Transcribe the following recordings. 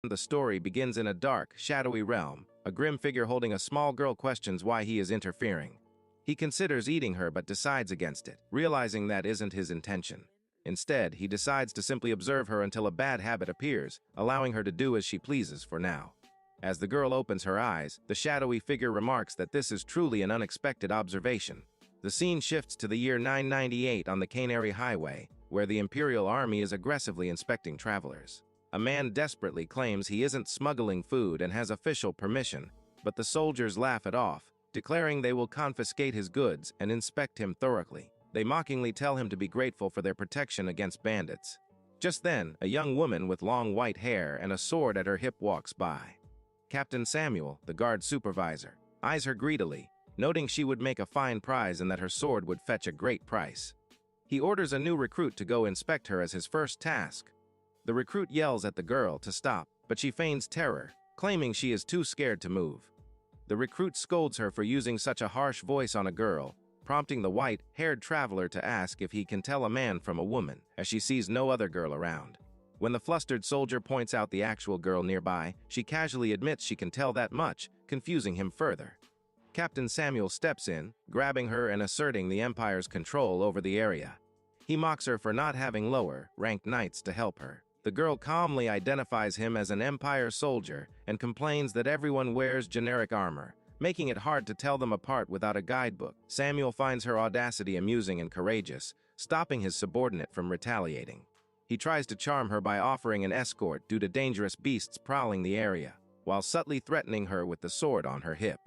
The story begins in a dark, shadowy realm. A grim figure holding a small girl questions why he is interfering. He considers eating her but decides against it, realizing that isn't his intention. Instead, he decides to simply observe her until a bad habit appears, allowing her to do as she pleases for now. As the girl opens her eyes, the shadowy figure remarks that this is truly an unexpected observation. The scene shifts to the year 998 on the Canary Highway, where the Imperial Army is aggressively inspecting travelers. A man desperately claims he isn't smuggling food and has official permission, but the soldiers laugh it off, declaring they will confiscate his goods and inspect him thoroughly. They mockingly tell him to be grateful for their protection against bandits. Just then, a young woman with long white hair and a sword at her hip walks by. Captain Samuel, the guard supervisor, eyes her greedily, noting she would make a fine prize and that her sword would fetch a great price. He orders a new recruit to go inspect her as his first task. The recruit yells at the girl to stop, but she feigns terror, claiming she is too scared to move. The recruit scolds her for using such a harsh voice on a girl, prompting the white-haired traveler to ask if he can tell a man from a woman, as she sees no other girl around. When the flustered soldier points out the actual girl nearby, she casually admits she can tell that much, confusing him further. Captain Samuel steps in, grabbing her and asserting the Empire's control over the area. He mocks her for not having lower-ranked knights to help her. The girl calmly identifies him as an Empire soldier and complains that everyone wears generic armor, making it hard to tell them apart without a guidebook. Samuel finds her audacity amusing and courageous, stopping his subordinate from retaliating. He tries to charm her by offering an escort due to dangerous beasts prowling the area, while subtly threatening her with the sword on her hip.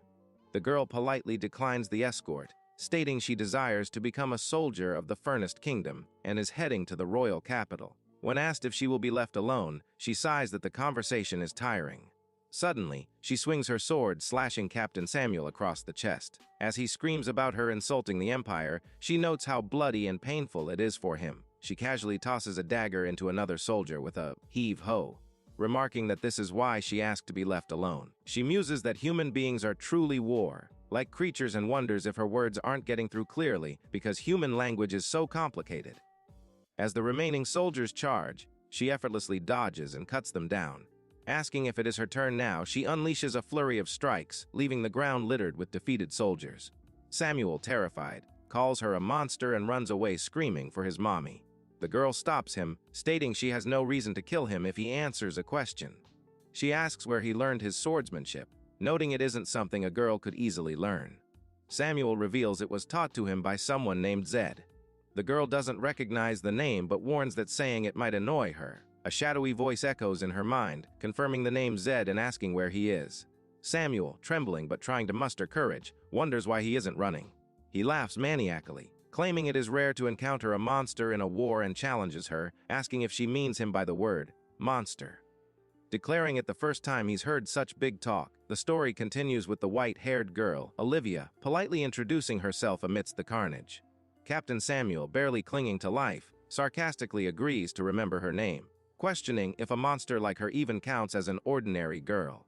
The girl politely declines the escort, stating she desires to become a soldier of the Furnace Kingdom and is heading to the royal capital. When asked if she will be left alone, she sighs that the conversation is tiring. Suddenly, she swings her sword, slashing Captain Samuel across the chest. As he screams about her insulting the Empire, she notes how bloody and painful it is for him. She casually tosses a dagger into another soldier with a heave-ho, remarking that this is why she asked to be left alone. She muses that human beings are truly war-like creatures and wonders if her words aren't getting through clearly because human language is so complicated. As the remaining soldiers charge, she effortlessly dodges and cuts them down. Asking if it is her turn now, she unleashes a flurry of strikes, leaving the ground littered with defeated soldiers. Samuel, terrified, calls her a monster and runs away screaming for his mommy. The girl stops him, stating she has no reason to kill him if he answers a question. She asks where he learned his swordsmanship, noting it isn't something a girl could easily learn. Samuel reveals it was taught to him by someone named Zed. The girl doesn't recognize the name but warns that saying it might annoy her. A shadowy voice echoes in her mind, confirming the name Zed and asking where he is. Samuel, trembling but trying to muster courage, wonders why he isn't running. He laughs maniacally, claiming it is rare to encounter a monster in a war and challenges her, asking if she means him by the word monster. Declaring it the first time he's heard such big talk, the story continues with the white-haired girl, Olivia, politely introducing herself amidst the carnage. Captain Samuel, barely clinging to life, sarcastically agrees to remember her name, questioning if a monster like her even counts as an ordinary girl.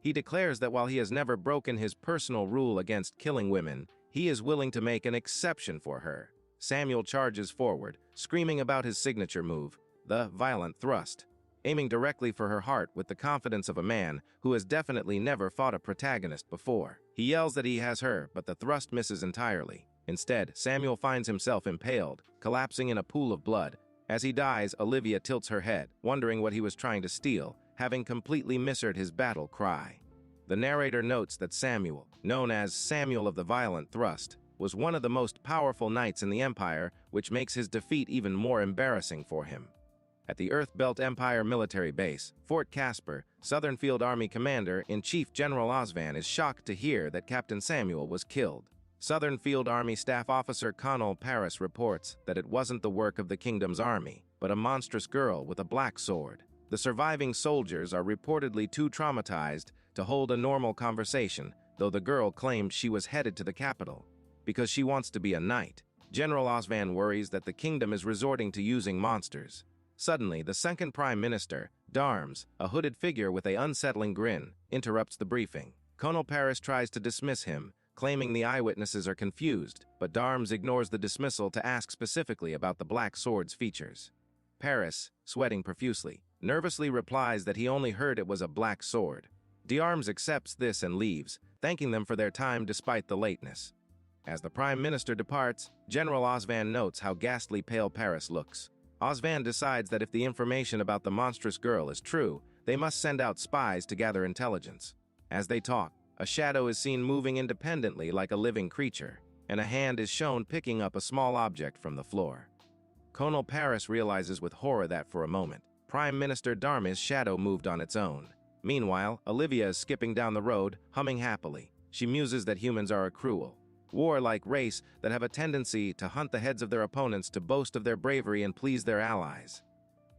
He declares that while he has never broken his personal rule against killing women, he is willing to make an exception for her. Samuel charges forward, screaming about his signature move, the violent thrust, aiming directly for her heart with the confidence of a man who has definitely never fought a protagonist before. He yells that he has her, but the thrust misses entirely. Instead, Samuel finds himself impaled, collapsing in a pool of blood. As he dies, Olivia tilts her head, wondering what he was trying to steal, having completely misheard his battle cry. The narrator notes that Samuel, known as Samuel of the Violent Thrust, was one of the most powerful knights in the Empire, which makes his defeat even more embarrassing for him. At the Earthbelt Empire military base, Fort Casper, Southern Field Army Commander-in-Chief General Osvan is shocked to hear that Captain Samuel was killed. Southern Field Army Staff Officer Colonel Paris reports that it wasn't the work of the kingdom's army, but a monstrous girl with a black sword. The surviving soldiers are reportedly too traumatized to hold a normal conversation, though the girl claimed she was headed to the capital because she wants to be a knight. General Osvan worries that the kingdom is resorting to using monsters. Suddenly, the second Prime Minister, Darms, a hooded figure with an unsettling grin, interrupts the briefing. Colonel Paris tries to dismiss him, claiming the eyewitnesses are confused, but Darms ignores the dismissal to ask specifically about the black sword's features. Paris, sweating profusely, nervously replies that he only heard it was a black sword. D'Armes accepts this and leaves, thanking them for their time despite the lateness. As the Prime Minister departs, General Osvan notes how ghastly pale Paris looks. Osvan decides that if the information about the monstrous girl is true, they must send out spies to gather intelligence. As they talk, a shadow is seen moving independently like a living creature, and a hand is shown picking up a small object from the floor. Colonel Paris realizes with horror that for a moment, Prime Minister D'Armes' shadow moved on its own. Meanwhile, Olivia is skipping down the road, humming happily. She muses that humans are a cruel, warlike race that have a tendency to hunt the heads of their opponents to boast of their bravery and please their allies.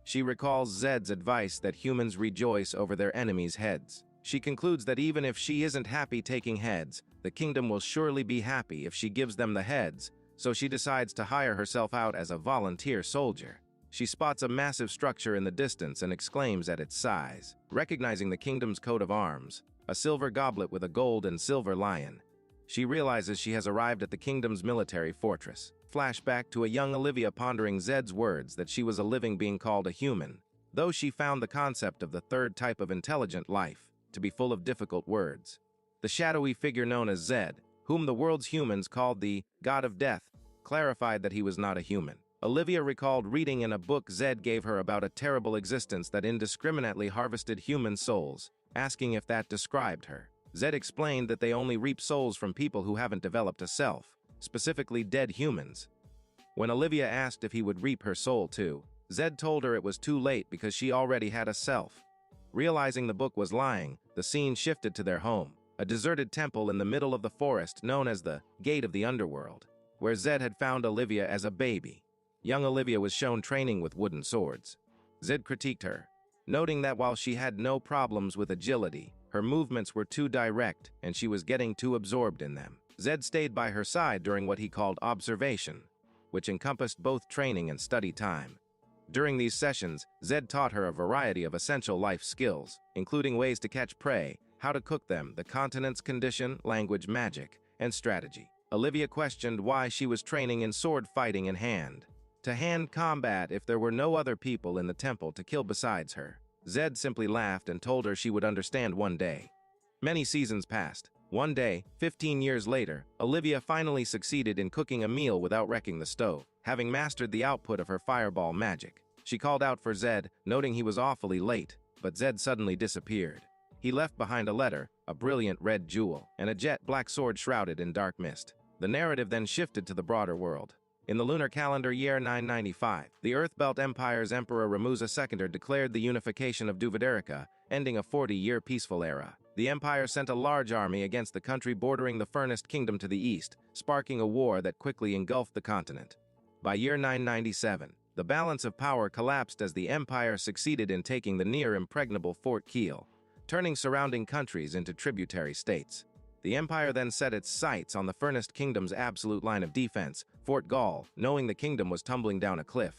She recalls Zed's advice that humans rejoice over their enemies' heads. She concludes that even if she isn't happy taking heads, the kingdom will surely be happy if she gives them the heads, so she decides to hire herself out as a volunteer soldier. She spots a massive structure in the distance and exclaims at its size, recognizing the kingdom's coat of arms, a silver goblet with a gold and silver lion. She realizes she has arrived at the kingdom's military fortress. Flashback to a young Olivia pondering Zed's words that she was a living being called a human, though she found the concept of the third type of intelligent life to be full of difficult words. The shadowy figure known as Zed, whom the world's humans called the God of Death, clarified that he was not a human. Olivia recalled reading in a book Zed gave her about a terrible existence that indiscriminately harvested human souls, asking if that described her. Zed explained that they only reap souls from people who haven't developed a self, specifically dead humans. When Olivia asked if he would reap her soul too, Zed told her it was too late because she already had a self. Realizing the book was lying, the scene shifted to their home, a deserted temple in the middle of the forest known as the Gate of the Underworld, where Zed had found Olivia as a baby. Young Olivia was shown training with wooden swords. Zed critiqued her, noting that while she had no problems with agility, her movements were too direct and she was getting too absorbed in them. Zed stayed by her side during what he called observation, which encompassed both training and study time. During these sessions, Zed taught her a variety of essential life skills, including ways to catch prey, how to cook them, the continent's condition, language, magic, and strategy. Olivia questioned why she was training in sword fighting in hand-to-hand combat if there were no other people in the temple to kill besides her. Zed simply laughed and told her she would understand one day. Many seasons passed. One day, 15 years later, Olivia finally succeeded in cooking a meal without wrecking the stove, having mastered the output of her fireball magic. She called out for Zed, noting he was awfully late, but Zed suddenly disappeared. He left behind a letter, a brilliant red jewel, and a jet black sword shrouded in dark mist. The narrative then shifted to the broader world. In the lunar calendar year 995, the Earthbelt Empire's Emperor Ramuza II declared the unification of Duviderica, ending a 40-year peaceful era. The Empire sent a large army against the country bordering the Furnace Kingdom to the east, sparking a war that quickly engulfed the continent. By year 997, the balance of power collapsed as the Empire succeeded in taking the near-impregnable Fort Kiel, turning surrounding countries into tributary states. The Empire then set its sights on the Furnace Kingdom's absolute line of defense, Fort Gaul, knowing the kingdom was tumbling down a cliff.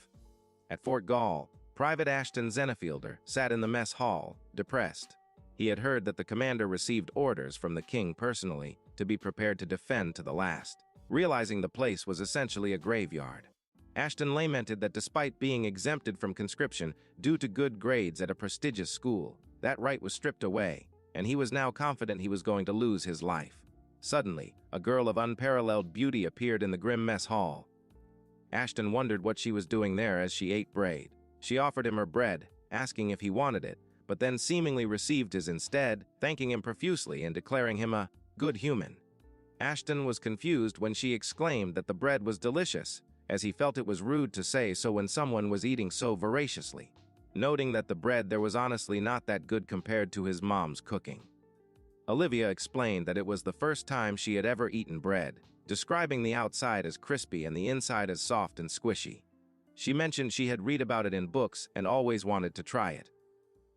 At Fort Gaul, Private Ashton Zenefielder sat in the mess hall, depressed. He had heard that the commander received orders from the king personally to be prepared to defend to the last, realizing the place was essentially a graveyard. Ashton lamented that despite being exempted from conscription due to good grades at a prestigious school, that right was stripped away, and he was now confident he was going to lose his life. Suddenly, a girl of unparalleled beauty appeared in the grim mess hall. Ashton wondered what she was doing there as she ate bread. She offered him her bread, asking if he wanted it, but then seemingly received his instead, thanking him profusely and declaring him a good human. Ashton was confused when she exclaimed that the bread was delicious, as he felt it was rude to say so when someone was eating so voraciously, noting that the bread there was honestly not that good compared to his mom's cooking. Olivia explained that it was the first time she had ever eaten bread, describing the outside as crispy and the inside as soft and squishy. She mentioned she had read about it in books and always wanted to try it.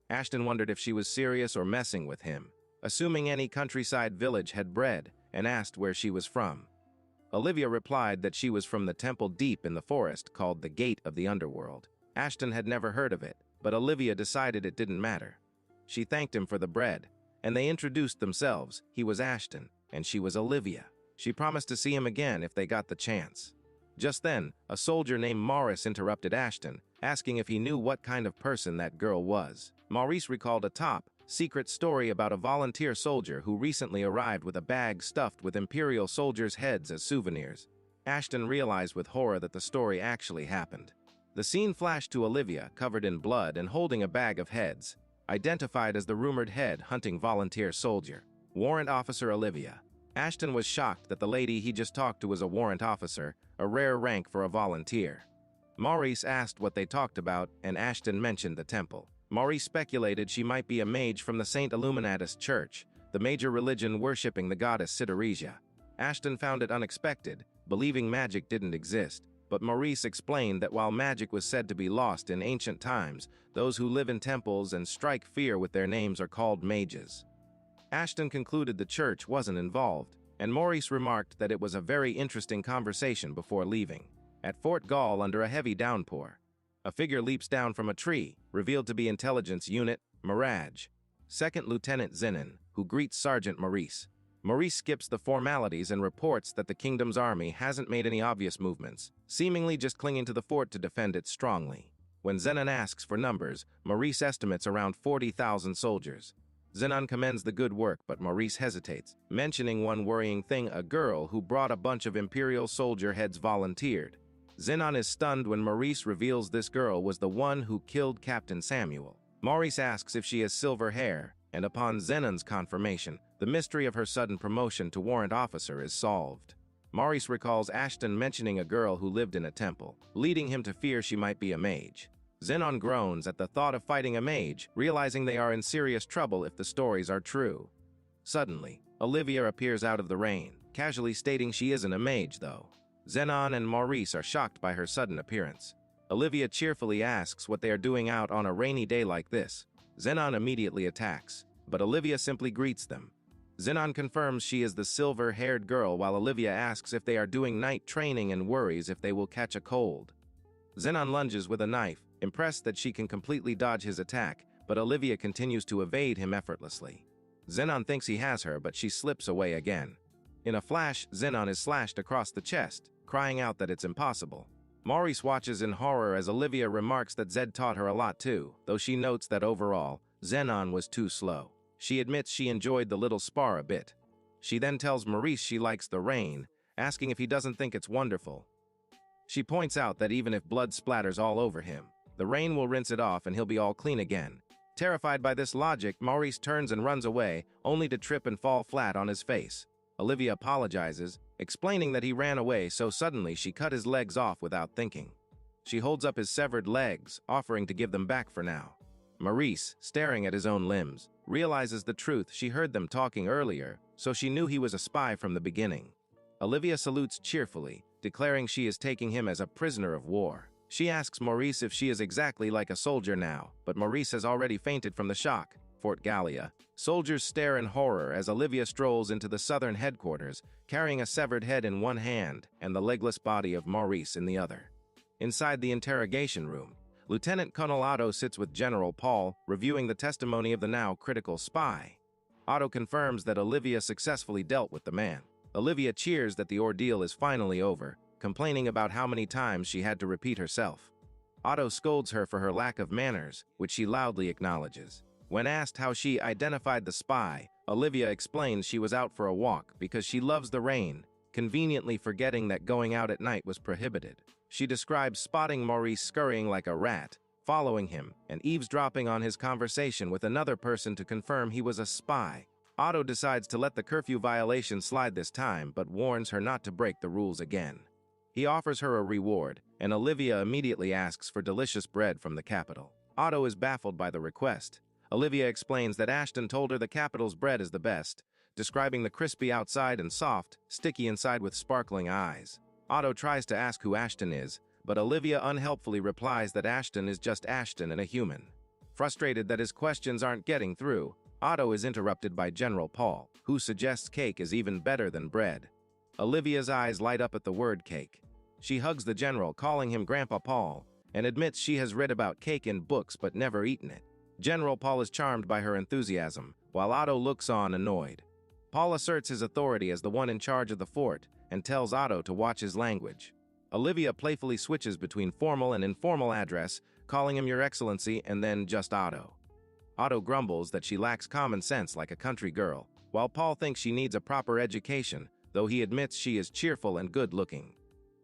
Ashton wondered if she was serious or messing with him, assuming any countryside village had bread, and asked where she was from. Olivia replied that she was from the temple deep in the forest called the Gate of the Underworld. Ashton had never heard of it, but Olivia decided it didn't matter. She thanked him for the bread, and they introduced themselves. He was Ashton, and she was Olivia. She promised to see him again if they got the chance. Just then, a soldier named Morris interrupted Ashton, asking if he knew what kind of person that girl was. Maurice recalled a top-secret story about a volunteer soldier who recently arrived with a bag stuffed with Imperial soldiers' heads as souvenirs. Ashton realized with horror that the story actually happened. The scene flashed to Olivia, covered in blood and holding a bag of heads, identified as the rumored head-hunting volunteer soldier. Warrant Officer Olivia. Ashton was shocked that the lady he just talked to was a warrant officer, a rare rank for a volunteer. Maurice asked what they talked about, and Ashton mentioned the temple. Maurice speculated she might be a mage from the St. Illuminatus Church, the major religion worshipping the goddess Sidoresia. Ashton found it unexpected, believing magic didn't exist, but Maurice explained that while magic was said to be lost in ancient times, those who live in temples and strike fear with their names are called mages. Ashton concluded the church wasn't involved, and Maurice remarked that it was a very interesting conversation before leaving. At Fort Gall, under a heavy downpour, a figure leaps down from a tree, revealed to be Intelligence Unit Mirage. Second Lieutenant Zenon, who greets Sergeant Maurice. Maurice skips the formalities and reports that the kingdom's army hasn't made any obvious movements, seemingly just clinging to the fort to defend it strongly. When Zenon asks for numbers, Maurice estimates around 40,000 soldiers. Zenon commends the good work, but Maurice hesitates, mentioning one worrying thing: a girl who brought a bunch of Imperial soldier heads volunteered. Zenon is stunned when Maurice reveals this girl was the one who killed Captain Samuel. Maurice asks if she has silver hair, and upon Zenon's confirmation, the mystery of her sudden promotion to warrant officer is solved. Maurice recalls Ashton mentioning a girl who lived in a temple, leading him to fear she might be a mage. Zenon groans at the thought of fighting a mage, realizing they are in serious trouble if the stories are true. Suddenly, Olivia appears out of the rain, casually stating she isn't a mage though. Zenon and Maurice are shocked by her sudden appearance. Olivia cheerfully asks what they are doing out on a rainy day like this. Zenon immediately attacks, but Olivia simply greets them. Zenon confirms she is the silver-haired girl, while Olivia asks if they are doing night training and worries if they will catch a cold. Zenon lunges with a knife, impressed that she can completely dodge his attack, but Olivia continues to evade him effortlessly. Zenon thinks he has her, but she slips away again. In a flash, Zenon is slashed across the chest, crying out that it's impossible. Maurice watches in horror as Olivia remarks that Zed taught her a lot too, though she notes that overall, Zenon was too slow. She admits she enjoyed the little spar a bit. She then tells Maurice she likes the rain, asking if he doesn't think it's wonderful. She points out that even if blood splatters all over him, the rain will rinse it off and he'll be all clean again. Terrified by this logic, Maurice turns and runs away, only to trip and fall flat on his face. Olivia apologizes, explaining that he ran away so suddenly she cut his legs off without thinking. She holds up his severed legs, offering to give them back for now. Maurice, staring at his own limbs, realizes the truth: she heard them talking earlier, so she knew he was a spy from the beginning. Olivia salutes cheerfully, declaring she is taking him as a prisoner of war. She asks Maurice if she is exactly like a soldier now, but Maurice has already fainted from the shock. Fort Gallia. Soldiers stare in horror as Olivia strolls into the southern headquarters, carrying a severed head in one hand and the legless body of Maurice in the other. Inside the interrogation room, Lieutenant Colonel Otto sits with General Paul, reviewing the testimony of the now critical spy. Otto confirms that Olivia successfully dealt with the man. Olivia cheers that the ordeal is finally over, complaining about how many times she had to repeat herself. Otto scolds her for her lack of manners, which she loudly acknowledges. When asked how she identified the spy, Olivia explains she was out for a walk because she loves the rain, conveniently forgetting that going out at night was prohibited. She describes spotting Maurice scurrying like a rat, following him, and eavesdropping on his conversation with another person to confirm he was a spy. Otto decides to let the curfew violation slide this time, but warns her not to break the rules again. He offers her a reward, and Olivia immediately asks for delicious bread from the capital. Otto is baffled by the request. Olivia explains that Ashton told her the capital's bread is the best, describing the crispy outside and soft, sticky inside with sparkling eyes. Otto tries to ask who Ashton is, but Olivia unhelpfully replies that Ashton is just Ashton and a human. Frustrated that his questions aren't getting through, Otto is interrupted by General Paul, who suggests cake is even better than bread. Olivia's eyes light up at the word cake. She hugs the general, calling him Grandpa Paul, and admits she has read about cake in books but never eaten it. General Paul is charmed by her enthusiasm, while Otto looks on annoyed. Paul asserts his authority as the one in charge of the fort and tells Otto to watch his language. Olivia playfully switches between formal and informal address, calling him Your Excellency and then just Otto. Otto grumbles that she lacks common sense like a country girl, while Paul thinks she needs a proper education, though he admits she is cheerful and good-looking.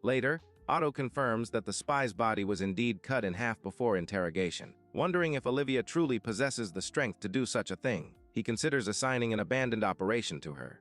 Later, Otto confirms that the spy's body was indeed cut in half before interrogation. Wondering if Olivia truly possesses the strength to do such a thing, he considers assigning an abandoned operation to her.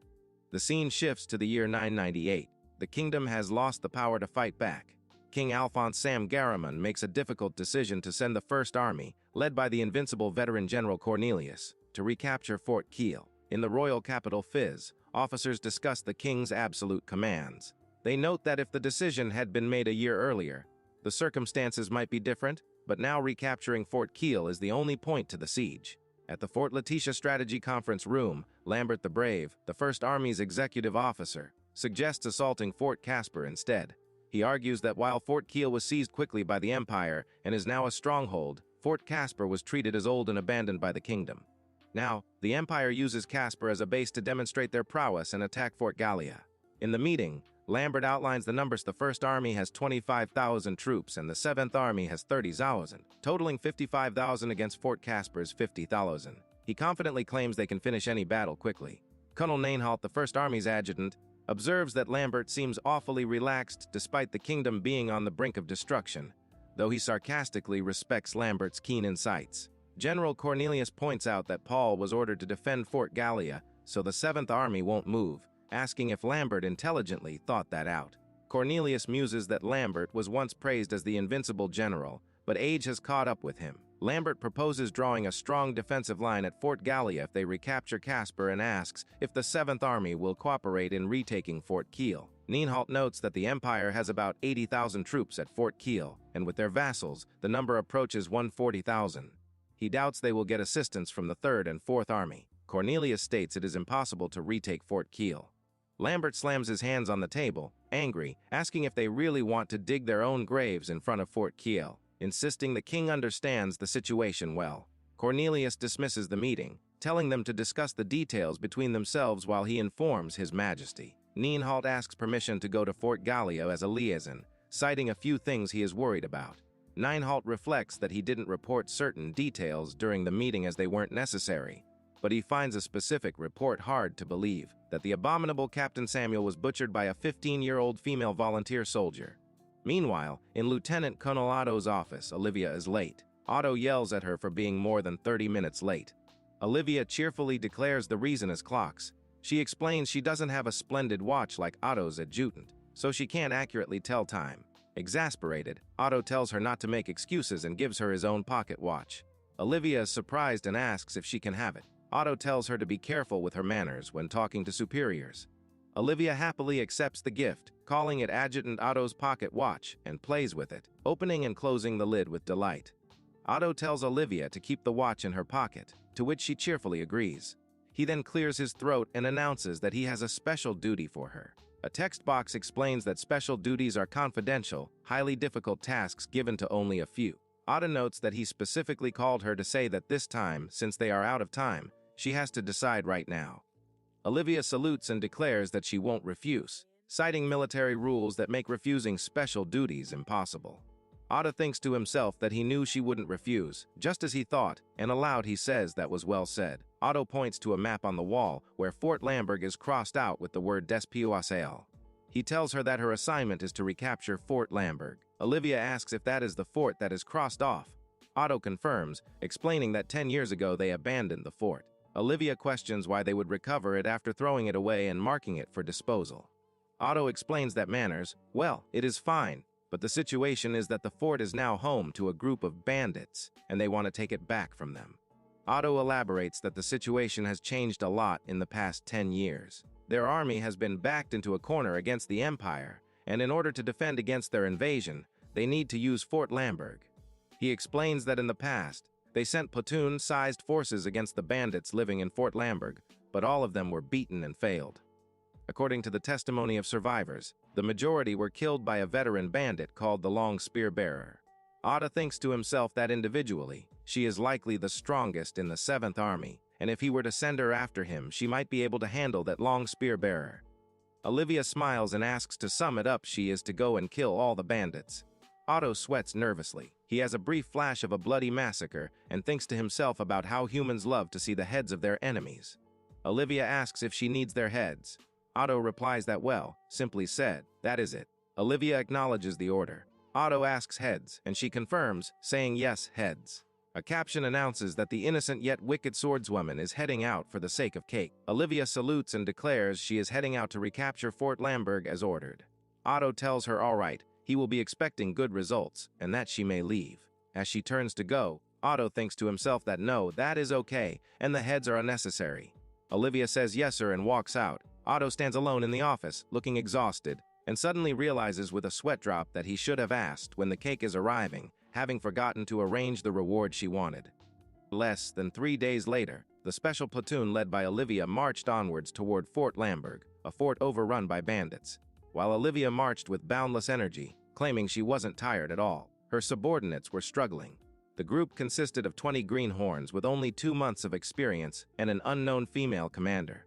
The scene shifts to the year 998. The kingdom has lost the power to fight back. King Alphonse Sam Garamond makes a difficult decision to send the First Army, led by the invincible veteran General Cornelius, to recapture Fort Kiel. In the royal capital Fez, officers discuss the king's absolute commands. They note that if the decision had been made a year earlier, the circumstances might be different, but now recapturing Fort Kiel is the only point to the siege. At the Fort Letitia Strategy Conference room, Lambert the Brave, the First Army's executive officer, suggests assaulting Fort Casper instead. He argues that while Fort Kiel was seized quickly by the Empire and is now a stronghold, Fort Casper was treated as old and abandoned by the kingdom. Now, the Empire uses Casper as a base to demonstrate their prowess and attack Fort Gallia. In the meeting, Lambert outlines the numbers. The First Army has 25,000 troops and the 7th Army has 30,000, totaling 55,000 against Fort Casper's 50,000. He confidently claims they can finish any battle quickly. Colonel Nainholt, the First Army's adjutant, observes that Lambert seems awfully relaxed despite the kingdom being on the brink of destruction, though he sarcastically respects Lambert's keen insights. General Cornelius points out that Paul was ordered to defend Fort Gallia, so the 7th Army won't move, asking if Lambert intelligently thought that out. Cornelius muses that Lambert was once praised as the invincible general, but age has caught up with him. Lambert proposes drawing a strong defensive line at Fort Gallia if they recapture Casper and asks if the 7th Army will cooperate in retaking Fort Kiel. Nainholt notes that the Empire has about 80,000 troops at Fort Kiel, and with their vassals, the number approaches 140,000. He doubts they will get assistance from the 3rd and 4th Army. Cornelius states it is impossible to retake Fort Kiel. Lambert slams his hands on the table, angry, asking if they really want to dig their own graves in front of Fort Kiel, insisting the king understands the situation well. Cornelius dismisses the meeting, telling them to discuss the details between themselves while he informs His Majesty. Nainholt asks permission to go to Fort Gallia as a liaison, citing a few things he is worried about. Nainholt reflects that he didn't report certain details during the meeting as they weren't necessary, but he finds a specific report hard to believe, that the abominable Captain Samuel was butchered by a 15-year-old female volunteer soldier. Meanwhile, in Lieutenant Colonel Otto's office, Olivia is late. Otto yells at her for being more than 30 minutes late. Olivia cheerfully declares the reason is clocks. She explains she doesn't have a splendid watch like Otto's adjutant, so she can't accurately tell time. Exasperated, Otto tells her not to make excuses and gives her his own pocket watch. Olivia is surprised and asks if she can have it. Otto tells her to be careful with her manners when talking to superiors. Olivia happily accepts the gift, calling it Adjutant Otto's pocket watch, and plays with it, opening and closing the lid with delight. Otto tells Olivia to keep the watch in her pocket, to which she cheerfully agrees. He then clears his throat and announces that he has a special duty for her. A text box explains that special duties are confidential, highly difficult tasks given to only a few. Otto notes that he specifically called her to say that this time, since they are out of time, she has to decide right now. Olivia salutes and declares that she won't refuse, citing military rules that make refusing special duties impossible. Otto thinks to himself that he knew she wouldn't refuse, just as he thought, and aloud he says that was well said. Otto points to a map on the wall where Fort Lamberg is crossed out with the word Despuasale. He tells her that her assignment is to recapture Fort Lamberg. Olivia asks if that is the fort that is crossed off. Otto confirms, explaining that 10 years ago they abandoned the fort. Olivia questions why they would recover it after throwing it away and marking it for disposal. Otto explains that manners, well, it is fine, but the situation is that the fort is now home to a group of bandits, and they want to take it back from them. Otto elaborates that the situation has changed a lot in the past 10 years. Their army has been backed into a corner against the Empire, and in order to defend against their invasion, they need to use Fort Lamberg. He explains that in the past, they sent platoon-sized forces against the bandits living in Fort Lamberg, but all of them were beaten and failed. According to the testimony of survivors, the majority were killed by a veteran bandit called the Long Spear Bearer. Otto thinks to himself that individually, she is likely the strongest in the 7th Army, and if he were to send her after him, she might be able to handle that Long Spear Bearer. Olivia smiles and asks to sum it up she is to go and kill all the bandits. Otto sweats nervously. He has a brief flash of a bloody massacre and thinks to himself about how humans love to see the heads of their enemies. Olivia asks if she needs their heads. Otto replies that well, simply said, that is it. Olivia acknowledges the order. Otto asks heads, and she confirms, saying yes, heads. A caption announces that the innocent yet wicked swordswoman is heading out for the sake of cake. Olivia salutes and declares she is heading out to recapture Fort Lamberg as ordered. Otto tells her all right, he will be expecting good results, and that she may leave. As she turns to go, Otto thinks to himself that no, that is okay, and the heads are unnecessary. Olivia says yes sir and walks out. Otto stands alone in the office, looking exhausted, and suddenly realizes with a sweat drop that he should have asked when the cake is arriving, having forgotten to arrange the reward she wanted. Less than 3 days later, the special platoon led by Olivia marched onwards toward Fort Lamberg, a fort overrun by bandits. While Olivia marched with boundless energy, claiming she wasn't tired at all, her subordinates were struggling. The group consisted of 20 greenhorns with only 2 months of experience and an unknown female commander.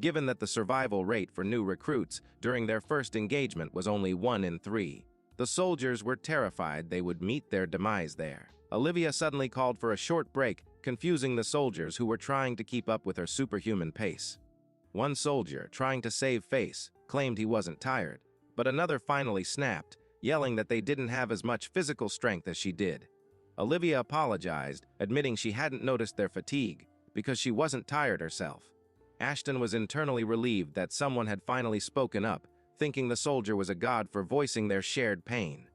Given that the survival rate for new recruits during their first engagement was only 1 in 3, the soldiers were terrified they would meet their demise there. Olivia suddenly called for a short break, confusing the soldiers who were trying to keep up with her superhuman pace. One soldier, trying to save face, claimed he wasn't tired, but another finally snapped, yelling that they didn't have as much physical strength as she did. Olivia apologized, admitting she hadn't noticed their fatigue, because she wasn't tired herself. Ashton was internally relieved that someone had finally spoken up, thinking the soldier was a god for voicing their shared pain.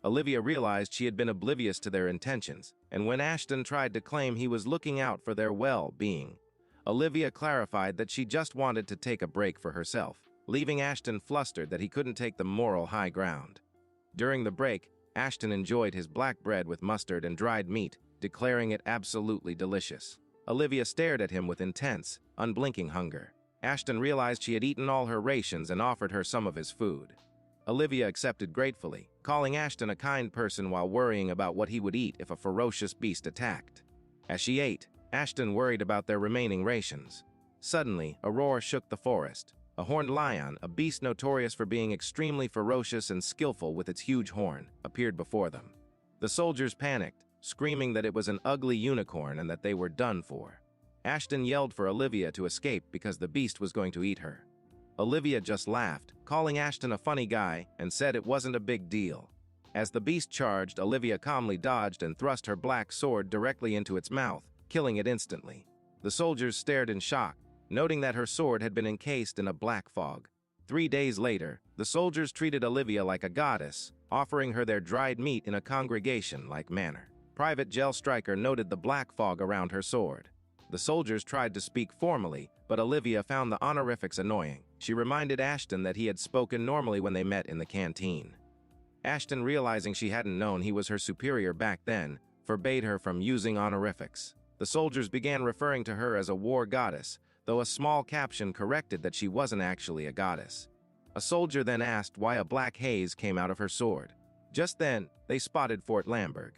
Olivia realized she had been oblivious to their intentions, and when Ashton tried to claim he was looking out for their well-being, Olivia clarified that she just wanted to take a break for herself, leaving Ashton flustered that he couldn't take the moral high ground. During the break, Ashton enjoyed his black bread with mustard and dried meat, declaring it absolutely delicious. Olivia stared at him with intense, unblinking hunger. Ashton realized she had eaten all her rations and offered her some of his food. Olivia accepted gratefully, calling Ashton a kind person while worrying about what he would eat if a ferocious beast attacked. As she ate, Ashton worried about their remaining rations. Suddenly, a roar shook the forest. A horned lion, a beast notorious for being extremely ferocious and skillful with its huge horn, appeared before them. The soldiers panicked, screaming that it was an ugly unicorn and that they were done for. Ashton yelled for Olivia to escape because the beast was going to eat her. Olivia just laughed, calling Ashton a funny guy, and said it wasn't a big deal. As the beast charged, Olivia calmly dodged and thrust her black sword directly into its mouth, killing it instantly. The soldiers stared in shock, noting that her sword had been encased in a black fog. 3 days later, the soldiers treated Olivia like a goddess, offering her their dried meat in a congregation-like manner. Private Gel Striker noted the black fog around her sword. The soldiers tried to speak formally, but Olivia found the honorifics annoying. She reminded Ashton that he had spoken normally when they met in the canteen. Ashton, realizing she hadn't known he was her superior back then, forbade her from using honorifics. The soldiers began referring to her as a war goddess, though a small caption corrected that she wasn't actually a goddess. A soldier then asked why a black haze came out of her sword. Just then, they spotted Fort Lamberg.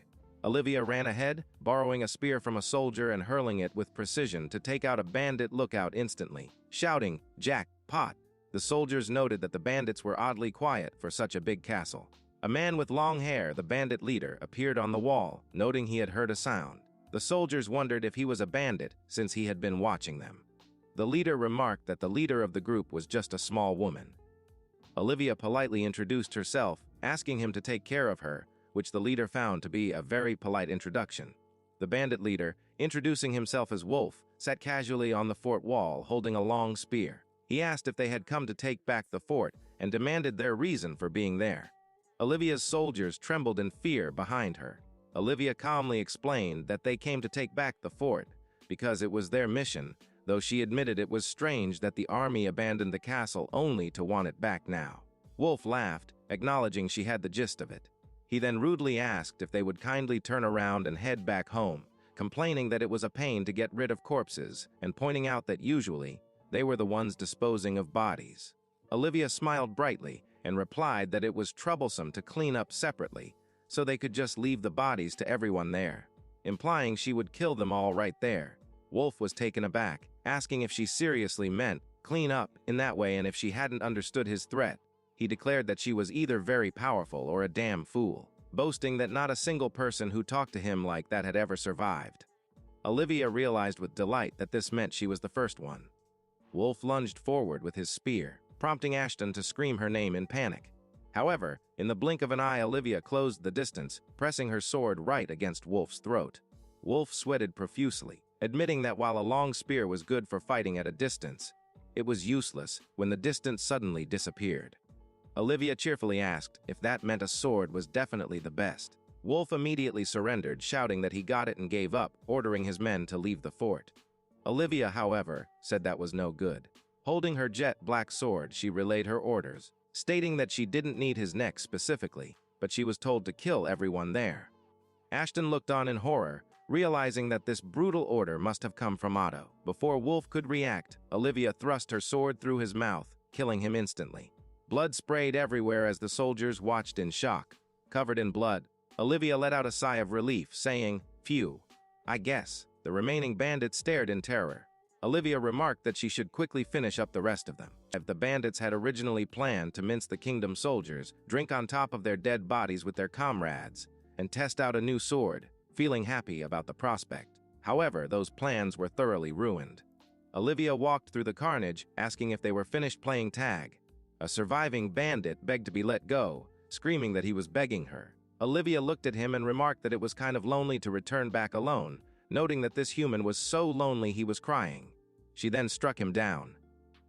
Olivia ran ahead, borrowing a spear from a soldier and hurling it with precision to take out a bandit lookout instantly, shouting, "Jack, pot!" The soldiers noted that the bandits were oddly quiet for such a big castle. A man with long hair, the bandit leader, appeared on the wall, noting he had heard a sound. The soldiers wondered if he was a bandit since he had been watching them. The leader remarked that the leader of the group was just a small woman. Olivia politely introduced herself, asking him to take care of her, which the leader found to be a very polite introduction. The bandit leader, introducing himself as Wolf, sat casually on the fort wall holding a long spear. He asked if they had come to take back the fort and demanded their reason for being there. Olivia's soldiers trembled in fear behind her. Olivia calmly explained that they came to take back the fort because it was their mission, though she admitted it was strange that the army abandoned the castle only to want it back now. Wolf laughed, acknowledging she had the gist of it. He then rudely asked if they would kindly turn around and head back home, complaining that it was a pain to get rid of corpses and pointing out that usually they were the ones disposing of bodies. Olivia smiled brightly and replied that it was troublesome to clean up separately, so they could just leave the bodies to everyone there, implying she would kill them all right there. Wolf was taken aback, asking if she seriously meant clean up in that way and if she hadn't understood his threat. He declared that she was either very powerful or a damn fool. boasting that not a single person who talked to him like that had ever survived. Olivia realized with delight that this meant she was the first one. Wolf lunged forward with his spear, prompting Ashton to scream her name in panic. However, in the blink of an eye, Olivia closed the distance, pressing her sword right against Wolf's throat. Wolf sweated profusely, admitting that while a long spear was good for fighting at a distance, it was useless when the distance suddenly disappeared. Olivia cheerfully asked if that meant a sword was definitely the best. Wolf immediately surrendered, shouting that he got it and gave up, ordering his men to leave the fort. Olivia, however, said that was no good. Holding her jet black sword, she relayed her orders, stating that she didn't need his neck specifically, but she was told to kill everyone there. Ashton looked on in horror, realizing that this brutal order must have come from Otto. Before Wolf could react, Olivia thrust her sword through his mouth, killing him instantly. Blood sprayed everywhere as the soldiers watched in shock. Covered in blood, Olivia let out a sigh of relief, saying, "Phew, I guess." The remaining bandits stared in terror. Olivia remarked that she should quickly finish up the rest of them. If the bandits had originally planned to mince the kingdom soldiers, drink on top of their dead bodies with their comrades, and test out a new sword, feeling happy about the prospect. However, those plans were thoroughly ruined. Olivia walked through the carnage, asking if they were finished playing tag. A surviving bandit begged to be let go, screaming that he was begging her. Olivia looked at him and remarked that it was kind of lonely to return back alone, noting that this human was so lonely he was crying. She then struck him down.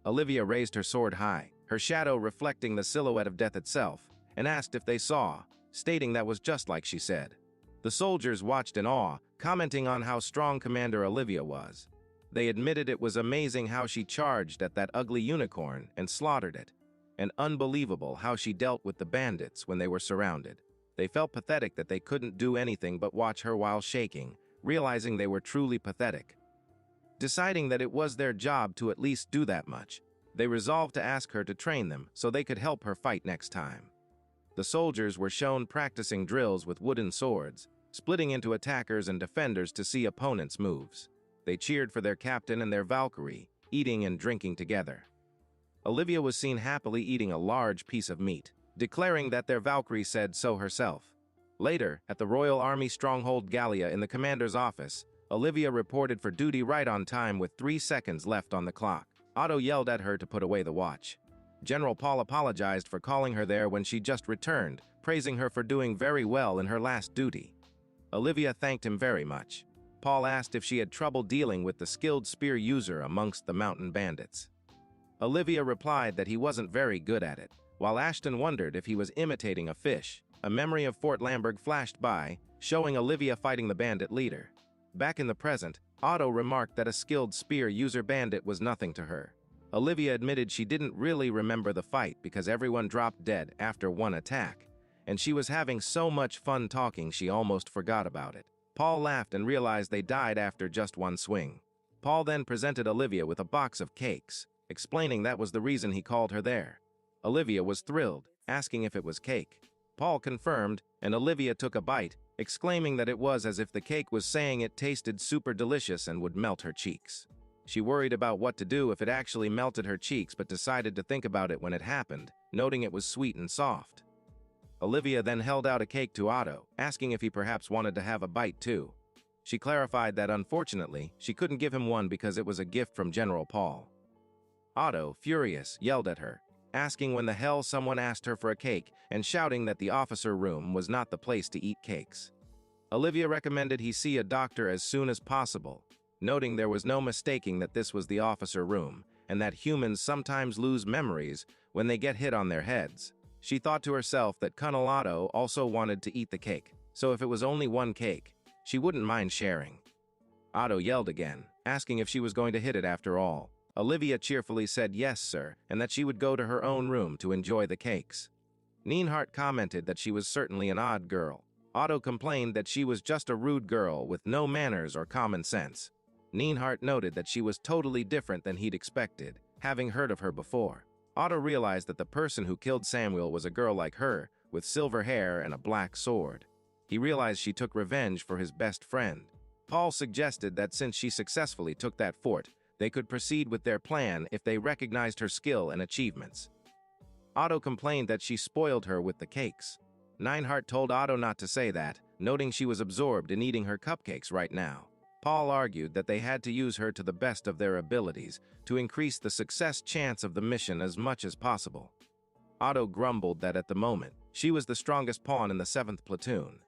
Olivia raised her sword high, her shadow reflecting the silhouette of death itself, and asked if they saw, stating that was just like she said. The soldiers watched in awe, commenting on how strong Commander Olivia was. They admitted it was amazing how she charged at that ugly unicorn and slaughtered it, and unbelievable how she dealt with the bandits when they were surrounded. They felt pathetic that they couldn't do anything but watch her while shaking, realizing they were truly pathetic. Deciding that it was their job to at least do that much, they resolved to ask her to train them so they could help her fight next time. The soldiers were shown practicing drills with wooden swords, splitting into attackers and defenders to see opponents' moves. They cheered for their captain and their Valkyrie, eating and drinking together. Olivia was seen happily eating a large piece of meat, declaring that their Valkyrie said so herself. Later, at the Royal Army Stronghold Gallia in the commander's office, Olivia reported for duty right on time with 3 seconds left on the clock. Otto yelled at her to put away the watch. General Paul apologized for calling her there when she just returned, praising her for doing very well in her last duty. Olivia thanked him very much. Paul asked if she had trouble dealing with the skilled spear user amongst the mountain bandits. Olivia replied that he wasn't very good at it, while Ashton wondered if he was imitating a fish. A memory of Fort Lamberg flashed by, showing Olivia fighting the bandit leader. Back in the present, Otto remarked that a skilled spear user bandit was nothing to her. Olivia admitted she didn't really remember the fight because everyone dropped dead after one attack, and she was having so much fun talking she almost forgot about it. Paul laughed and realized they died after just one swing. Paul then presented Olivia with a box of cakes, explaining that was the reason he called her there. Olivia was thrilled, asking if it was cake. Paul confirmed, and Olivia took a bite, exclaiming that it was as if the cake was saying it tasted super delicious and would melt her cheeks. She worried about what to do if it actually melted her cheeks but decided to think about it when it happened, noting it was sweet and soft. Olivia then held out a cake to Otto, asking if he perhaps wanted to have a bite too. She clarified that unfortunately, she couldn't give him one because it was a gift from General Paul. Otto, furious, yelled at her, asking when the hell someone asked her for a cake and shouting that the officer room was not the place to eat cakes. Olivia recommended he see a doctor as soon as possible, noting there was no mistaking that this was the officer room and that humans sometimes lose memories when they get hit on their heads. She thought to herself that Colonel Otto also wanted to eat the cake, so if it was only one cake, she wouldn't mind sharing. Otto yelled again, asking if she was going to hit it after all. Olivia cheerfully said yes, sir, and that she would go to her own room to enjoy the cakes. Neinhardt commented that she was certainly an odd girl. Otto complained that she was just a rude girl with no manners or common sense. Neinhardt noted that she was totally different than he'd expected, having heard of her before. Otto realized that the person who killed Samuel was a girl like her, with silver hair and a black sword. He realized she took revenge for his best friend. Paul suggested that since she successfully took that fort, they could proceed with their plan if they recognized her skill and achievements. Otto complained that she spoiled her with the cakes. Neinhardt told Otto not to say that, noting she was absorbed in eating her cupcakes right now. Paul argued that they had to use her to the best of their abilities to increase the success chance of the mission as much as possible. Otto grumbled that at the moment, she was the strongest pawn in the 7th platoon.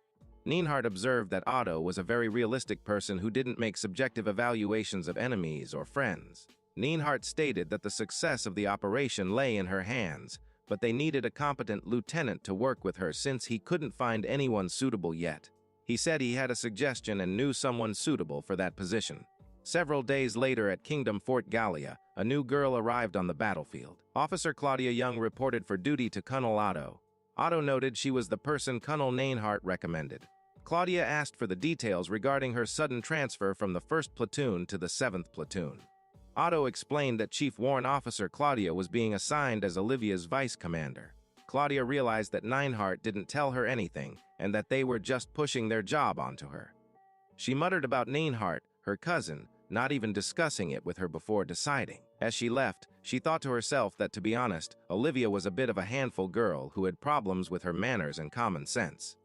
Neinhardt observed that Otto was a very realistic person who didn't make subjective evaluations of enemies or friends. Neinhardt stated that the success of the operation lay in her hands, but they needed a competent lieutenant to work with her since he couldn't find anyone suitable yet. He said he had a suggestion and knew someone suitable for that position. Several days later at Kingdom Fort Gallia, a new girl arrived on the battlefield. Officer Claudia Young reported for duty to Colonel Otto. Otto noted she was the person Colonel Neinhardt recommended. Claudia asked for the details regarding her sudden transfer from the 1st platoon to the 7th platoon. Otto explained that Chief Warrant Officer Claudia was being assigned as Olivia's vice commander. Claudia realized that Neinhardt didn't tell her anything and that they were just pushing their job onto her. She muttered about Neinhardt, her cousin, not even discussing it with her before deciding. As she left, she thought to herself that, to be honest, Olivia was a bit of a handful girl who had problems with her manners and common sense.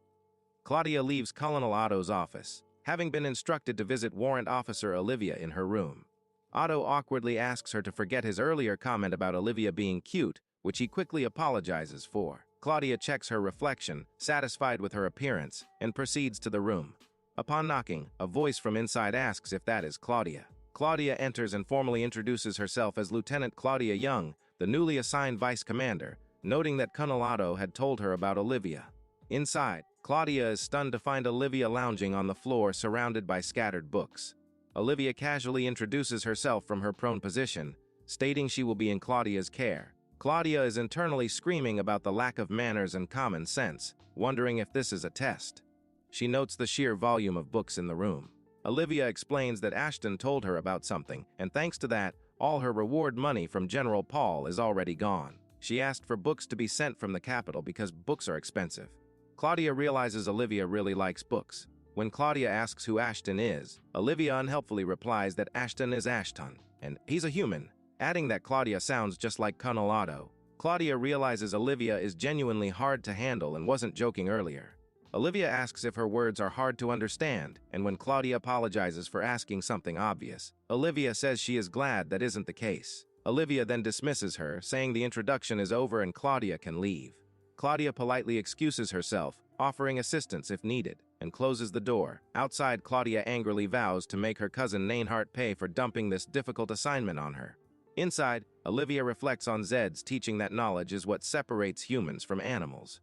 Claudia leaves Colonel Otto's office, having been instructed to visit Warrant Officer Olivia in her room. Otto awkwardly asks her to forget his earlier comment about Olivia being cute, which he quickly apologizes for. Claudia checks her reflection, satisfied with her appearance, and proceeds to the room. Upon knocking, a voice from inside asks if that is Claudia. Claudia enters and formally introduces herself as Lieutenant Claudia Young, the newly assigned vice commander, noting that Colonel Otto had told her about Olivia. Inside, Claudia is stunned to find Olivia lounging on the floor surrounded by scattered books. Olivia casually introduces herself from her prone position, stating she will be in Claudia's care. Claudia is internally screaming about the lack of manners and common sense, wondering if this is a test. She notes the sheer volume of books in the room. Olivia explains that Ashton told her about something, and thanks to that, all her reward money from General Paul is already gone. She asked for books to be sent from the capital because books are expensive. Claudia realizes Olivia really likes books. When Claudia asks who Ashton is, Olivia unhelpfully replies that Ashton is Ashton, and he's a human, adding that Claudia sounds just like Colonel Otto. Claudia realizes Olivia is genuinely hard to handle and wasn't joking earlier. Olivia asks if her words are hard to understand, and when Claudia apologizes for asking something obvious, Olivia says she is glad that isn't the case. Olivia then dismisses her, saying the introduction is over and Claudia can leave. Claudia politely excuses herself, offering assistance if needed, and closes the door. Outside, Claudia angrily vows to make her cousin Neinhardt pay for dumping this difficult assignment on her. Inside, Olivia reflects on Zed's teaching that knowledge is what separates humans from animals.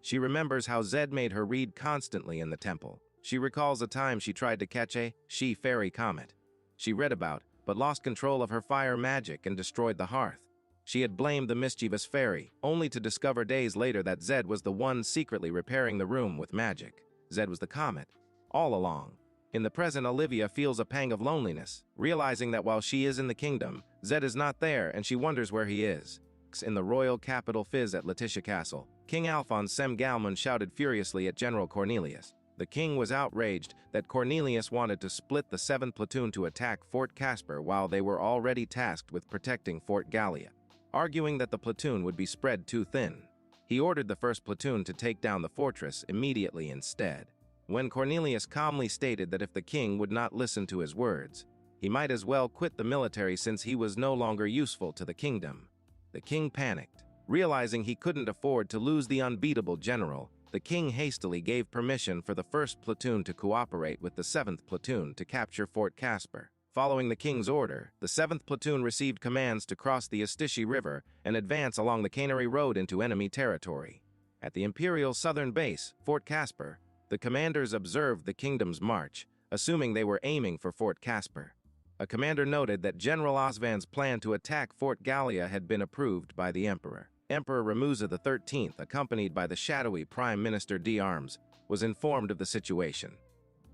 She remembers how Zed made her read constantly in the temple. She recalls a time she tried to catch a she-fairy comet she read about, but lost control of her fire magic and destroyed the hearth. She had blamed the mischievous fairy, only to discover days later that Zed was the one secretly repairing the room with magic. Zed was the comet, all along. In the present, Olivia feels a pang of loneliness, realizing that while she is in the kingdom, Zed is not there and she wonders where he is. In the royal capital Fizz at Letitia Castle, King Alphonse Sem Galman shouted furiously at General Cornelius. The king was outraged that Cornelius wanted to split the 7th platoon to attack Fort Casper while they were already tasked with protecting Fort Gallia, arguing that the platoon would be spread too thin. He ordered the 1st platoon to take down the fortress immediately instead. When Cornelius calmly stated that if the king would not listen to his words, he might as well quit the military since he was no longer useful to the kingdom. The king panicked. Realizing he couldn't afford to lose the unbeatable general, the king hastily gave permission for the 1st platoon to cooperate with the 7th platoon to capture Fort Casper. Following the king's order, the 7th platoon received commands to cross the Istishi River and advance along the Canary Road into enemy territory. At the Imperial southern base, Fort Casper, the commanders observed the kingdom's march, assuming they were aiming for Fort Casper. A commander noted that General Osvan's plan to attack Fort Gallia had been approved by the Emperor. Emperor Ramuza XIII, accompanied by the shadowy Prime Minister d'Armes, was informed of the situation.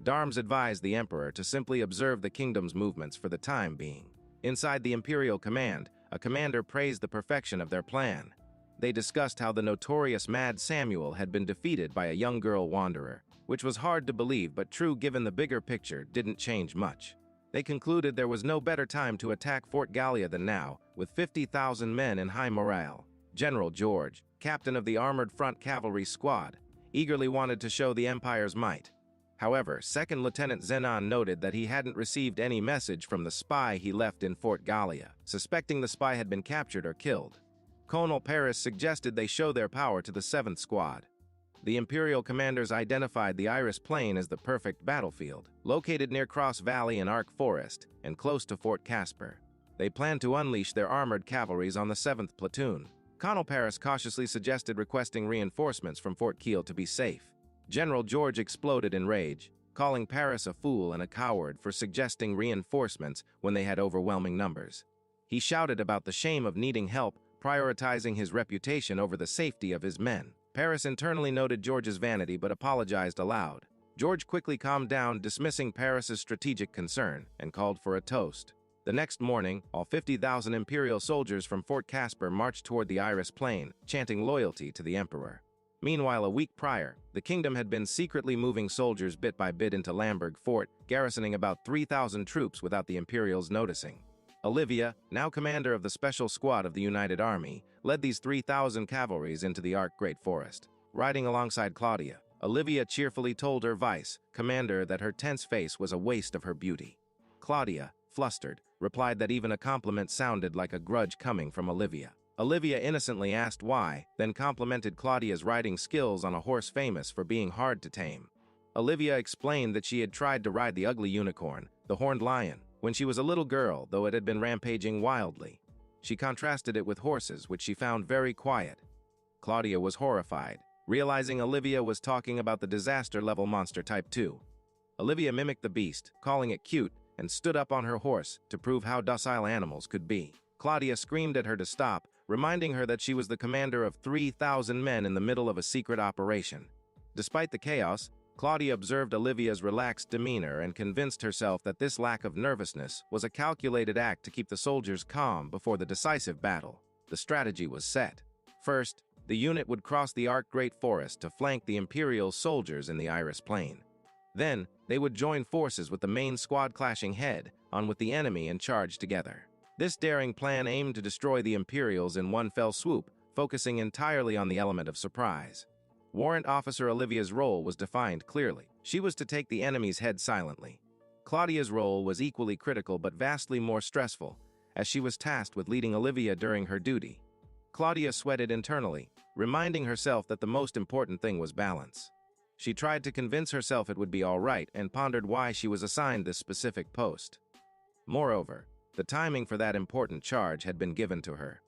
D'Armes advised the Emperor to simply observe the kingdom's movements for the time being. Inside the Imperial command, a commander praised the perfection of their plan. They discussed how the notorious Mad Samuel had been defeated by a young girl wanderer, which was hard to believe but true given the bigger picture didn't change much. They concluded there was no better time to attack Fort Gallia than now, with 50,000 men in high morale. General George, captain of the Armored Front Cavalry Squad, eagerly wanted to show the Empire's might. However, Second Lieutenant Zenon noted that he hadn't received any message from the spy he left in Fort Gallia, suspecting the spy had been captured or killed. Colonel Paris suggested they show their power to the 7th Squad. The Imperial commanders identified the Iris Plain as the perfect battlefield, located near Cross Valley and Ark Forest, and close to Fort Casper. They planned to unleash their armored cavalries on the 7th Platoon. Colonel Paris cautiously suggested requesting reinforcements from Fort Kiel to be safe. General George exploded in rage, calling Paris a fool and a coward for suggesting reinforcements when they had overwhelming numbers. He shouted about the shame of needing help, prioritizing his reputation over the safety of his men. Paris internally noted George's vanity but apologized aloud. George quickly calmed down, dismissing Paris's strategic concern, and called for a toast. The next morning, all 50,000 Imperial soldiers from Fort Casper marched toward the Iris Plain, chanting loyalty to the Emperor. Meanwhile, a week prior, the kingdom had been secretly moving soldiers bit by bit into Lamberg Fort, garrisoning about 3,000 troops without the Imperials noticing. Olivia, now commander of the Special Squad of the United Army, led these 3,000 cavalries into the Ark Great Forest. Riding alongside Claudia, Olivia cheerfully told her vice commander that her tense face was a waste of her beauty. Claudia, flustered, replied that even a compliment sounded like a grudge coming from Olivia. Olivia innocently asked why, then complimented Claudia's riding skills on a horse famous for being hard to tame. Olivia explained that she had tried to ride the ugly unicorn, the horned lion, when she was a little girl, though it had been rampaging wildly. She contrasted it with horses, which she found very quiet. Claudia was horrified, realizing Olivia was talking about the disaster-level monster Type 2. Olivia mimicked the beast, calling it cute, and stood up on her horse to prove how docile animals could be. Claudia screamed at her to stop, reminding her that she was the commander of 3,000 men in the middle of a secret operation. Despite the chaos, Claudia observed Olivia's relaxed demeanor and convinced herself that this lack of nervousness was a calculated act to keep the soldiers calm before the decisive battle. The strategy was set. First, the unit would cross the Ark Great Forest to flank the Imperial soldiers in the Iris Plain. Then, they would join forces with the main squad clashing head-on with the enemy and charge together. This daring plan aimed to destroy the Imperials in one fell swoop, focusing entirely on the element of surprise. Warrant Officer Olivia's role was defined clearly. She was to take the enemy's head silently. Claudia's role was equally critical but vastly more stressful, as she was tasked with leading Olivia during her duty. Claudia sweated internally, reminding herself that the most important thing was balance. She tried to convince herself it would be all right and pondered why she was assigned this specific post. Moreover, the timing for that important charge had been given to her.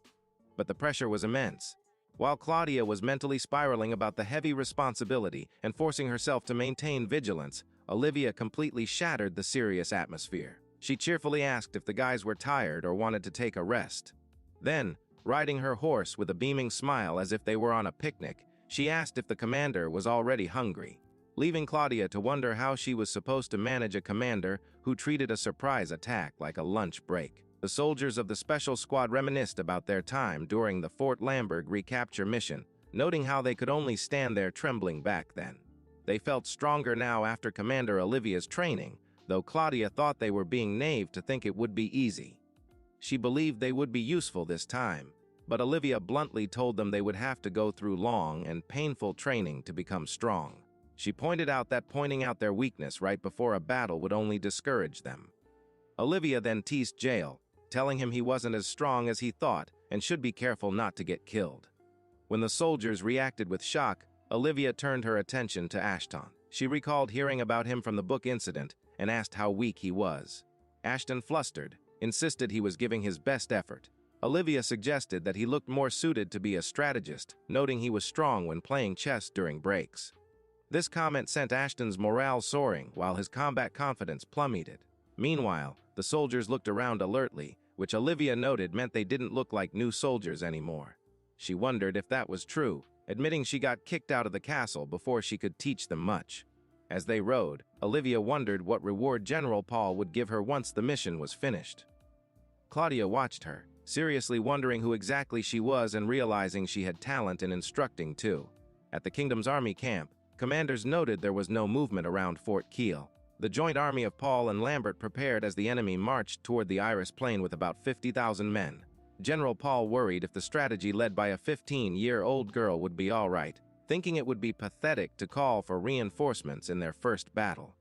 But the pressure was immense. While Claudia was mentally spiraling about the heavy responsibility and forcing herself to maintain vigilance, Olivia completely shattered the serious atmosphere. She cheerfully asked if the guys were tired or wanted to take a rest. Then, riding her horse with a beaming smile as if they were on a picnic, she asked if the commander was already hungry, leaving Claudia to wonder how she was supposed to manage a commander who treated a surprise attack like a lunch break. The soldiers of the Special Squad reminisced about their time during the Fort Lamberg recapture mission, noting how they could only stand there trembling back then. They felt stronger now after Commander Olivia's training, though Claudia thought they were being naive to think it would be easy. She believed they would be useful this time, but Olivia bluntly told them they would have to go through long and painful training to become strong. She pointed out that pointing out their weakness right before a battle would only discourage them. Olivia then teased Jael, telling him he wasn't as strong as he thought and should be careful not to get killed. When the soldiers reacted with shock, Olivia turned her attention to Ashton. She recalled hearing about him from the book incident and asked how weak he was. Ashton, flustered, insisted he was giving his best effort. Olivia suggested that he looked more suited to be a strategist, noting he was strong when playing chess during breaks. This comment sent Ashton's morale soaring while his combat confidence plummeted. Meanwhile, the soldiers looked around alertly, which Olivia noted meant they didn't look like new soldiers anymore. She wondered if that was true, admitting she got kicked out of the castle before she could teach them much. As they rode, Olivia wondered what reward General Paul would give her once the mission was finished. Claudia watched her, seriously wondering who exactly she was and realizing she had talent in instructing too. At the Kingdom's army camp, commanders noted there was no movement around Fort Kiel. The joint army of Paul and Lambert prepared as the enemy marched toward the Iris Plain with about 50,000 men. General Paul worried if the strategy led by a 15-year-old girl would be all right, thinking it would be pathetic to call for reinforcements in their first battle.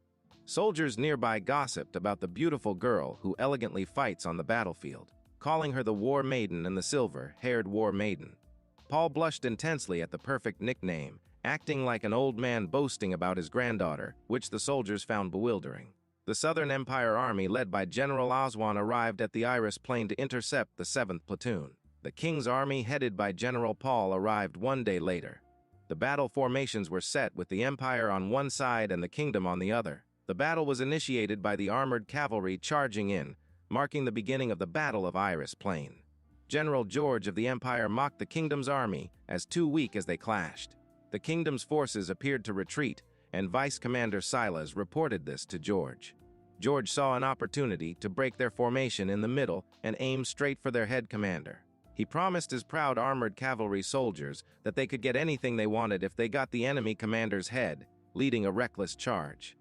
Soldiers nearby gossiped about the beautiful girl who elegantly fights on the battlefield, calling her the War Maiden and the silver-haired War Maiden. Paul blushed intensely at the perfect nickname, acting like an old man boasting about his granddaughter, which the soldiers found bewildering. The Southern Empire Army led by General Oswan arrived at the Iris Plain to intercept the 7th Platoon. The King's Army, headed by General Paul, arrived one day later. The battle formations were set with the Empire on one side and the Kingdom on the other. The battle was initiated by the armored cavalry charging in, marking the beginning of the Battle of Iris Plain. General George of the Empire mocked the Kingdom's army as too weak as they clashed. The Kingdom's forces appeared to retreat, and Vice Commander Silas reported this to George. George saw an opportunity to break their formation in the middle and aim straight for their head commander. He promised his proud armored cavalry soldiers that they could get anything they wanted if they got the enemy commander's head, leading a reckless charge.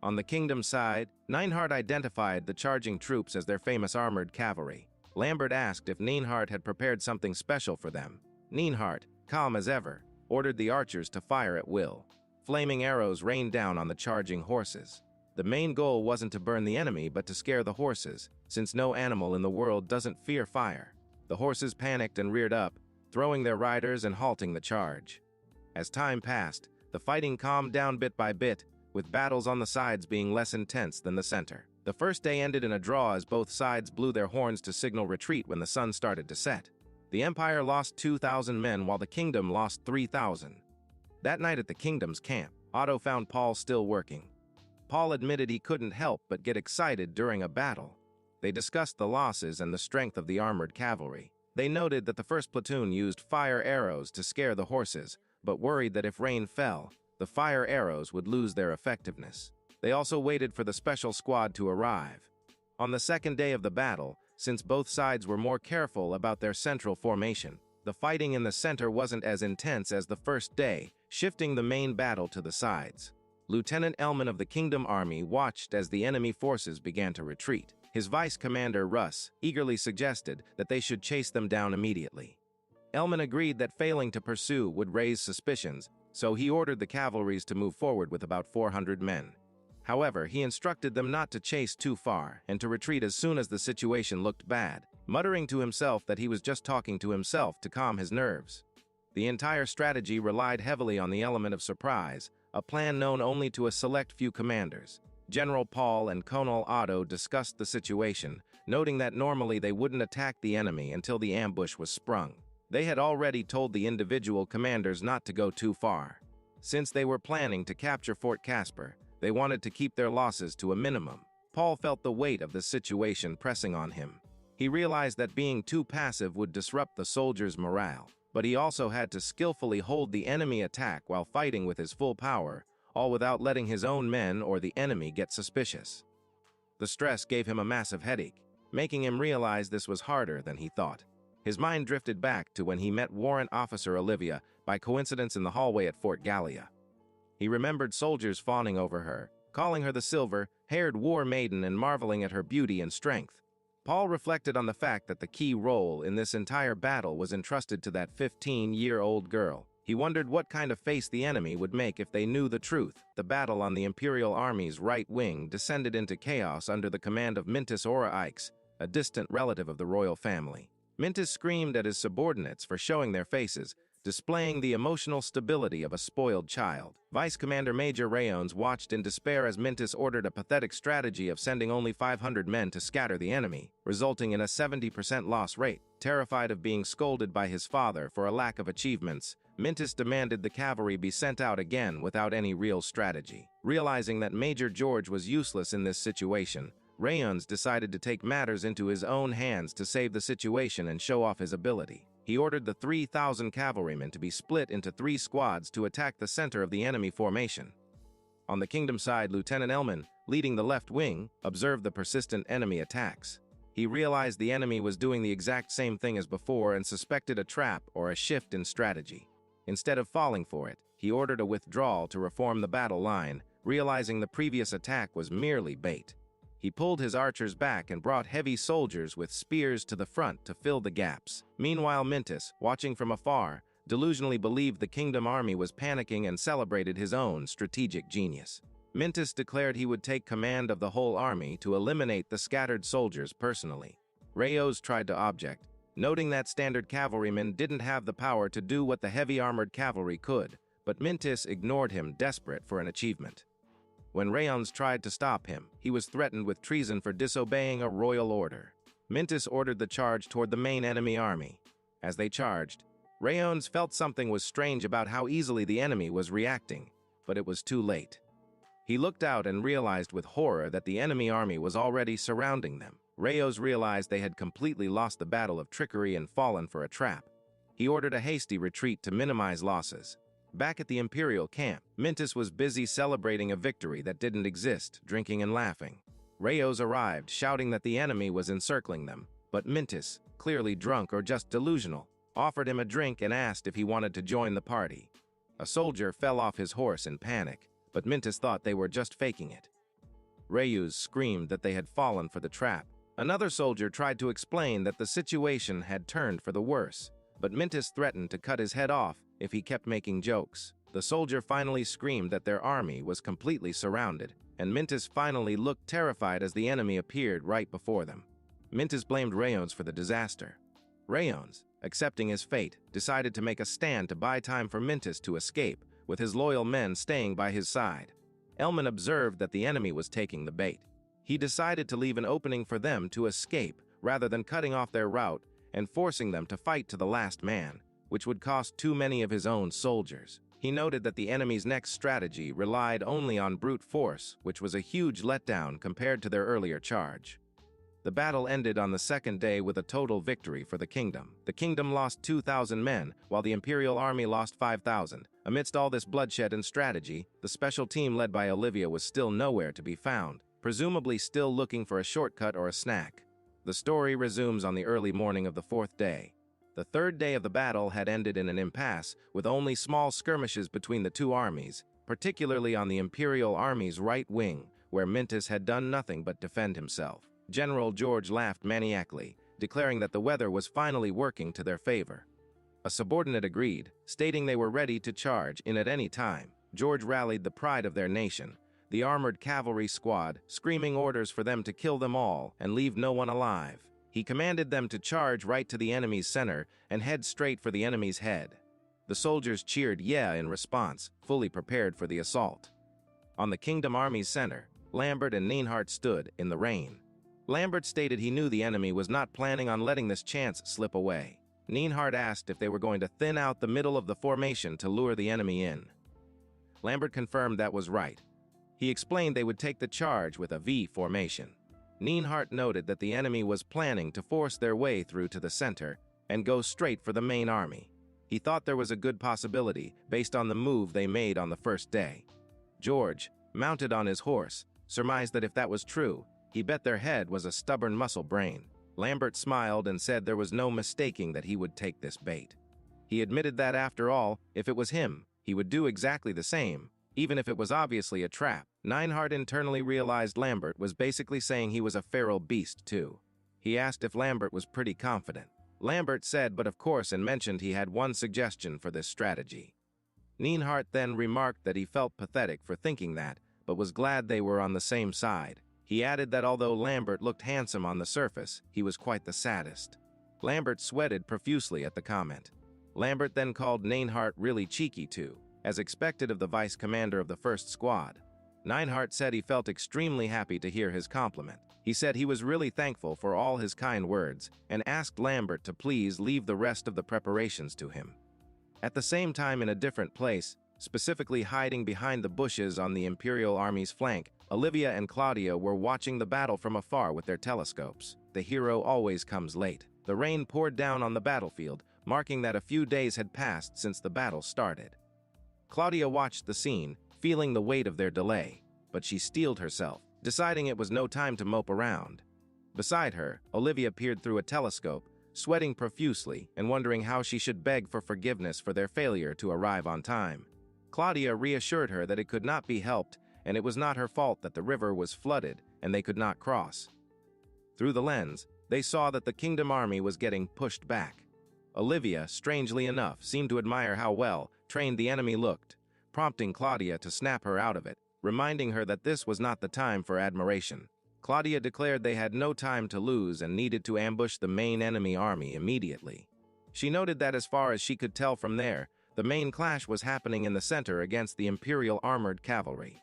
On the Kingdom side, Neinhart identified the charging troops as their famous armored cavalry. Lambert asked if Neinhart had prepared something special for them. Neinhart, calm as ever, ordered the archers to fire at will. Flaming arrows rained down on the charging horses. The main goal wasn't to burn the enemy, but to scare the horses, since no animal in the world doesn't fear fire. The horses panicked and reared up, throwing their riders and halting the charge. As time passed, the fighting calmed down bit by bit, with battles on the sides being less intense than the center. The first day ended in a draw as both sides blew their horns to signal retreat when the sun started to set. The Empire lost 2,000 men while the Kingdom lost 3,000. That night at the Kingdom's camp, Otto found Paul still working. Paul admitted he couldn't help but get excited during a battle. They discussed the losses and the strength of the armored cavalry. They noted that the 1st platoon used fire arrows to scare the horses, but worried that if rain fell, the fire arrows would lose their effectiveness. They also waited for the special squad to arrive. On the second day of the battle, since both sides were more careful about their central formation, the fighting in the center wasn't as intense as the first day, shifting the main battle to the sides. Lieutenant Elman of the Kingdom Army watched as the enemy forces began to retreat. His vice commander, Russ, eagerly suggested that they should chase them down immediately. Elman agreed that failing to pursue would raise suspicions, so he ordered the cavalries to move forward with about 400 men. However, he instructed them not to chase too far and to retreat as soon as the situation looked bad, muttering to himself that he was just talking to himself to calm his nerves. The entire strategy relied heavily on the element of surprise, a plan known only to a select few commanders. General Paul and Colonel Otto discussed the situation, noting that normally they wouldn't attack the enemy until the ambush was sprung. They had already told the individual commanders not to go too far. Since they were planning to capture Fort Casper, they wanted to keep their losses to a minimum. Paul felt the weight of the situation pressing on him. He realized that being too passive would disrupt the soldiers' morale, but he also had to skillfully hold the enemy attack while fighting with his full power, all without letting his own men or the enemy get suspicious. The stress gave him a massive headache, making him realize this was harder than he thought. His mind drifted back to when he met Warrant Officer Olivia by coincidence in the hallway at Fort Gallia. He remembered soldiers fawning over her, calling her the silver-haired War Maiden and marveling at her beauty and strength. Paul reflected on the fact that the key role in this entire battle was entrusted to that 15-year-old girl. He wondered what kind of face the enemy would make if they knew the truth. The battle on the Imperial Army's right wing descended into chaos under the command of Mintis Ora Ikes, a distant relative of the royal family. Mintis screamed at his subordinates for showing their faces, displaying the emotional stability of a spoiled child. Vice Commander Major Rayones watched in despair as Mintis ordered a pathetic strategy of sending only 500 men to scatter the enemy, resulting in a 70% loss rate. Terrified of being scolded by his father for a lack of achievements, Mintis demanded the cavalry be sent out again without any real strategy. Realizing that Major George was useless in this situation, Rayones decided to take matters into his own hands to save the situation and show off his ability. He ordered the 3,000 cavalrymen to be split into 3 squads to attack the center of the enemy formation. On the Kingdom side, Lieutenant Elman, leading the left wing, observed the persistent enemy attacks. He realized the enemy was doing the exact same thing as before and suspected a trap or a shift in strategy. Instead of falling for it, he ordered a withdrawal to reform the battle line, realizing the previous attack was merely bait. He pulled his archers back and brought heavy soldiers with spears to the front to fill the gaps. Meanwhile, Mintis, watching from afar, delusionally believed the kingdom army was panicking and celebrated his own strategic genius. Mintus declared he would take command of the whole army to eliminate the scattered soldiers personally. Rayos tried to object, noting that standard cavalrymen didn't have the power to do what the heavy armored cavalry could, but Mintus ignored him, desperate for an achievement. When Rayons tried to stop him, he was threatened with treason for disobeying a royal order. Mintus ordered the charge toward the main enemy army. As they charged, Rayons felt something was strange about how easily the enemy was reacting, but it was too late. He looked out and realized with horror that the enemy army was already surrounding them. Rayos realized they had completely lost the battle of trickery and fallen for a trap. He ordered a hasty retreat to minimize losses. Back at the Imperial camp, Mintus was busy celebrating a victory that didn't exist, drinking and laughing. Rayos arrived, shouting that the enemy was encircling them, but Mintus, clearly drunk or just delusional, offered him a drink and asked if he wanted to join the party. A soldier fell off his horse in panic, but Mintus thought they were just faking it. Rayus screamed that they had fallen for the trap. Another soldier tried to explain that the situation had turned for the worse, but Mintus threatened to cut his head off if he kept making jokes. The soldier finally screamed that their army was completely surrounded, and Mintus finally looked terrified as the enemy appeared right before them. Mintus blamed Rayons for the disaster. Rayons, accepting his fate, decided to make a stand to buy time for Mintus to escape, with his loyal men staying by his side. Elman observed that the enemy was taking the bait. He decided to leave an opening for them to escape rather than cutting off their route and forcing them to fight to the last man, which would cost too many of his own soldiers. He noted that the enemy's next strategy relied only on brute force, which was a huge letdown compared to their earlier charge. The battle ended on the second day with a total victory for the kingdom. The kingdom lost 2,000 men, while the Imperial army lost 5,000. Amidst all this bloodshed and strategy, the special team led by Olivia was still nowhere to be found, presumably still looking for a shortcut or a snack. The story resumes on the early morning of the fourth day. The third day of the battle had ended in an impasse, with only small skirmishes between the two armies, particularly on the Imperial army's right wing, where Mintus had done nothing but defend himself. General George laughed maniacally, declaring that the weather was finally working to their favor. A subordinate agreed, stating they were ready to charge in at any time. George rallied the pride of their nation, the armored cavalry squad, screaming orders for them to kill them all and leave no one alive. He commanded them to charge right to the enemy's center and head straight for the enemy's head. The soldiers cheered "yeah" in response, fully prepared for the assault. On the Kingdom Army's center, Lambert and Neinhardt stood in the rain. Lambert stated he knew the enemy was not planning on letting this chance slip away. Neinhardt asked if they were going to thin out the middle of the formation to lure the enemy in. Lambert confirmed that was right. He explained they would take the charge with a V formation. Neinhardt noted that the enemy was planning to force their way through to the center and go straight for the main army. He thought there was a good possibility based on the move they made on the first day. George, mounted on his horse, surmised that if that was true, he bet their head was a stubborn muscle brain. Lambert smiled and said there was no mistaking that he would take this bait. He admitted that, after all, if it was him, he would do exactly the same, even if it was obviously a trap. Neinhardt internally realized Lambert was basically saying he was a feral beast too. He asked if Lambert was pretty confident. Lambert said but of course, and mentioned he had one suggestion for this strategy. Neinhardt then remarked that he felt pathetic for thinking that, but was glad they were on the same side. He added that although Lambert looked handsome on the surface, he was quite the saddest. Lambert sweated profusely at the comment. Lambert then called Neinhardt really cheeky too, as expected of the vice commander of the first squad. Neinhardt said he felt extremely happy to hear his compliment. He said he was really thankful for all his kind words and asked Lambert to please leave the rest of the preparations to him. At the same time, in a different place, specifically hiding behind the bushes on the Imperial Army's flank, Olivia and Claudia were watching the battle from afar with their telescopes. The hero always comes late. The rain poured down on the battlefield, marking that a few days had passed since the battle started. Claudia watched the scene, feeling the weight of their delay, but she steeled herself, deciding it was no time to mope around. Beside her, Olivia peered through a telescope, sweating profusely and wondering how she should beg for forgiveness for their failure to arrive on time. Claudia reassured her that it could not be helped, and it was not her fault that the river was flooded and they could not cross. Through the lens, they saw that the Kingdom Army was getting pushed back. Olivia, strangely enough, seemed to admire how well trained the enemy looked, prompting Claudia to snap her out of it, reminding her that this was not the time for admiration. Claudia declared they had no time to lose and needed to ambush the main enemy army immediately. She noted that as far as she could tell from there, the main clash was happening in the center against the Imperial armored cavalry.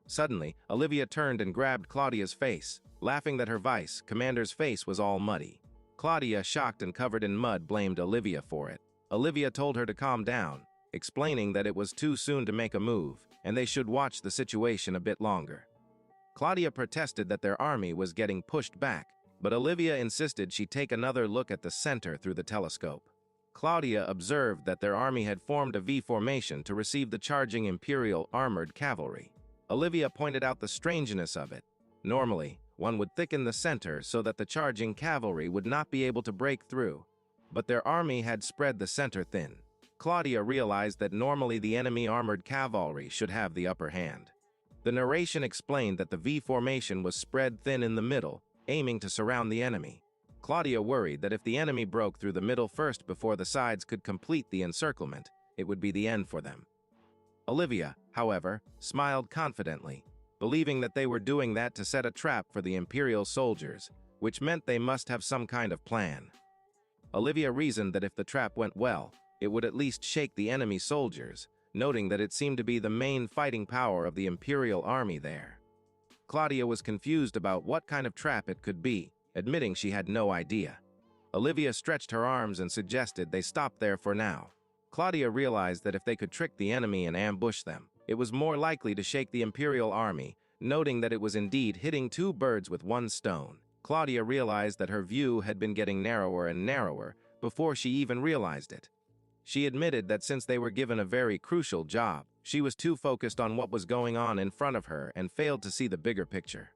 Suddenly, Olivia turned and grabbed Claudia's face, laughing that her vice commander's face was all muddy. Claudia, shocked and covered in mud, blamed Olivia for it. Olivia told her to calm down, explaining that it was too soon to make a move, and they should watch the situation a bit longer. Claudia protested that their army was getting pushed back, but Olivia insisted she take another look at the center through the telescope. Claudia observed that their army had formed a V formation to receive the charging Imperial armored cavalry. Olivia pointed out the strangeness of it. Normally, one would thicken the center so that the charging cavalry would not be able to break through, but their army had spread the center thin. Claudia realized that normally the enemy armored cavalry should have the upper hand. The narration explained that the V formation was spread thin in the middle, aiming to surround the enemy. Claudia worried that if the enemy broke through the middle first before the sides could complete the encirclement, it would be the end for them. Olivia, however, smiled confidently, believing that they were doing that to set a trap for the Imperial soldiers, which meant they must have some kind of plan. Olivia reasoned that if the trap went well, it would at least shake the enemy soldiers, noting that it seemed to be the main fighting power of the Imperial army there. Claudia was confused about what kind of trap it could be, admitting she had no idea. Olivia stretched her arms and suggested they stop there for now. Claudia realized that if they could trick the enemy and ambush them, it was more likely to shake the Imperial army, noting that it was indeed hitting two birds with one stone. Claudia realized that her view had been getting narrower and narrower before she even realized it. She admitted that since they were given a very crucial job, she was too focused on what was going on in front of her and failed to see the bigger picture.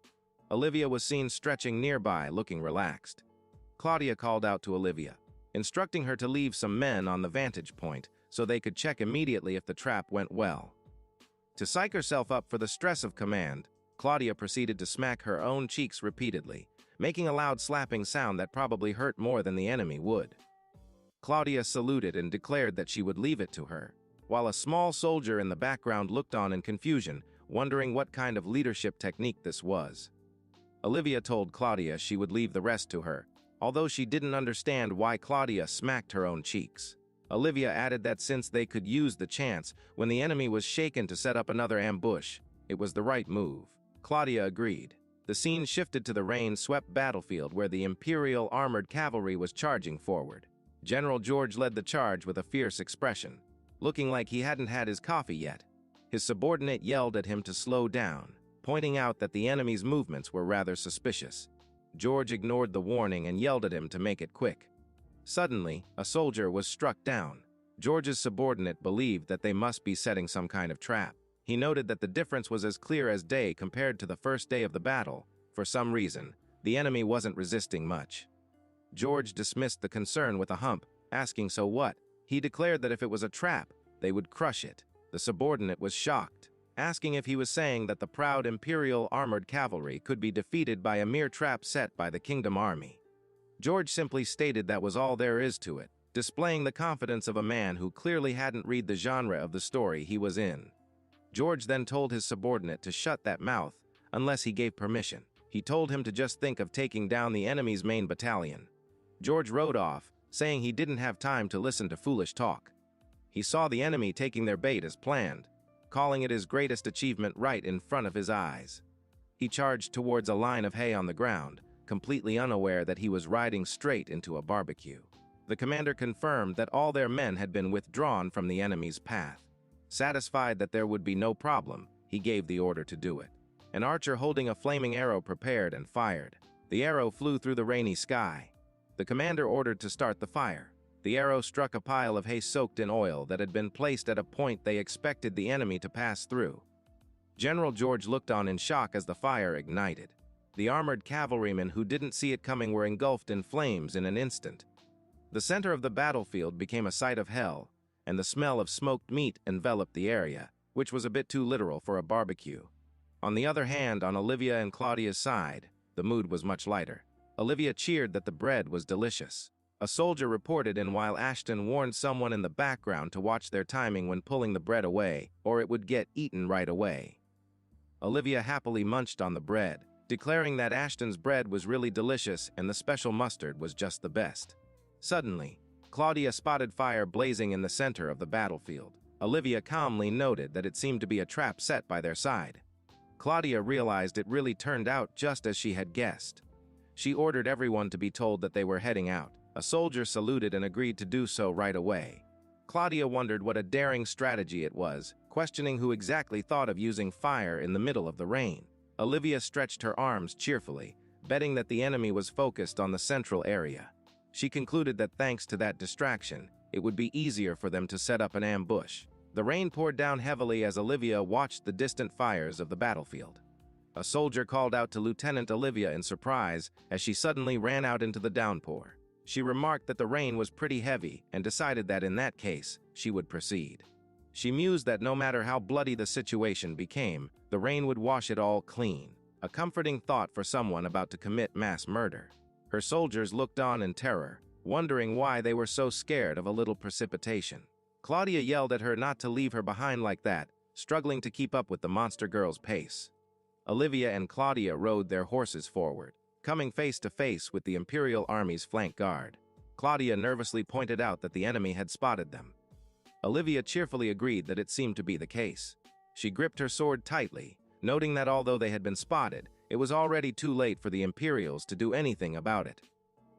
Olivia was seen stretching nearby, looking relaxed. Claudia called out to Olivia, instructing her to leave some men on the vantage point so they could check immediately if the trap went well. To psych herself up for the stress of command, Claudia proceeded to smack her own cheeks repeatedly, making a loud slapping sound that probably hurt more than the enemy would. Claudia saluted and declared that she would leave it to her, while a small soldier in the background looked on in confusion, wondering what kind of leadership technique this was. Olivia told Claudia she would leave the rest to her, although she didn't understand why Claudia smacked her own cheeks. Olivia added that since they could use the chance when the enemy was shaken to set up another ambush, it was the right move. Claudia agreed. The scene shifted to the rain-swept battlefield where the Imperial armored cavalry was charging forward. General George led the charge with a fierce expression, looking like he hadn't had his coffee yet. His subordinate yelled at him to slow down, pointing out that the enemy's movements were rather suspicious. George ignored the warning and yelled at him to make it quick. Suddenly, a soldier was struck down. George's subordinate believed that they must be setting some kind of trap. He noted that the difference was as clear as day compared to the first day of the battle. For some reason, the enemy wasn't resisting much. George dismissed the concern with a hump, asking so what. He declared that if it was a trap, they would crush it. The subordinate was shocked, asking if he was saying that the proud Imperial armored cavalry could be defeated by a mere trap set by the Kingdom army. George simply stated that was all there is to it, displaying the confidence of a man who clearly hadn't read the genre of the story he was in. George then told his subordinate to shut that mouth unless he gave permission. He told him to just think of taking down the enemy's main battalion. George rode off, saying he didn't have time to listen to foolish talk. He saw the enemy taking their bait as planned, calling it his greatest achievement right in front of his eyes. He charged towards a line of hay on the ground, completely unaware that he was riding straight into a barbecue. The commander confirmed that all their men had been withdrawn from the enemy's path. Satisfied that there would be no problem, he gave the order to do it. An archer holding a flaming arrow prepared and fired. The arrow flew through the rainy sky. The commander ordered to start the fire. The arrow struck a pile of hay soaked in oil that had been placed at a point they expected the enemy to pass through. General George looked on in shock as the fire ignited. The armored cavalrymen who didn't see it coming were engulfed in flames in an instant. The center of the battlefield became a sight of hell, and the smell of smoked meat enveloped the area, which was a bit too literal for a barbecue. On the other hand, on Olivia and Claudia's side, the mood was much lighter. Olivia cheered that the bread was delicious. A soldier reported in while Ashton warned someone in the background to watch their timing when pulling the bread away, or it would get eaten right away. Olivia happily munched on the bread, declaring that Ashton's bread was really delicious and the special mustard was just the best. Suddenly, Claudia spotted fire blazing in the center of the battlefield. Olivia calmly noted that it seemed to be a trap set by their side. Claudia realized it really turned out just as she had guessed. She ordered everyone to be told that they were heading out. A soldier saluted and agreed to do so right away. Claudia wondered what a daring strategy it was, questioning who exactly thought of using fire in the middle of the rain. Olivia stretched her arms cheerfully, betting that the enemy was focused on the central area. She concluded that thanks to that distraction, it would be easier for them to set up an ambush. The rain poured down heavily as Olivia watched the distant fires of the battlefield. A soldier called out to Lieutenant Olivia in surprise as she suddenly ran out into the downpour. She remarked that the rain was pretty heavy and decided that in that case, she would proceed. She mused that no matter how bloody the situation became, the rain would wash it all clean, a comforting thought for someone about to commit mass murder. Her soldiers looked on in terror, wondering why they were so scared of a little precipitation. Claudia yelled at her not to leave her behind like that, struggling to keep up with the monster girl's pace. Olivia and Claudia rode their horses forward, coming face to face with the Imperial Army's flank guard. Claudia nervously pointed out that the enemy had spotted them. Olivia cheerfully agreed that it seemed to be the case. She gripped her sword tightly, noting that although they had been spotted, it was already too late for the Imperials to do anything about it.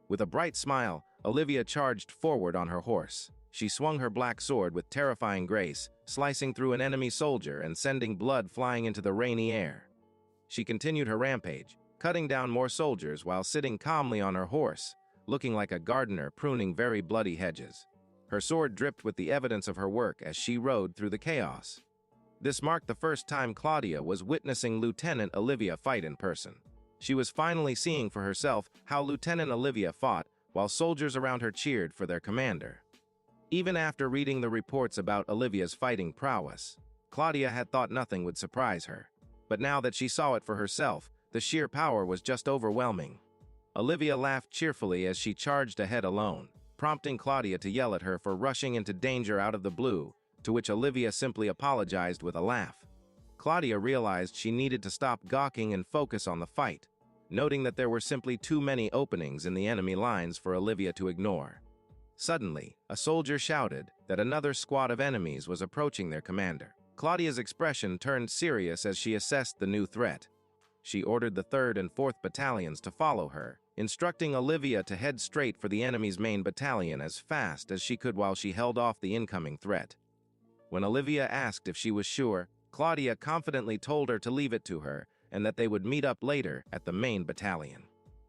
With a bright smile, Olivia charged forward on her horse. She swung her black sword with terrifying grace, slicing through an enemy soldier and sending blood flying into the rainy air. She continued her rampage, cutting down more soldiers while sitting calmly on her horse, looking like a gardener pruning very bloody hedges. Her sword dripped with the evidence of her work as she rode through the chaos. This marked the first time Claudia was witnessing Lieutenant Olivia fight in person. She was finally seeing for herself how Lieutenant Olivia fought while soldiers around her cheered for their commander. Even after reading the reports about Olivia's fighting prowess, Claudia had thought nothing would surprise her. But now that she saw it for herself, the sheer power was just overwhelming. Olivia laughed cheerfully as she charged ahead alone, prompting Claudia to yell at her for rushing into danger out of the blue, to which Olivia simply apologized with a laugh. Claudia realized she needed to stop gawking and focus on the fight, noting that there were simply too many openings in the enemy lines for Olivia to ignore. Suddenly, a soldier shouted that another squad of enemies was approaching their commander. Claudia's expression turned serious as she assessed the new threat. She ordered the 3rd and 4th battalions to follow her, instructing Olivia to head straight for the enemy's main battalion as fast as she could while she held off the incoming threat. When Olivia asked if she was sure, Claudia confidently told her to leave it to her and that they would meet up later at the main battalion.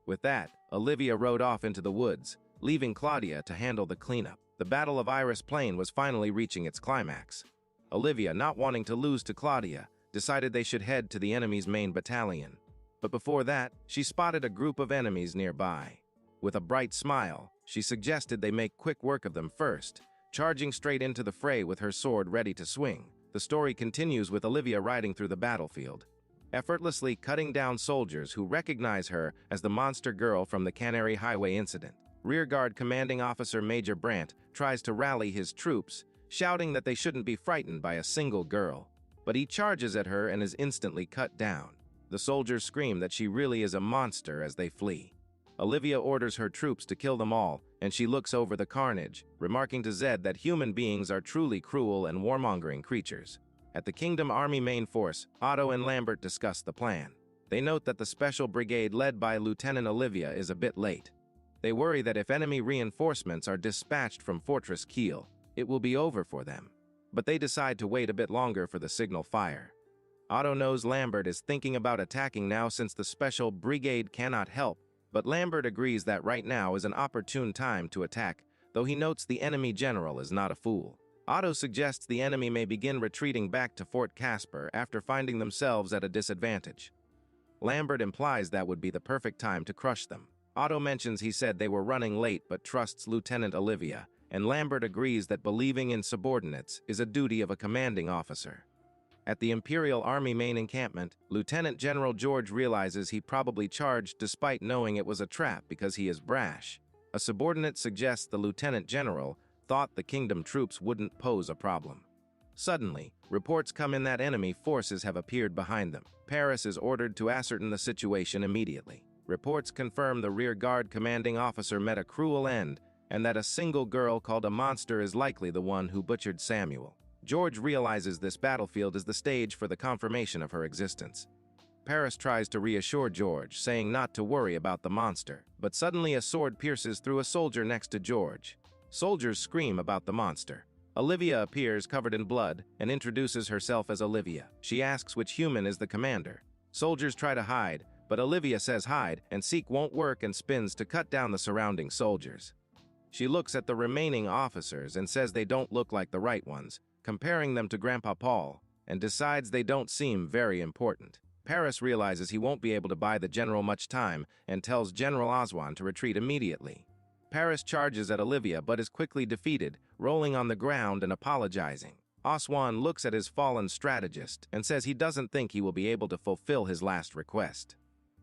With that, Olivia rode off into the woods, leaving Claudia to handle the cleanup. The Battle of Iris Plain was finally reaching its climax. Olivia, not wanting to lose to Claudia, decided they should head to the enemy's main battalion. But before that, she spotted a group of enemies nearby. With a bright smile, she suggested they make quick work of them first, charging straight into the fray with her sword ready to swing. The story continues with Olivia riding through the battlefield, effortlessly cutting down soldiers who recognize her as the monster girl from the Canary Highway incident. Rearguard Commanding Officer Major Brandt tries to rally his troops, shouting that they shouldn't be frightened by a single girl. But he charges at her and is instantly cut down. The soldiers scream that she really is a monster as they flee. Olivia orders her troops to kill them all, and she looks over the carnage, remarking to Zed that human beings are truly cruel and warmongering creatures. At the Kingdom Army main force, Otto and Lambert discuss the plan. They note that the special brigade led by Lieutenant Olivia is a bit late. They worry that if enemy reinforcements are dispatched from Fortress Kiel, it will be over for them. But they decide to wait a bit longer for the signal fire. Otto knows Lambert is thinking about attacking now since the special brigade cannot help, but Lambert agrees that right now is an opportune time to attack, though he notes the enemy general is not a fool. Otto suggests the enemy may begin retreating back to Fort Casper after finding themselves at a disadvantage. Lambert implies that would be the perfect time to crush them. Otto mentions he said they were running late but trusts Lieutenant Olivia, and Lambert agrees that believing in subordinates is a duty of a commanding officer. At the Imperial Army main encampment, Lieutenant General George realizes he probably charged despite knowing it was a trap because he is brash. A subordinate suggests the lieutenant general thought the kingdom troops wouldn't pose a problem. Suddenly, reports come in that enemy forces have appeared behind them. Paris is ordered to ascertain the situation immediately. Reports confirm the rear guard commanding officer met a cruel end, and that a single girl called a monster is likely the one who butchered Samuel. George realizes this battlefield is the stage for the confirmation of her existence. Paris tries to reassure George, saying not to worry about the monster, but suddenly a sword pierces through a soldier next to George. Soldiers scream about the monster. Olivia appears covered in blood and introduces herself as Olivia. She asks which human is the commander. Soldiers try to hide, but Olivia says hide and seek won't work and spins to cut down the surrounding soldiers. She looks at the remaining officers and says they don't look like the right ones, comparing them to Grandpa Paul, and decides they don't seem very important. Paris realizes he won't be able to buy the general much time and tells General Oswan to retreat immediately. Paris charges at Olivia but is quickly defeated, rolling on the ground and apologizing. Oswan looks at his fallen strategist and says he doesn't think he will be able to fulfill his last request.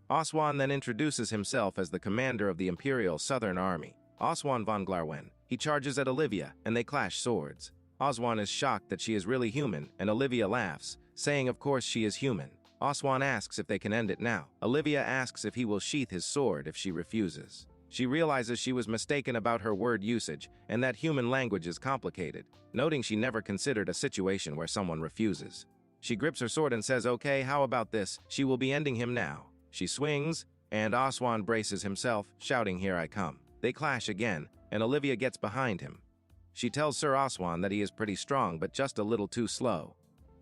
Oswan then introduces himself as the commander of the Imperial Southern Army, Oswan von Glarwen. He charges at Olivia and they clash swords. Oswan is shocked that she is really human and Olivia laughs, saying of course she is human. Oswan asks if they can end it now. Olivia asks if he will sheath his sword if she refuses. She realizes she was mistaken about her word usage and that human language is complicated, noting she never considered a situation where someone refuses. She grips her sword and says, okay, how about this? She will be ending him now. She swings, and Oswan braces himself, shouting, here I come. They clash again, and Olivia gets behind him. She tells Sir Oswan that he is pretty strong but just a little too slow.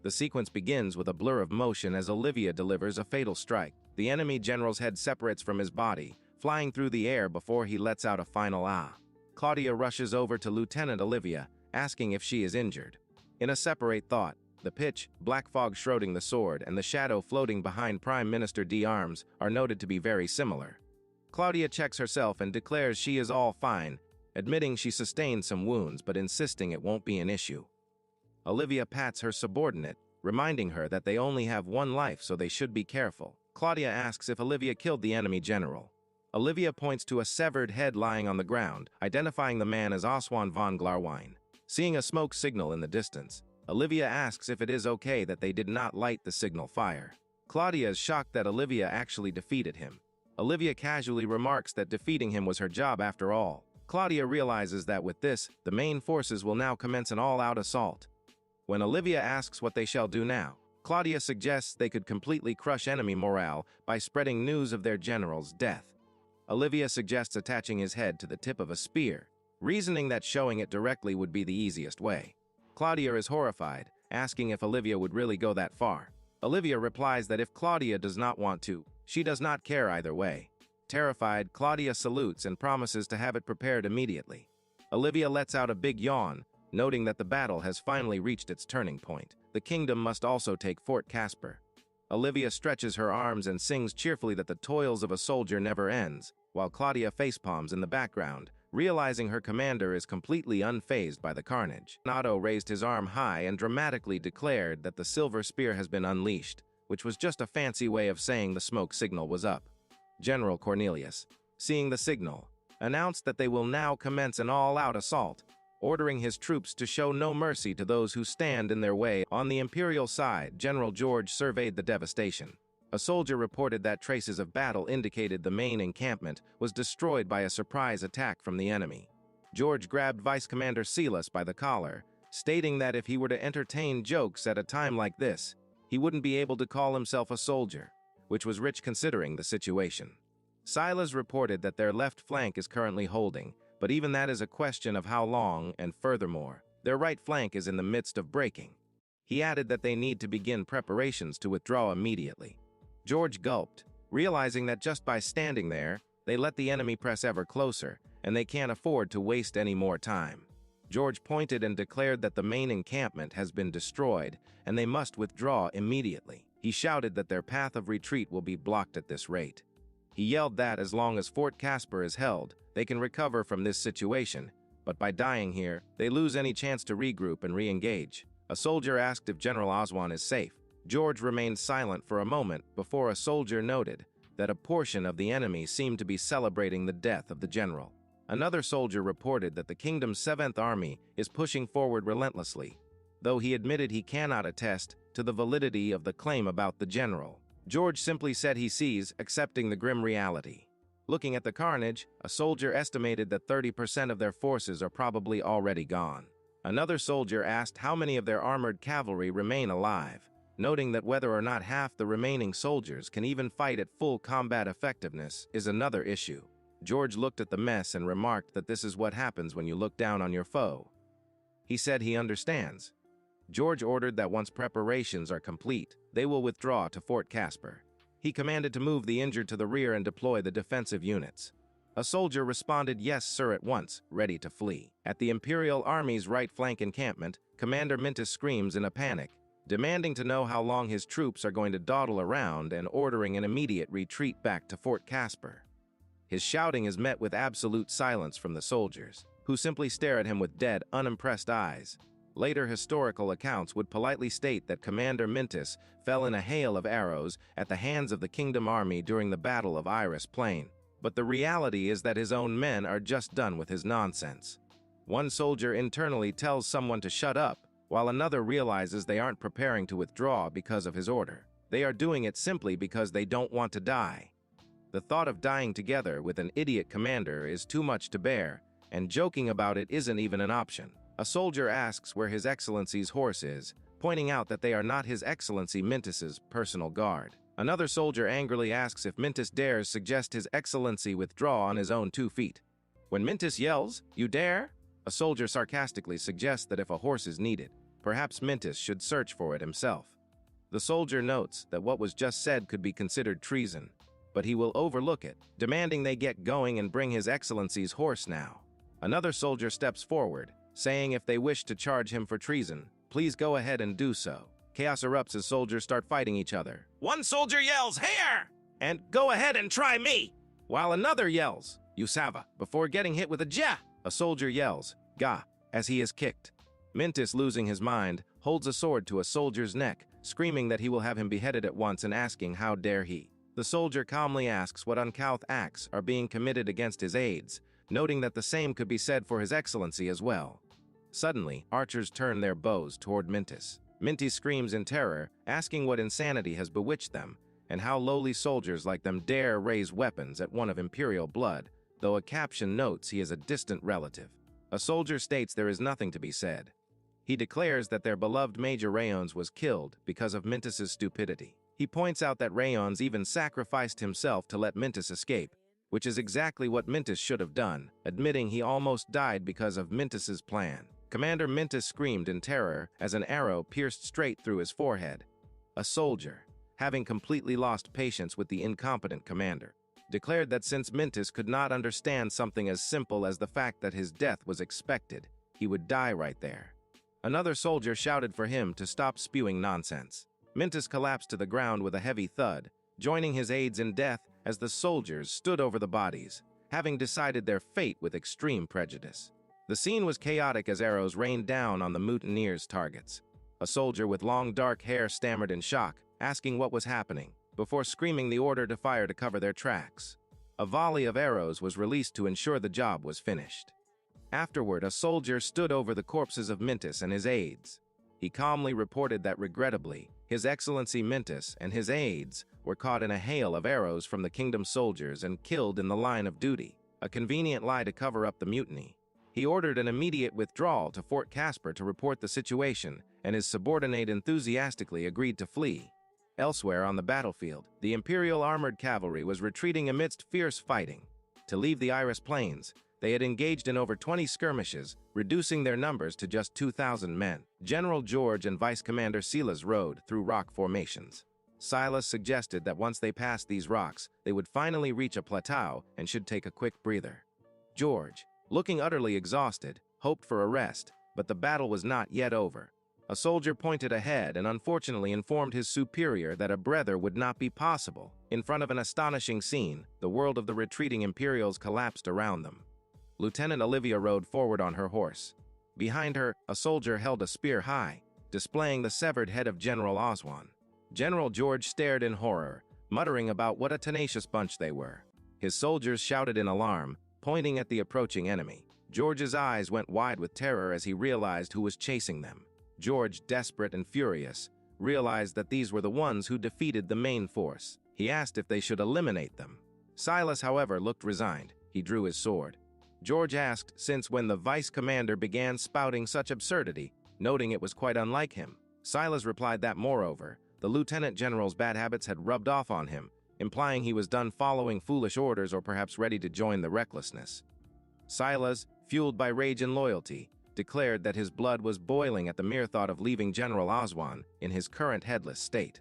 The sequence begins with a blur of motion as Olivia delivers a fatal strike. The enemy general's head separates from his body, flying through the air before he lets out a final ah. Claudia rushes over to Lieutenant Olivia, asking if she is injured. In a separate thought, the pitch, black fog shrouding the sword, and the shadow floating behind Prime Minister d'Armes are noted to be very similar. Claudia checks herself and declares she is all fine, admitting she sustained some wounds but insisting it won't be an issue. Olivia pats her subordinate, reminding her that they only have one life so they should be careful. Claudia asks if Olivia killed the enemy general. Olivia points to a severed head lying on the ground, identifying the man as Oswan von Glarwein. Seeing a smoke signal in the distance, Olivia asks if it is okay that they did not light the signal fire. Claudia is shocked that Olivia actually defeated him. Olivia casually remarks that defeating him was her job after all. Claudia realizes that with this, the main forces will now commence an all-out assault. When Olivia asks what they shall do now, Claudia suggests they could completely crush enemy morale by spreading news of their general's death. Olivia suggests attaching his head to the tip of a spear, reasoning that showing it directly would be the easiest way. Claudia is horrified, asking if Olivia would really go that far. Olivia replies that if Claudia does not want to, she does not care either way. Terrified, Claudia salutes and promises to have it prepared immediately. Olivia lets out a big yawn, noting that the battle has finally reached its turning point. The kingdom must also take Fort Casper. Olivia stretches her arms and sings cheerfully that the toils of a soldier never ends, while Claudia facepalms in the background, realizing her commander is completely unfazed by the carnage. Otto raised his arm high and dramatically declared that the silver spear has been unleashed, which was just a fancy way of saying the smoke signal was up. General Cornelius, seeing the signal, announced that they will now commence an all-out assault, ordering his troops to show no mercy to those who stand in their way. On the Imperial side, General George surveyed the devastation. A soldier reported that traces of battle indicated the main encampment was destroyed by a surprise attack from the enemy. George grabbed Vice Commander Silas by the collar, stating that if he were to entertain jokes at a time like this, he wouldn't be able to call himself a soldier, which was rich considering the situation. Silas reported that their left flank is currently holding, but even that is a question of how long, and furthermore, their right flank is in the midst of breaking. He added that they need to begin preparations to withdraw immediately. George gulped, realizing that just by standing there, they let the enemy press ever closer, and they can't afford to waste any more time. George pointed and declared that the main encampment has been destroyed, and they must withdraw immediately. He shouted that their path of retreat will be blocked at this rate. He yelled that as long as Fort Casper is held, they can recover from this situation, but by dying here, they lose any chance to regroup and re-engage. A soldier asked if General Oswan is safe. George remained silent for a moment before a soldier noted that a portion of the enemy seemed to be celebrating the death of the general. Another soldier reported that the kingdom's 7th Army is pushing forward relentlessly, though he admitted he cannot attest to the validity of the claim about the general. George simply said he sees, accepting the grim reality. Looking at the carnage, a soldier estimated that 30% of their forces are probably already gone. Another soldier asked how many of their armored cavalry remain alive, noting that whether or not half the remaining soldiers can even fight at full combat effectiveness is another issue. George looked at the mess and remarked that this is what happens when you look down on your foe. He said he understands. George ordered that once preparations are complete, they will withdraw to Fort Casper. He commanded to move the injured to the rear and deploy the defensive units. A soldier responded yes, sir, at once, ready to flee. At the Imperial Army's right flank encampment, Commander Mintus screams in a panic, demanding to know how long his troops are going to dawdle around and ordering an immediate retreat back to Fort Casper. His shouting is met with absolute silence from the soldiers, who simply stare at him with dead, unimpressed eyes. Later historical accounts would politely state that Commander Mintus fell in a hail of arrows at the hands of the Kingdom Army during the Battle of Iris Plain. But the reality is that his own men are just done with his nonsense. One soldier internally tells someone to shut up, while another realizes they aren't preparing to withdraw because of his order. They are doing it simply because they don't want to die. The thought of dying together with an idiot commander is too much to bear, and joking about it isn't even an option. A soldier asks where His Excellency's horse is, pointing out that they are not His Excellency Mintus's personal guard. Another soldier angrily asks if Mintus dares suggest His Excellency withdraw on his own 2 feet. When Mintus yells, "You dare?" a soldier sarcastically suggests that if a horse is needed, perhaps Mintus should search for it himself. The soldier notes that what was just said could be considered treason, but he will overlook it, demanding they get going and bring His Excellency's horse now. Another soldier steps forward, saying if they wish to charge him for treason, please go ahead and do so. Chaos erupts as soldiers start fighting each other. One soldier yells, "Here!" and "Go ahead and try me!" while another yells, "Usava," before getting hit with a ja. A soldier yells, "Ga," as he is kicked. Mintus, losing his mind, holds a sword to a soldier's neck, screaming that he will have him beheaded at once and asking how dare he. The soldier calmly asks what uncouth acts are being committed against his aides, noting that the same could be said for His Excellency as well. Suddenly, archers turn their bows toward Mintus. Minty screams in terror, asking what insanity has bewitched them, and how lowly soldiers like them dare raise weapons at one of Imperial blood, though a caption notes he is a distant relative. A soldier states there is nothing to be said. He declares that their beloved Major Rayons was killed because of Mintus's stupidity. He points out that Rayons even sacrificed himself to let Mintus escape, which is exactly what Mintus should have done, admitting he almost died because of Mintus's plan. Commander Mintus screamed in terror as an arrow pierced straight through his forehead. A soldier, having completely lost patience with the incompetent commander, declared that since Mintus could not understand something as simple as the fact that his death was expected, he would die right there. Another soldier shouted for him to stop spewing nonsense. Mintus collapsed to the ground with a heavy thud, joining his aides in death as the soldiers stood over the bodies, having decided their fate with extreme prejudice. The scene was chaotic as arrows rained down on the mutineers' targets. A soldier with long dark hair stammered in shock, asking what was happening, before screaming the order to fire to cover their tracks. A volley of arrows was released to ensure the job was finished. Afterward, a soldier stood over the corpses of Mintus and his aides. He calmly reported that regrettably, His Excellency Mintus and his aides were caught in a hail of arrows from the kingdom soldiers and killed in the line of duty, a convenient lie to cover up the mutiny. He ordered an immediate withdrawal to Fort Casper to report the situation, and his subordinate enthusiastically agreed to flee. Elsewhere on the battlefield, the Imperial Armored Cavalry was retreating amidst fierce fighting. To leave the Iris Plains, they had engaged in over 20 skirmishes, reducing their numbers to just 2,000 men. General George and Vice Commander Silas rode through rock formations. Silas suggested that once they passed these rocks, they would finally reach a plateau and should take a quick breather. George, looking utterly exhausted, hoped for a rest, but the battle was not yet over. A soldier pointed ahead and unfortunately informed his superior that a breather would not be possible. In front of an astonishing scene, the world of the retreating Imperials collapsed around them. Lieutenant Olivia rode forward on her horse. Behind her, a soldier held a spear high, displaying the severed head of General Oswan. General George stared in horror, muttering about what a tenacious bunch they were. His soldiers shouted in alarm, pointing at the approaching enemy. George's eyes went wide with terror as he realized who was chasing them. George, desperate and furious, realized that these were the ones who defeated the main force. He asked if they should eliminate them. Silas, however, looked resigned. He drew his sword. George asked since when the vice commander began spouting such absurdity, noting it was quite unlike him. Silas replied that, moreover, the lieutenant general's bad habits had rubbed off on him, implying he was done following foolish orders or perhaps ready to join the recklessness. Silas, fueled by rage and loyalty, declared that his blood was boiling at the mere thought of leaving General Oswan in his current headless state.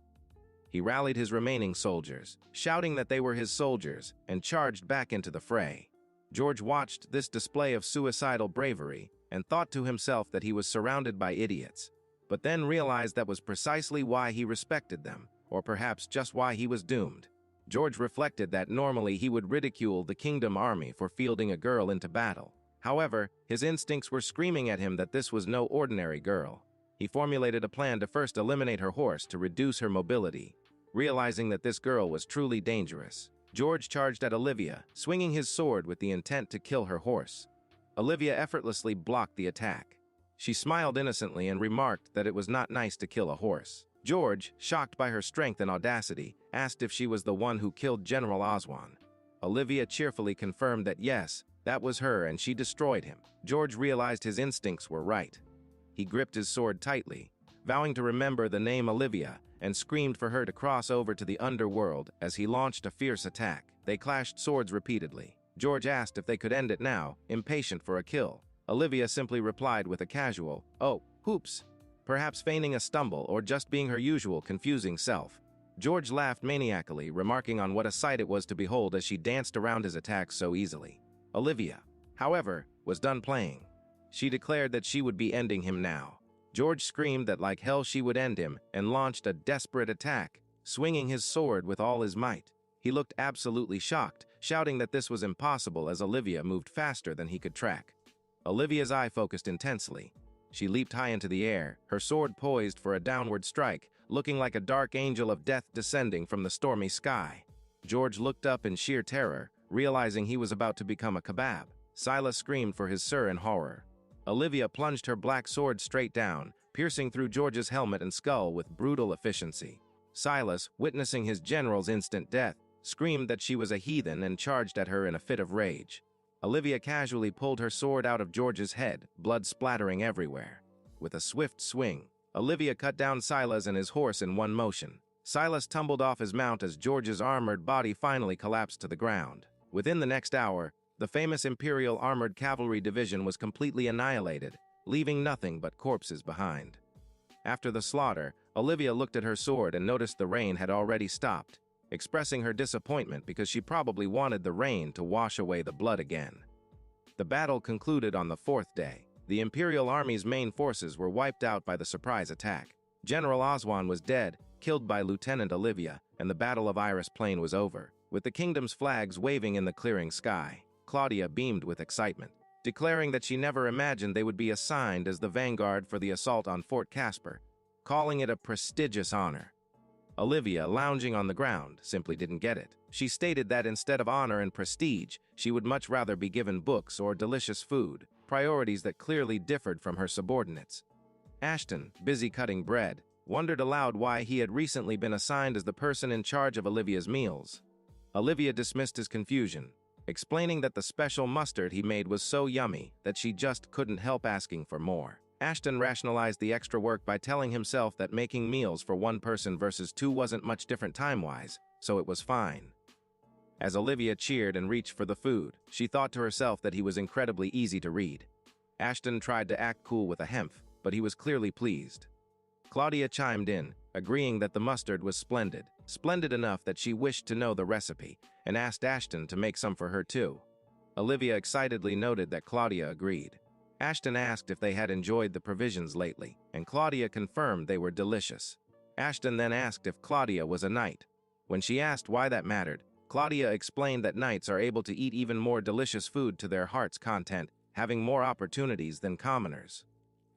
He rallied his remaining soldiers, shouting that they were his soldiers, and charged back into the fray. George watched this display of suicidal bravery and thought to himself that he was surrounded by idiots, but then realized that was precisely why he respected them, or perhaps just why he was doomed. George reflected that normally he would ridicule the Kingdom Army for fielding a girl into battle. However, his instincts were screaming at him that this was no ordinary girl. He formulated a plan to first eliminate her horse to reduce her mobility. Realizing that this girl was truly dangerous, George charged at Olivia, swinging his sword with the intent to kill her horse. Olivia effortlessly blocked the attack. She smiled innocently and remarked that it was not nice to kill a horse. George, shocked by her strength and audacity, asked if she was the one who killed General Oswan. Olivia cheerfully confirmed that yes, that was her and she destroyed him. George realized his instincts were right. He gripped his sword tightly, vowing to remember the name Olivia, and screamed for her to cross over to the underworld as he launched a fierce attack. They clashed swords repeatedly. George asked if they could end it now, impatient for a kill. Olivia simply replied with a casual, "Oh, hoops," perhaps feigning a stumble or just being her usual confusing self. George laughed maniacally, remarking on what a sight it was to behold as she danced around his attacks so easily. Olivia, however, was done playing. She declared that she would be ending him now. George screamed that like hell she would end him and launched a desperate attack, swinging his sword with all his might. He looked absolutely shocked, shouting that this was impossible as Olivia moved faster than he could track. Olivia's eye focused intensely. She leaped high into the air, her sword poised for a downward strike, looking like a dark angel of death descending from the stormy sky. George looked up in sheer terror, realizing he was about to become a kebab. Silas screamed for his sir in horror. Olivia plunged her black sword straight down, piercing through George's helmet and skull with brutal efficiency. Silas, witnessing his general's instant death, screamed that she was a heathen and charged at her in a fit of rage. Olivia casually pulled her sword out of George's head, blood splattering everywhere. With a swift swing, Olivia cut down Silas and his horse in one motion. Silas tumbled off his mount as George's armored body finally collapsed to the ground. Within the next hour, the famous Imperial Armored Cavalry Division was completely annihilated, leaving nothing but corpses behind. After the slaughter, Olivia looked at her sword and noticed the rain had already stopped, expressing her disappointment because she probably wanted the rain to wash away the blood again. The battle concluded on the fourth day. The Imperial Army's main forces were wiped out by the surprise attack. General Oswan was dead, killed by Lieutenant Olivia, and the Battle of Iris Plain was over. With the kingdom's flags waving in the clearing sky, Claudia beamed with excitement, declaring that she never imagined they would be assigned as the vanguard for the assault on Fort Casper, calling it a prestigious honor. Olivia, lounging on the ground, simply didn't get it. She stated that instead of honor and prestige, she would much rather be given books or delicious food, priorities that clearly differed from her subordinates. Ashton, busy cutting bread, wondered aloud why he had recently been assigned as the person in charge of Olivia's meals. Olivia dismissed his confusion, explaining that the special mustard he made was so yummy that she just couldn't help asking for more. Ashton rationalized the extra work by telling himself that making meals for one person versus two wasn't much different time-wise, so it was fine. As Olivia cheered and reached for the food, she thought to herself that he was incredibly easy to read. Ashton tried to act cool with a hemph, but he was clearly pleased. Claudia chimed in, agreeing that the mustard was splendid enough that she wished to know the recipe, and asked Ashton to make some for her too. Olivia excitedly noted that Claudia agreed. Ashton asked if they had enjoyed the provisions lately, and Claudia confirmed they were delicious. Ashton then asked if Claudia was a knight. When she asked why that mattered, Claudia explained that knights are able to eat even more delicious food to their heart's content, having more opportunities than commoners.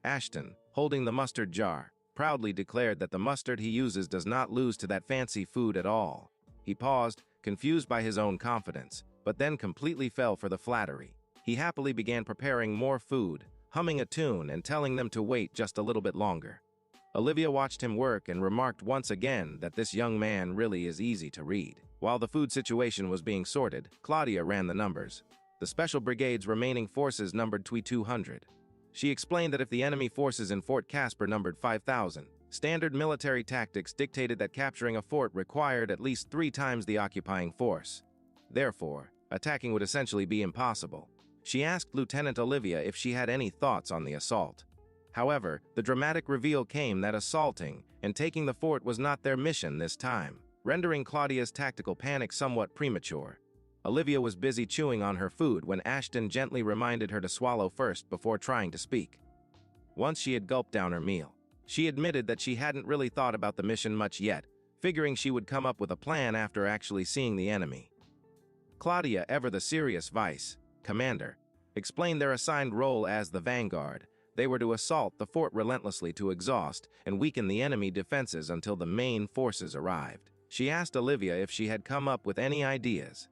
Ashton, holding the mustard jar, proudly declared that the mustard he uses does not lose to that fancy food at all. He paused, confused by his own confidence, but then completely fell for the flattery. He happily began preparing more food, humming a tune and telling them to wait just a little bit longer. Olivia watched him work and remarked once again that this young man really is easy to read. While the food situation was being sorted, Claudia ran the numbers. The Special Brigade's remaining forces numbered 200. She explained that if the enemy forces in Fort Casper numbered 5,000, standard military tactics dictated that capturing a fort required at least 3 times the occupying force. Therefore, attacking would essentially be impossible. She asked Lieutenant Olivia if she had any thoughts on the assault. However, the dramatic reveal came that assaulting and taking the fort was not their mission this time, rendering Claudia's tactical panic somewhat premature. Olivia was busy chewing on her food when Ashton gently reminded her to swallow first before trying to speak. Once she had gulped down her meal, she admitted that she hadn't really thought about the mission much yet, figuring she would come up with a plan after actually seeing the enemy. Claudia, ever the serious vice commander, explained their assigned role as the vanguard. They were to assault the fort relentlessly to exhaust and weaken the enemy defenses until the main forces arrived. She asked Olivia if she had come up with any ideas.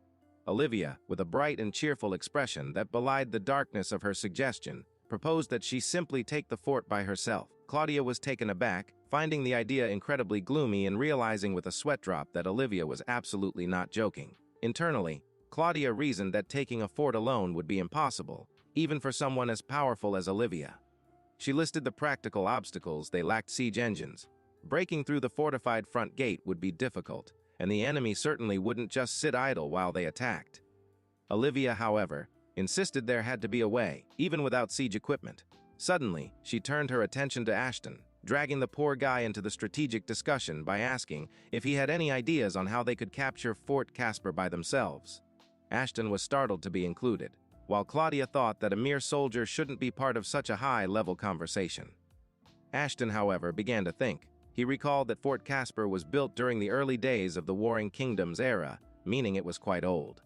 Olivia, with a bright and cheerful expression that belied the darkness of her suggestion, proposed that she simply take the fort by herself. Claudia was taken aback, finding the idea incredibly gloomy and realizing with a sweat drop that Olivia was absolutely not joking. Internally, Claudia reasoned that taking a fort alone would be impossible, even for someone as powerful as Olivia. She listed the practical obstacles. They lacked siege engines. Breaking through the fortified front gate would be difficult, and the enemy certainly wouldn't just sit idle while they attacked. Olivia, however, insisted there had to be a way, even without siege equipment. Suddenly, she turned her attention to Ashton, dragging the poor guy into the strategic discussion by asking if he had any ideas on how they could capture Fort Casper by themselves. Ashton was startled to be included, while Claudia thought that a mere soldier shouldn't be part of such a high-level conversation. Ashton, however, began to think. He recalled that Fort Casper was built during the early days of the Warring Kingdoms era, meaning it was quite old.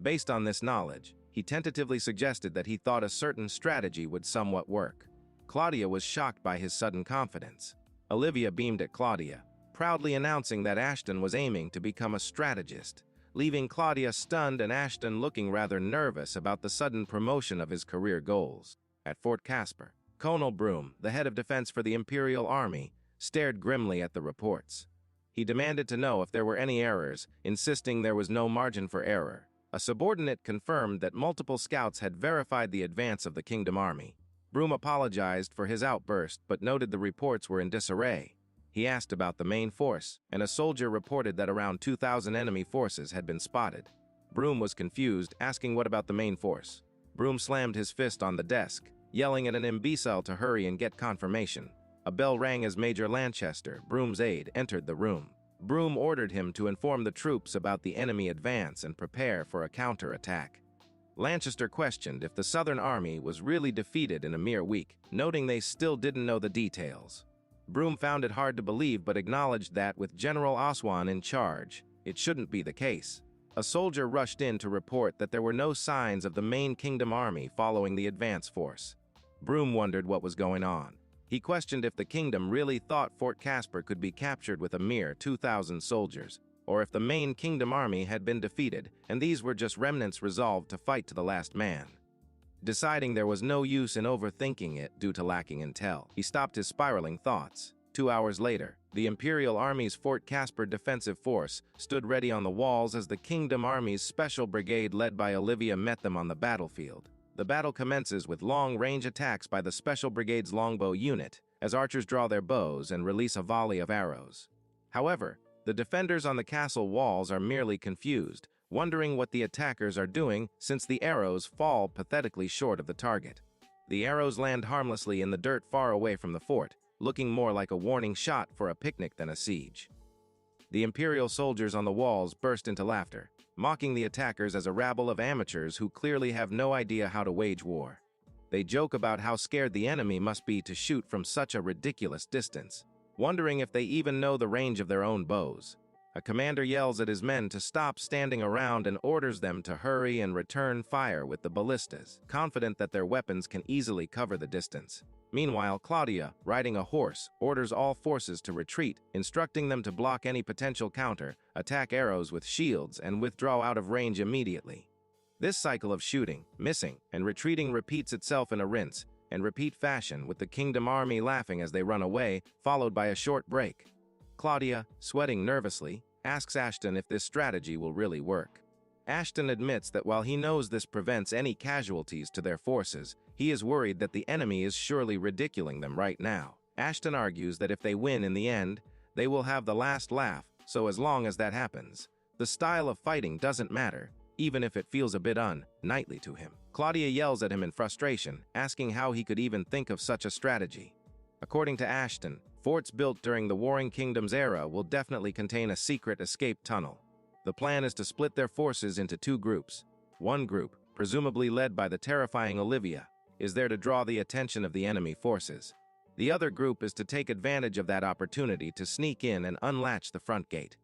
Based on this knowledge, he tentatively suggested that he thought a certain strategy would somewhat work. Claudia was shocked by his sudden confidence. Olivia beamed at Claudia, proudly announcing that Ashton was aiming to become a strategist, leaving Claudia stunned and Ashton looking rather nervous about the sudden promotion of his career goals. At Fort Casper, Colonel Broom, the head of defense for the Imperial Army, stared grimly at the reports. He demanded to know if there were any errors, insisting there was no margin for error. A subordinate confirmed that multiple scouts had verified the advance of the Kingdom Army. Broom apologized for his outburst but noted the reports were in disarray. He asked about the main force, and a soldier reported that around 2,000 enemy forces had been spotted. Broom was confused, asking what about the main force. Broom slammed his fist on the desk, yelling at an imbecile to hurry and get confirmation. A bell rang as Major Lanchester, Broom's aide, entered the room. Broom ordered him to inform the troops about the enemy advance and prepare for a counterattack. Lanchester questioned if the Southern Army was really defeated in a mere week, noting they still didn't know the details. Broom found it hard to believe but acknowledged that with General Oswan in charge, it shouldn't be the case. A soldier rushed in to report that there were no signs of the main Kingdom Army following the advance force. Broom wondered what was going on. He questioned if the kingdom really thought Fort Casper could be captured with a mere 2,000 soldiers, or if the main Kingdom Army had been defeated and these were just remnants resolved to fight to the last man. Deciding there was no use in overthinking it due to lacking intel, he stopped his spiraling thoughts. 2 hours later, the Imperial Army's Fort Casper defensive force stood ready on the walls as the Kingdom Army's Special Brigade led by Olivia met them on the battlefield. The battle commences with long-range attacks by the Special Brigade's longbow unit, as archers draw their bows and release a volley of arrows. However, the defenders on the castle walls are merely confused, wondering what the attackers are doing since the arrows fall pathetically short of the target. The arrows land harmlessly in the dirt far away from the fort, looking more like a warning shot for a picnic than a siege. The Imperial soldiers on the walls burst into laughter, mocking the attackers as a rabble of amateurs who clearly have no idea how to wage war. They joke about how scared the enemy must be to shoot from such a ridiculous distance, wondering if they even know the range of their own bows. A commander yells at his men to stop standing around and orders them to hurry and return fire with the ballistas, confident that their weapons can easily cover the distance. Meanwhile, Claudia, riding a horse, orders all forces to retreat, instructing them to block any potential counter, attack arrows with shields, and withdraw out of range immediately. This cycle of shooting, missing, and retreating repeats itself in a rinse and repeat fashion, with the Kingdom army laughing as they run away, followed by a short break. Claudia, sweating nervously, asks Ashton if this strategy will really work. Ashton admits that while he knows this prevents any casualties to their forces, he is worried that the enemy is surely ridiculing them right now. Ashton argues that if they win in the end, they will have the last laugh, so as long as that happens, the style of fighting doesn't matter, even if it feels a bit unknightly to him. Claudia yells at him in frustration, asking how he could even think of such a strategy. According to Ashton, forts built during the Warring Kingdoms era will definitely contain a secret escape tunnel. The plan is to split their forces into two groups. One group, presumably led by the terrifying Olivia, is there to draw the attention of the enemy forces. The other group is to take advantage of that opportunity to sneak in and unlatch the front gate.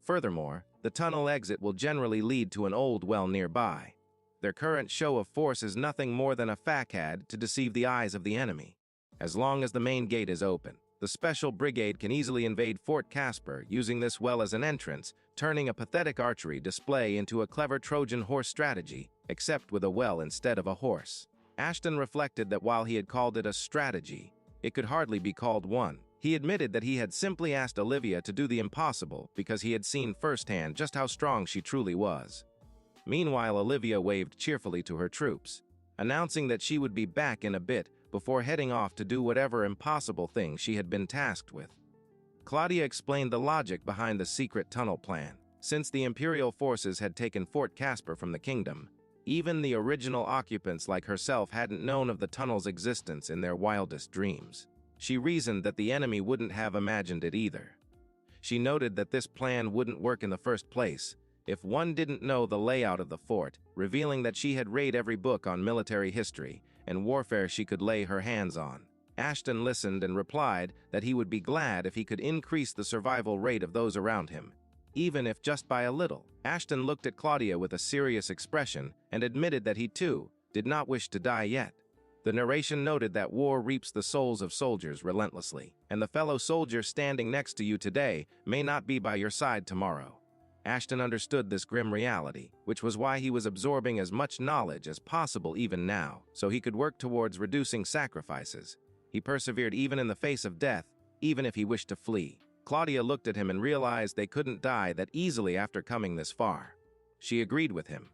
Furthermore, the tunnel exit will generally lead to an old well nearby. Their current show of force is nothing more than a facade to deceive the eyes of the enemy. As long as the main gate is open, the Special Brigade can easily invade Fort Casper using this well as an entrance, turning a pathetic archery display into a clever Trojan horse strategy, except with a well instead of a horse. Ashton reflected that while he had called it a strategy, it could hardly be called one. He admitted that he had simply asked Olivia to do the impossible because he had seen firsthand just how strong she truly was. Meanwhile, Olivia waved cheerfully to her troops, announcing that she would be back in a bit before heading off to do whatever impossible thing she had been tasked with. Claudia explained the logic behind the secret tunnel plan. Since the Imperial forces had taken Fort Casper from the kingdom, even the original occupants like herself hadn't known of the tunnel's existence in their wildest dreams. She reasoned that the enemy wouldn't have imagined it either. She noted that this plan wouldn't work in the first place if one didn't know the layout of the fort, revealing that she had read every book on military history and warfare she could lay her hands on. Ashton listened and replied that he would be glad if he could increase the survival rate of those around him, even if just by a little. Ashton looked at Claudia with a serious expression and admitted that he too did not wish to die yet. The narration noted that war reaps the souls of soldiers relentlessly, and the fellow soldier standing next to you today may not be by your side tomorrow. Ashton understood this grim reality, which was why he was absorbing as much knowledge as possible even now, so he could work towards reducing sacrifices. He persevered even in the face of death, even if he wished to flee. Claudia looked at him and realized they couldn't die that easily after coming this far. She agreed with him.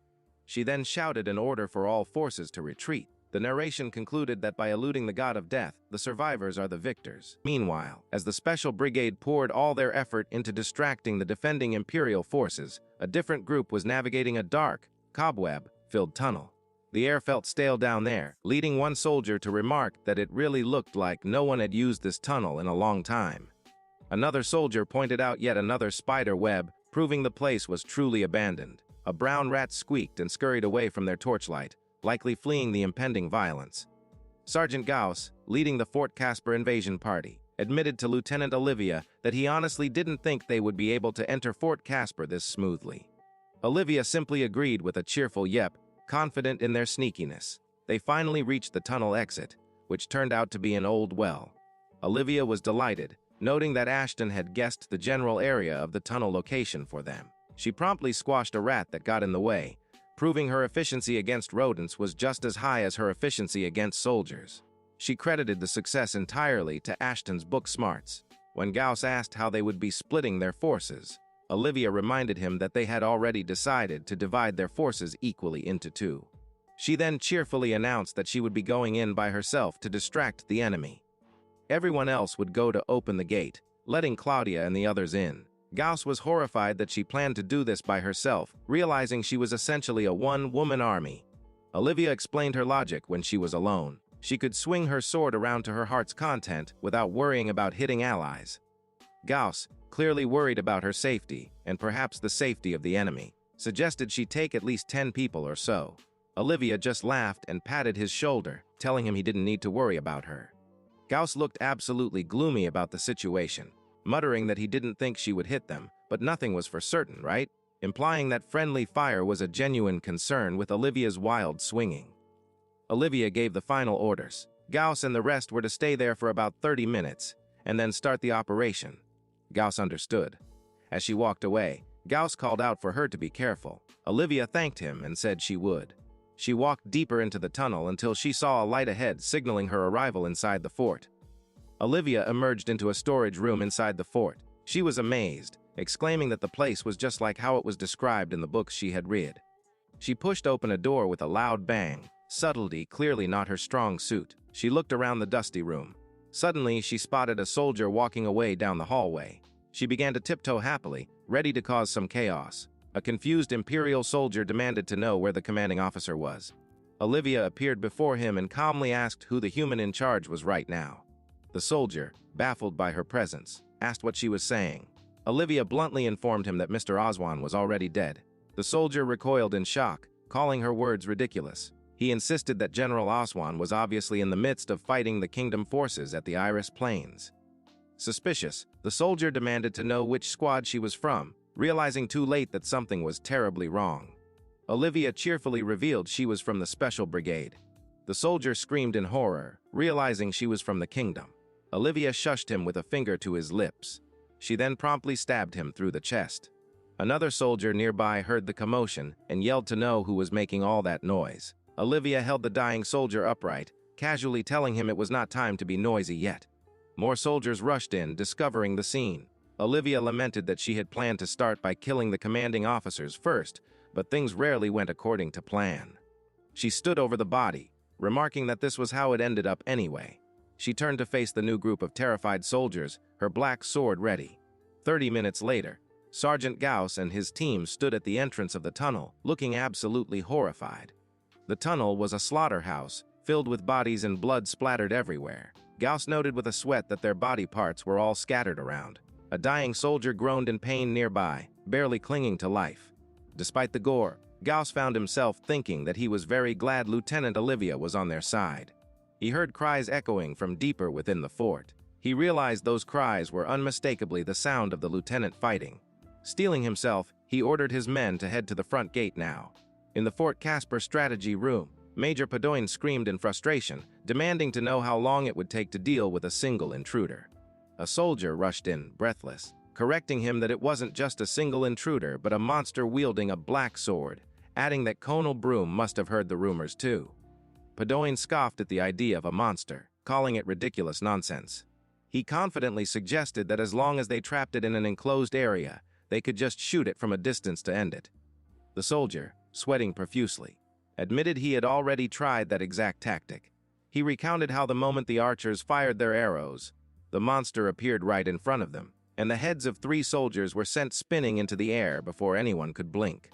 She then shouted an order for all forces to retreat. The narration concluded that by eluding the god of death, the survivors are the victors. Meanwhile, as the Special Brigade poured all their effort into distracting the defending Imperial forces, a different group was navigating a dark, cobweb-filled tunnel. The air felt stale down there, leading one soldier to remark that it really looked like no one had used this tunnel in a long time. Another soldier pointed out yet another spider web, proving the place was truly abandoned. A brown rat squeaked and scurried away from their torchlight, likely fleeing the impending violence. Sergeant Gauss, leading the Fort Casper invasion party, admitted to Lieutenant Olivia that he honestly didn't think they would be able to enter Fort Casper this smoothly. Olivia simply agreed with a cheerful yep, confident in their sneakiness. They finally reached the tunnel exit, which turned out to be an old well. Olivia was delighted, noting that Ashton had guessed the general area of the tunnel location for them. She promptly squashed a rat that got in the way, proving her efficiency against rodents was just as high as her efficiency against soldiers. She credited the success entirely to Ashton's book smarts. When Gauss asked how they would be splitting their forces, Olivia reminded him that they had already decided to divide their forces equally into two. She then cheerfully announced that she would be going in by herself to distract the enemy. Everyone else would go to open the gate, letting Claudia and the others in. Gauss was horrified that she planned to do this by herself, realizing she was essentially a one-woman army. Olivia explained her logic when she was alone. She could swing her sword around to her heart's content without worrying about hitting allies. Gauss, clearly worried about her safety, and perhaps the safety of the enemy, suggested she take at least 10 people or so. Olivia just laughed and patted his shoulder, telling him he didn't need to worry about her. Gauss looked absolutely gloomy about the situation, muttering that he didn't think she would hit them, but nothing was for certain, right? Implying that friendly fire was a genuine concern with Olivia's wild swinging. Olivia gave the final orders. Gauss and the rest were to stay there for about 30 minutes, and then start the operation. Gauss understood. As she walked away, Gauss called out for her to be careful. Olivia thanked him and said she would. She walked deeper into the tunnel until she saw a light ahead signaling her arrival inside the fort. Olivia emerged into a storage room inside the fort. She was amazed, exclaiming that the place was just like how it was described in the books she had read. She pushed open a door with a loud bang, subtlety clearly not her strong suit. She looked around the dusty room. Suddenly, she spotted a soldier walking away down the hallway. She began to tiptoe happily, ready to cause some chaos. A confused Imperial soldier demanded to know where the commanding officer was. Olivia appeared before him and calmly asked who the human in charge was right now. The soldier, baffled by her presence, asked what she was saying. Olivia bluntly informed him that Mr. Oswan was already dead. The soldier recoiled in shock, calling her words ridiculous. He insisted that General Oswan was obviously in the midst of fighting the kingdom forces at the Iris Plains. Suspicious, the soldier demanded to know which squad she was from, realizing too late that something was terribly wrong. Olivia cheerfully revealed she was from the Special Brigade. The soldier screamed in horror, realizing she was from the kingdom. Olivia shushed him with a finger to his lips. She then promptly stabbed him through the chest. Another soldier nearby heard the commotion and yelled to know who was making all that noise. Olivia held the dying soldier upright, casually telling him it was not time to be noisy yet. More soldiers rushed in, discovering the scene. Olivia lamented that she had planned to start by killing the commanding officers first, but things rarely went according to plan. She stood over the body, remarking that this was how it ended up anyway. She turned to face the new group of terrified soldiers, her black sword ready. 30 minutes later, Sergeant Gauss and his team stood at the entrance of the tunnel, looking absolutely horrified. The tunnel was a slaughterhouse, filled with bodies and blood splattered everywhere. Gauss noted with a sweat that their body parts were all scattered around. A dying soldier groaned in pain nearby, barely clinging to life. Despite the gore, Gauss found himself thinking that he was very glad Lieutenant Olivia was on their side. He heard cries echoing from deeper within the fort. He realized those cries were unmistakably the sound of the lieutenant fighting. Steeling himself, he ordered his men to head to the front gate now. In the Fort Casper strategy room, Major Padoin screamed in frustration, demanding to know how long it would take to deal with a single intruder. A soldier rushed in, breathless, correcting him that it wasn't just a single intruder but a monster wielding a black sword, adding that Colonel Broom must have heard the rumors too. Padoin scoffed at the idea of a monster, calling it ridiculous nonsense. He confidently suggested that as long as they trapped it in an enclosed area, they could just shoot it from a distance to end it. The soldier, sweating profusely, admitted he had already tried that exact tactic. He recounted how the moment the archers fired their arrows, the monster appeared right in front of them, and the heads of 3 soldiers were sent spinning into the air before anyone could blink.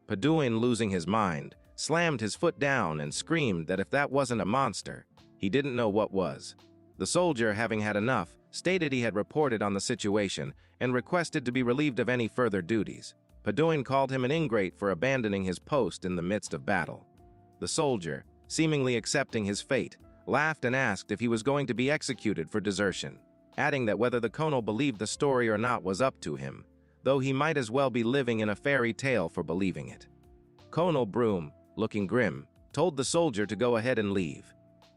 Padoin, losing his mind, slammed his foot down and screamed that if that wasn't a monster, he didn't know what was. The soldier, having had enough, stated he had reported on the situation and requested to be relieved of any further duties. Padoin called him an ingrate for abandoning his post in the midst of battle. The soldier, seemingly accepting his fate, laughed and asked if he was going to be executed for desertion, adding that whether the colonel believed the story or not was up to him, though he might as well be living in a fairy tale for believing it. Colonel Broom, looking grim, told the soldier to go ahead and leave.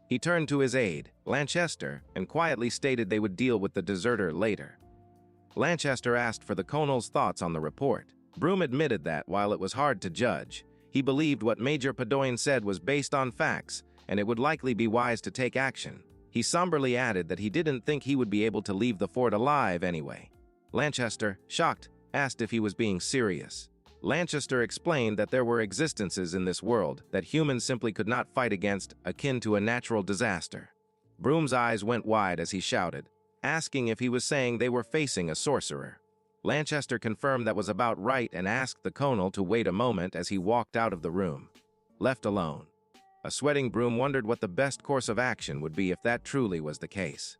He turned to his aide, Lanchester, and quietly stated they would deal with the deserter later. Lanchester asked for the colonel's thoughts on the report. Broom admitted that, while it was hard to judge, he believed what Major Padoin said was based on facts, and it would likely be wise to take action. He somberly added that he didn't think he would be able to leave the fort alive anyway. Lanchester, shocked, asked if he was being serious. Lanchester explained that there were existences in this world that humans simply could not fight against, akin to a natural disaster. Broom's eyes went wide as he shouted, asking if he was saying they were facing a sorcerer. Lanchester confirmed that was about right and asked the colonel to wait a moment as he walked out of the room. Left alone, a sweating Broom wondered what the best course of action would be if that truly was the case.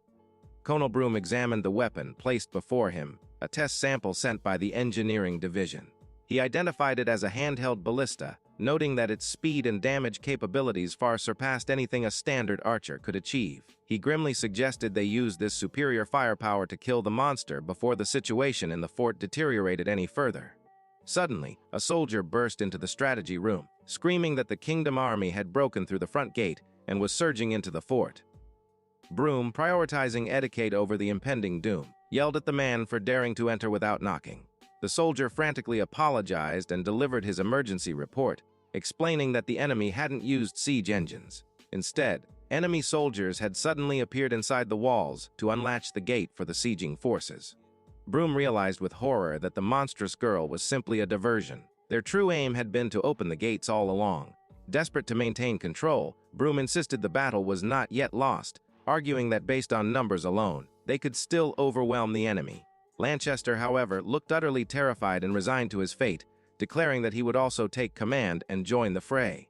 Colonel Broom examined the weapon placed before him, a test sample sent by the engineering division. He identified it as a handheld ballista, noting that its speed and damage capabilities far surpassed anything a standard archer could achieve. He grimly suggested they use this superior firepower to kill the monster before the situation in the fort deteriorated any further. Suddenly, a soldier burst into the strategy room, screaming that the kingdom army had broken through the front gate and was surging into the fort. Broom, prioritizing etiquette over the impending doom, yelled at the man for daring to enter without knocking. The soldier frantically apologized and delivered his emergency report, explaining that the enemy hadn't used siege engines. Instead, enemy soldiers had suddenly appeared inside the walls to unlatch the gate for the sieging forces. Broom realized with horror that the monstrous girl was simply a diversion. Their true aim had been to open the gates all along. Desperate to maintain control, Broom insisted the battle was not yet lost, arguing that based on numbers alone, they could still overwhelm the enemy. Lanchester, however, looked utterly terrified and resigned to his fate, declaring that he would also take command and join the fray.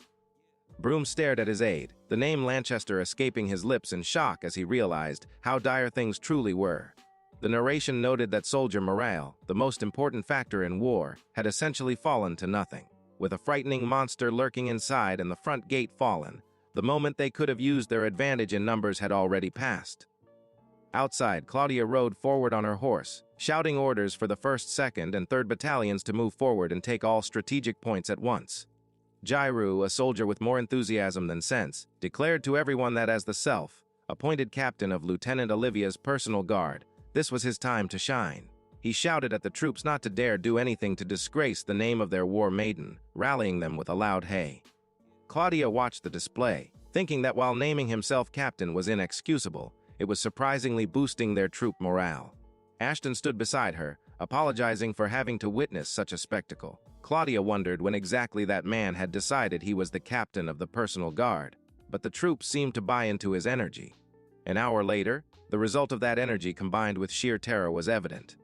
Broom stared at his aide, the name Lanchester escaping his lips in shock as he realized how dire things truly were. The narration noted that soldier morale, the most important factor in war, had essentially fallen to nothing. With a frightening monster lurking inside and the front gate fallen, the moment they could have used their advantage in numbers had already passed. Outside, Claudia rode forward on her horse, shouting orders for the 1st, 2nd, and 3rd battalions to move forward and take all strategic points at once. Jairu, a soldier with more enthusiasm than sense, declared to everyone that as the self-appointed captain of Lieutenant Olivia's personal guard, this was his time to shine. He shouted at the troops not to dare do anything to disgrace the name of their war maiden, rallying them with a loud hey. Claudia watched the display, thinking that while naming himself captain was inexcusable, it was surprisingly boosting their troop morale. Ashton stood beside her, apologizing for having to witness such a spectacle. Claudia wondered when exactly that man had decided he was the captain of the personal guard, but the troops seemed to buy into his energy. An hour later, the result of that energy combined with sheer terror was evident.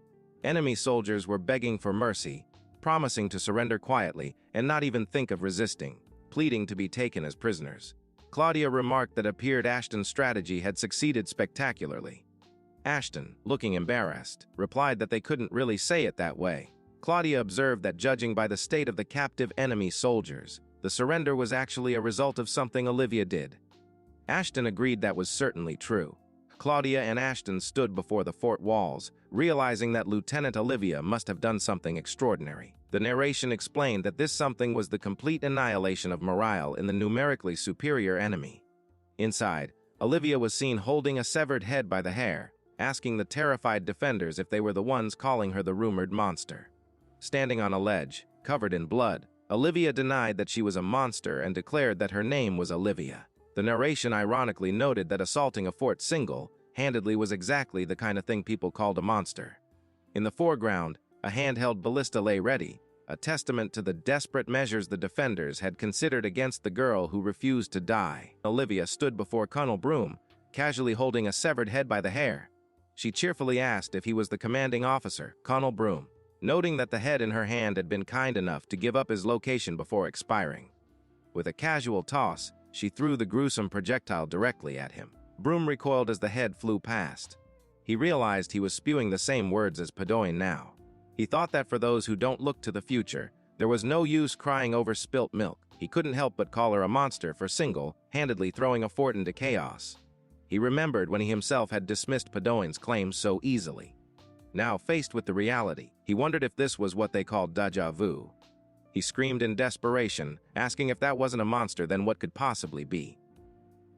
Enemy soldiers were begging for mercy, promising to surrender quietly and not even think of resisting, pleading to be taken as prisoners. Claudia remarked that appeared Ashton's strategy had succeeded spectacularly. Ashton, looking embarrassed, replied that they couldn't really say it that way. Claudia observed that judging by the state of the captive enemy soldiers, the surrender was actually a result of something Olivia did. Ashton agreed that was certainly true. Claudia and Ashton stood before the fort walls, realizing that Lieutenant Olivia must have done something extraordinary. The narration explained that this something was the complete annihilation of morale in the numerically superior enemy. Inside, Olivia was seen holding a severed head by the hair, asking the terrified defenders if they were the ones calling her the rumored monster. Standing on a ledge, covered in blood, Olivia denied that she was a monster and declared that her name was Olivia. The narration ironically noted that assaulting a fort single-handedly was exactly the kind of thing people called a monster. In the foreground, a handheld ballista lay ready, a testament to the desperate measures the defenders had considered against the girl who refused to die. Olivia stood before Colonel Broom, casually holding a severed head by the hair. She cheerfully asked if he was the commanding officer, Colonel Broom, noting that the head in her hand had been kind enough to give up his location before expiring. With a casual toss, she threw the gruesome projectile directly at him. Broom recoiled as the head flew past. He realized he was spewing the same words as Padoin now. He thought that for those who don't look to the future, there was no use crying over spilt milk. He couldn't help but call her a monster for single-handedly throwing a fort into chaos. He remembered when he himself had dismissed Padoin's claims so easily. Now, faced with the reality, he wondered if this was what they called déjà vu. He screamed in desperation, asking if that wasn't a monster, then what could possibly be?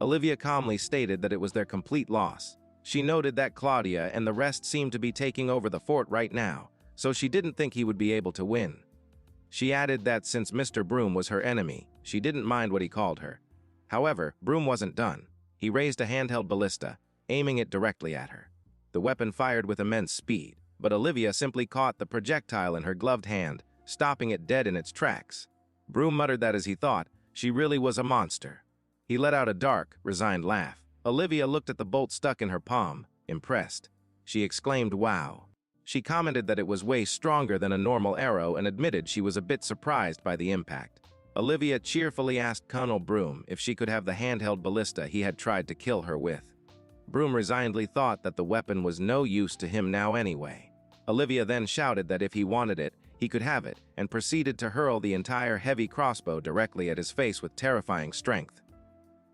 Olivia calmly stated that it was their complete loss. She noted that Claudia and the rest seemed to be taking over the fort right now, so she didn't think he would be able to win. She added that since Mr. Broom was her enemy, she didn't mind what he called her. However, Broom wasn't done. He raised a handheld ballista, aiming it directly at her. The weapon fired with immense speed, but Olivia simply caught the projectile in her gloved hand, stopping it dead in its tracks. Broom muttered that as he thought, she really was a monster. He let out a dark, resigned laugh. Olivia looked at the bolt stuck in her palm, impressed. She exclaimed, "Wow." She commented that it was way stronger than a normal arrow and admitted she was a bit surprised by the impact. Olivia cheerfully asked Colonel Broom if she could have the handheld ballista he had tried to kill her with. Broom resignedly thought that the weapon was no use to him now anyway. Olivia then shouted that if he wanted it, he could have it, and proceeded to hurl the entire heavy crossbow directly at his face with terrifying strength.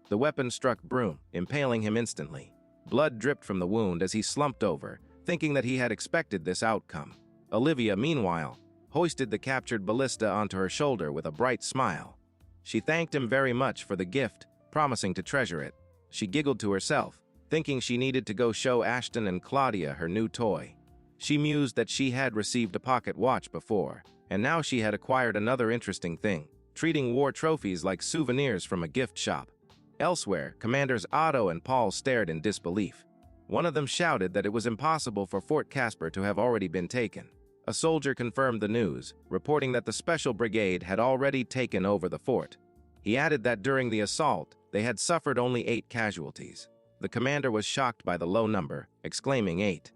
The weapon struck Broom, impaling him instantly. Blood dripped from the wound as he slumped over, thinking that he had expected this outcome. Olivia, meanwhile, hoisted the captured ballista onto her shoulder with a bright smile. She thanked him very much for the gift, promising to treasure it. She giggled to herself, thinking she needed to go show Ashton and Claudia her new toy. She mused that she had received a pocket watch before, and now she had acquired another interesting thing, treating war trophies like souvenirs from a gift shop. Elsewhere, Commanders Otto and Paul stared in disbelief. One of them shouted that it was impossible for Fort Casper to have already been taken. A soldier confirmed the news, reporting that the Special Brigade had already taken over the fort. He added that during the assault, they had suffered only 8 casualties. The commander was shocked by the low number, exclaiming 8.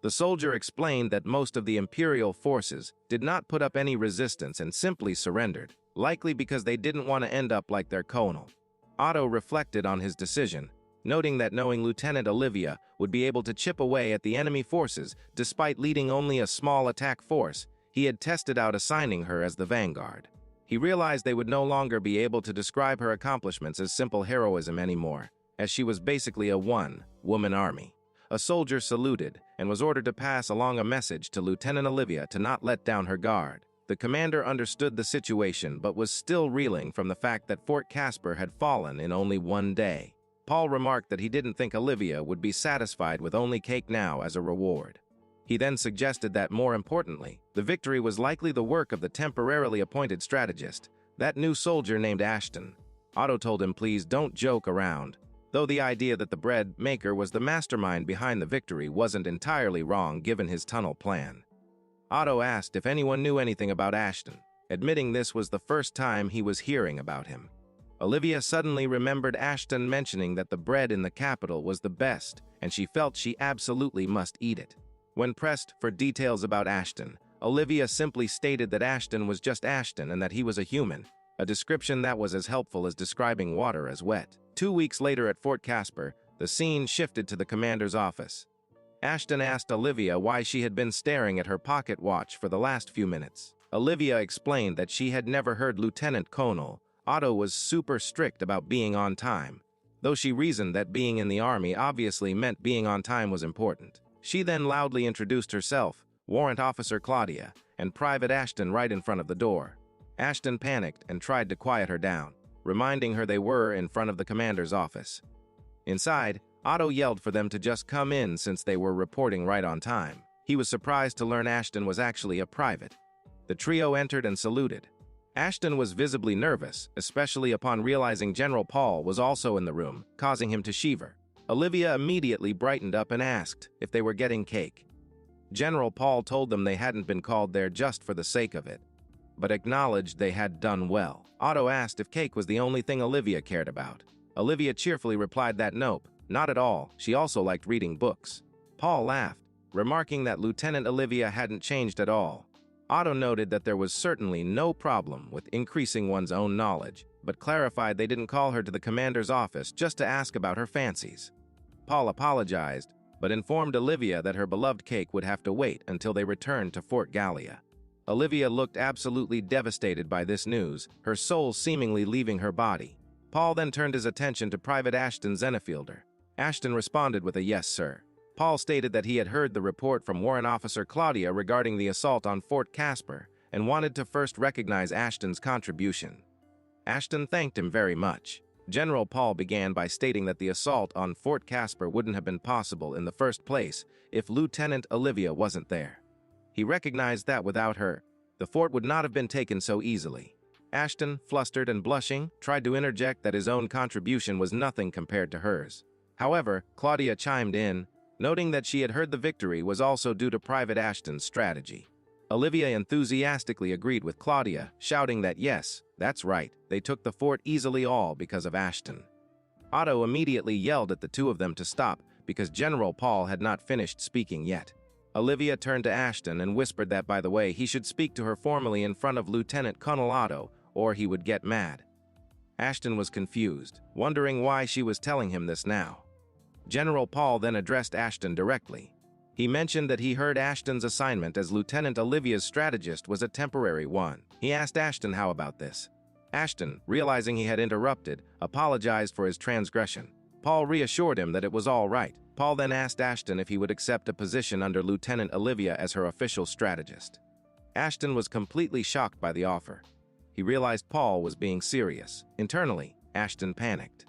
The soldier explained that most of the Imperial forces did not put up any resistance and simply surrendered, likely because they didn't want to end up like their colonel. Otto reflected on his decision, noting that knowing Lieutenant Olivia would be able to chip away at the enemy forces despite leading only a small attack force, he had tested out assigning her as the vanguard. He realized they would no longer be able to describe her accomplishments as simple heroism anymore, as she was basically a one-woman army. A soldier saluted and was ordered to pass along a message to Lieutenant Olivia to not let down her guard. The commander understood the situation but was still reeling from the fact that Fort Casper had fallen in only one day. Paul remarked that he didn't think Olivia would be satisfied with only cake now as a reward. He then suggested that, more importantly, the victory was likely the work of the temporarily appointed strategist, that new soldier named Ashton. Otto told him, please don't joke around, though the idea that the bread maker was the mastermind behind the victory wasn't entirely wrong given his tunnel plan. Otto asked if anyone knew anything about Ashton, admitting this was the first time he was hearing about him. Olivia suddenly remembered Ashton mentioning that the bread in the capital was the best, and she felt she absolutely must eat it. When pressed for details about Ashton, Olivia simply stated that Ashton was just Ashton and that he was a human, a description that was as helpful as describing water as wet. 2 weeks later at Fort Casper, the scene shifted to the commander's office. Ashton asked Olivia why she had been staring at her pocket watch for the last few minutes. Olivia explained that she had never heard Lieutenant Colonel Otto was super strict about being on time, though she reasoned that being in the army obviously meant being on time was important. She then loudly introduced herself, Warrant Officer Claudia, and Private Ashton right in front of the door. Ashton panicked and tried to quiet her down, reminding her they were in front of the commander's office. Inside, Otto yelled for them to just come in since they were reporting right on time. He was surprised to learn Ashton was actually a private. The trio entered and saluted. Ashton was visibly nervous, especially upon realizing General Paul was also in the room, causing him to shiver. Olivia immediately brightened up and asked if they were getting cake. General Paul told them they hadn't been called there just for the sake of it, but acknowledged they had done well. Otto asked if cake was the only thing Olivia cared about. Olivia cheerfully replied that nope, not at all, she also liked reading books. Paul laughed, remarking that Lieutenant Olivia hadn't changed at all. Otto noted that there was certainly no problem with increasing one's own knowledge, but clarified they didn't call her to the commander's office just to ask about her fancies. Paul apologized, but informed Olivia that her beloved cake would have to wait until they returned to Fort Gallia. Olivia looked absolutely devastated by this news, her soul seemingly leaving her body. Paul then turned his attention to Private Ashton Zennefielder. Ashton responded with a yes, sir. Paul stated that he had heard the report from Warrant Officer Claudia regarding the assault on Fort Casper and wanted to first recognize Ashton's contribution. Ashton thanked him very much. General Paul began by stating that the assault on Fort Casper wouldn't have been possible in the first place if Lieutenant Olivia wasn't there. He recognized that without her, the fort would not have been taken so easily. Ashton, flustered and blushing, tried to interject that his own contribution was nothing compared to hers. However, Claudia chimed in, noting that she had heard the victory was also due to Private Ashton's strategy. Olivia enthusiastically agreed with Claudia, shouting that yes, that's right, they took the fort easily all because of Ashton. Otto immediately yelled at the two of them to stop because General Paul had not finished speaking yet. Olivia turned to Ashton and whispered that, by the way, he should speak to her formally in front of Lieutenant Colonel Otto, or he would get mad. Ashton was confused, wondering why she was telling him this now. General Paul then addressed Ashton directly. He mentioned that he heard Ashton's assignment as Lieutenant Olivia's strategist was a temporary one. He asked Ashton how about this. Ashton, realizing he had interrupted, apologized for his transgression. Paul reassured him that it was all right. Paul then asked Ashton if he would accept a position under Lieutenant Olivia as her official strategist. Ashton was completely shocked by the offer. He realized Paul was being serious. Internally, Ashton panicked.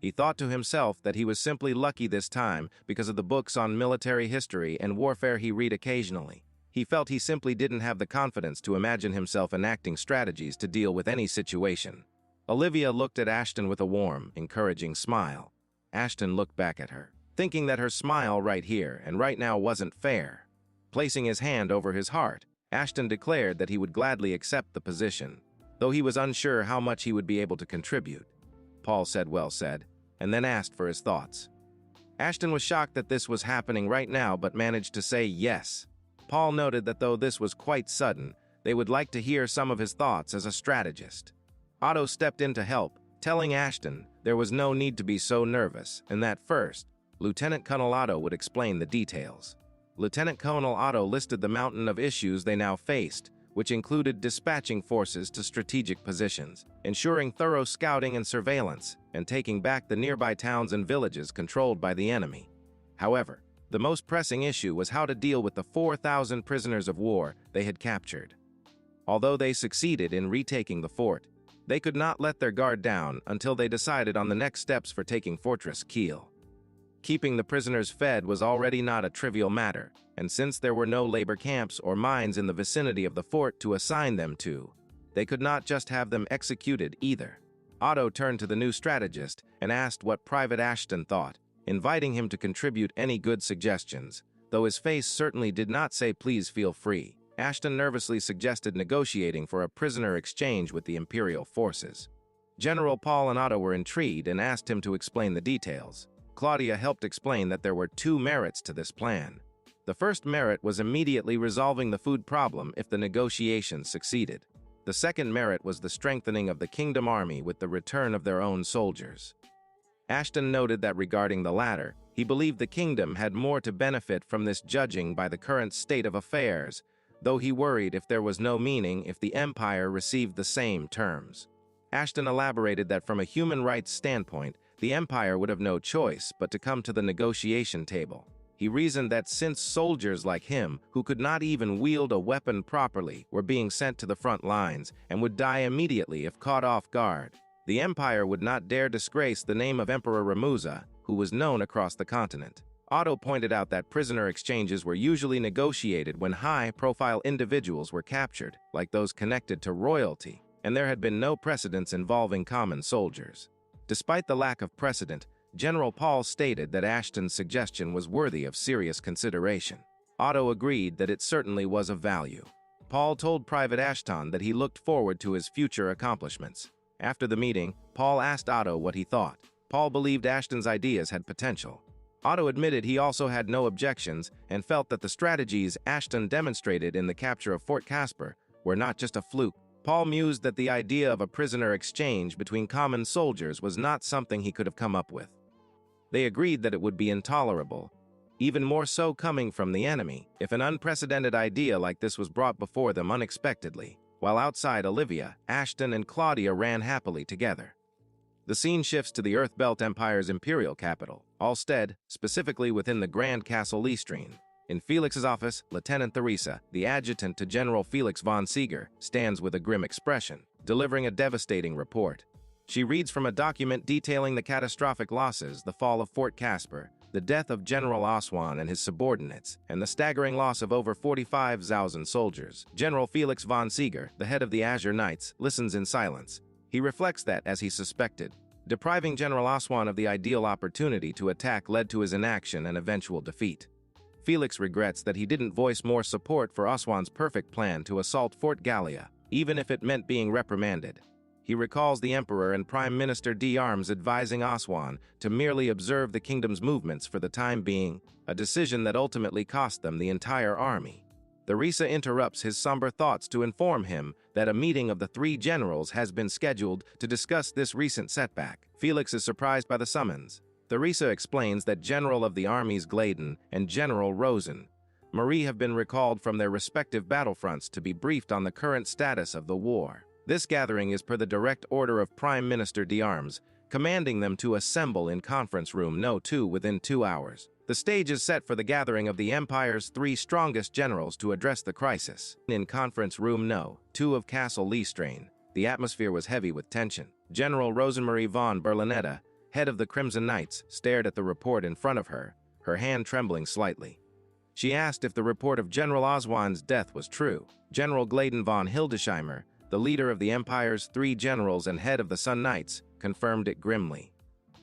He thought to himself that he was simply lucky this time because of the books on military history and warfare he read occasionally. He felt he simply didn't have the confidence to imagine himself enacting strategies to deal with any situation. Olivia looked at Ashton with a warm, encouraging smile. Ashton looked back at her, thinking that her smile right here and right now wasn't fair. Placing his hand over his heart, Ashton declared that he would gladly accept the position, though he was unsure how much he would be able to contribute. Paul said, "Well said," and then asked for his thoughts. Ashton was shocked that this was happening right now, but managed to say yes. Paul noted that though this was quite sudden, they would like to hear some of his thoughts as a strategist. Otto stepped in to help, telling Ashton there was no need to be so nervous, and that first, Lieutenant Colonel Otto would explain the details. Lieutenant Colonel Otto listed the mountain of issues they now faced, which included dispatching forces to strategic positions, ensuring thorough scouting and surveillance, and taking back the nearby towns and villages controlled by the enemy. However, the most pressing issue was how to deal with the 4,000 prisoners of war they had captured. Although they succeeded in retaking the fort, they could not let their guard down until they decided on the next steps for taking Fortress Kiel. Keeping the prisoners fed was already not a trivial matter, and since there were no labor camps or mines in the vicinity of the fort to assign them to, they could not just have them executed either. Otto turned to the new strategist and asked what Private Ashton thought, inviting him to contribute any good suggestions. Though his face certainly did not say "please feel free," Ashton nervously suggested negotiating for a prisoner exchange with the Imperial forces. General Paul and Otto were intrigued and asked him to explain the details. Claudia helped explain that there were two merits to this plan. The first merit was immediately resolving the food problem if the negotiations succeeded. The second merit was the strengthening of the kingdom army with the return of their own soldiers. Ashton noted that regarding the latter, he believed the kingdom had more to benefit from this judging by the current state of affairs, though he worried if there was no meaning if the Empire received the same terms. Ashton elaborated that from a human rights standpoint, the Empire would have no choice but to come to the negotiation table. He reasoned that since soldiers like him, who could not even wield a weapon properly, were being sent to the front lines and would die immediately if caught off guard, the Empire would not dare disgrace the name of Emperor Ramusa, who was known across the continent. Otto pointed out that prisoner exchanges were usually negotiated when high-profile individuals were captured, like those connected to royalty, and there had been no precedents involving common soldiers. Despite the lack of precedent, General Paul stated that Ashton's suggestion was worthy of serious consideration. Otto agreed that it certainly was of value. Paul told Private Ashton that he looked forward to his future accomplishments. After the meeting, Paul asked Otto what he thought. Paul believed Ashton's ideas had potential. Otto admitted he also had no objections and felt that the strategies Ashton demonstrated in the capture of Fort Caspar were not just a fluke. Paul mused that the idea of a prisoner exchange between common soldiers was not something he could have come up with. They agreed that it would be intolerable, even more so coming from the enemy, if an unprecedented idea like this was brought before them unexpectedly. While outside Olivia, Ashton and Claudia ran happily together. The scene shifts to the Earthbelt Empire's imperial capital, Alstead, specifically within the Grand Castle Leestreen. In Felix's office, Lieutenant Theresa, the adjutant to General Felix von Seeger, stands with a grim expression, delivering a devastating report. She reads from a document detailing the catastrophic losses, the fall of Fort Caspar, the death of General Oswan and his subordinates, and the staggering loss of over 45,000 soldiers. General Felix von Seeger, the head of the Azure Knights, listens in silence. He reflects that, as he suspected, depriving General Oswan of the ideal opportunity to attack led to his inaction and eventual defeat. Felix regrets that he didn't voice more support for Oswan's perfect plan to assault Fort Gallia, even if it meant being reprimanded. He recalls the Emperor and Prime Minister d'Armes advising Oswan to merely observe the kingdom's movements for the time being, a decision that ultimately cost them the entire army. Theresa interrupts his somber thoughts to inform him that a meeting of the three generals has been scheduled to discuss this recent setback. Felix is surprised by the summons. Theresa explains that General of the Armies Gladen and General Rosen Marie have been recalled from their respective battlefronts to be briefed on the current status of the war. This gathering is per the direct order of Prime Minister d'Armes, commanding them to assemble in Conference Room No. 2 within 2 hours. The stage is set for the gathering of the Empire's three strongest generals to address the crisis. In Conference Room No. 2 of Castle Leestreen, the atmosphere was heavy with tension. General Rosemarie von Berlinetta, head of the Crimson Knights, stared at the report in front of her, her hand trembling slightly. She asked if the report of General Oswan's death was true. General Gladen von Hildesheimer, the leader of the Empire's 3 generals and head of the Sun Knights, confirmed it grimly.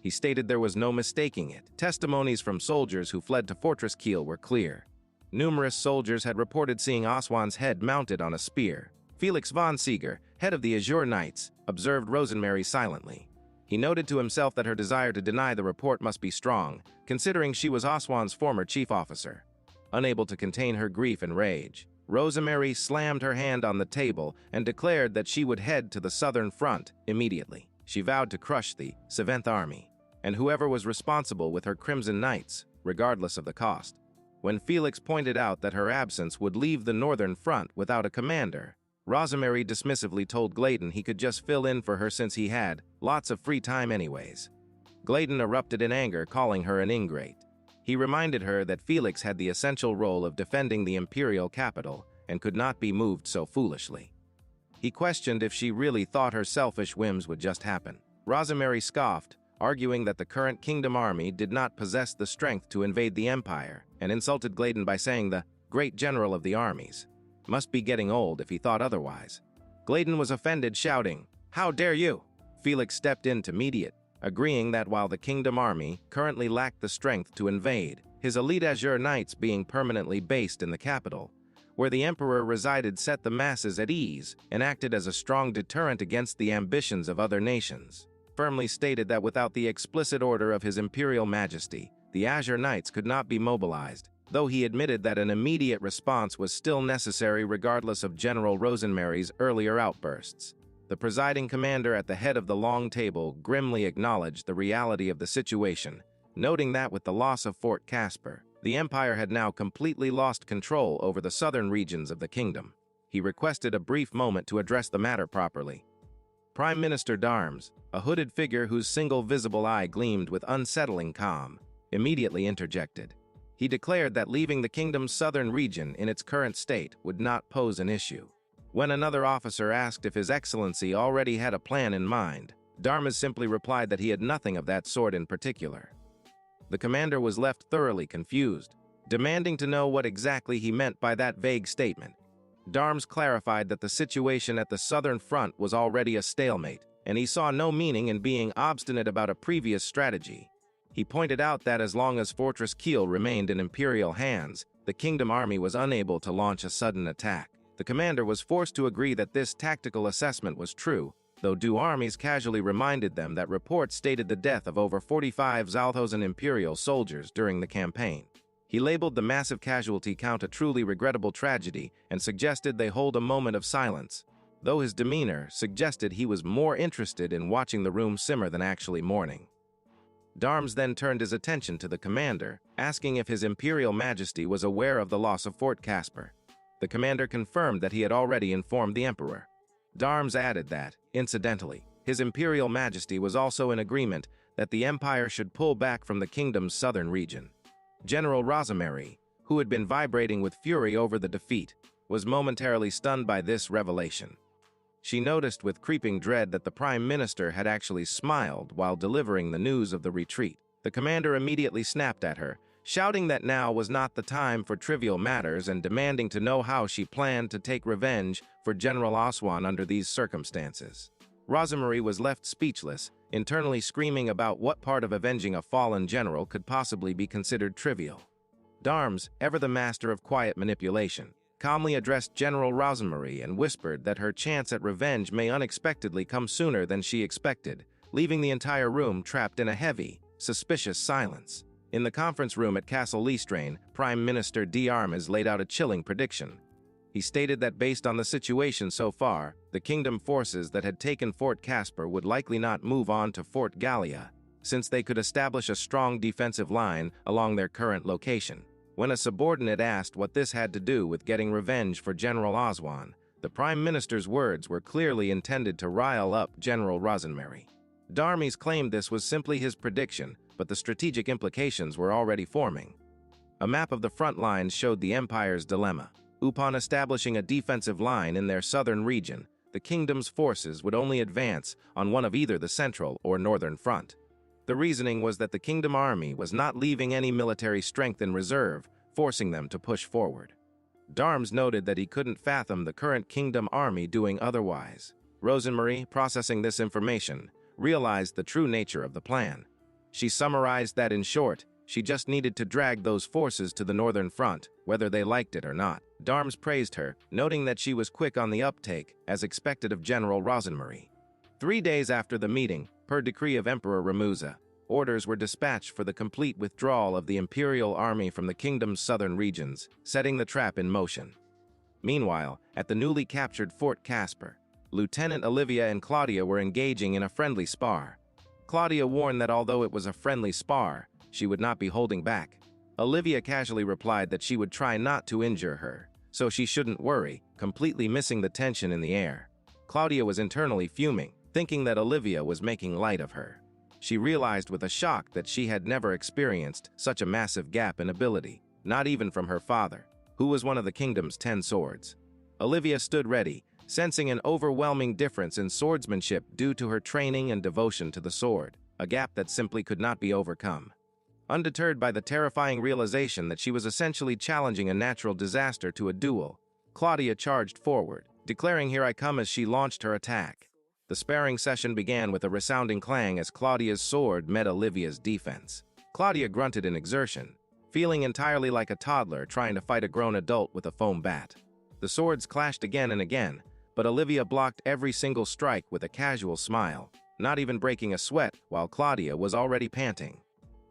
He stated there was no mistaking it. Testimonies from soldiers who fled to Fortress Kiel were clear. Numerous soldiers had reported seeing Oswan's head mounted on a spear. Felix von Sieger, head of the Azure Knights, observed Rosemary silently. He noted to himself that her desire to deny the report must be strong, considering she was Oswan's former chief officer. Unable to contain her grief and rage, Rosemary slammed her hand on the table and declared that she would head to the Southern Front immediately. She vowed to crush the 7th Army, and whoever was responsible with her Crimson Knights, regardless of the cost. When Felix pointed out that her absence would leave the Northern Front without a commander, Rosemary dismissively told Gladen he could just fill in for her since he had lots of free time anyways. Gladen erupted in anger, calling her an ingrate. He reminded her that Felix had the essential role of defending the imperial capital and could not be moved so foolishly. He questioned if she really thought her selfish whims would just happen. Rosemary scoffed, arguing that the current Kingdom Army did not possess the strength to invade the Empire, and insulted Gladen by saying the great general of the armies must be getting old if he thought otherwise. Gladen was offended, shouting, "How dare you!" Felix stepped in to mediate, agreeing that while the Kingdom Army currently lacked the strength to invade, his elite Azure Knights being permanently based in the capital, where the Emperor resided, set the masses at ease and acted as a strong deterrent against the ambitions of other nations. Firmly stated that without the explicit order of His Imperial Majesty, the Azure Knights could not be mobilized, though he admitted that an immediate response was still necessary regardless of General Rosemary's earlier outbursts. The presiding commander at the head of the long table grimly acknowledged the reality of the situation, noting that with the loss of Fort Caspar, the Empire had now completely lost control over the southern regions of the kingdom. He requested a brief moment to address the matter properly. Prime Minister Darms, a hooded figure whose single visible eye gleamed with unsettling calm, immediately interjected. He declared that leaving the kingdom's southern region in its current state would not pose an issue. When another officer asked if His Excellency already had a plan in mind, Darmas simply replied that he had nothing of that sort in particular. The commander was left thoroughly confused, demanding to know what exactly he meant by that vague statement. Darms clarified that the situation at the southern front was already a stalemate, and he saw no meaning in being obstinate about a previous strategy. He pointed out that as long as Fortress Kiel remained in Imperial hands, the Kingdom Army was unable to launch a sudden attack. The commander was forced to agree that this tactical assessment was true, though two armies casually reminded them that reports stated the death of over 45 Zalthosen Imperial soldiers during the campaign. He labeled the massive casualty count a truly regrettable tragedy and suggested they hold a moment of silence, though his demeanor suggested he was more interested in watching the room simmer than actually mourning. Darms then turned his attention to the commander, asking if His Imperial Majesty was aware of the loss of Fort Caspar. The commander confirmed that he had already informed the Emperor. Darms added that, incidentally, His Imperial Majesty was also in agreement that the Empire should pull back from the kingdom's southern region. General Rosemary, who had been vibrating with fury over the defeat, was momentarily stunned by this revelation. She noticed with creeping dread that the Prime Minister had actually smiled while delivering the news of the retreat. The commander immediately snapped at her, shouting that now was not the time for trivial matters and demanding to know how she planned to take revenge for General Oswan under these circumstances. Rosemary was left speechless, internally screaming about what part of avenging a fallen general could possibly be considered trivial. Darms, ever the master of quiet manipulation, calmly addressed General Rosemary and whispered that her chance at revenge may unexpectedly come sooner than she expected, leaving the entire room trapped in a heavy, suspicious silence. In the conference room at Castle Leastrain, Prime Minister Darmas laid out a chilling prediction. He stated that based on the situation so far, the kingdom forces that had taken Fort Caspar would likely not move on to Fort Gallia, since they could establish a strong defensive line along their current location. When a subordinate asked what this had to do with getting revenge for General Oswan, the Prime Minister's words were clearly intended to rile up General Rosemary. Darmas claimed this was simply his prediction, but the strategic implications were already forming. A map of the front lines showed the Empire's dilemma. Upon establishing a defensive line in their southern region, the kingdom's forces would only advance on one of either the central or northern front. The reasoning was that the Kingdom Army was not leaving any military strength in reserve, forcing them to push forward. Darms noted that he couldn't fathom the current Kingdom Army doing otherwise. Rosemarie, processing this information, realized the true nature of the plan. She summarized that in short, she just needed to drag those forces to the northern front, whether they liked it or not. Darms praised her, noting that she was quick on the uptake, as expected of General Rosemarie. 3 days after the meeting, per decree of Emperor Ramuza, orders were dispatched for the complete withdrawal of the Imperial Army from the kingdom's southern regions, setting the trap in motion. Meanwhile, at the newly captured Fort Casper, Lieutenant Olivia and Claudia were engaging in a friendly spar. Claudia warned that although it was a friendly spar, she would not be holding back. Olivia casually replied that she would try not to injure her, so she shouldn't worry, completely missing the tension in the air. Claudia was internally fuming, thinking that Olivia was making light of her. She realized with a shock that she had never experienced such a massive gap in ability, not even from her father, who was one of the kingdom's 10 swords. Olivia stood ready, sensing an overwhelming difference in swordsmanship due to her training and devotion to the sword, a gap that simply could not be overcome. Undeterred by the terrifying realization that she was essentially challenging a natural disaster to a duel, Claudia charged forward, declaring "Here I come" as she launched her attack. The sparring session began with a resounding clang as Claudia's sword met Olivia's defense. Claudia grunted in exertion, feeling entirely like a toddler trying to fight a grown adult with a foam bat. The swords clashed again and again, but Olivia blocked every single strike with a casual smile, not even breaking a sweat while Claudia was already panting.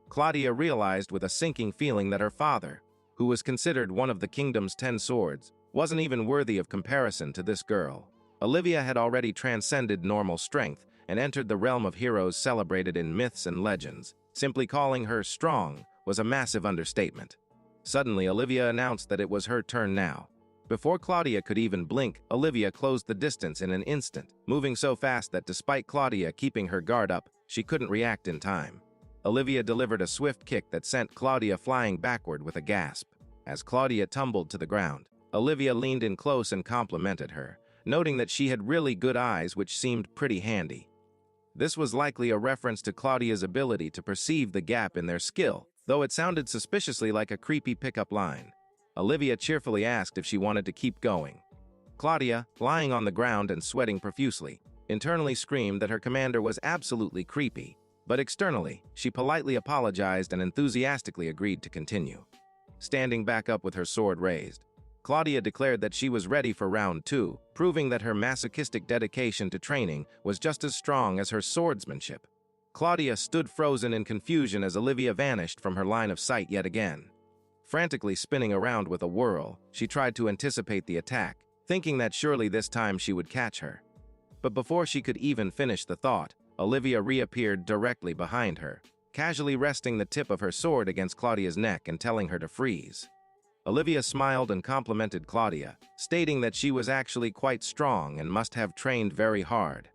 Claudia realized with a sinking feeling that her father, who was considered one of the kingdom's 10 swords, wasn't even worthy of comparison to this girl. Olivia had already transcended normal strength and entered the realm of heroes celebrated in myths and legends. Simply calling her strong was a massive understatement. Suddenly, Olivia announced that it was her turn now. Before Claudia could even blink, Olivia closed the distance in an instant, moving so fast that despite Claudia keeping her guard up, she couldn't react in time. Olivia delivered a swift kick that sent Claudia flying backward with a gasp. As Claudia tumbled to the ground, Olivia leaned in close and complimented her, noting that she had really good eyes, which seemed pretty handy. This was likely a reference to Claudia's ability to perceive the gap in their skill, though it sounded suspiciously like a creepy pickup line. Olivia cheerfully asked if she wanted to keep going. Claudia, lying on the ground and sweating profusely, internally screamed that her commander was absolutely creepy, but externally, she politely apologized and enthusiastically agreed to continue. Standing back up with her sword raised, Claudia declared that she was ready for round 2, proving that her masochistic dedication to training was just as strong as her swordsmanship. Claudia stood frozen in confusion as Olivia vanished from her line of sight yet again. Frantically spinning around with a whirl, she tried to anticipate the attack, thinking that surely this time she would catch her. But before she could even finish the thought, Olivia reappeared directly behind her, casually resting the tip of her sword against Claudia's neck and telling her to freeze. Olivia smiled and complimented Claudia, stating that she was actually quite strong and must have trained very hard.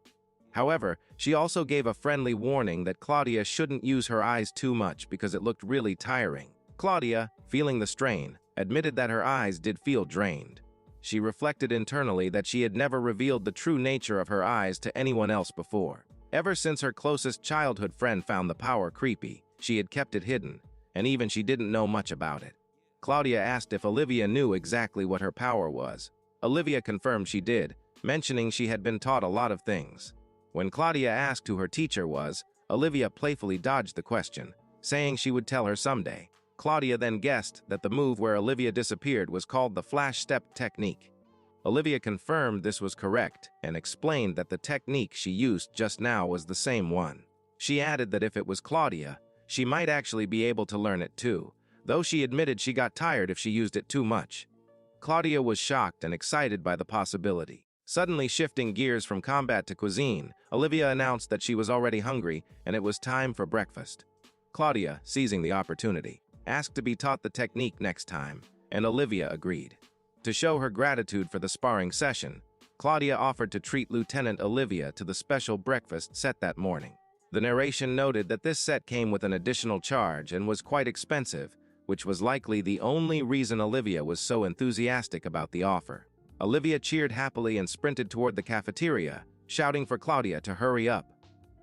However, she also gave a friendly warning that Claudia shouldn't use her eyes too much because it looked really tiring. Claudia, feeling the strain, admitted that her eyes did feel drained. She reflected internally that she had never revealed the true nature of her eyes to anyone else before. Ever since her closest childhood friend found the power creepy, she had kept it hidden, and even she didn't know much about it. Claudia asked if Olivia knew exactly what her power was. Olivia confirmed she did, mentioning she had been taught a lot of things. When Claudia asked who her teacher was, Olivia playfully dodged the question, saying she would tell her someday. Claudia then guessed that the move where Olivia disappeared was called the flash step technique. Olivia confirmed this was correct and explained that the technique she used just now was the same one. She added that if it was Claudia, she might actually be able to learn it too, though she admitted she got tired if she used it too much. Claudia was shocked and excited by the possibility. Suddenly shifting gears from combat to cuisine, Olivia announced that she was already hungry and it was time for breakfast. Claudia, seizing the opportunity, asked to be taught the technique next time, and Olivia agreed. To show her gratitude for the sparring session, Claudia offered to treat Lieutenant Olivia to the special breakfast set that morning. The narration noted that this set came with an additional charge and was quite expensive, which was likely the only reason Olivia was so enthusiastic about the offer. Olivia cheered happily and sprinted toward the cafeteria, shouting for Claudia to hurry up.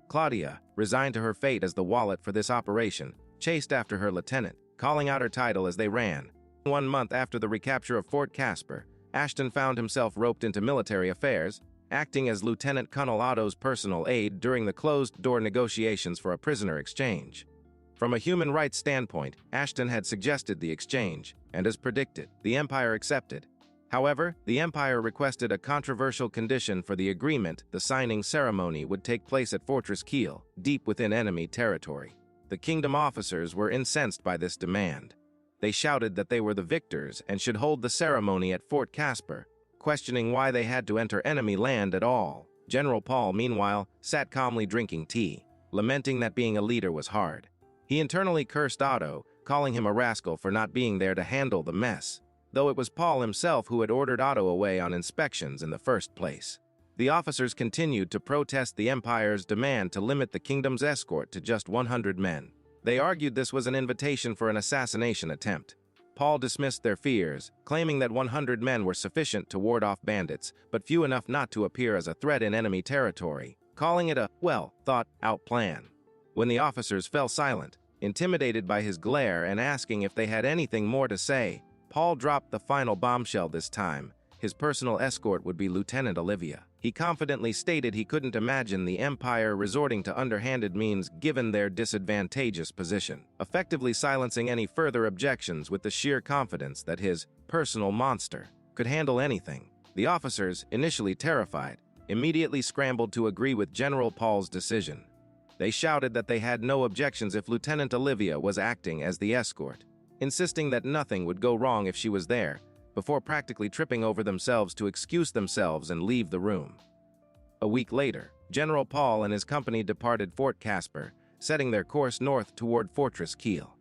Claudia, resigned to her fate as the wallet for this operation, chased after her lieutenant, calling out her title as they ran. 1 month after the recapture of Fort Casper, Ashton found himself roped into military affairs, acting as Lieutenant Colonel Otto's personal aide during the closed-door negotiations for a prisoner exchange. From a human rights standpoint, Ashton had suggested the exchange, and as predicted, the Empire accepted. However, the Empire requested a controversial condition for the agreement. The signing ceremony would take place at Fortress Kiel, deep within enemy territory. The kingdom officers were incensed by this demand. They shouted that they were the victors and should hold the ceremony at Fort Casper, questioning why they had to enter enemy land at all. General Paul, meanwhile, sat calmly drinking tea, lamenting that being a leader was hard. He internally cursed Otto, calling him a rascal for not being there to handle the mess, though it was Paul himself who had ordered Otto away on inspections in the first place. The officers continued to protest the Empire's demand to limit the kingdom's escort to just 100 men. They argued this was an invitation for an assassination attempt. Paul dismissed their fears, claiming that 100 men were sufficient to ward off bandits, but few enough not to appear as a threat in enemy territory, calling it a well-thought-out plan. When the officers fell silent, intimidated by his glare and asking if they had anything more to say, Paul dropped the final bombshell this time. His personal escort would be Lieutenant Olivia. He confidently stated he couldn't imagine the Empire resorting to underhanded means given their disadvantageous position, effectively silencing any further objections with the sheer confidence that his personal monster could handle anything. The officers, initially terrified, immediately scrambled to agree with General Paul's decision. They shouted that they had no objections if Lieutenant Olivia was acting as the escort, insisting that nothing would go wrong if she was there, before practically tripping over themselves to excuse themselves and leave the room. A week later, General Paul and his company departed Fort Casper, setting their course north toward Fortress Kiel.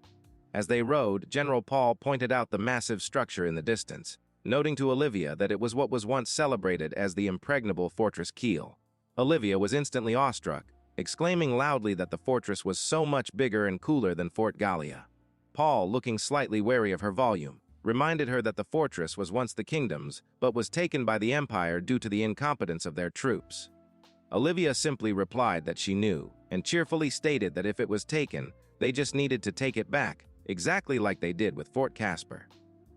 As they rode, General Paul pointed out the massive structure in the distance, noting to Olivia that it was what was once celebrated as the impregnable Fortress Kiel. Olivia was instantly awestruck, exclaiming loudly that the fortress was so much bigger and cooler than Fort Gallia. Paul, looking slightly wary of her volume, reminded her that the fortress was once the kingdom's, but was taken by the Empire due to the incompetence of their troops. Olivia simply replied that she knew, and cheerfully stated that if it was taken, they just needed to take it back, exactly like they did with Fort Casper.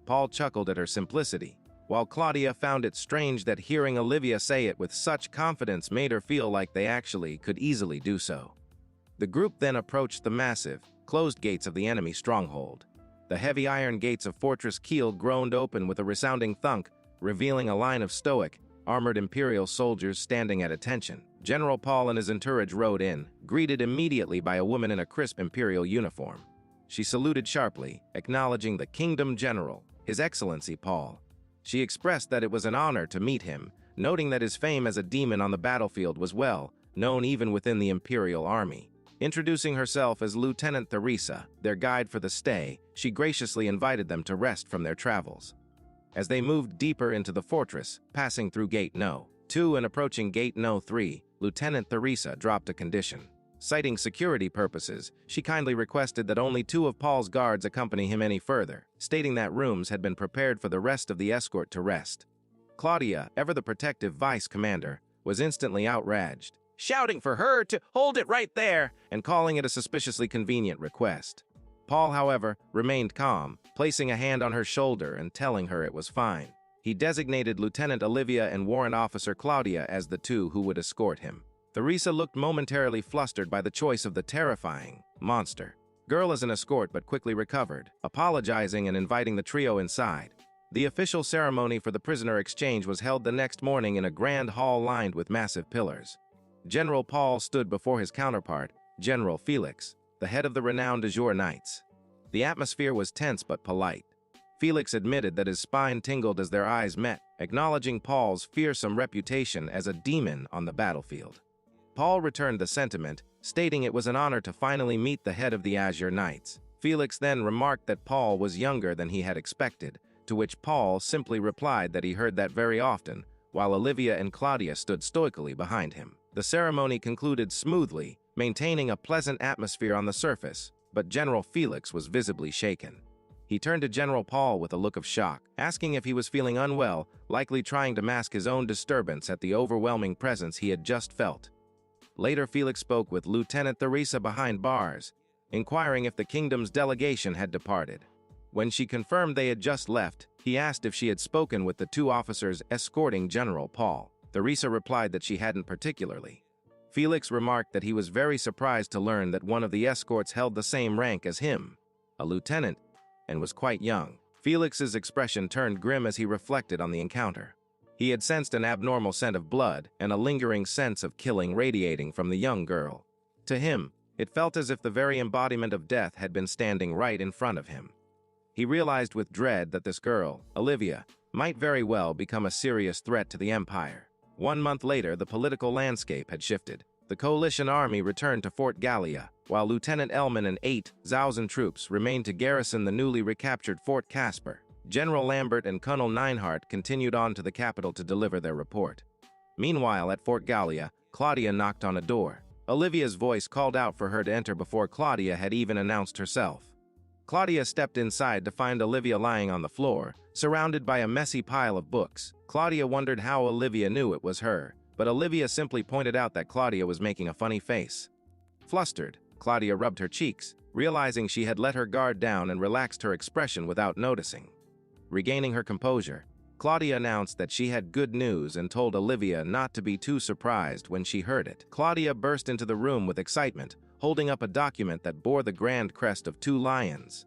Paul chuckled at her simplicity, while Claudia found it strange that hearing Olivia say it with such confidence made her feel like they actually could easily do so. The group then approached the massive, closed gates of the enemy stronghold. The heavy iron gates of Fortress Kiel groaned open with a resounding thunk, revealing a line of stoic, armored Imperial soldiers standing at attention. General Paul and his entourage rode in, greeted immediately by a woman in a crisp Imperial uniform. She saluted sharply, acknowledging the Kingdom General, His Excellency Paul. She expressed that it was an honor to meet him, noting that his fame as a demon on the battlefield was well known even within the Imperial Army. Introducing herself as Lieutenant Theresa, their guide for the stay, she graciously invited them to rest from their travels. As they moved deeper into the fortress, passing through Gate No. 2 and approaching Gate No. 3, Lieutenant Theresa dropped a condition. Citing security purposes, she kindly requested that only 2 of Paul's guards accompany him any further, stating that rooms had been prepared for the rest of the escort to rest. Claudia, ever the protective vice commander, was instantly outraged, shouting for her to hold it right there and calling it a suspiciously convenient request. Paul, however, remained calm, placing a hand on her shoulder and telling her it was fine. He designated Lieutenant Olivia and Warrant Officer Claudia as the 2 who would escort him. Theresa looked momentarily flustered by the choice of the terrifying monster girl as an escort, but quickly recovered, apologizing and inviting the trio inside. The official ceremony for the prisoner exchange was held the next morning in a grand hall lined with massive pillars. General Paul stood before his counterpart, General Felix, the head of the renowned Azure Knights. The atmosphere was tense but polite. Felix admitted that his spine tingled as their eyes met, acknowledging Paul's fearsome reputation as a demon on the battlefield. Paul returned the sentiment, stating it was an honor to finally meet the head of the Azure Knights. Felix then remarked that Paul was younger than he had expected, to which Paul simply replied that he heard that very often, while Olivia and Claudia stood stoically behind him. The ceremony concluded smoothly, maintaining a pleasant atmosphere on the surface, but General Felix was visibly shaken. He turned to General Paul with a look of shock, asking if he was feeling unwell, likely trying to mask his own disturbance at the overwhelming presence he had just felt. Later, Felix spoke with Lieutenant Theresa behind bars, inquiring if the kingdom's delegation had departed. When she confirmed they had just left, he asked if she had spoken with the two officers escorting General Paul. Theresa replied that she hadn't particularly. Felix remarked that he was very surprised to learn that one of the escorts held the same rank as him, a lieutenant, and was quite young. Felix's expression turned grim as he reflected on the encounter. He had sensed an abnormal scent of blood and a lingering sense of killing radiating from the young girl. To him, it felt as if the very embodiment of death had been standing right in front of him. He realized with dread that this girl, Olivia, might very well become a serious threat to the Empire. 1 month later, the political landscape had shifted. The coalition army returned to Fort Gallia, while Lieutenant Ellman and 8,000 troops remained to garrison the newly recaptured Fort Casper. General Lambert and Colonel Neinhardt continued on to the capital to deliver their report. Meanwhile, at Fort Gallia, Claudia knocked on a door. Olivia's voice called out for her to enter before Claudia had even announced herself. Claudia stepped inside to find Olivia lying on the floor, surrounded by a messy pile of books. Claudia wondered how Olivia knew it was her, but Olivia simply pointed out that Claudia was making a funny face. Flustered, Claudia rubbed her cheeks, realizing she had let her guard down and relaxed her expression without noticing. Regaining her composure, Claudia announced that she had good news and told Olivia not to be too surprised when she heard it. Claudia burst into the room with excitement, holding up a document that bore the grand crest of 2 lions.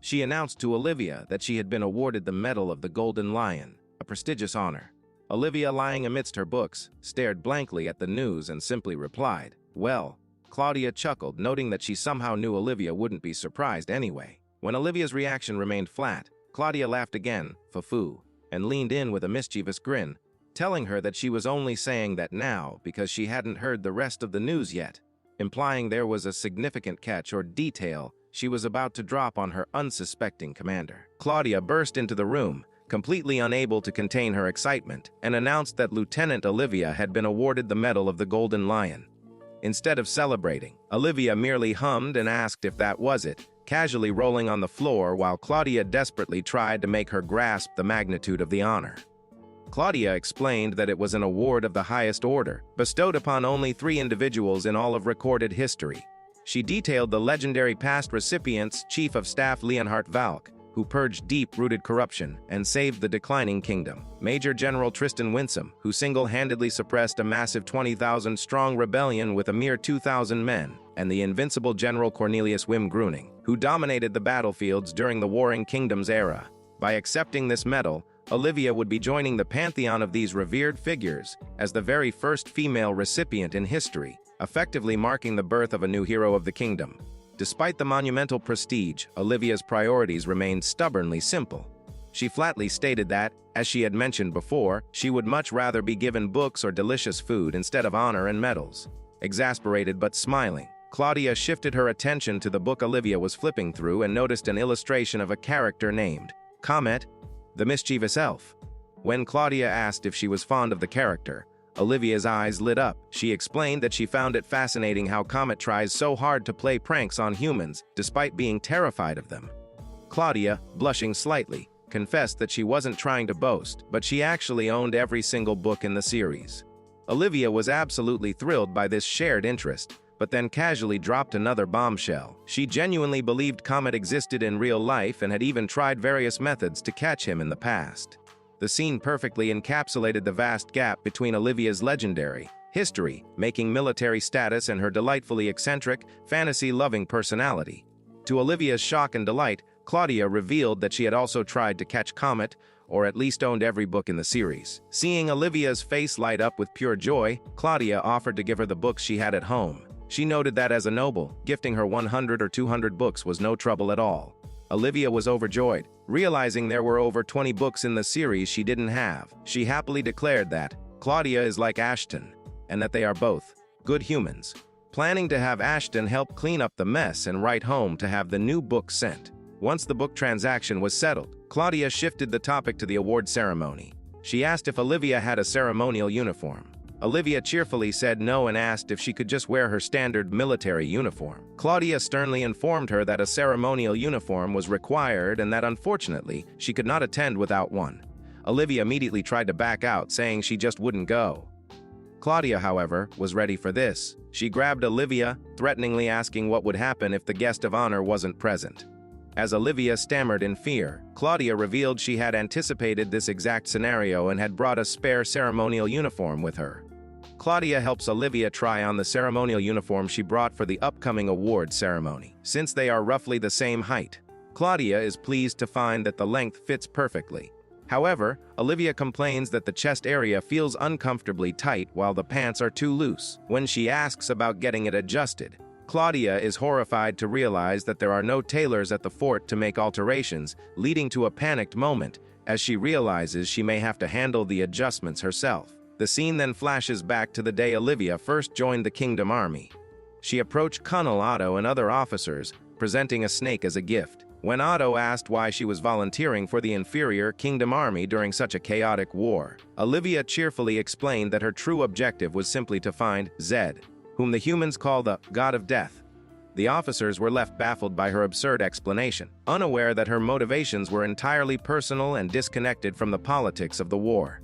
She announced to Olivia that she had been awarded the Medal of the Golden Lion, a prestigious honor. Olivia, lying amidst her books, stared blankly at the news and simply replied, "Well." Claudia chuckled, noting that she somehow knew Olivia wouldn't be surprised anyway. When Olivia's reaction remained flat, Claudia laughed again, "Foo-foo," and leaned in with a mischievous grin, telling her that she was only saying that now because she hadn't heard the rest of the news yet, implying there was a significant catch or detail she was about to drop on her unsuspecting commander. Claudia burst into the room, completely unable to contain her excitement, and announced that Lieutenant Olivia had been awarded the Medal of the Golden Lion. Instead of celebrating, Olivia merely hummed and asked if that was it, casually rolling on the floor while Claudia desperately tried to make her grasp the magnitude of the honor. Claudia explained that it was an award of the highest order, bestowed upon only 3 individuals in all of recorded history. She detailed the legendary past recipients: Chief of Staff Leonhard Valk, who purged deep-rooted corruption and saved the declining kingdom; Major General Tristan Winsome, who single-handedly suppressed a massive 20,000-strong rebellion with a mere 2,000 men; and the invincible General Cornelius Wim Gruning, who dominated the battlefields during the Warring Kingdoms era. By accepting this medal, Olivia would be joining the pantheon of these revered figures as the very first female recipient in history, effectively marking the birth of a new hero of the kingdom. Despite the monumental prestige, Olivia's priorities remained stubbornly simple. She flatly stated that, as she had mentioned before, she would much rather be given books or delicious food instead of honor and medals. Exasperated but smiling, Claudia shifted her attention to the book Olivia was flipping through and noticed an illustration of a character named Comet, the mischievous elf. When Claudia asked if she was fond of the character, Olivia's eyes lit up. She explained that she found it fascinating how Comet tries so hard to play pranks on humans, despite being terrified of them. Claudia, blushing slightly, confessed that she wasn't trying to boast, but she actually owned every single book in the series. Olivia was absolutely thrilled by this shared interest, but then casually dropped another bombshell. She genuinely believed Comet existed in real life and had even tried various methods to catch him in the past. The scene perfectly encapsulated the vast gap between Olivia's legendary history-making military status and her delightfully eccentric, fantasy-loving personality. To Olivia's shock and delight, Claudia revealed that she had also tried to catch Comet, or at least owned every book in the series. Seeing Olivia's face light up with pure joy, Claudia offered to give her the books she had at home. She noted that as a noble, gifting her 100 or 200 books was no trouble at all. Olivia was overjoyed, realizing there were over 20 books in the series she didn't have. She happily declared that Claudia is like Ashton, and that they are both good humans, planning to have Ashton help clean up the mess and write home to have the new book sent. Once the book transaction was settled, Claudia shifted the topic to the award ceremony. She asked if Olivia had a ceremonial uniform. Olivia cheerfully said no and asked if she could just wear her standard military uniform. Claudia sternly informed her that a ceremonial uniform was required and that unfortunately she could not attend without one. Olivia immediately tried to back out, saying she just wouldn't go. Claudia, however, was ready for this. She grabbed Olivia, threateningly asking what would happen if the guest of honor wasn't present. As Olivia stammered in fear, Claudia revealed she had anticipated this exact scenario and had brought a spare ceremonial uniform with her. Claudia helps Olivia try on the ceremonial uniform she brought for the upcoming award ceremony, since they are roughly the same height. Claudia is pleased to find that the length fits perfectly. However, Olivia complains that the chest area feels uncomfortably tight while the pants are too loose. When she asks about getting it adjusted, Claudia is horrified to realize that there are no tailors at the fort to make alterations, leading to a panicked moment as she realizes she may have to handle the adjustments herself. The scene then flashes back to the day Olivia first joined the Kingdom Army. She approached Colonel Otto and other officers, presenting a snake as a gift. When Otto asked why she was volunteering for the inferior Kingdom Army during such a chaotic war, Olivia cheerfully explained that her true objective was simply to find Zed, whom the humans call the God of Death. The officers were left baffled by her absurd explanation, unaware that her motivations were entirely personal and disconnected from the politics of the war.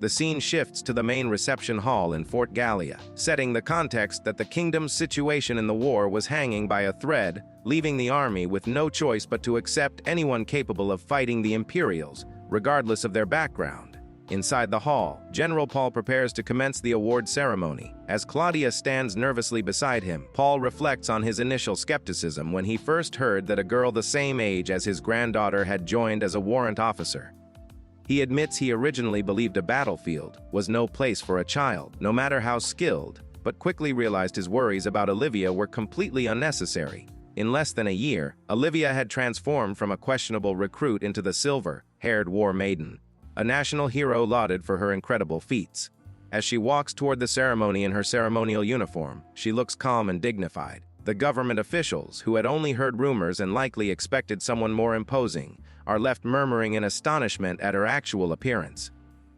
The scene shifts to the main reception hall in Fort Gallia, setting the context that the kingdom's situation in the war was hanging by a thread, leaving the army with no choice but to accept anyone capable of fighting the Imperials, regardless of their background. Inside the hall, General Paul prepares to commence the award ceremony. As Claudia stands nervously beside him, Paul reflects on his initial skepticism when he first heard that a girl the same age as his granddaughter had joined as a warrant officer. He admits he originally believed a battlefield was no place for a child, no matter how skilled, but quickly realized his worries about Olivia were completely unnecessary. In less than a year, Olivia had transformed from a questionable recruit into the silver-haired war maiden, a national hero lauded for her incredible feats. As she walks toward the ceremony in her ceremonial uniform, she looks calm and dignified. The government officials, who had only heard rumors and likely expected someone more imposing, are left murmuring in astonishment at her actual appearance.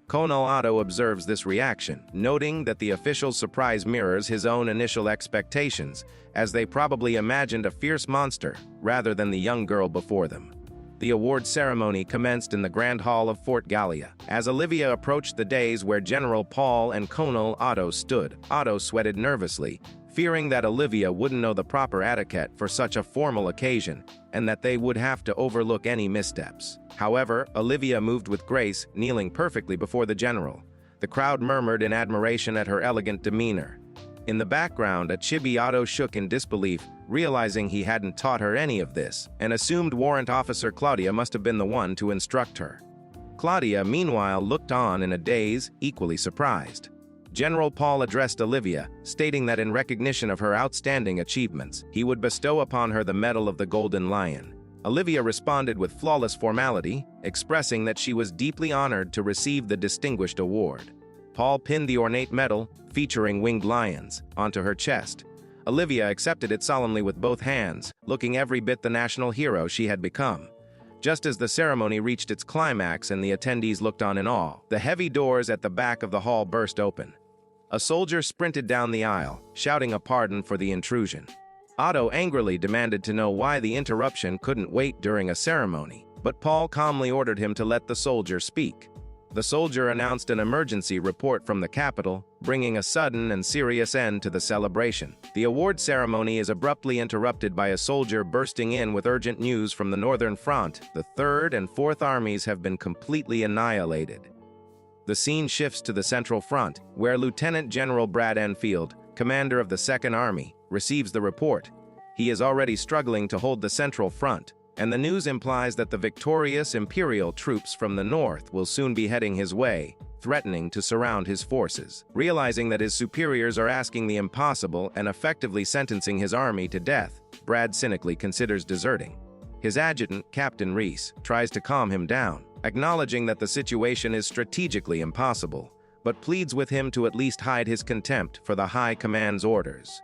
Colonel Otto observes this reaction, noting that the official's surprise mirrors his own initial expectations, as they probably imagined a fierce monster rather than the young girl before them. The award ceremony commenced in the Grand Hall of Fort Gallia. As Olivia approached the dais where General Paul and Colonel Otto stood, Otto sweated nervously, fearing that Olivia wouldn't know the proper etiquette for such a formal occasion, and that they would have to overlook any missteps. However, Olivia moved with grace, kneeling perfectly before the general. The crowd murmured in admiration at her elegant demeanor. In the background, a chibi Otto shook in disbelief, realizing he hadn't taught her any of this, and assumed Warrant Officer Claudia must have been the one to instruct her. Claudia, meanwhile, looked on in a daze, equally surprised. General Paul addressed Olivia, stating that in recognition of her outstanding achievements, he would bestow upon her the Medal of the Golden Lion. Olivia responded with flawless formality, expressing that she was deeply honored to receive the distinguished award. Paul pinned the ornate medal, featuring winged lions, onto her chest. Olivia accepted it solemnly with both hands, looking every bit the national hero she had become. Just as the ceremony reached its climax and the attendees looked on in awe, the heavy doors at the back of the hall burst open. A soldier sprinted down the aisle, shouting a pardon for the intrusion. Otto angrily demanded to know why the interruption couldn't wait during a ceremony, but Paul calmly ordered him to let the soldier speak. The soldier announced an emergency report from the capital, bringing a sudden and serious end to the celebration. The award ceremony is abruptly interrupted by a soldier bursting in with urgent news from the Northern Front. The 3rd and 4th armies have been completely annihilated. The scene shifts to the Central Front, where Lieutenant General Brad Enfield, commander of the 2nd Army, receives the report. He is already struggling to hold the Central Front, and the news implies that the victorious Imperial troops from the north will soon be heading his way, threatening to surround his forces. Realizing that his superiors are asking the impossible and effectively sentencing his army to death, Brad cynically considers deserting. His adjutant, Captain Reese, tries to calm him down, acknowledging that the situation is strategically impossible, but pleads with him to at least hide his contempt for the High Command's orders.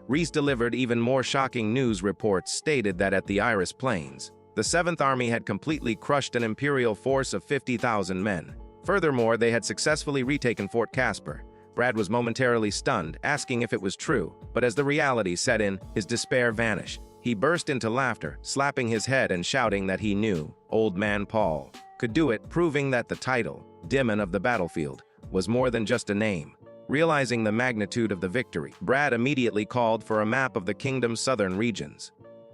Reese delivered even more shocking news reports stated that at the Iris Plains, the 7th Army had completely crushed an Imperial force of 50,000 men. Furthermore, they had successfully retaken Fort Casper. Brad was momentarily stunned, asking if it was true, but as the reality set in, his despair vanished. He burst into laughter, slapping his head and shouting that he knew Old Man Paul could do it, proving that the title, Demon of the Battlefield, was more than just a name. Realizing the magnitude of the victory, Brad immediately called for a map of the kingdom's southern regions.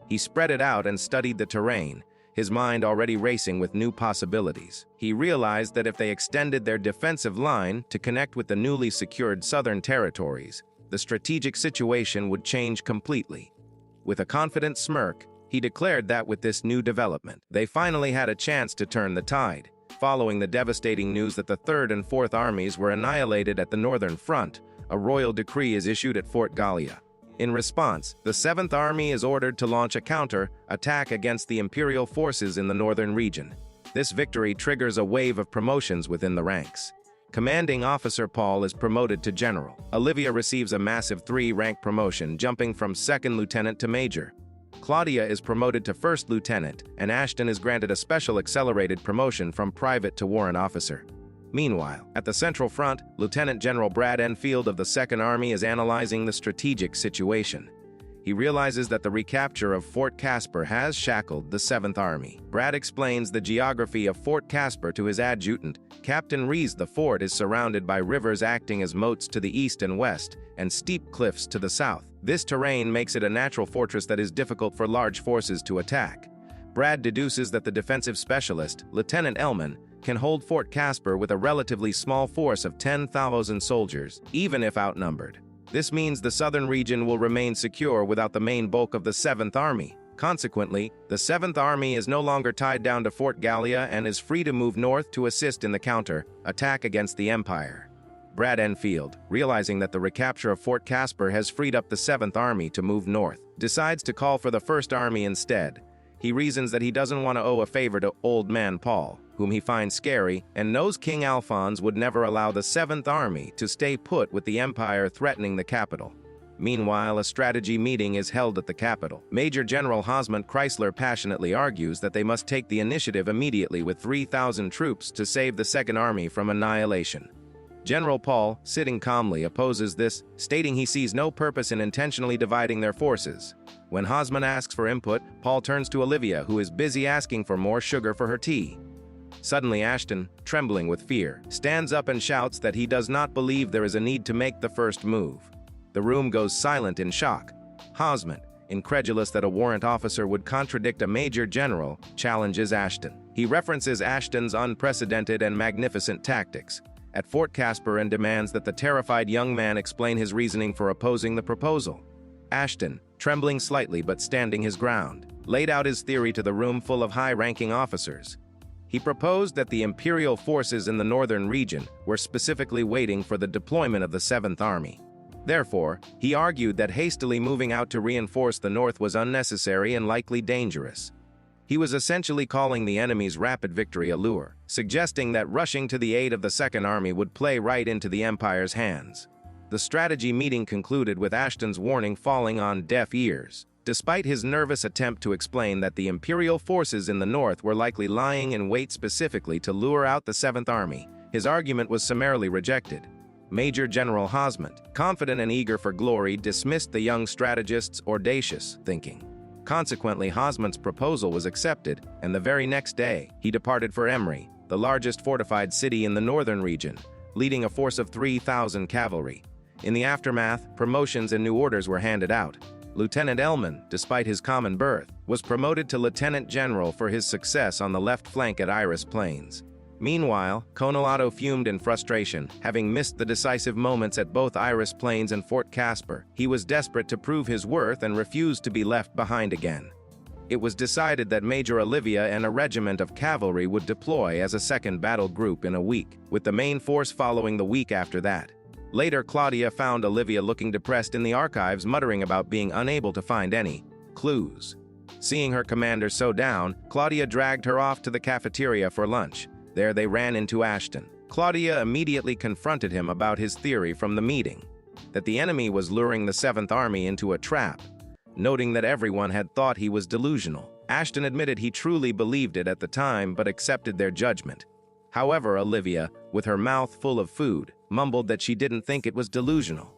He spread it out and studied the terrain, his mind already racing with new possibilities. He realized that if they extended their defensive line to connect with the newly secured southern territories, the strategic situation would change completely. With a confident smirk, he declared that with this new development, they finally had a chance to turn the tide. Following the devastating news that the Third and Fourth Armies were annihilated at the northern front, a royal decree is issued at Fort Gallia. In response, the Seventh Army is ordered to launch a counter-attack against the Imperial forces in the northern region. This victory triggers a wave of promotions within the ranks. Commanding Officer Paul is promoted to General. Olivia receives a massive 3-rank promotion, jumping from Second Lieutenant to Major. Claudia is promoted to First Lieutenant, and Ashton is granted a special accelerated promotion from Private to Warrant Officer. Meanwhile, at the Central Front, Lieutenant General Brad Enfield of the Second Army is analyzing the strategic situation. He realizes that the recapture of Fort Casper has shackled the Seventh Army. Brad explains the geography of Fort Casper to his adjutant, Captain Rees. The fort is surrounded by rivers acting as moats to the east and west, and steep cliffs to the south. This terrain makes it a natural fortress that is difficult for large forces to attack. Brad deduces that the defensive specialist, Lieutenant Ellman, can hold Fort Casper with a relatively small force of 10,000 soldiers, even if outnumbered. This means the southern region will remain secure without the main bulk of the Seventh Army. Consequently, the Seventh Army is no longer tied down to Fort Gallia and is free to move north to assist in the counter-attack against the Empire. Brad Enfield, realizing that the recapture of Fort Casper has freed up the Seventh Army to move north, decides to call for the First Army instead. He reasons that he doesn't want to owe a favor to Old Man Paul, whom he finds scary, and knows King Alphonse would never allow the Seventh Army to stay put with the Empire threatening the capital. Meanwhile, a strategy meeting is held at the capital. Major General Hosmund Chrysler passionately argues that they must take the initiative immediately with 3,000 troops to save the Second Army from annihilation. General Paul, sitting calmly, opposes this, stating he sees no purpose in intentionally dividing their forces. When Hosmund asks for input, Paul turns to Olivia, who is busy asking for more sugar for her tea. Suddenly Ashton, trembling with fear, stands up and shouts that he does not believe there is a need to make the first move. The room goes silent in shock. Hosmund, incredulous that a warrant officer would contradict a major general, challenges Ashton. He references Ashton's unprecedented and magnificent tactics at Fort Casper and demands that the terrified young man explain his reasoning for opposing the proposal. Ashton, trembling slightly but standing his ground, laid out his theory to the room full of high-ranking officers. He proposed that the Imperial forces in the northern region were specifically waiting for the deployment of the Seventh Army. Therefore, he argued that hastily moving out to reinforce the north was unnecessary and likely dangerous. He was essentially calling the enemy's rapid victory a lure, suggesting that rushing to the aid of the Second Army would play right into the Empire's hands. The strategy meeting concluded with Ashton's warning falling on deaf ears. Despite his nervous attempt to explain that the Imperial forces in the north were likely lying in wait specifically to lure out the Seventh Army, his argument was summarily rejected. Major General Hosmund, confident and eager for glory, dismissed the young strategist's audacious thinking. Consequently, Hosmund's proposal was accepted, and the very next day, he departed for Emery, the largest fortified city in the northern region, leading a force of 3,000 cavalry. In the aftermath, promotions and new orders were handed out. Lieutenant Ellman, despite his common birth, was promoted to Lieutenant General for his success on the left flank at Iris Plains. Meanwhile, Conolato fumed in frustration, having missed the decisive moments at both Iris Plains and Fort Casper. He was desperate to prove his worth and refused to be left behind again. It was decided that Major Olivia and a regiment of cavalry would deploy as a second battle group in a week, with the main force following the week after that. Later, Claudia found Olivia looking depressed in the archives, muttering about being unable to find any clues. Seeing her commander so down, Claudia dragged her off to the cafeteria for lunch. There they ran into Ashton. Claudia immediately confronted him about his theory from the meeting, that the enemy was luring the Seventh Army into a trap, noting that everyone had thought he was delusional. Ashton admitted he truly believed it at the time but accepted their judgment. However, Olivia, with her mouth full of food, mumbled that she didn't think it was delusional.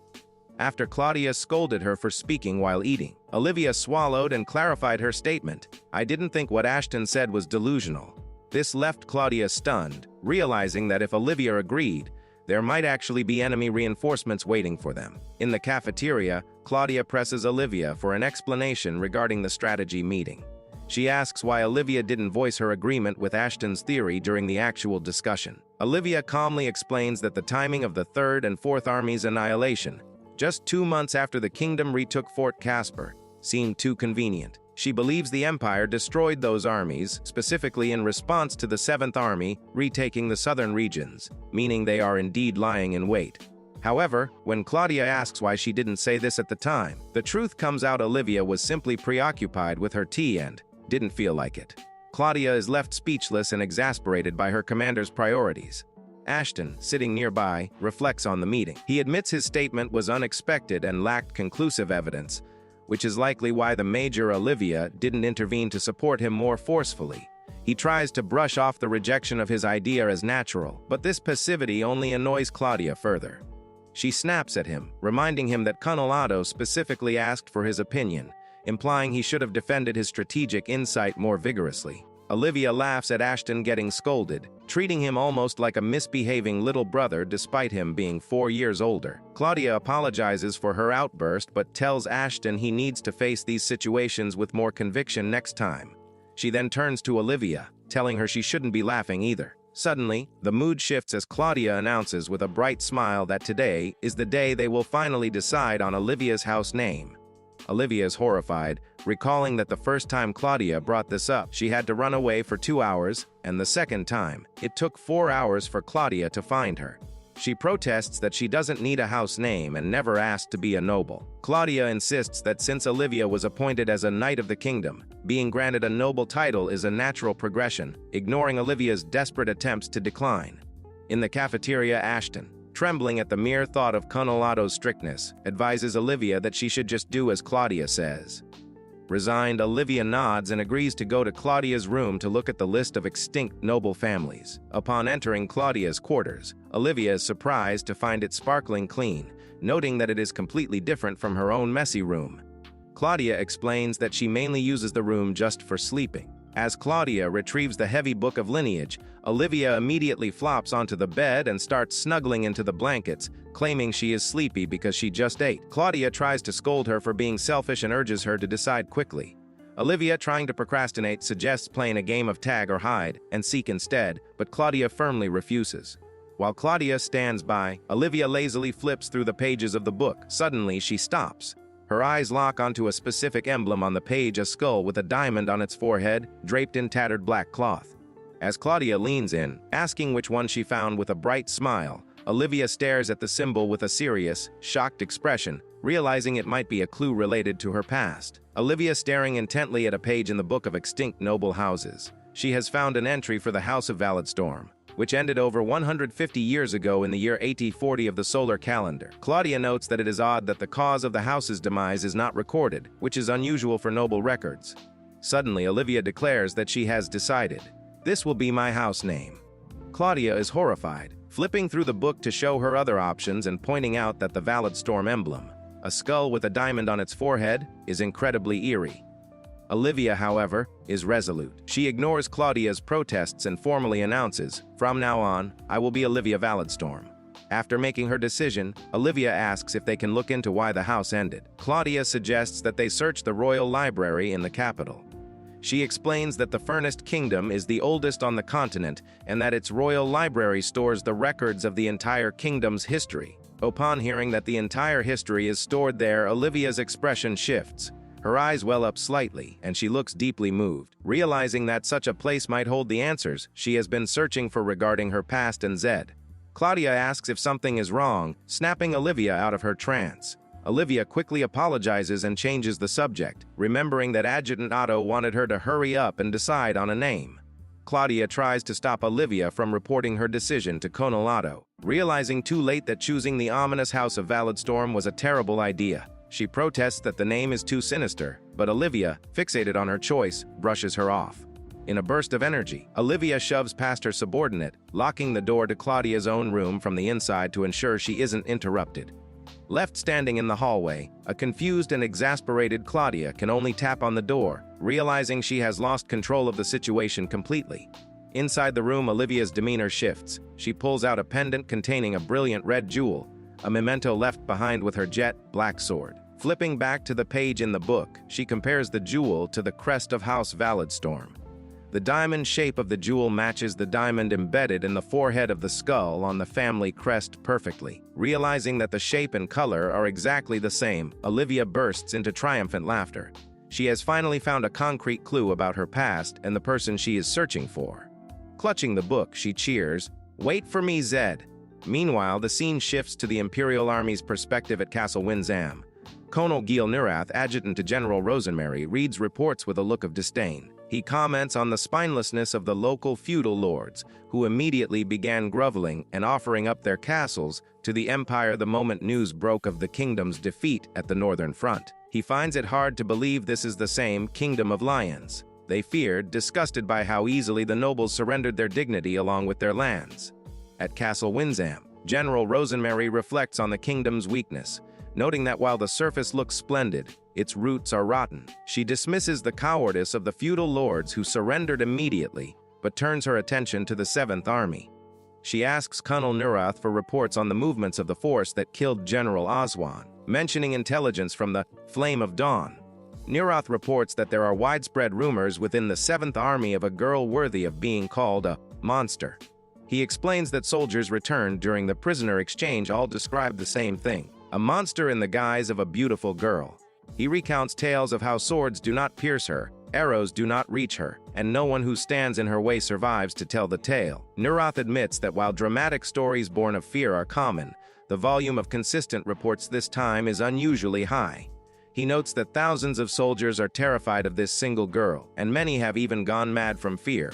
After Claudia scolded her for speaking while eating, Olivia swallowed and clarified her statement. "I didn't think what Ashton said was delusional." This left Claudia stunned, realizing that if Olivia agreed, There might actually be enemy reinforcements waiting for them. In the cafeteria, Claudia presses Olivia for an explanation regarding the strategy meeting. She asks why Olivia didn't voice her agreement with Ashton's theory during the actual discussion. Olivia calmly explains that the timing of the Third and Fourth Army's annihilation, just 2 months after the kingdom retook Fort Casper, seemed too convenient. She believes the Empire destroyed those armies, specifically in response to the Seventh Army retaking the southern regions, meaning they are indeed lying in wait. However, when Claudia asks why she didn't say this at the time, the truth comes out: Olivia was simply preoccupied with her tea and didn't feel like it. Claudia is left speechless and exasperated by her commander's priorities. Ashton, sitting nearby, reflects on the meeting. He admits his statement was unexpected and lacked conclusive evidence, which is likely why the Major Olivia didn't intervene to support him more forcefully. He tries to brush off the rejection of his idea as natural, but this passivity only annoys Claudia further. She snaps at him, reminding him that Conolado specifically asked for his opinion, implying he should have defended his strategic insight more vigorously. Olivia laughs at Ashton getting scolded, treating him almost like a misbehaving little brother despite him being 4 years older. Claudia apologizes for her outburst but tells Ashton he needs to face these situations with more conviction next time. She then turns to Olivia, telling her she shouldn't be laughing either. Suddenly, the mood shifts as Claudia announces with a bright smile that today is the day they will finally decide on Olivia's house name. Olivia is horrified, recalling that the first time Claudia brought this up, she had to run away for 2 hours, and the second time, it took 4 hours for Claudia to find her. She protests that she doesn't need a house name and never asked to be a noble. Claudia insists that since Olivia was appointed as a Knight of the Kingdom, being granted a noble title is a natural progression, ignoring Olivia's desperate attempts to decline. In the cafeteria, Ashton, trembling at the mere thought of Conolado's strictness, advises Olivia that she should just do as Claudia says. Resigned, Olivia nods and agrees to go to Claudia's room to look at the list of extinct noble families. Upon entering Claudia's quarters, Olivia is surprised to find it sparkling clean, noting that it is completely different from her own messy room. Claudia explains that she mainly uses the room just for sleeping. As Claudia retrieves the heavy book of lineage, Olivia immediately flops onto the bed and starts snuggling into the blankets, claiming she is sleepy because she just ate. Claudia tries to scold her for being selfish and urges her to decide quickly. Olivia, trying to procrastinate, suggests playing a game of tag or hide and seek instead, but Claudia firmly refuses. While Claudia stands by, Olivia lazily flips through the pages of the book. Suddenly, she stops. Her eyes lock onto a specific emblem on the page, a skull with a diamond on its forehead, draped in tattered black cloth. As Claudia leans in, asking which one she found with a bright smile, Olivia stares at the symbol with a serious, shocked expression, realizing it might be a clue related to her past. Olivia staring intently at a page in the Book of Extinct Noble Houses. She has found an entry for the House of Valetstorm, which ended over 150 years ago in the year 8040 of the solar calendar. Claudia notes that it is odd that the cause of the house's demise is not recorded, which is unusual for noble records. Suddenly, Olivia declares that she has decided. This will be my house name. Claudia is horrified, flipping through the book to show her other options and pointing out that the Valetstorm emblem, a skull with a diamond on its forehead, is incredibly eerie. Olivia, however, is resolute. She ignores Claudia's protests and formally announces, "From now on, I will be Olivia Valetstorm." After making her decision, Olivia asks if they can look into why the house ended. Claudia suggests that they search the royal library in the capital. She explains that the Furnace Kingdom is the oldest on the continent and that its royal library stores the records of the entire kingdom's history. Upon hearing that the entire history is stored there, Olivia's expression shifts. Her eyes well up slightly, and she looks deeply moved. Realizing that such a place might hold the answers she has been searching for regarding her past and Zed. Claudia asks if something is wrong, snapping Olivia out of her trance. Olivia quickly apologizes and changes the subject, remembering that Adjutant Otto wanted her to hurry up and decide on a name. Claudia tries to stop Olivia from reporting her decision to Conolado, realizing too late that choosing the ominous House of Valetstorm was a terrible idea. She protests that the name is too sinister, but Olivia, fixated on her choice, brushes her off. In a burst of energy, Olivia shoves past her subordinate, locking the door to Claudia's own room from the inside to ensure she isn't interrupted. Left standing in the hallway, a confused and exasperated Claudia can only tap on the door, realizing she has lost control of the situation completely. Inside the room, Olivia's demeanor shifts. She pulls out a pendant containing a brilliant red jewel, a memento left behind with her jet black sword. Flipping back to the page in the book, she compares the jewel to the crest of House Valetstorm. The diamond shape of the jewel matches the diamond embedded in the forehead of the skull on the family crest perfectly. Realizing that the shape and color are exactly the same, Olivia bursts into triumphant laughter. She has finally found a concrete clue about her past and the person she is searching for. Clutching the book, she cheers, "Wait for me, Zed." Meanwhile, the scene shifts to the Imperial Army's perspective at Castle Windsam. Colonel Gil Nurath, adjutant to General Rosemary, reads reports with a look of disdain. He comments on the spinelessness of the local feudal lords, who immediately began groveling and offering up their castles to the Empire the moment news broke of the kingdom's defeat at the Northern Front. He finds it hard to believe this is the same Kingdom of Lions. They feared, disgusted by how easily the nobles surrendered their dignity along with their lands. At Castle Windsam, General Rosemary reflects on the kingdom's weakness, noting that while the surface looks splendid, its roots are rotten. She dismisses the cowardice of the feudal lords who surrendered immediately, but turns her attention to the 7th Army. She asks Colonel Nurath for reports on the movements of the force that killed General Oswan, mentioning intelligence from the Flame of Dawn. Nurath reports that there are widespread rumors within the 7th Army of a girl worthy of being called a monster. He explains that soldiers returned during the prisoner exchange all described the same thing, a monster in the guise of a beautiful girl. He recounts tales of how swords do not pierce her, arrows do not reach her, and no one who stands in her way survives to tell the tale. Nurath admits that while dramatic stories born of fear are common, the volume of consistent reports this time is unusually high. He notes that thousands of soldiers are terrified of this single girl, and many have even gone mad from fear.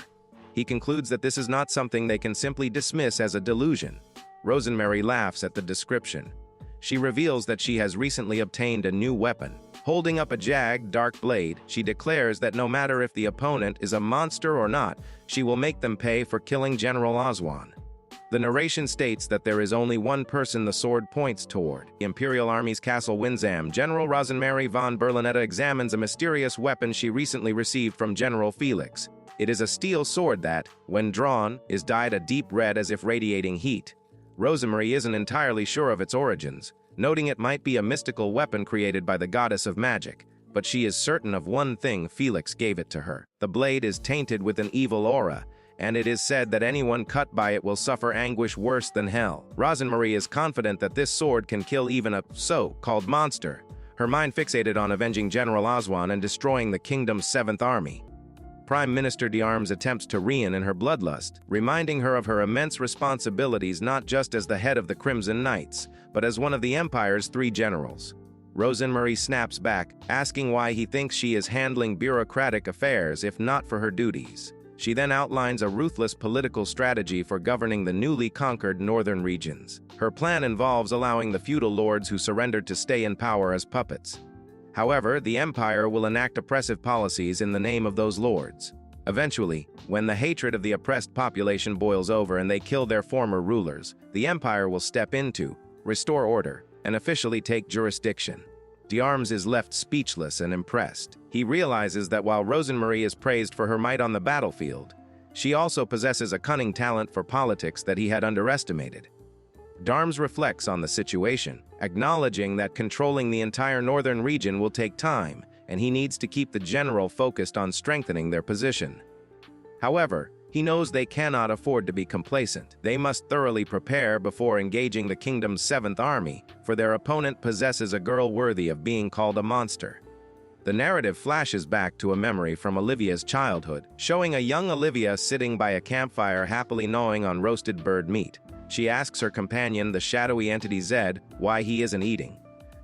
He concludes that this is not something they can simply dismiss as a delusion. Rosemary laughs at the description. She reveals that she has recently obtained a new weapon. Holding up a jagged, dark blade, she declares that no matter if the opponent is a monster or not, she will make them pay for killing General Oswan. The narration states that there is only one person the sword points toward. The Imperial Army's Castle Windsam, General Rosemary von Berlinetta examines a mysterious weapon she recently received from General Felix. It is a steel sword that, when drawn, is dyed a deep red as if radiating heat. Rosemary isn't entirely sure of its origins, noting it might be a mystical weapon created by the goddess of magic, but she is certain of one thing: Felix gave it to her. The blade is tainted with an evil aura, and it is said that anyone cut by it will suffer anguish worse than hell. Rosemary is confident that this sword can kill even a so-called monster, her mind fixated on avenging General Oswan and destroying the kingdom's 7th Army. Prime Minister Diarms attempts to rein in her bloodlust, reminding her of her immense responsibilities not just as the head of the Crimson Knights, but as one of the Empire's 3 generals. Rosemary snaps back, asking why he thinks she is handling bureaucratic affairs if not for her duties. She then outlines a ruthless political strategy for governing the newly conquered northern regions. Her plan involves allowing the feudal lords who surrendered to stay in power as puppets. However, the Empire will enact oppressive policies in the name of those lords. Eventually, when the hatred of the oppressed population boils over and they kill their former rulers, the Empire will step in to restore order and officially take jurisdiction. Diarms is left speechless and impressed. He realizes that while Rosemary is praised for her might on the battlefield, she also possesses a cunning talent for politics that he had underestimated. Diarms reflects on the situation, acknowledging that controlling the entire northern region will take time, and he needs to keep the general focused on strengthening their position. However, he knows they cannot afford to be complacent. They must thoroughly prepare before engaging the kingdom's 7th Army, for their opponent possesses a girl worthy of being called a monster. The narrative flashes back to a memory from Olivia's childhood, showing a young Olivia sitting by a campfire happily gnawing on roasted bird meat. She asks her companion, the shadowy entity Zed, why he isn't eating.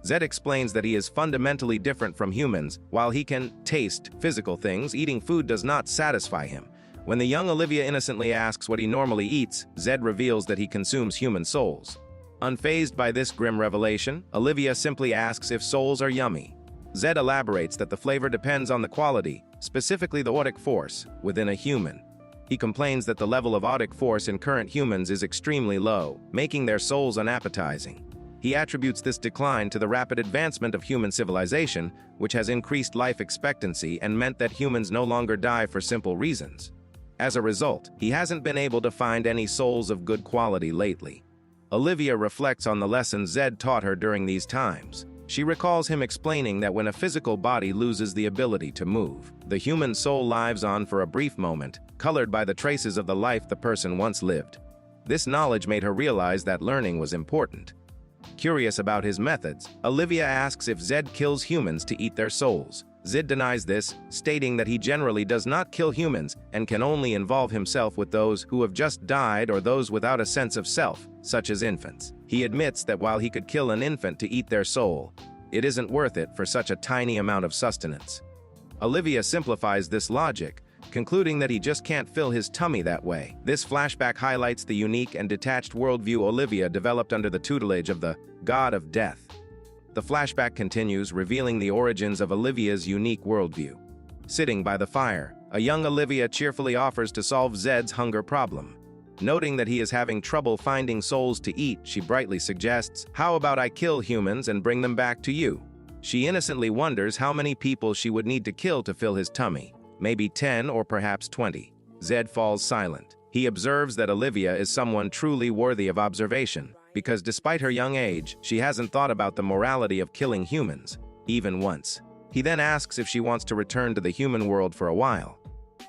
Zed explains that he is fundamentally different from humans. While he can taste physical things, eating food does not satisfy him. When the young Olivia innocently asks what he normally eats, Zed reveals that he consumes human souls. Unfazed by this grim revelation, Olivia simply asks if souls are yummy. Zed elaborates that the flavor depends on the quality, specifically the otic force, within a human. He complains that the level of otic force in current humans is extremely low, making their souls unappetizing. He attributes this decline to the rapid advancement of human civilization, which has increased life expectancy and meant that humans no longer die for simple reasons. As a result, he hasn't been able to find any souls of good quality lately. Olivia reflects on the lessons Zed taught her during these times. She recalls him explaining that when a physical body loses the ability to move, the human soul lives on for a brief moment, colored by the traces of the life the person once lived. This knowledge made her realize that learning was important. Curious about his methods, Olivia asks if Zed kills humans to eat their souls. Zed denies this, stating that he generally does not kill humans and can only involve himself with those who have just died or those without a sense of self, such as infants. He admits that while he could kill an infant to eat their soul, it isn't worth it for such a tiny amount of sustenance. Olivia simplifies this logic, concluding that he just can't fill his tummy that way. This flashback highlights the unique and detached worldview Olivia developed under the tutelage of the God of Death. The flashback continues, revealing the origins of Olivia's unique worldview. Sitting by the fire, a young Olivia cheerfully offers to solve Zed's hunger problem. Noting that he is having trouble finding souls to eat, she brightly suggests, "How about I kill humans and bring them back to you?" She innocently wonders how many people she would need to kill to fill his tummy. Maybe 10 or perhaps 20. Zed falls silent. He observes that Olivia is someone truly worthy of observation, because despite her young age, she hasn't thought about the morality of killing humans, even once. He then asks if she wants to return to the human world for a while.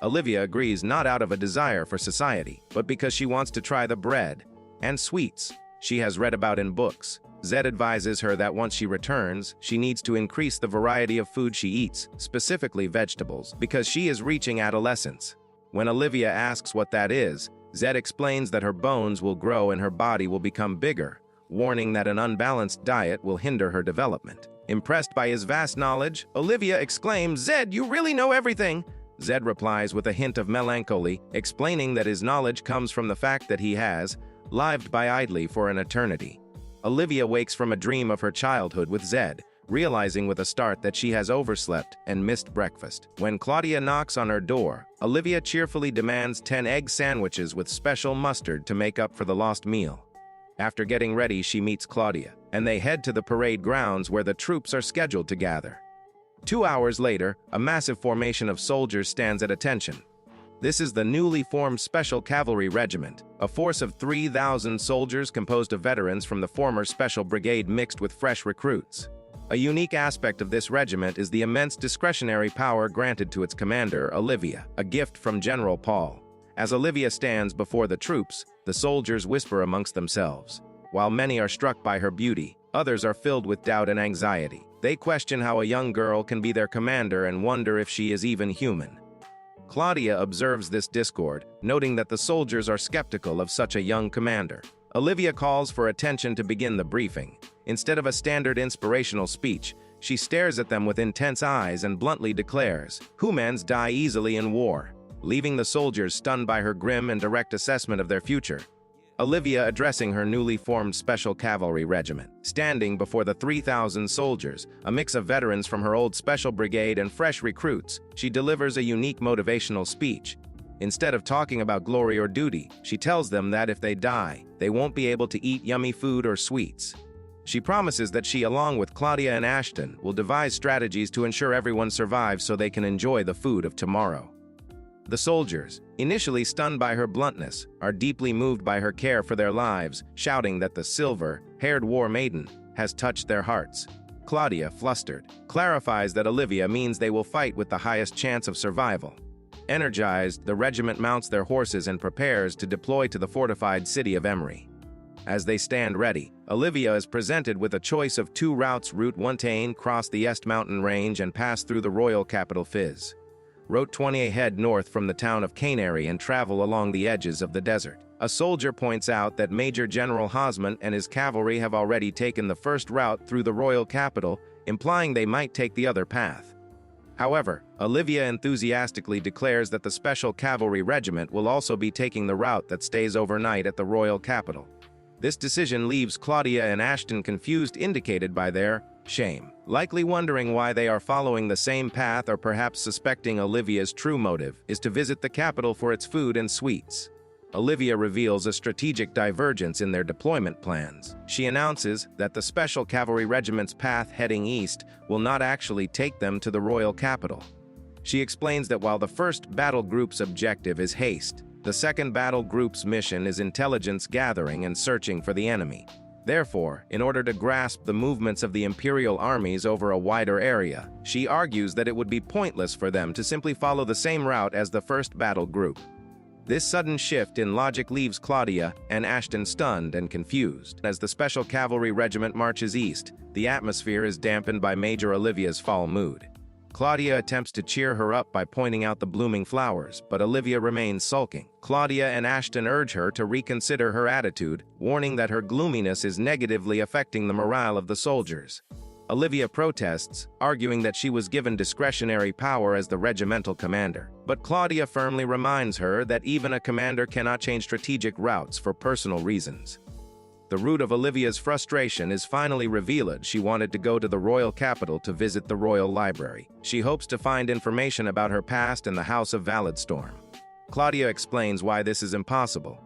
Olivia agrees, not out of a desire for society, but because she wants to try the bread and sweets she has read about in books. Zed advises her that once she returns, she needs to increase the variety of food she eats, specifically vegetables, because she is reaching adolescence. When Olivia asks what that is, Zed explains that her bones will grow and her body will become bigger, warning that an unbalanced diet will hinder her development. Impressed by his vast knowledge, Olivia exclaims, "Zed, you really know everything!" Zed replies with a hint of melancholy, explaining that his knowledge comes from the fact that he has lived by idly for an eternity. Olivia wakes from a dream of her childhood with Zed, realizing with a start that she has overslept and missed breakfast. When Claudia knocks on her door, Olivia cheerfully demands 10 egg sandwiches with special mustard to make up for the lost meal. After getting ready, she meets Claudia, and they head to the parade grounds where the troops are scheduled to gather. 2 hours later, a massive formation of soldiers stands at attention. This is the newly formed Special Cavalry Regiment, a force of 3,000 soldiers composed of veterans from the former Special Brigade mixed with fresh recruits. A unique aspect of this regiment is the immense discretionary power granted to its commander, Olivia, a gift from General Paul. As Olivia stands before the troops, the soldiers whisper amongst themselves. While many are struck by her beauty, others are filled with doubt and anxiety. They question how a young girl can be their commander and wonder if she is even human. Claudia observes this discord, noting that the soldiers are skeptical of such a young commander. Olivia calls for attention to begin the briefing. Instead of a standard inspirational speech, she stares at them with intense eyes and bluntly declares, "Humans die easily in war," leaving the soldiers stunned by her grim and direct assessment of their future. Olivia addressing her newly formed Special Cavalry Regiment. Standing before the 3,000 soldiers, a mix of veterans from her old Special Brigade and fresh recruits, she delivers a unique motivational speech. Instead of talking about glory or duty, she tells them that if they die, they won't be able to eat yummy food or sweets. She promises that she, along with Claudia and Ashton, will devise strategies to ensure everyone survives so they can enjoy the food of tomorrow. The soldiers, initially stunned by her bluntness, are deeply moved by her care for their lives, shouting that the silver-haired war maiden has touched their hearts. Claudia, flustered, clarifies that Olivia means they will fight with the highest chance of survival. Energized, the regiment mounts their horses and prepares to deploy to the fortified city of Emery. As they stand ready, Olivia is presented with a choice of 2 routes. Route 1 cross the Est Mountain Range and pass through the royal capital Fizz. Route 20 head north from the town of Canary and travel along the edges of the desert. A soldier points out that Major General Hosman and his cavalry have already taken the first route through the royal capital, implying they might take the other path. However, Olivia enthusiastically declares that the Special Cavalry Regiment will also be taking the route that stays overnight at the royal capital. This decision leaves Claudia and Ashton confused, indicated by their shame, likely wondering why they are following the same path or perhaps suspecting Olivia's true motive is to visit the capital for its food and sweets. Olivia reveals a strategic divergence in their deployment plans. She announces that the Special Cavalry Regiment's path heading east will not actually take them to the royal capital. She explains that while the first battle group's objective is haste, the second battle group's mission is intelligence gathering and searching for the enemy. Therefore, in order to grasp the movements of the Imperial armies over a wider area, she argues that it would be pointless for them to simply follow the same route as the first battle group. This sudden shift in logic leaves Claudia and Ashton stunned and confused. As the Special Cavalry Regiment marches east, the atmosphere is dampened by Major Olivia's foul mood. Claudia attempts to cheer her up by pointing out the blooming flowers, but Olivia remains sulking. Claudia and Ashton urge her to reconsider her attitude, warning that her gloominess is negatively affecting the morale of the soldiers. Olivia protests, arguing that she was given discretionary power as the regimental commander. But Claudia firmly reminds her that even a commander cannot change strategic routes for personal reasons. The root of Olivia's frustration is finally revealed. She wanted to go to the royal capital to visit the royal library. She hopes to find information about her past in the House of Validstorm. Claudia explains why this is impossible.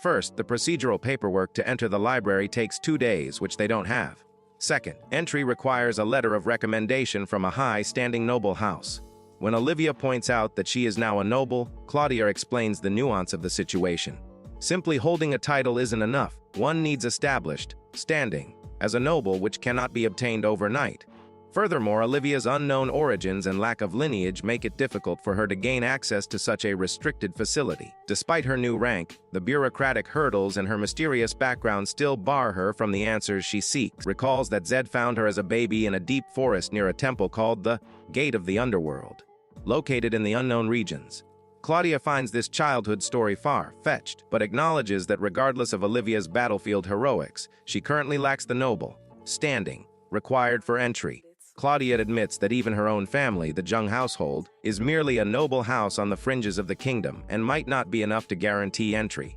First, the procedural paperwork to enter the library takes 2 days, which they don't have. Second, entry requires a letter of recommendation from a high-standing noble house. When Olivia points out that she is now a noble, Claudia explains the nuance of the situation. Simply holding a title isn't enough. One needs established standing as a noble, which cannot be obtained overnight. Furthermore, Olivia's unknown origins and lack of lineage make it difficult for her to gain access to such a restricted facility. Despite her new rank, the bureaucratic hurdles and her mysterious background still bar her from the answers she seeks. Recalls that Zed found her as a baby in a deep forest near a temple called the Gate of the Underworld, located in the unknown regions. Claudia finds this childhood story far-fetched, but acknowledges that regardless of Olivia's battlefield heroics, she currently lacks the noble standing required for entry. Claudia admits that even her own family, the Jung household, is merely a noble house on the fringes of the kingdom and might not be enough to guarantee entry.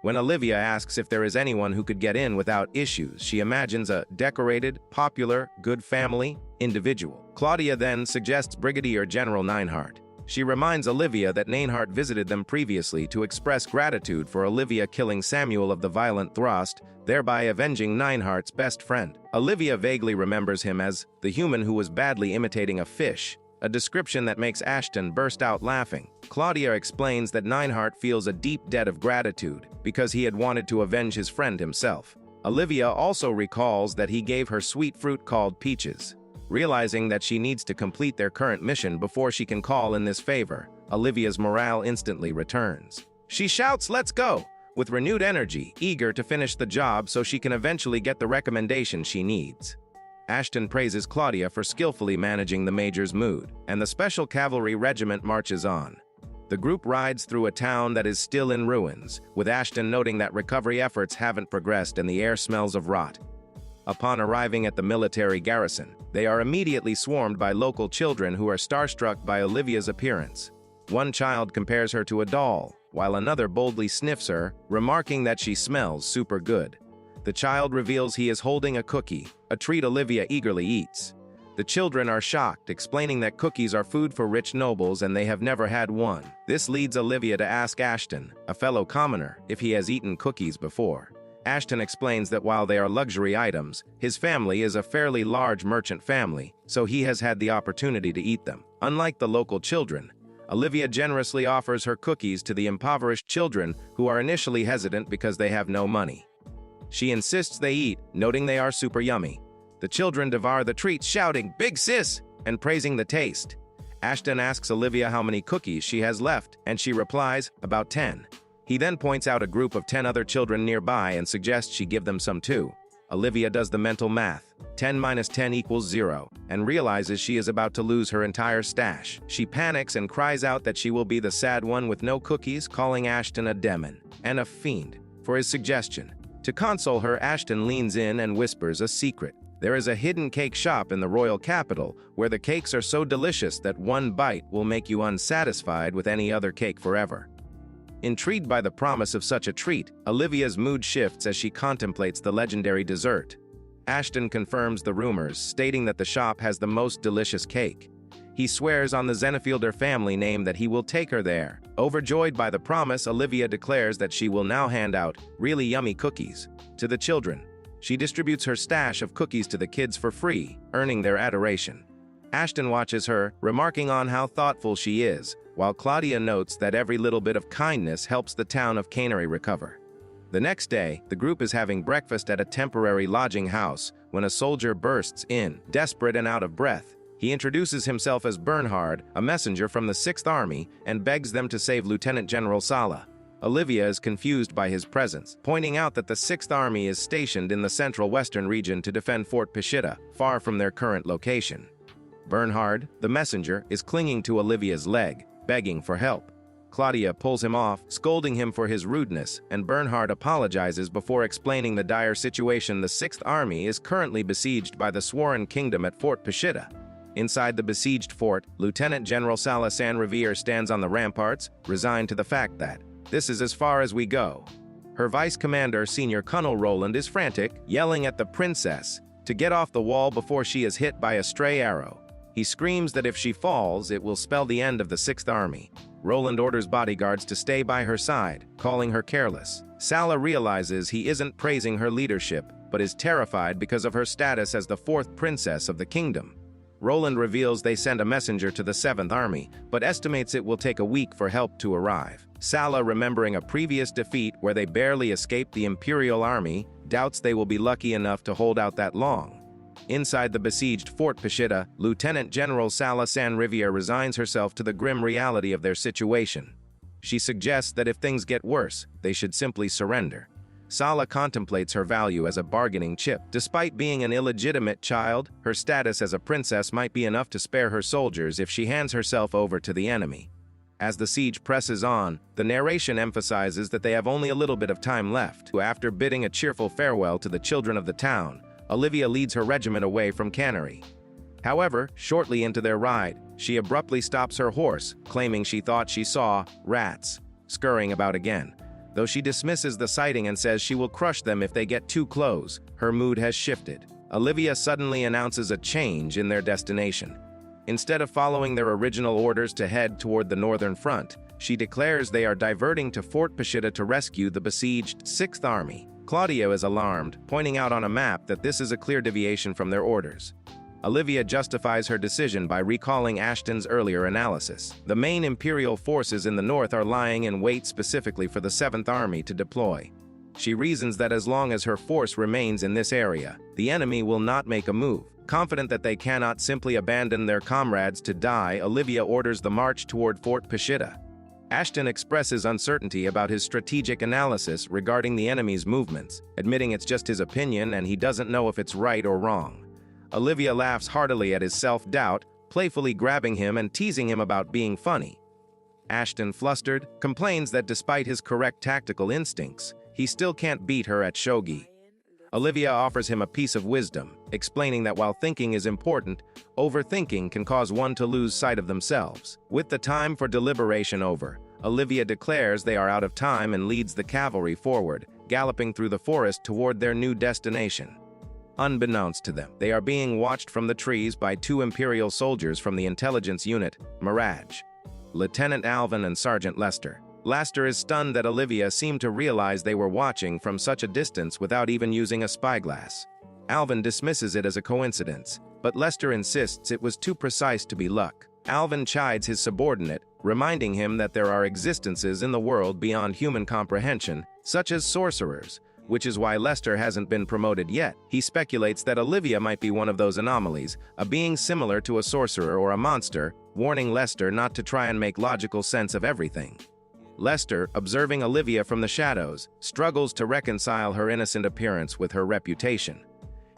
When Olivia asks if there is anyone who could get in without issues, she imagines a decorated, popular, good family individual. Claudia then suggests Brigadier General Neinhardt. She reminds Olivia that Neinhardt visited them previously to express gratitude for Olivia killing Samuel of the Violent Thrust, thereby avenging Neinhardt's best friend. Olivia vaguely remembers him as the human who was badly imitating a fish, a description that makes Ashton burst out laughing. Claudia explains that Neinhardt feels a deep debt of gratitude because he had wanted to avenge his friend himself. Olivia also recalls that he gave her sweet fruit called peaches. Realizing that she needs to complete their current mission before she can call in this favor, Olivia's morale instantly returns. She shouts, "Let's go!" with renewed energy, eager to finish the job so she can eventually get the recommendation she needs. Ashton praises Claudia for skillfully managing the major's mood, and the Special Cavalry Regiment marches on. The group rides through a town that is still in ruins, with Ashton noting that recovery efforts haven't progressed and the air smells of rot. Upon arriving at the military garrison, they are immediately swarmed by local children who are starstruck by Olivia's appearance. One child compares her to a doll, while another boldly sniffs her, remarking that she smells super good. The child reveals he is holding a cookie, a treat Olivia eagerly eats. The children are shocked, explaining that cookies are food for rich nobles and they have never had one. This leads Olivia to ask Ashton, a fellow commoner, if he has eaten cookies before. Ashton explains that while they are luxury items, his family is a fairly large merchant family, so he has had the opportunity to eat them. Unlike the local children, Olivia generously offers her cookies to the impoverished children who are initially hesitant because they have no money. She insists they eat, noting they are super yummy. The children devour the treats, shouting, "Big sis!" and praising the taste. Ashton asks Olivia how many cookies she has left, and she replies, "About 10. He then points out a group of 10 other children nearby and suggests she give them some too. Olivia does the mental math. 10 minus 10 equals 0, and realizes she is about to lose her entire stash. She panics and cries out that she will be the sad one with no cookies, calling Ashton a demon and a fiend for his suggestion. To console her, Ashton leans in and whispers a secret. There is a hidden cake shop in the royal capital where the cakes are so delicious that one bite will make you unsatisfied with any other cake forever. Intrigued by the promise of such a treat, Olivia's mood shifts as she contemplates the legendary dessert. Ashton confirms the rumors, stating that the shop has the most delicious cake. He swears on the Zennefielder family name that he will take her there. Overjoyed by the promise, Olivia declares that she will now hand out really yummy cookies to the children. She distributes her stash of cookies to the kids for free, earning their adoration. Ashton watches her, remarking on how thoughtful she is, while Claudia notes that every little bit of kindness helps the town of Canary recover. The next day, the group is having breakfast at a temporary lodging house when a soldier bursts in, desperate and out of breath. He introduces himself as Bernhard, a messenger from the 6th Army, and begs them to save Lieutenant General Sala. Olivia is confused by his presence, pointing out that the 6th Army is stationed in the central western region to defend Fort Pishita, far from their current location. Bernhard, the messenger, is clinging to Olivia's leg, begging for help. Claudia pulls him off, scolding him for his rudeness, and Bernhard apologizes before explaining the dire situation. The 6th Army is currently besieged by the Sworn Kingdom at Fort Pishita. Inside the besieged fort, Lieutenant General Sala San Revere stands on the ramparts, resigned to the fact that this is as far as we go. Her vice commander, Senior Colonel Roland, is frantic, yelling at the princess to get off the wall before she is hit by a stray arrow. He screams that if she falls, it will spell the end of the 6th Army. Roland orders bodyguards to stay by her side, calling her careless. Sala realizes he isn't praising her leadership, but is terrified because of her status as the 4th princess of the kingdom. Roland reveals they send a messenger to the 7th Army, but estimates it will take a week for help to arrive. Sala, remembering a previous defeat where they barely escaped the Imperial Army, doubts they will be lucky enough to hold out that long. Inside the besieged Fort Pishita, Lieutenant General Sala San Revere resigns herself to the grim reality of their situation. She suggests that if things get worse, they should simply surrender. Sala contemplates her value as a bargaining chip. Despite being an illegitimate child, her status as a princess might be enough to spare her soldiers if she hands herself over to the enemy. As the siege presses on, the narration emphasizes that they have only a little bit of time left. After bidding a cheerful farewell to the children of the town, Olivia leads her regiment away from Canary. However, shortly into their ride, she abruptly stops her horse, claiming she thought she saw rats scurrying about again. Though she dismisses the sighting and says she will crush them if they get too close, her mood has shifted. Olivia suddenly announces a change in their destination. Instead of following their original orders to head toward the northern front, she declares they are diverting to Fort Pishita to rescue the besieged 6th Army. Claudia is alarmed, pointing out on a map that this is a clear deviation from their orders. Olivia justifies her decision by recalling Ashton's earlier analysis. The main Imperial forces in the north are lying in wait specifically for the 7th Army to deploy. She reasons that as long as her force remains in this area, the enemy will not make a move. Confident that they cannot simply abandon their comrades to die, Olivia orders the march toward Fort Pishita. Ashton expresses uncertainty about his strategic analysis regarding the enemy's movements, admitting it's just his opinion and he doesn't know if it's right or wrong. Olivia laughs heartily at his self-doubt, playfully grabbing him and teasing him about being funny. Ashton, flustered, complains that despite his correct tactical instincts, he still can't beat her at shogi. Olivia offers him a piece of wisdom, explaining that while thinking is important, overthinking can cause one to lose sight of themselves. With the time for deliberation over, Olivia declares they are out of time and leads the cavalry forward, galloping through the forest toward their new destination. Unbeknownst to them, they are being watched from the trees by 2 Imperial soldiers from the intelligence unit, Mirage, Lieutenant Alvin and Sergeant Lester. Lester is stunned that Olivia seemed to realize they were watching from such a distance without even using a spyglass. Alvin dismisses it as a coincidence, but Lester insists it was too precise to be luck. Alvin chides his subordinate, reminding him that there are existences in the world beyond human comprehension, such as sorcerers, which is why Lester hasn't been promoted yet. He speculates that Olivia might be one of those anomalies, a being similar to a sorcerer or a monster, warning Lester not to try and make logical sense of everything. Lester, observing Olivia from the shadows, struggles to reconcile her innocent appearance with her reputation.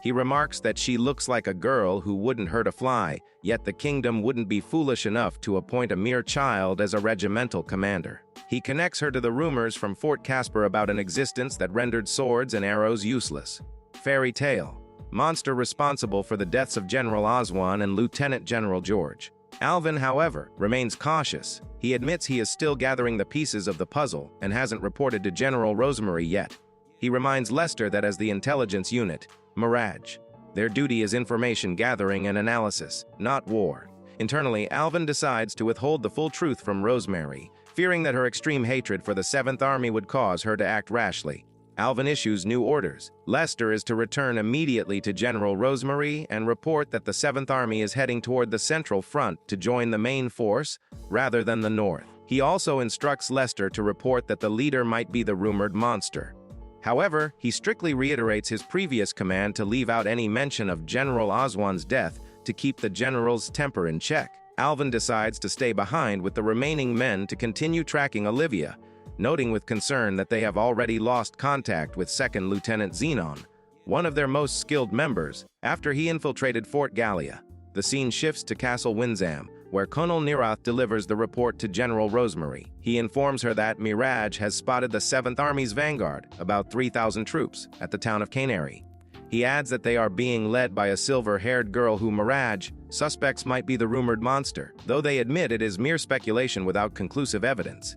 He remarks that she looks like a girl who wouldn't hurt a fly, yet the kingdom wouldn't be foolish enough to appoint a mere child as a regimental commander. He connects her to the rumors from Fort Casper about an existence that rendered swords and arrows useless. Fairy tale. Monster responsible for the deaths of General Oswan and Lieutenant General George. Alvin, however, remains cautious. He admits he is still gathering the pieces of the puzzle and hasn't reported to General Rosemary yet. He reminds Lester that as the intelligence unit, Mirage, their duty is information gathering and analysis, not war. Internally, Alvin decides to withhold the full truth from Rosemary, fearing that her extreme hatred for the 7th Army would cause her to act rashly. Alvin issues new orders. Lester is to return immediately to General Rosemary and report that the 7th Army is heading toward the Central Front to join the main force rather than the North. He also instructs Lester to report that the leader might be the rumored monster. However, he strictly reiterates his previous command to leave out any mention of General Oswan's death to keep the general's temper in check. Alvin decides to stay behind with the remaining men to continue tracking Olivia, noting with concern that they have already lost contact with 2nd Lieutenant Xenon, one of their most skilled members, after he infiltrated Fort Gallia. The scene shifts to Castle Windsam, where Colonel Neroth delivers the report to General Rosemary. He informs her that Mirage has spotted the 7th Army's vanguard, about 3,000 troops, at the town of Canary. He adds that they are being led by a silver-haired girl who Mirage suspects might be the rumored monster, though they admit it is mere speculation without conclusive evidence.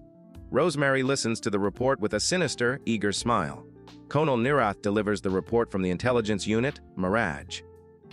Rosemary listens to the report with a sinister, eager smile. Colonel Neroth delivers the report from the intelligence unit, Mirage,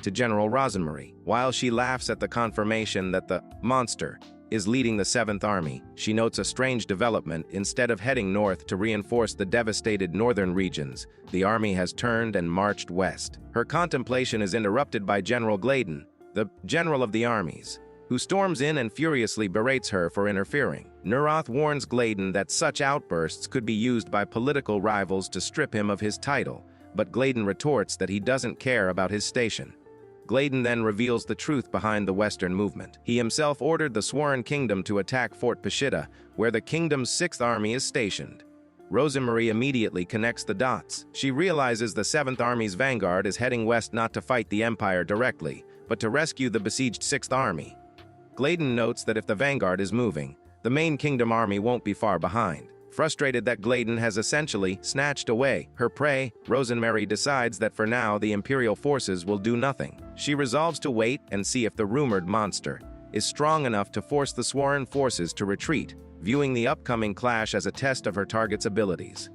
to General Rosemary. While she laughs at the confirmation that the monster is leading the 7th Army, she notes a strange development. Instead of heading north to reinforce the devastated northern regions, the army has turned and marched west. Her contemplation is interrupted by General Gladen, the general of the armies, who storms in and furiously berates her for interfering. Neroth warns Gladen that such outbursts could be used by political rivals to strip him of his title, but Gladen retorts that he doesn't care about his station. Gladen then reveals the truth behind the Western movement. He himself ordered the Sworn Kingdom to attack Fort Pashida, where the kingdom's 6th Army is stationed. Rosemary immediately connects the dots. She realizes the 7th Army's vanguard is heading west not to fight the Empire directly, but to rescue the besieged 6th Army. Gladen notes that if the vanguard is moving, the main kingdom army won't be far behind. Frustrated that Gladen has essentially snatched away her prey, Rosemary decides that for now the Imperial forces will do nothing. She resolves to wait and see if the rumored monster is strong enough to force the sworn forces to retreat, viewing the upcoming clash as a test of her target's abilities.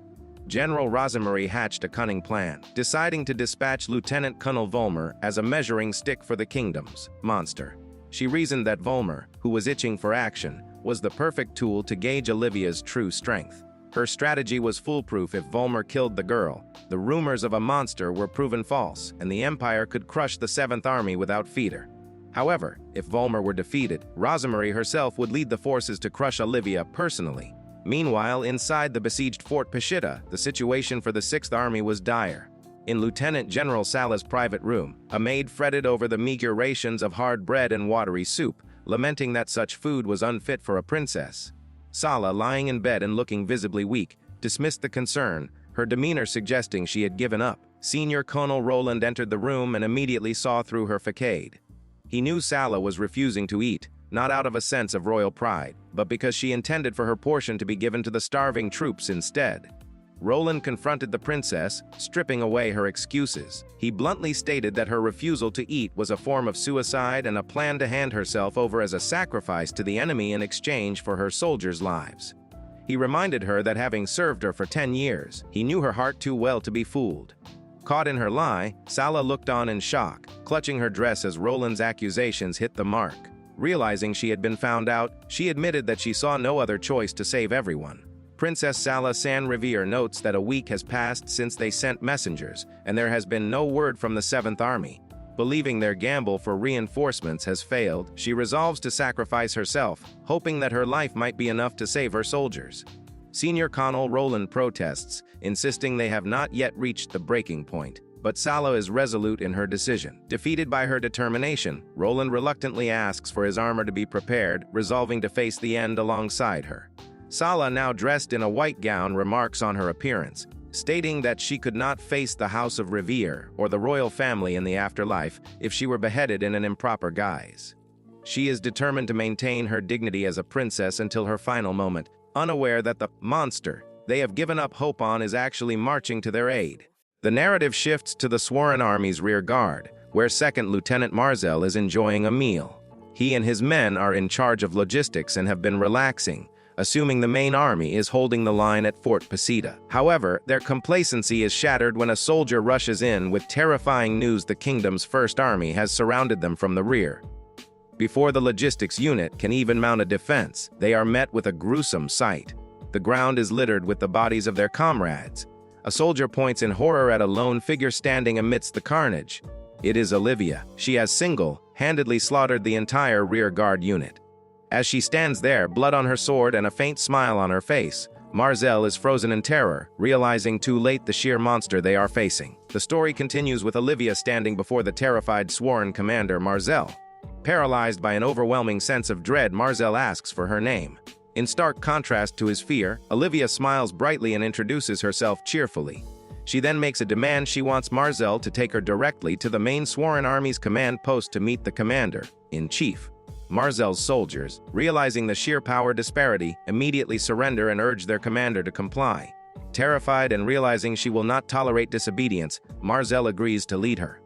General Rosemary hatched a cunning plan, deciding to dispatch Lieutenant Colonel Volmer as a measuring stick for the kingdom's monster. She reasoned that Volmer, who was itching for action, was the perfect tool to gauge Olivia's true strength. Her strategy was foolproof. If Volmer killed the girl, the rumors of a monster were proven false, and the Empire could crush the 7th Army without fear. However, if Volmer were defeated, Rosemary herself would lead the forces to crush Olivia personally. Meanwhile, inside the besieged Fort Pashida, the situation for the 6th Army was dire. In Lieutenant General Sala's private room, a maid fretted over the meager rations of hard bread and watery soup, lamenting that such food was unfit for a princess. Sala, lying in bed and looking visibly weak, dismissed the concern, her demeanor suggesting she had given up. Senior Colonel Roland entered the room and immediately saw through her facade. He knew Sala was refusing to eat, not out of a sense of royal pride, but because she intended for her portion to be given to the starving troops instead. Roland confronted the princess, stripping away her excuses. He bluntly stated that her refusal to eat was a form of suicide and a plan to hand herself over as a sacrifice to the enemy in exchange for her soldiers' lives. He reminded her that having served her for 10 years, he knew her heart too well to be fooled. Caught in her lie, Sala looked on in shock, clutching her dress as Roland's accusations hit the mark. Realizing she had been found out, she admitted that she saw no other choice to save everyone. Princess Sala San Revere notes that a week has passed since they sent messengers, and there has been no word from the 7th Army. Believing their gamble for reinforcements has failed, she resolves to sacrifice herself, hoping that her life might be enough to save her soldiers. Senior Colonel Roland protests, insisting they have not yet reached the breaking point, but Sala is resolute in her decision. Defeated by her determination, Roland reluctantly asks for his armor to be prepared, resolving to face the end alongside her. Sala, now dressed in a white gown, remarks on her appearance, stating that she could not face the House of Revere or the royal family in the afterlife if she were beheaded in an improper guise. She is determined to maintain her dignity as a princess until her final moment, unaware that the monster they have given up hope on is actually marching to their aid. The narrative shifts to the Sworn Army's rear guard, where 2nd Lieutenant Marzel is enjoying a meal. He and his men are in charge of logistics and have been relaxing, assuming the main army is holding the line at Fort Pashida. However, their complacency is shattered when a soldier rushes in with terrifying news: the kingdom's 1st Army has surrounded them from the rear. Before the logistics unit can even mount a defense, they are met with a gruesome sight. The ground is littered with the bodies of their comrades. A soldier points in horror at a lone figure standing amidst the carnage. It is Olivia. She has single-handedly slaughtered the entire rear guard unit. As she stands there, blood on her sword and a faint smile on her face, Marzel is frozen in terror, realizing too late the sheer monster they are facing. The story continues with Olivia standing before the terrified sworn commander Marzel. Paralyzed by an overwhelming sense of dread, Marzel asks for her name. In stark contrast to his fear, Olivia smiles brightly and introduces herself cheerfully. She then makes a demand. She wants Marzel to take her directly to the main sworn army's command post to meet the commander-in-chief. Marzel's soldiers, realizing the sheer power disparity, immediately surrender and urge their commander to comply. Terrified and realizing she will not tolerate disobedience, Marzel agrees to lead her.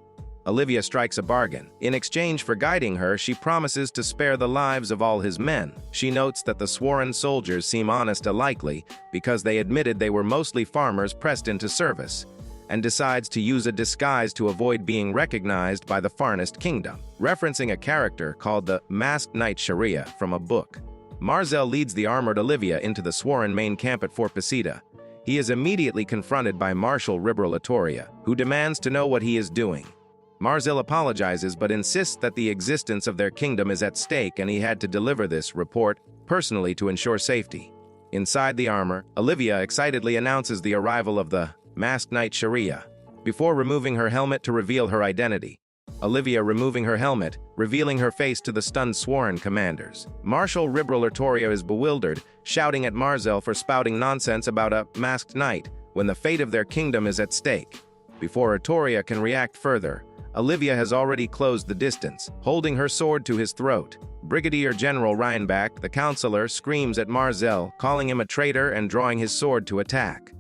Olivia strikes a bargain. In exchange for guiding her, she promises to spare the lives of all his men. She notes that the sworn soldiers seem honest and likely because they admitted they were mostly farmers pressed into service, and decides to use a disguise to avoid being recognized by the Farnest Kingdom, referencing a character called the Masked Knight Sharia from a book. Marzel leads the armored Olivia into the sworn main camp at Fort Pesita. He is immediately confronted by Marshal Ribral, who demands to know what he is doing. Marzel apologizes but insists that the existence of their kingdom is at stake and he had to deliver this report personally to ensure safety. Inside the armor, Olivia excitedly announces the arrival of the Masked Knight Sharia, before removing her helmet to reveal her identity. Olivia removing her helmet, revealing her face to the stunned sworn commanders. Marshal Ribral is bewildered, shouting at Marzel for spouting nonsense about a masked knight when the fate of their kingdom is at stake. Before Artoria can react further, Olivia has already closed the distance, holding her sword to his throat. Brigadier General Reinbach, the counselor, screams at Marzel, calling him a traitor and drawing his sword to attack.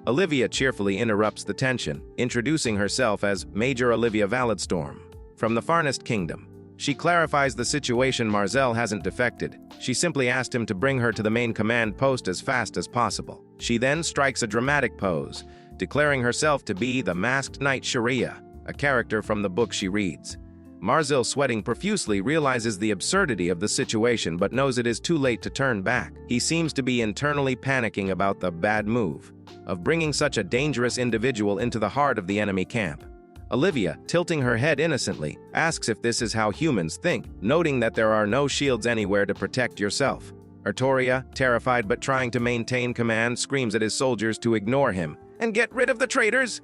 Olivia cheerfully interrupts the tension, introducing herself as Major Olivia Valetstorm from the Farnest Kingdom. She clarifies the situation. Marzel hasn't defected. She simply asked him to bring her to the main command post as fast as possible. She then strikes a dramatic pose, declaring herself to be the Masked Knight Sharia, a character from the book she reads. Marzel, sweating profusely, realizes the absurdity of the situation but knows it is too late to turn back. He seems to be internally panicking about the bad move of bringing such a dangerous individual into the heart of the enemy camp. Olivia, tilting her head innocently, asks if this is how humans think, noting that there are no shields anywhere to protect yourself. Artoria, terrified but trying to maintain command, screams at his soldiers to ignore him and get rid of the traitors.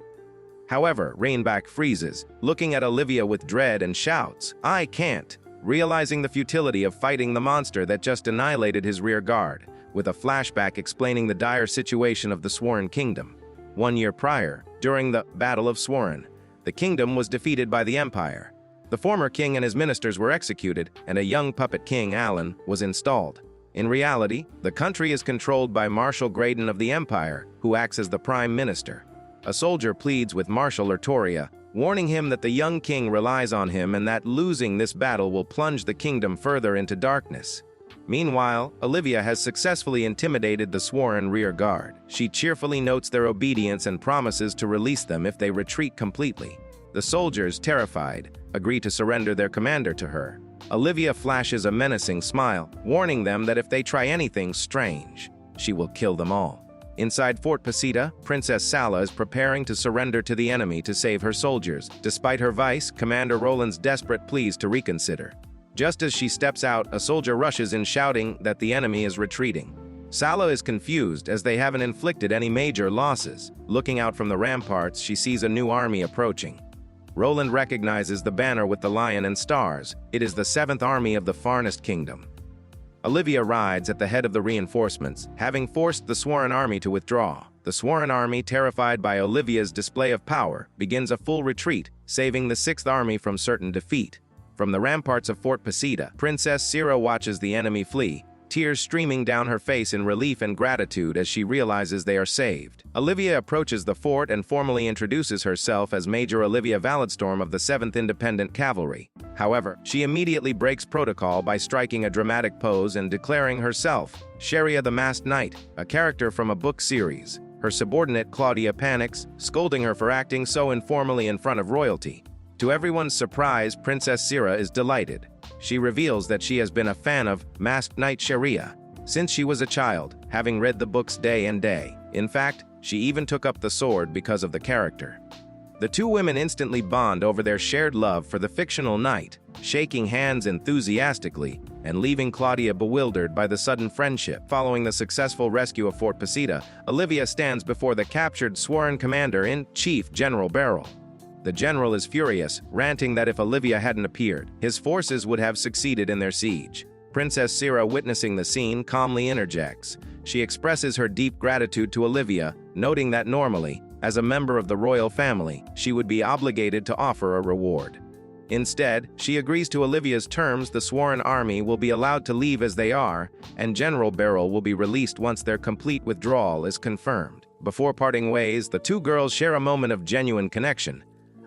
However, Reinbach freezes, looking at Olivia with dread and shouts, "I can't," realizing the futility of fighting the monster that just annihilated his rear guard, with a flashback explaining the dire situation of the Sworn Kingdom. 1 year prior, during the Battle of Sworn, the kingdom was defeated by the Empire. The former king and his ministers were executed, and a young puppet king, Alan, was installed. In reality, the country is controlled by Marshal Graydon of the Empire, who acts as the prime minister. A soldier pleads with Marshal Artoria, warning him that the young king relies on him and that losing this battle will plunge the kingdom further into darkness. Meanwhile, Olivia has successfully intimidated the sworn rear guard. She cheerfully notes their obedience and promises to release them if they retreat completely. The soldiers, terrified, agree to surrender their commander to her. Olivia flashes a menacing smile, warning them that if they try anything strange, she will kill them all. Inside Fort Pesita, Princess Sala is preparing to surrender to the enemy to save her soldiers, despite her vice, Commander Roland's desperate pleas to reconsider. Just as she steps out, a soldier rushes in shouting that the enemy is retreating. Sala is confused as they haven't inflicted any major losses. Looking out from the ramparts, she sees a new army approaching. Roland recognizes the banner with the lion and stars. It is the 7th Army of the Farnest Kingdom. Olivia rides at the head of the reinforcements, having forced the Sworn Army to withdraw. The Sworn Army, terrified by Olivia's display of power, begins a full retreat, saving the 6th Army from certain defeat. From the ramparts of Fort Pesita, Princess Sira watches the enemy flee, tears streaming down her face in relief and gratitude as she realizes they are saved. Olivia approaches the fort and formally introduces herself as Major Olivia Valetstorm of the 7th Independent Cavalry. However, she immediately breaks protocol by striking a dramatic pose and declaring herself Sharia the Masked Knight, a character from a book series. Her subordinate Claudia panics, scolding her for acting so informally in front of royalty. To everyone's surprise, Princess Sira is delighted. She reveals that she has been a fan of Masked Knight Sharia since she was a child, having read the books day and day. In fact, She even took up the sword because of the character. The two women instantly bond over their shared love for the fictional knight, shaking hands enthusiastically and leaving Claudia bewildered by the sudden friendship. Following the successful rescue of Fort Pasita, Olivia stands before the captured sworn commander-in-chief, General Beryl. The general is furious, ranting that if Olivia hadn't appeared, his forces would have succeeded in their siege. Princess Sira, witnessing the scene, calmly interjects. She expresses her deep gratitude to Olivia, noting that normally, as a member of the royal family, she would be obligated to offer a reward. Instead, she agrees to Olivia's terms. The sworn army will be allowed to leave as they are, and General Beryl will be released once their complete withdrawal is confirmed. Before parting ways, the two girls share a moment of genuine connection.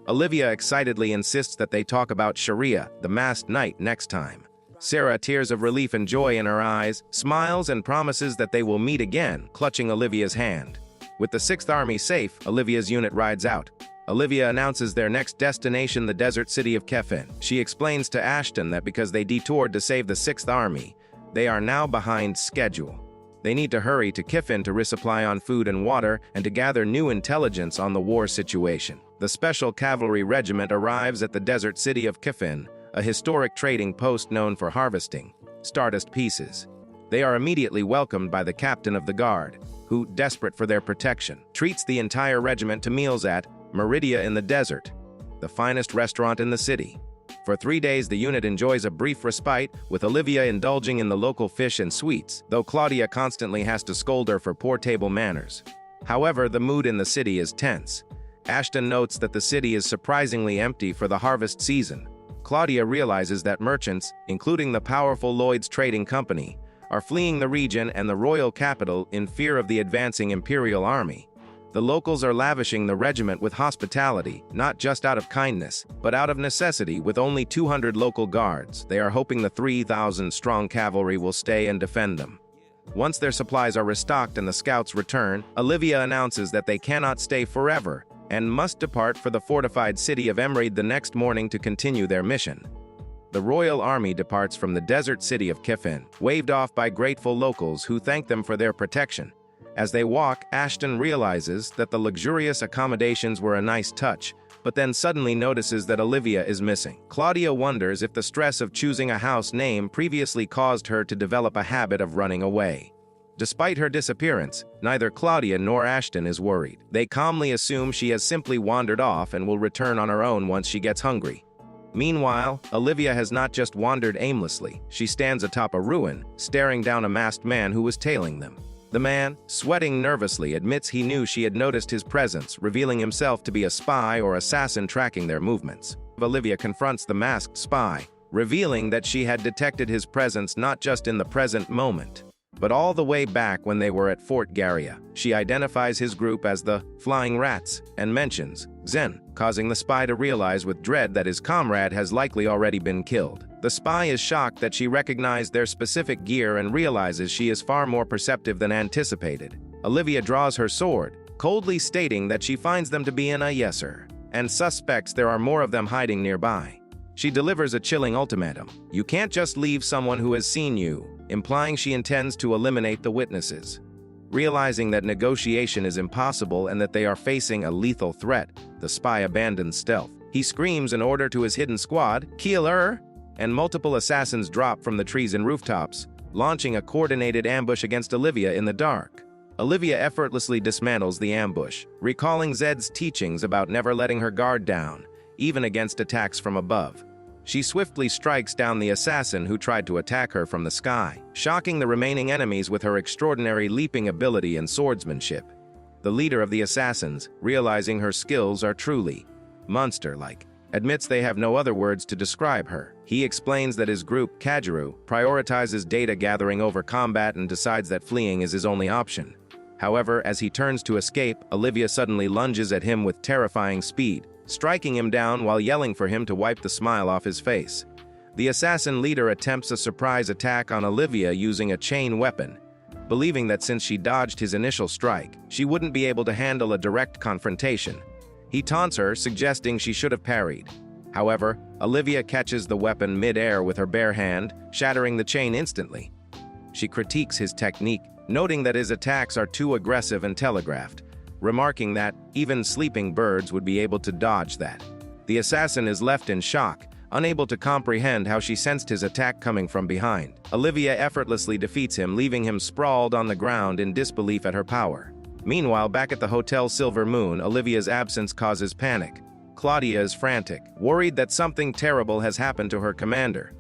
Olivia excitedly insists that they talk about Sharia, the masked knight, next time. Sarah, tears of relief and joy in her eyes, smiles and promises that they will meet again, clutching Olivia's hand. With the 6th Army safe, Olivia's unit rides out. Olivia announces their next destination, the desert city of Kefin. She explains to Ashton that because they detoured to save the 6th Army, they are now behind schedule. They need to hurry to Kefin to resupply on food and water and to gather new intelligence on the war situation. The Special Cavalry Regiment arrives at the desert city of Kefin, a historic trading post known for harvesting Stardust pieces. They are immediately welcomed by the captain of the guard, who, desperate for their protection, treats the entire regiment to meals at Meridia in the Desert, the finest restaurant in the city. For 3 days, the unit enjoys a brief respite, with Olivia indulging in the local fish and sweets, though Claudia constantly has to scold her for poor table manners. However, the mood in the city is tense. Ashton notes that the city is surprisingly empty for the harvest season. Claudia realizes that merchants, including the powerful Lloyd's Trading Company, are fleeing the region and the royal capital in fear of the advancing imperial army. The locals are lavishing the regiment with hospitality, not just out of kindness, but out of necessity. With only 200 local guards, they are hoping the 3,000-strong cavalry will stay and defend them. Once their supplies are restocked and the scouts return, Olivia announces that they cannot stay forever and must depart for the fortified city of Mermaid the next morning to continue their mission. The royal army departs from the desert city of Kefin, waved off by grateful locals who thank them for their protection. As they walk, Ashton realizes that the luxurious accommodations were a nice touch, but then suddenly notices that Olivia is missing. Claudia wonders if the stress of choosing a house name previously caused her to develop a habit of running away. Despite her disappearance, neither Claudia nor Ashton is worried. They calmly assume she has simply wandered off and will return on her own once she gets hungry. Meanwhile, Olivia has not just wandered aimlessly. She stands atop a ruin, staring down a masked man who was tailing them. The man, sweating nervously, admits he knew she had noticed his presence, revealing himself to be a spy or assassin tracking their movements. Olivia confronts the masked spy, revealing that she had detected his presence not just in the present moment, but all the way back when they were at Fort Garia. She identifies his group as the Flying Rats and mentions Zen, causing the spy to realize with dread that his comrade has likely already been killed. The spy is shocked that she recognized their specific gear and realizes she is far more perceptive than anticipated. Olivia draws her sword, coldly stating that she finds them to be in a yes-sir, and suspects there are more of them hiding nearby. She delivers a chilling ultimatum. You can't just leave someone who has seen you, implying she intends to eliminate the witnesses. Realizing that negotiation is impossible and that they are facing a lethal threat, the spy abandons stealth. He screams an order to his hidden squad, "Kill her!" and multiple assassins drop from the trees and rooftops, launching a coordinated ambush against Olivia in the dark. Olivia effortlessly dismantles the ambush, recalling Zed's teachings about never letting her guard down, even against attacks from above. She swiftly strikes down the assassin who tried to attack her from the sky, shocking the remaining enemies with her extraordinary leaping ability and swordsmanship. The leader of the assassins, realizing her skills are truly monster-like, admits they have no other words to describe her. He explains that his group, Kajiru, prioritizes data gathering over combat and decides that fleeing is his only option. However, as he turns to escape, Olivia suddenly lunges at him with terrifying speed, striking him down while yelling for him to wipe the smile off his face. The assassin leader attempts a surprise attack on Olivia using a chain weapon, believing that since she dodged his initial strike, she wouldn't be able to handle a direct confrontation. He taunts her, suggesting she should have parried. However, Olivia catches the weapon mid-air with her bare hand, shattering the chain instantly. She critiques his technique, noting that his attacks are too aggressive and telegraphed. remarking that even sleeping birds would be able to dodge that. The assassin is left in shock, unable to comprehend how she sensed his attack coming from behind. Olivia effortlessly defeats him, leaving him sprawled on the ground in disbelief at her power. Meanwhile, back at the Hotel Silver Moon, Olivia's absence causes panic. Claudia is frantic, worried that something terrible has happened to her commander.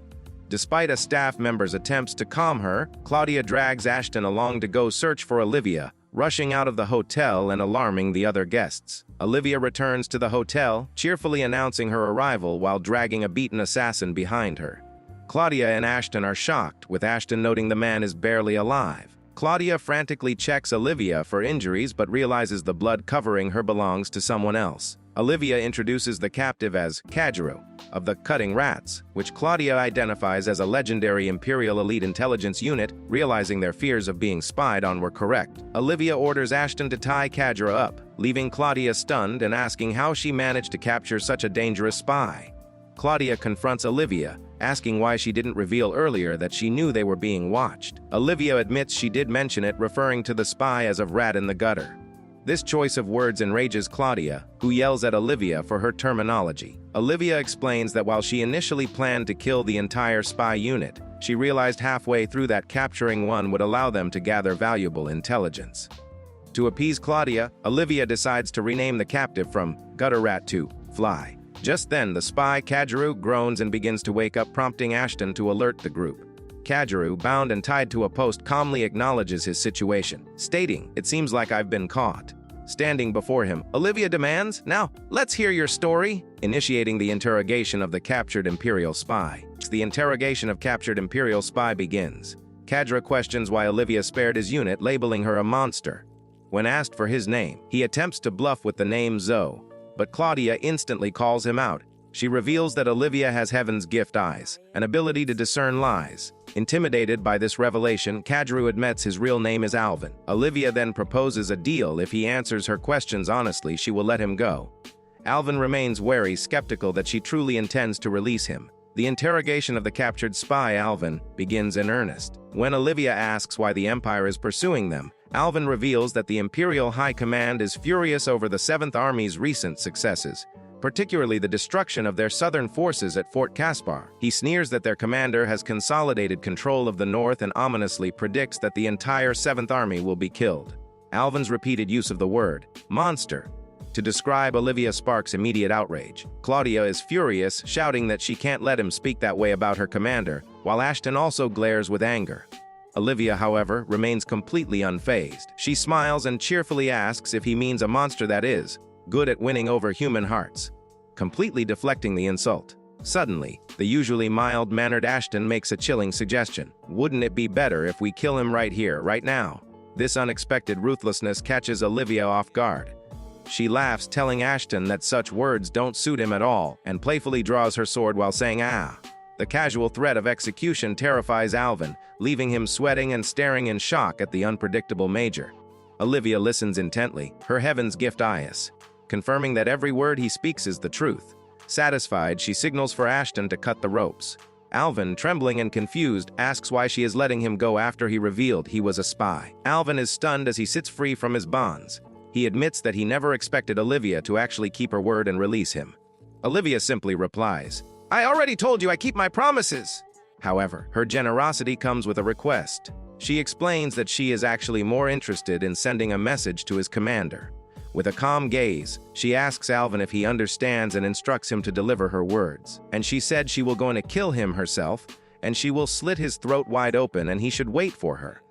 Despite a staff member's attempts to calm her, Claudia drags Ashton along to go search for Olivia, rushing out of the hotel and alarming the other guests. Olivia returns to the hotel, cheerfully announcing her arrival while dragging a beaten assassin behind her. Claudia and Ashton are shocked, with Ashton noting the man is barely alive. Claudia frantically checks Olivia for injuries but realizes the blood covering her belongs to someone else. Olivia introduces the captive as Kageru, of the Cutting Rats, which Claudia identifies as a legendary Imperial elite intelligence unit, realizing their fears of being spied on were correct. Olivia orders Ashton to tie Kageru up, leaving Claudia stunned and asking how she managed to capture such a dangerous spy. Claudia confronts Olivia, asking why she didn't reveal earlier that she knew they were being watched. Olivia admits she did mention it, referring to the spy as a rat in the gutter. This choice of words enrages Claudia, who yells at Olivia for her terminology. Olivia explains that while she initially planned to kill the entire spy unit, she realized halfway through that capturing one would allow them to gather valuable intelligence. To appease Claudia, Olivia decides to rename the captive from Gutter Rat to Fly. Just then, the spy Kageru groans and begins to wake up, prompting Ashton to alert the group. Kageru, bound and tied to a post, calmly acknowledges his situation, stating, "It seems like I've been caught." Standing before him, Olivia demands, "Now, let's hear your story," initiating the interrogation of the captured Imperial spy. The interrogation of captured Imperial spy begins. Kageru questions why Olivia spared his unit, labeling her a monster. When asked for his name, he attempts to bluff with the name Zoe, but Claudia instantly calls him out. She reveals that Olivia has Heaven's Gift eyes, an ability to discern lies. Intimidated by this revelation, Kageru admits his real name is Alvin. Olivia then proposes a deal. If he answers her questions honestly, she will let him go. Alvin remains wary, skeptical that she truly intends to release him. The interrogation of the captured spy, Alvin, begins in earnest. When Olivia asks why the Empire is pursuing them, Alvin reveals that the Imperial High Command is furious over the 7th Army's recent successes, particularly the destruction of their southern forces at Fort Caspar. He sneers that their commander has consolidated control of the north and ominously predicts that the entire 7th Army will be killed. Alvin's repeated use of the word monster to describe Olivia sparks immediate outrage. Claudia is furious, shouting that she can't let him speak that way about her commander, while Ashton also glares with anger. Olivia, however, remains completely unfazed. She smiles and cheerfully asks if he means a monster that is good at winning over human hearts, completely deflecting the insult. Suddenly, the usually mild-mannered Ashton makes a chilling suggestion. "Wouldn't it be better if we kill him right here, right now?" This unexpected ruthlessness catches Olivia off guard. She laughs, telling Ashton that such words don't suit him at all, and playfully draws her sword while saying, "Ah." The casual threat of execution terrifies Alvin, leaving him sweating and staring in shock at the unpredictable Major. Olivia listens intently, her Heaven's Gift eyes, confirming that every word he speaks is the truth. Satisfied, she signals for Ashton to cut the ropes. Alvin, trembling and confused, asks why she is letting him go after he revealed he was a spy. Alvin is stunned as he sits free from his bonds. He admits that he never expected Olivia to actually keep her word and release him. Olivia simply replies, "I already told you I keep my promises." However, her generosity comes with a request. She explains that she is actually more interested in sending a message to his commander. With a calm gaze, she asks Alvin if he understands and instructs him to deliver her words. And she said she will going to kill him herself, and she will slit his throat wide open and he should wait for her.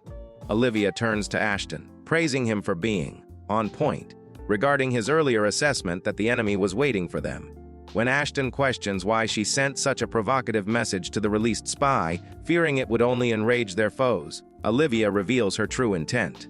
Olivia turns to Ashton, praising him for being on point, regarding his earlier assessment that the enemy was waiting for them. When Ashton questions why she sent such a provocative message to the released spy, fearing it would only enrage their foes, Olivia reveals her true intent.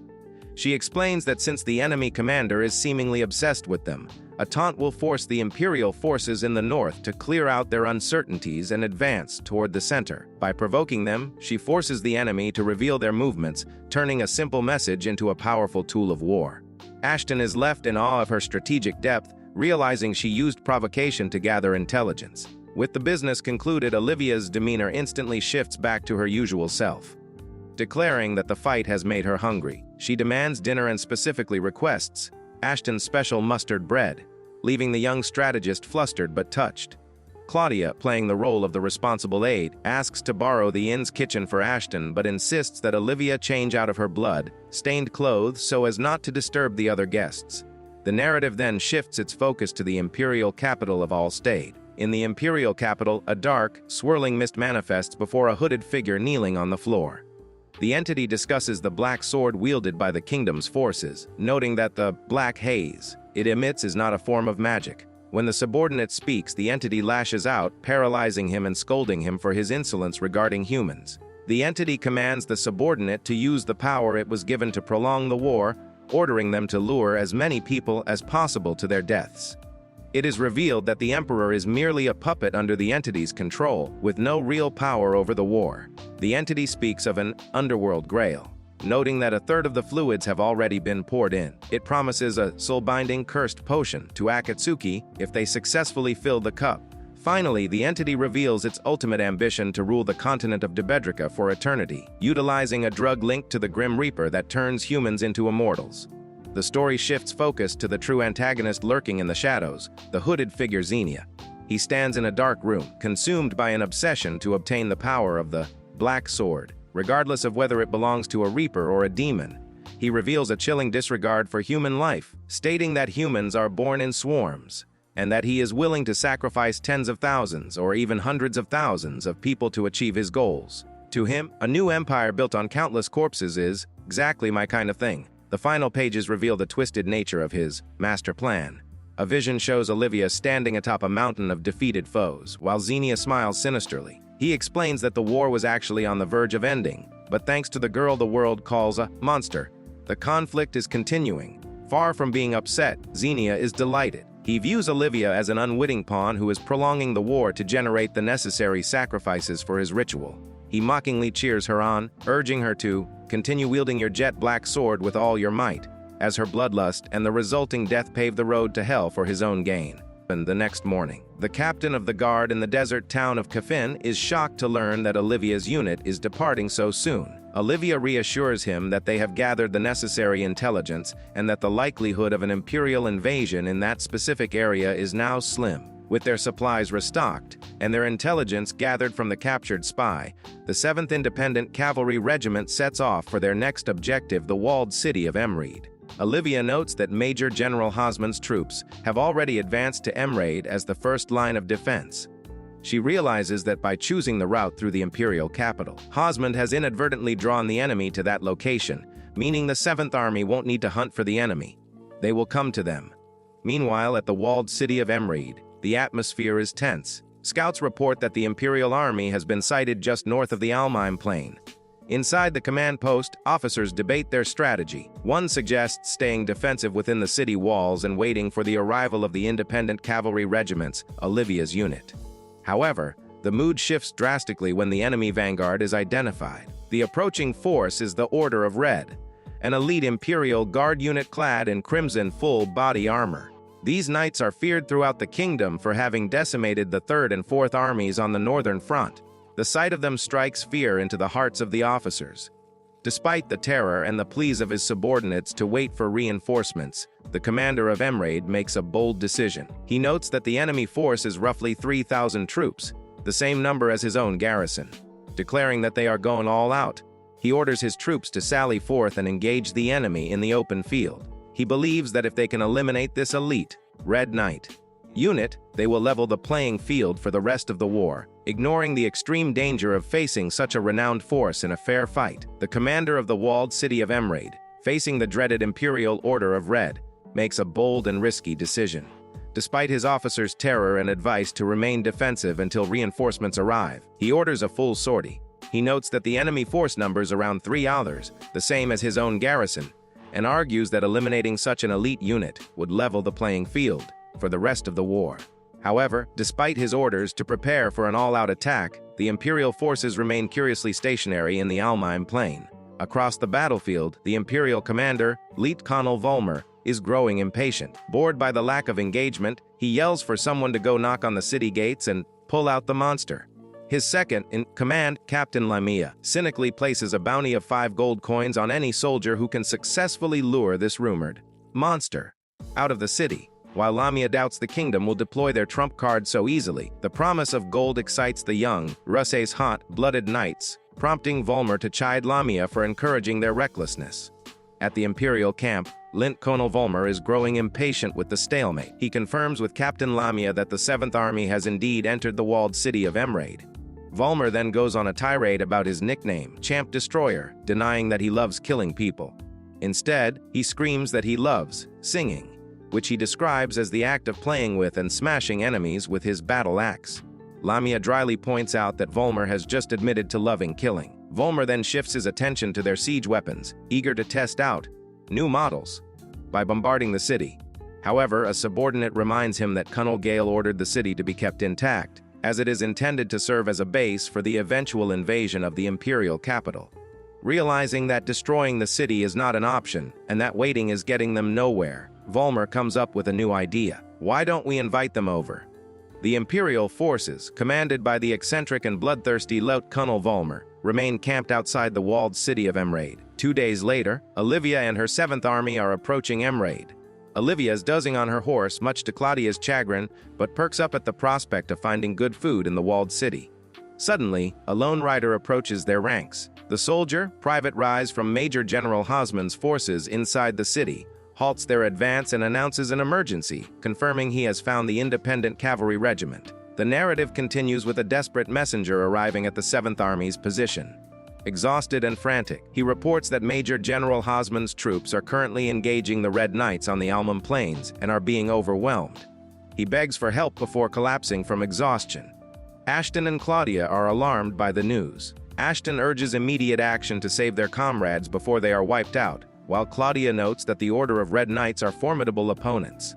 She explains that since the enemy commander is seemingly obsessed with them, a taunt will force the Imperial forces in the north to clear out their uncertainties and advance toward the center. By provoking them, she forces the enemy to reveal their movements, turning a simple message into a powerful tool of war. Ashton is left in awe of her strategic depth, realizing she used provocation to gather intelligence. With the business concluded, Olivia's demeanor instantly shifts back to her usual self. Declaring that the fight has made her hungry, she demands dinner and specifically requests, Ashton's special mustard bread, leaving the young strategist flustered but touched. Claudia, playing the role of the responsible aide, asks to borrow the inn's kitchen for Ashton but insists that Olivia change out of her blood-stained clothes so as not to disturb the other guests. The narrative then shifts its focus to the imperial capital of Allstade. In the imperial capital, a dark, swirling mist manifests before a hooded figure kneeling on the floor. The entity discusses the black sword wielded by the kingdom's forces, noting that the black haze it emits is not a form of magic. When the subordinate speaks, the entity lashes out, paralyzing him and scolding him for his insolence regarding humans. The entity commands the subordinate to use the power it was given to prolong the war, ordering them to lure as many people as possible to their deaths. It is revealed that the Emperor is merely a puppet under the entity's control, with no real power over the war. The entity speaks of an underworld grail, noting that a third of the fluids have already been poured in. It promises a soul-binding cursed potion to Akatsuki if they successfully fill the cup. Finally, the entity reveals its ultimate ambition to rule the continent of Debedrica for eternity, utilizing a drug linked to the Grim Reaper that turns humans into immortals. The story shifts focus to the true antagonist lurking in the shadows, the hooded figure Xenia. He stands in a dark room, consumed by an obsession to obtain the power of the Black Sword. Regardless of whether it belongs to a Reaper or a demon, he reveals a chilling disregard for human life, stating that humans are born in swarms, and that he is willing to sacrifice tens of thousands or even hundreds of thousands of people to achieve his goals. To him, a new empire built on countless corpses is exactly my kind of thing. The final pages reveal the twisted nature of his master plan. A vision shows Olivia standing atop a mountain of defeated foes, while Xenia smiles sinisterly. He explains that the war was actually on the verge of ending, but thanks to the girl the world calls a monster, the conflict is continuing. Far from being upset, Xenia is delighted. He views Olivia as an unwitting pawn who is prolonging the war to generate the necessary sacrifices for his ritual. He mockingly cheers her on, urging her to continue wielding your jet black sword with all your might, as her bloodlust and the resulting death pave the road to hell for his own gain. And the next morning, the captain of the guard in the desert town of Kafin is shocked to learn that Olivia's unit is departing so soon. Olivia reassures him that they have gathered the necessary intelligence and that the likelihood of an imperial invasion in that specific area is now slim. With their supplies restocked and their intelligence gathered from the captured spy, the 7th Independent Cavalry Regiment sets off for their next objective, the walled city of Emreid. Olivia notes that Major General Hosman's troops have already advanced to Emreid as the first line of defense. She realizes that by choosing the route through the imperial capital, Hosman has inadvertently drawn the enemy to that location, meaning the 7th Army won't need to hunt for the enemy. They will come to them. Meanwhile, at the walled city of Emreid, the atmosphere is tense. Scouts report that the Imperial Army has been sighted just north of the Almheim Plain. Inside the command post, officers debate their strategy. One suggests staying defensive within the city walls and waiting for the arrival of the independent cavalry regiments, Olivia's unit. However, the mood shifts drastically when the enemy vanguard is identified. The approaching force is the Order of Red, an elite Imperial Guard unit clad in crimson full-body armor. These knights are feared throughout the kingdom for having decimated the 3rd and 4th armies on the northern front. The sight of them strikes fear into the hearts of the officers. Despite the terror and the pleas of his subordinates to wait for reinforcements, the commander of Emreid makes a bold decision. He notes that the enemy force is roughly 3,000 troops, the same number as his own garrison. Declaring that they are going all out, he orders his troops to sally forth and engage the enemy in the open field. He believes that if they can eliminate this elite, Red Knight unit, they will level the playing field for the rest of the war, ignoring the extreme danger of facing such a renowned force in a fair fight. The commander of the walled city of Emreid, facing the dreaded Imperial Order of Red, makes a bold and risky decision. Despite his officers' terror and advice to remain defensive until reinforcements arrive, he orders a full sortie. He notes that the enemy force numbers around 3 others, the same as his own garrison, and argues that eliminating such an elite unit would level the playing field for the rest of the war. However, despite his orders to prepare for an all-out attack, the Imperial forces remain curiously stationary in the Almheim Plain. Across the battlefield, the Imperial commander, Lieutenant Volmer, is growing impatient. Bored by the lack of engagement, he yells for someone to go knock on the city gates and pull out the monster. His second-in-command, Captain Lamia, cynically places a bounty of 5 gold coins on any soldier who can successfully lure this rumored monster. out of the city. While Lamia doubts the kingdom will deploy their trump card so easily, the promise of gold excites the young, Russe's hot-blooded knights, prompting Volmer to chide Lamia for encouraging their recklessness. At the Imperial camp, Colonel Volmer is growing impatient with the stalemate. He confirms with Captain Lamia that the 7th Army has indeed entered the walled city of Mermaid. Volmer then goes on a tirade about his nickname, Champ Destroyer, denying that he loves killing people. Instead, he screams that he loves singing, which he describes as the act of playing with and smashing enemies with his battle axe. Lamia dryly points out that Volmer has just admitted to loving killing. Volmer then shifts his attention to their siege weapons, eager to test out new models by bombarding the city. However, a subordinate reminds him that Colonel Gale ordered the city to be kept intact, as it is intended to serve as a base for the eventual invasion of the imperial capital. Realizing that destroying the city is not an option, and that waiting is getting them nowhere, Volmer comes up with a new idea. Why don't we invite them over? The Imperial forces, commanded by the eccentric and bloodthirsty Colonel Volmer, remain camped outside the walled city of Mermaid. 2 days later, Olivia and her 7th Army are approaching Mermaid. Olivia is dozing on her horse, much to Claudia's chagrin, but perks up at the prospect of finding good food in the walled city. Suddenly, a lone rider approaches their ranks. The soldier, Private Rise from Major General Hosman's forces inside the city, halts their advance and announces an emergency, confirming he has found the independent cavalry regiment. The narrative continues with a desperate messenger arriving at the 7th Army's position. Exhausted and frantic, he reports that Major General Hosman's troops are currently engaging the Red Knights on the Almum Plains and are being overwhelmed. He begs for help before collapsing from exhaustion. Ashton and Claudia are alarmed by the news. Ashton urges immediate action to save their comrades before they are wiped out, while Claudia notes that the Order of Red Knights are formidable opponents.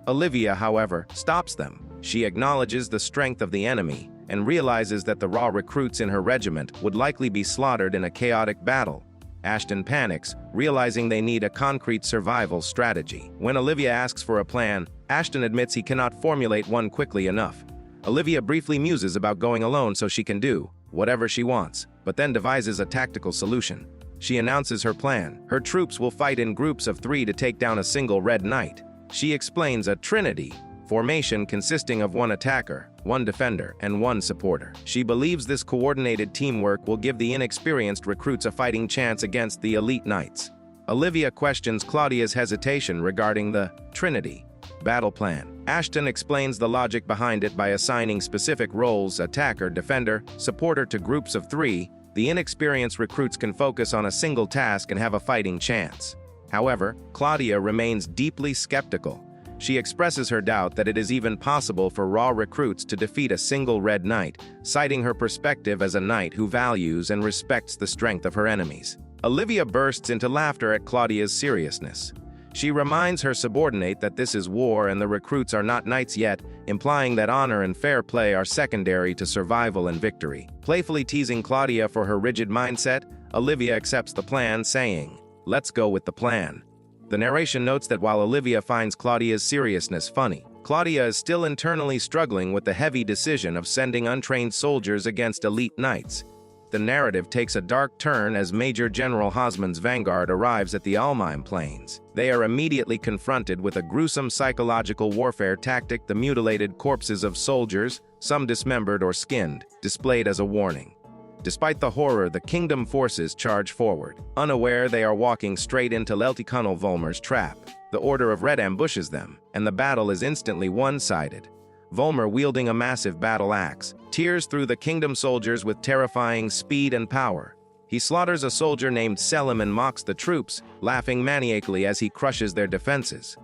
Olivia, however, stops them. She acknowledges the strength of the enemy and realizes that the raw recruits in her regiment would likely be slaughtered in a chaotic battle. Ashton panics, realizing they need a concrete survival strategy. When Olivia asks for a plan, Ashton admits he cannot formulate one quickly enough. Olivia briefly muses about going alone so she can do whatever she wants, but then devises a tactical solution. She announces her plan. Her troops will fight in groups of 3 to take down a single Red Knight. She explains a trinity formation consisting of 1 attacker, 1 defender, and 1 supporter. She believes this coordinated teamwork will give the inexperienced recruits a fighting chance against the elite knights. Olivia questions Claudia's hesitation regarding the trinity battle plan. Ashton explains the logic behind it by assigning specific roles, attacker, defender, supporter, to groups of 3. The inexperienced recruits can focus on a single task and have a fighting chance. However, Claudia remains deeply skeptical. She expresses her doubt that it is even possible for raw recruits to defeat a single Red Knight, citing her perspective as a knight who values and respects the strength of her enemies. Olivia bursts into laughter at Claudia's seriousness. She reminds her subordinate that this is war and the recruits are not knights yet, implying that honor and fair play are secondary to survival and victory. Playfully teasing Claudia for her rigid mindset, Olivia accepts the plan, saying, "Let's go with the plan." The narration notes that while Olivia finds Claudia's seriousness funny, Claudia is still internally struggling with the heavy decision of sending untrained soldiers against elite knights. The narrative takes a dark turn as Major General Hosman's vanguard arrives at the Almum Plains. They are immediately confronted with a gruesome psychological warfare tactic: the mutilated corpses of soldiers, some dismembered or skinned, displayed as a warning. Despite the horror, the kingdom forces charge forward. Unaware they are walking straight into Colonel Volmer's trap. The Order of Red ambushes them, and the battle is instantly one-sided. Volmer, wielding a massive battle axe, tears through the kingdom soldiers with terrifying speed and power. He slaughters a soldier named Selim and mocks the troops, laughing maniacally as he crushes their defenses.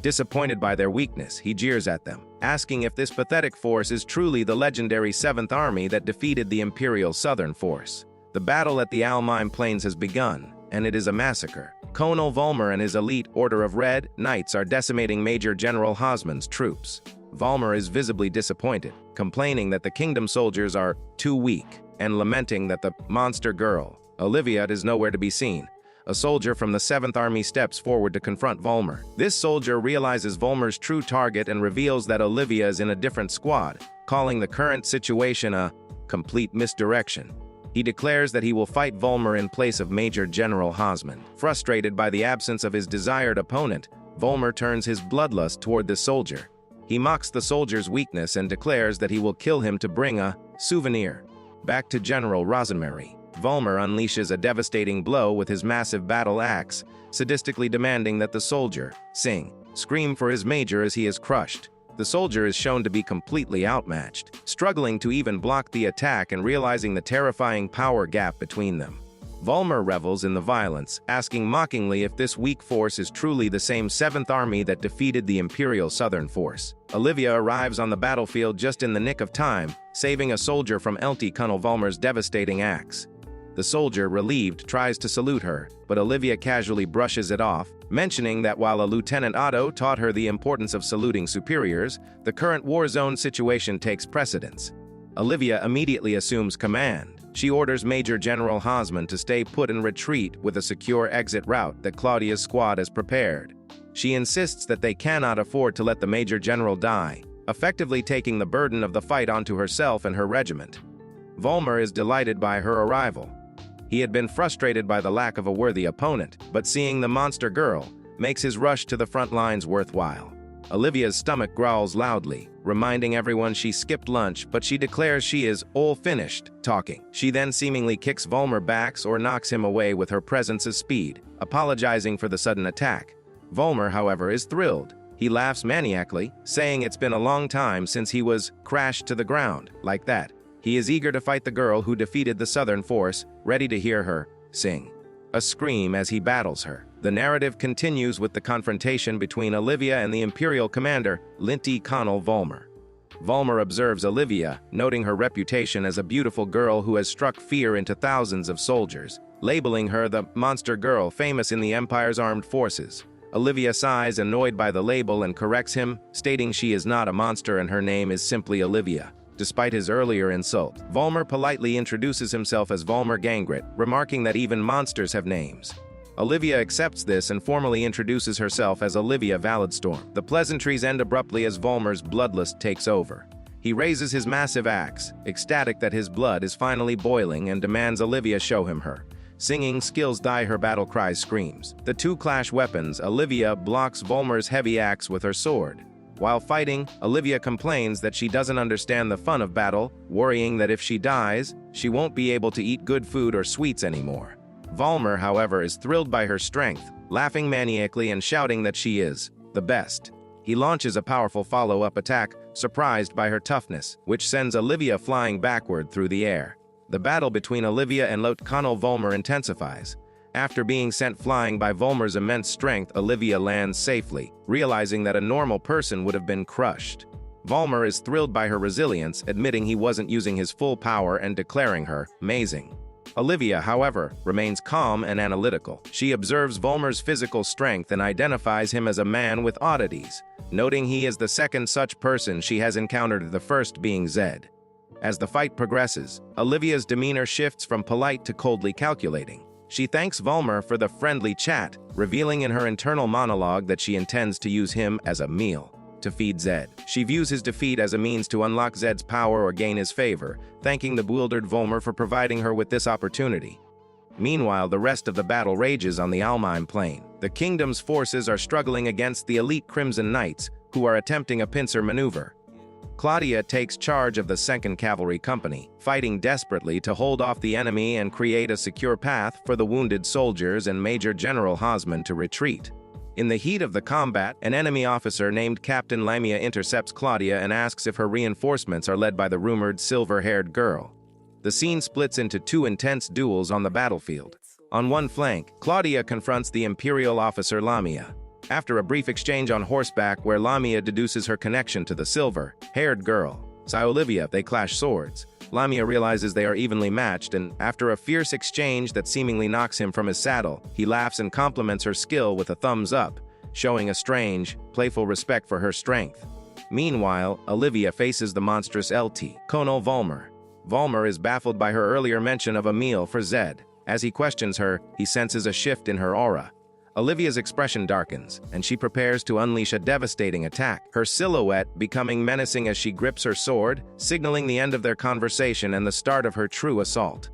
Disappointed by their weakness, he jeers at them, asking if this pathetic force is truly the legendary 7th Army that defeated the Imperial Southern Force. The battle at the Almum Plains has begun, and it is a massacre. Colonel Volmer and his elite Order of Red Knights are decimating Major General Hosman's troops. Volmer is visibly disappointed, complaining that the kingdom soldiers are too weak, and lamenting that the monster girl, Olivia, is nowhere to be seen. A soldier from the 7th Army steps forward to confront Volmer. This soldier realizes Volmer's true target and reveals that Olivia is in a different squad, calling the current situation a complete misdirection. He declares that he will fight Volmer in place of Major General Hosman. Frustrated by the absence of his desired opponent, Volmer turns his bloodlust toward the soldier. He mocks the soldier's weakness and declares that he will kill him to bring a souvenir. Back to General Rosemary. Volmer unleashes a devastating blow with his massive battle axe, sadistically demanding that the soldier scream for his major as he is crushed. The soldier is shown to be completely outmatched, struggling to even block the attack and realizing the terrifying power gap between them. Volmer revels in the violence, asking mockingly if this weak force is truly the same 7th Army that defeated the Imperial Southern Force. Olivia arrives on the battlefield just in the nick of time, saving a soldier from Colonel Volmer's devastating axe. The soldier, relieved, tries to salute her, but Olivia casually brushes it off, mentioning that while a Lieutenant Otto taught her the importance of saluting superiors, the current war zone situation takes precedence. Olivia immediately assumes command. She orders Major General Hosman to stay put and retreat with a secure exit route that Claudia's squad has prepared. She insists that they cannot afford to let the Major General die, effectively taking the burden of the fight onto herself and her regiment. Volmer is delighted by her arrival. He had been frustrated by the lack of a worthy opponent, but seeing the monster girl makes his rush to the front lines worthwhile. Olivia's stomach growls loudly, reminding everyone she skipped lunch, but she declares she is all finished talking. She then seemingly kicks Volmer back or knocks him away with her presence of speed, apologizing for the sudden attack. Volmer, however, is thrilled. He laughs maniacally, saying it's been a long time since he was crashed to the ground like that. He is eager to fight the girl who defeated the Southern Force, ready to hear her sing a scream as he battles her. The narrative continues with the confrontation between Olivia and the Imperial commander, Colonel Volmer. Volmer observes Olivia, noting her reputation as a beautiful girl who has struck fear into thousands of soldiers, labeling her the monster girl famous in the Empire's armed forces. Olivia sighs, annoyed by the label, and corrects him, stating she is not a monster and her name is simply Olivia. Despite his earlier insult, Volmer politely introduces himself as Volmer Gangrit, remarking that even monsters have names. Olivia accepts this and formally introduces herself as Olivia Valadstorm. The pleasantries end abruptly as Volmer's bloodlust takes over. He raises his massive axe, ecstatic that his blood is finally boiling, and demands Olivia show him her singing skills. Her battle cries screams. The two clash weapons. Olivia blocks Volmer's heavy axe with her sword. While fighting, Olivia complains that she doesn't understand the fun of battle, worrying that if she dies, she won't be able to eat good food or sweets anymore. Volmer, however, is thrilled by her strength, laughing maniacally and shouting that she is the best. He launches a powerful follow-up attack, surprised by her toughness, which sends Olivia flying backward through the air. The battle between Olivia and Colonel Volmer intensifies. After being sent flying by Volmer's immense strength, Olivia lands safely, realizing that a normal person would have been crushed. Volmer is thrilled by her resilience, admitting he wasn't using his full power and declaring her amazing. Olivia, however, remains calm and analytical. She observes Volmer's physical strength and identifies him as a man with oddities, noting he is the second such person she has encountered, the first being Zed. As the fight progresses, Olivia's demeanor shifts from polite to coldly calculating. She thanks Volmer for the friendly chat, revealing in her internal monologue that she intends to use him as a meal to feed Zed. She views his defeat as a means to unlock Zed's power or gain his favor, thanking the bewildered Volmer for providing her with this opportunity. Meanwhile, the rest of the battle rages on the Almine Plain. The kingdom's forces are struggling against the elite Crimson Knights, who are attempting a pincer maneuver. Claudia takes charge of the 2nd Cavalry Company, fighting desperately to hold off the enemy and create a secure path for the wounded soldiers and Major General Hosman to retreat. In the heat of the combat, an enemy officer named Captain Lamia intercepts Claudia and asks if her reinforcements are led by the rumored silver-haired girl. The scene splits into two intense duels on the battlefield. On one flank, Claudia confronts the Imperial officer Lamia. After a brief exchange on horseback where Lamia deduces her connection to the silver-haired girl, Olivia, they clash swords. Lamia realizes they are evenly matched, and after a fierce exchange that seemingly knocks him from his saddle, he laughs and compliments her skill with a thumbs up, showing a strange, playful respect for her strength. Meanwhile, Olivia faces the monstrous Colonel Volmer. Volmer is baffled by her earlier mention of a meal for Zed. As he questions her, he senses a shift in her aura. Olivia's expression darkens, and she prepares to unleash a devastating attack, her silhouette becoming menacing as she grips her sword, signaling the end of their conversation and the start of her true assault.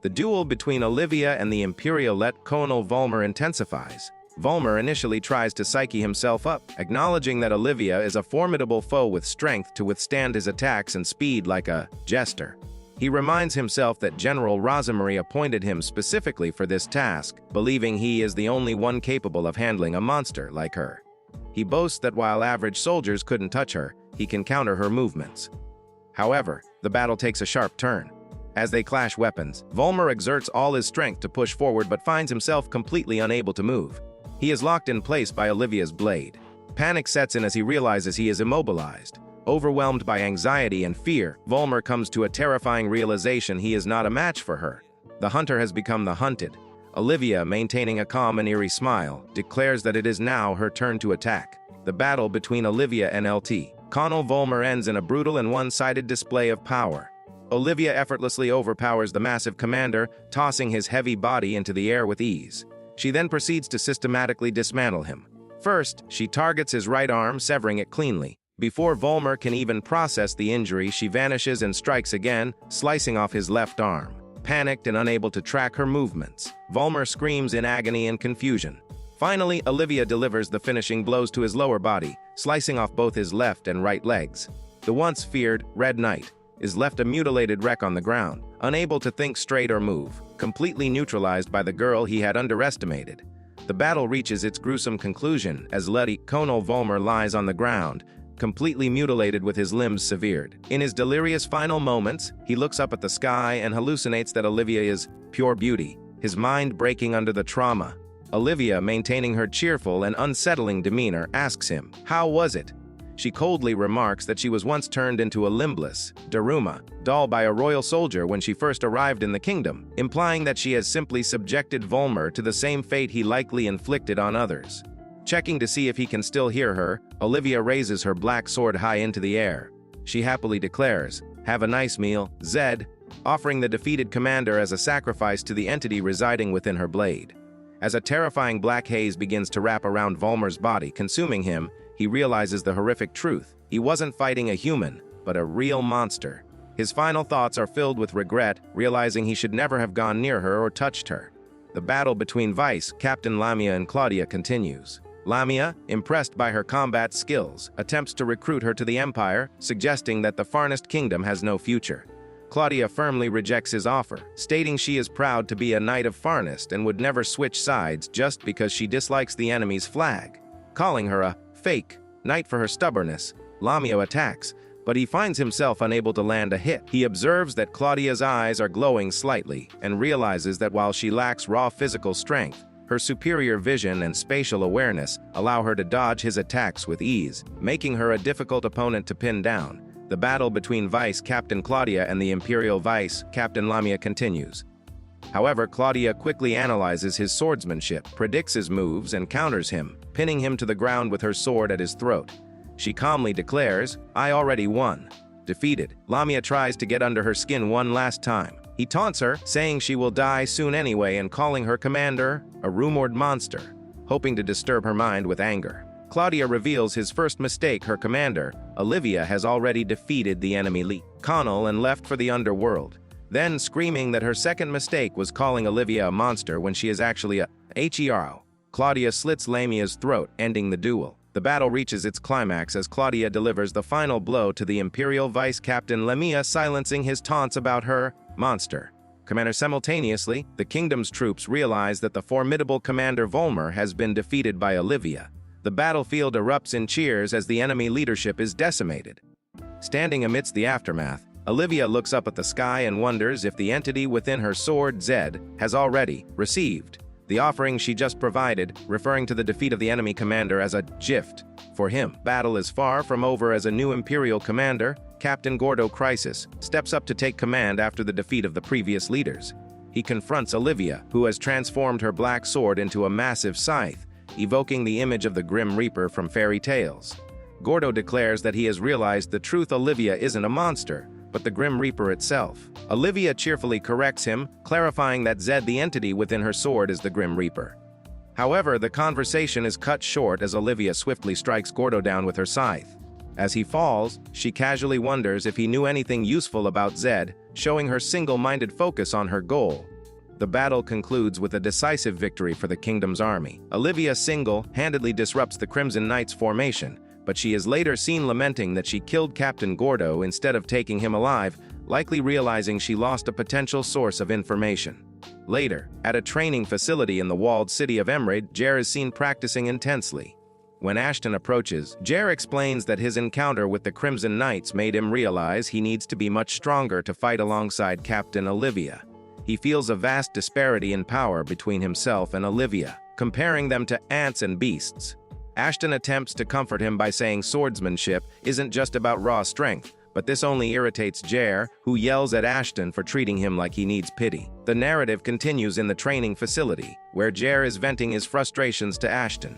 The duel between Olivia and the Imperial Colonel Volmer intensifies. Volmer initially tries to psyche himself up, acknowledging that Olivia is a formidable foe with strength to withstand his attacks and speed like a jester. He reminds himself that General Rosemarie appointed him specifically for this task, believing he is the only one capable of handling a monster like her. He boasts that while average soldiers couldn't touch her, he can counter her movements. However, the battle takes a sharp turn. As they clash weapons, Volmer exerts all his strength to push forward but finds himself completely unable to move. He is locked in place by Olivia's blade. Panic sets in as he realizes he is immobilized. Overwhelmed by anxiety and fear, Volmer comes to a terrifying realization he is not a match for her. The hunter has become the hunted. Olivia, maintaining a calm and eerie smile, declares that it is now her turn to attack. The battle between Olivia and LT. Colonel Volmer ends in a brutal and one-sided display of power. Olivia effortlessly overpowers the massive commander, tossing his heavy body into the air with ease. She then proceeds to systematically dismantle him. First, she targets his right arm, severing it cleanly. Before Volmer can even process the injury, she vanishes and strikes again, slicing off his left arm. Panicked and unable to track her movements, Volmer screams in agony and confusion. Finally, Olivia delivers the finishing blows to his lower body, slicing off both his left and right legs. The once feared Red Knight is left a mutilated wreck on the ground, unable to think straight or move, completely neutralized by the girl he had underestimated. The battle reaches its gruesome conclusion as Lieutenant Colonel Volmer lies on the ground, completely mutilated with his limbs severed. In his delirious final moments, he looks up at the sky and hallucinates that Olivia is pure beauty, his mind breaking under the trauma. Olivia, maintaining her cheerful and unsettling demeanor, asks him, "How was it?" She coldly remarks that she was once turned into a limbless, Daruma, doll by a royal soldier when she first arrived in the kingdom, implying that she has simply subjected Volmer to the same fate he likely inflicted on others. Checking to see if he can still hear her, Olivia raises her black sword high into the air. She happily declares, "Have a nice meal, Zed," offering the defeated commander as a sacrifice to the entity residing within her blade. As a terrifying black haze begins to wrap around Volmer's body, consuming him, he realizes the horrific truth. He wasn't fighting a human, but a real monster. His final thoughts are filled with regret, realizing he should never have gone near her or touched her. The battle between Vice, Captain Lamia and Claudia continues. Lamia, impressed by her combat skills, attempts to recruit her to the Empire, suggesting that the Farnest Kingdom has no future. Claudia firmly rejects his offer, stating she is proud to be a Knight of Farnest and would never switch sides just because she dislikes the enemy's flag. Calling her a fake knight for her stubbornness, Lamia attacks, but he finds himself unable to land a hit. He observes that Claudia's eyes are glowing slightly and realizes that while she lacks raw physical strength, her superior vision and spatial awareness allow her to dodge his attacks with ease, making her a difficult opponent to pin down. The battle between Vice Captain Claudia and the Imperial Vice Captain Lamia continues. However, Claudia quickly analyzes his swordsmanship, predicts his moves, and counters him, pinning him to the ground with her sword at his throat. She calmly declares, "I already won." Defeated, Lamia tries to get under her skin one last time. He taunts her, saying she will die soon anyway and calling her commander a rumored monster, hoping to disturb her mind with anger. Claudia reveals his first mistake. Her commander, Olivia, has already defeated the enemy Lieutenant Colonel and left for the underworld. Then screaming that her second mistake was calling Olivia a monster when she is actually a hero. Claudia slits Lamia's throat, ending the duel. The battle reaches its climax as Claudia delivers the final blow to the Imperial Vice Captain Lamia, silencing his taunts about her monster. Commander simultaneously, the kingdom's troops realize that the formidable Commander Volmer has been defeated by Olivia. The battlefield erupts in cheers as the enemy leadership is decimated. Standing amidst the aftermath, Olivia looks up at the sky and wonders if the entity within her sword, Zed, has already received the offering she just provided, referring to the defeat of the enemy commander as a gift. For him, battle is far from over as a new Imperial commander, Captain Gordo Crisis, steps up to take command after the defeat of the previous leaders. He confronts Olivia, who has transformed her black sword into a massive scythe, evoking the image of the Grim Reaper from fairy tales. Gordo declares that he has realized the truth: Olivia isn't a monster, but the Grim Reaper itself. Olivia cheerfully corrects him, clarifying that Zed, the entity within her sword, is the Grim Reaper. However, the conversation is cut short as Olivia swiftly strikes Gordo down with her scythe. As he falls, she casually wonders if he knew anything useful about Zed, showing her single-minded focus on her goal. The battle concludes with a decisive victory for the kingdom's army. Olivia single-handedly disrupts the Crimson Knight's formation, but she is later seen lamenting that she killed Captain Gordo instead of taking him alive, likely realizing she lost a potential source of information. Later, at a training facility in the walled city of Mermaid, Jer is seen practicing intensely. When Ashton approaches, Jer explains that his encounter with the Crimson Knights made him realize he needs to be much stronger to fight alongside Captain Olivia. He feels a vast disparity in power between himself and Olivia, comparing them to ants and beasts. Ashton attempts to comfort him by saying swordsmanship isn't just about raw strength, but this only irritates Jer, who yells at Ashton for treating him like he needs pity. The narrative continues in the training facility, where Jer is venting his frustrations to Ashton.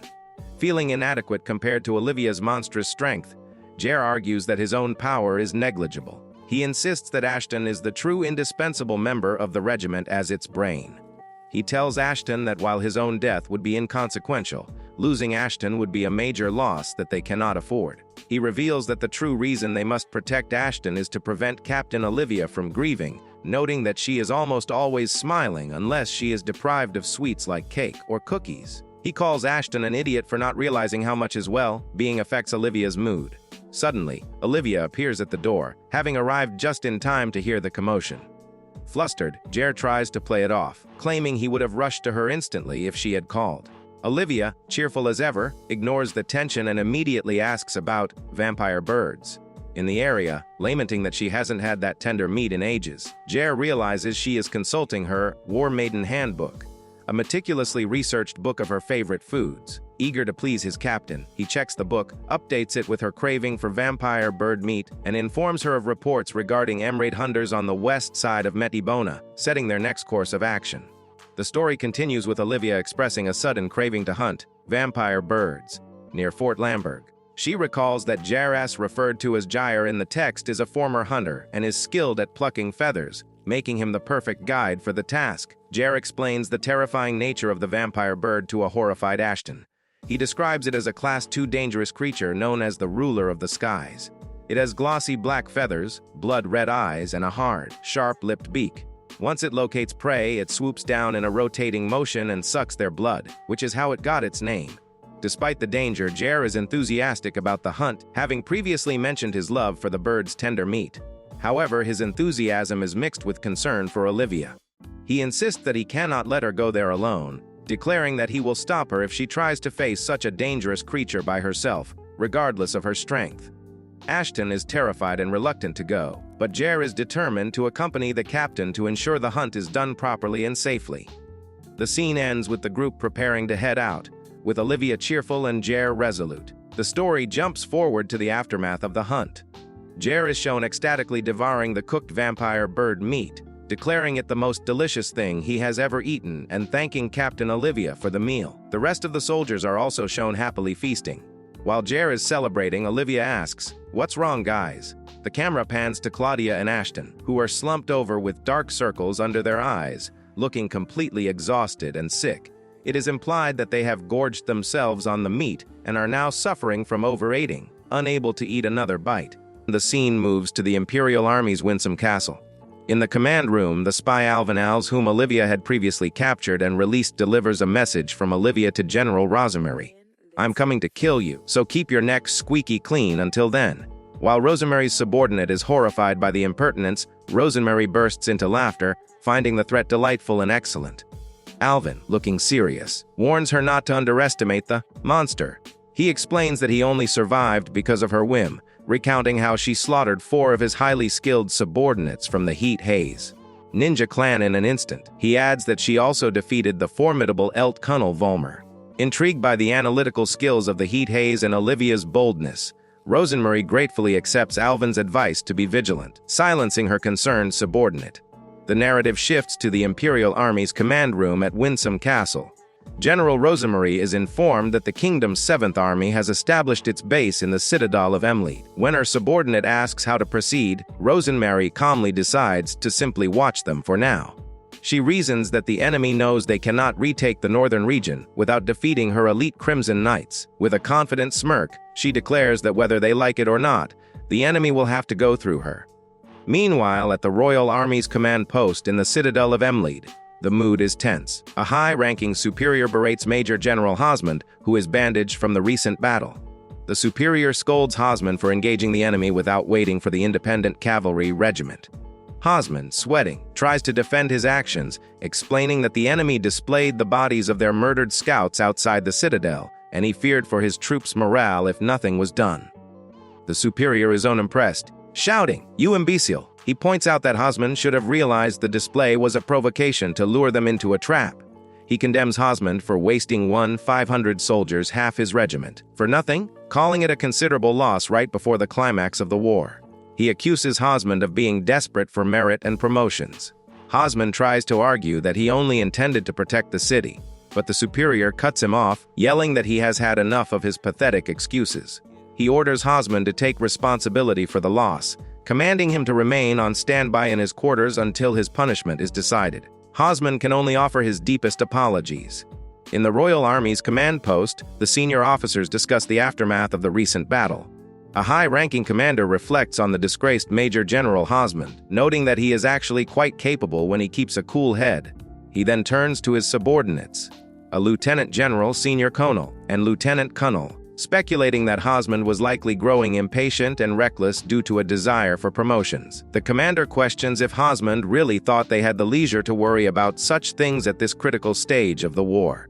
Feeling inadequate compared to Olivia's monstrous strength, Jer argues that his own power is negligible. He insists that Ashton is the true indispensable member of the regiment as its brain. He tells Ashton that while his own death would be inconsequential, losing Ashton would be a major loss that they cannot afford. He reveals that the true reason they must protect Ashton is to prevent Captain Olivia from grieving, noting that she is almost always smiling unless she is deprived of sweets like cake or cookies. He calls Ashton an idiot for not realizing how much his well-being affects Olivia's mood. Suddenly, Olivia appears at the door, having arrived just in time to hear the commotion. Flustered, Jer tries to play it off, claiming he would have rushed to her instantly if she had called. Olivia, cheerful as ever, ignores the tension and immediately asks about vampire birds in the area, lamenting that she hasn't had that tender meat in ages. Jer realizes she is consulting her War Maiden Handbook, a meticulously researched book of her favorite foods. Eager to please his captain, he checks the book, updates it with her craving for vampire bird meat, and informs her of reports regarding emerald hunters on the west side of Metibona, setting their next course of action. The story continues with Olivia expressing a sudden craving to hunt vampire birds near Fort Lamberg. She recalls that Jaras, referred to as Jair in the text, is a former hunter and is skilled at plucking feathers, making him the perfect guide for the task. Jer explains the terrifying nature of the vampire bird to a horrified Ashton. He describes it as a Class II dangerous creature known as the ruler of the skies. It has glossy black feathers, blood-red eyes, and a hard, sharp-lipped beak. Once it locates prey, it swoops down in a rotating motion and sucks their blood, which is how it got its name. Despite the danger, Jer is enthusiastic about the hunt, having previously mentioned his love for the bird's tender meat. However, his enthusiasm is mixed with concern for Olivia. He insists that he cannot let her go there alone, declaring that he will stop her if she tries to face such a dangerous creature by herself, regardless of her strength. Ashton is terrified and reluctant to go, but Jer is determined to accompany the captain to ensure the hunt is done properly and safely. The scene ends with the group preparing to head out, with Olivia cheerful and Jer resolute. The story jumps forward to the aftermath of the hunt. Jer is shown ecstatically devouring the cooked vampire bird meat, declaring it the most delicious thing he has ever eaten and thanking Captain Olivia for the meal. The rest of the soldiers are also shown happily feasting. While Jer is celebrating, Olivia asks, "What's wrong, guys?" The camera pans to Claudia and Ashton, who are slumped over with dark circles under their eyes, looking completely exhausted and sick. It is implied that they have gorged themselves on the meat and are now suffering from overeating, unable to eat another bite. The scene moves to the Imperial Army's Winsome Castle. In the command room, the spy Alvinals, whom Olivia had previously captured and released, delivers a message from Olivia to General Rosemary. "I'm coming to kill you, so keep your neck squeaky clean until then." While Rosemary's subordinate is horrified by the impertinence, Rosemary bursts into laughter, finding the threat delightful and excellent. Alvin, looking serious, warns her not to underestimate the monster. He explains that he only survived because of her whim, recounting how she slaughtered 4 of his highly skilled subordinates from the Heat Haze Ninja clan in an instant. He adds that she also defeated the formidable Elt Kunnel Volmer. Intrigued by the analytical skills of the Heat Haze and Olivia's boldness, Rosemary gratefully accepts Alvin's advice to be vigilant, silencing her concerned subordinate. The narrative shifts to the Imperial Army's command room at Winsome Castle. General Rosemary is informed that the kingdom's 7th Army has established its base in the Citadel of Emley. When her subordinate asks how to proceed, Rosemary calmly decides to simply watch them for now. She reasons that the enemy knows they cannot retake the northern region without defeating her elite Crimson Knights. With a confident smirk, she declares that whether they like it or not, the enemy will have to go through her. Meanwhile, at the Royal Army's command post in the Citadel of Emley, The mood is tense. A high-ranking superior berates Major General Hosmund, who is bandaged from the recent battle. The superior scolds Hosmund for engaging the enemy without waiting for the independent cavalry regiment. Hosmund, sweating, tries to defend his actions, explaining that the enemy displayed the bodies of their murdered scouts outside the citadel, and he feared for his troops' morale if nothing was done. The superior is unimpressed, shouting, "You imbecile!" He points out that Hosmund should have realized the display was a provocation to lure them into a trap. He condemns Hosmund for wasting 500 soldiers, half his regiment, for nothing, calling it a considerable loss right before the climax of the war. He accuses Hosmund of being desperate for merit and promotions. Hosmund tries to argue that he only intended to protect the city, but the superior cuts him off, yelling that he has had enough of his pathetic excuses. He orders Hosmund to take responsibility for the loss, commanding him to remain on standby in his quarters until his punishment is decided. Hosmund can only offer his deepest apologies. In the Royal Army's command post, the senior officers discuss the aftermath of the recent battle. A high-ranking commander reflects on the disgraced Major General Hosmund, noting that he is actually quite capable when he keeps a cool head. He then turns to his subordinates, a Lieutenant General Senior Colonel and Lieutenant Colonel, speculating that Hosmund was likely growing impatient and reckless due to a desire for promotions. The commander questions if Hosmund really thought they had the leisure to worry about such things at this critical stage of the war.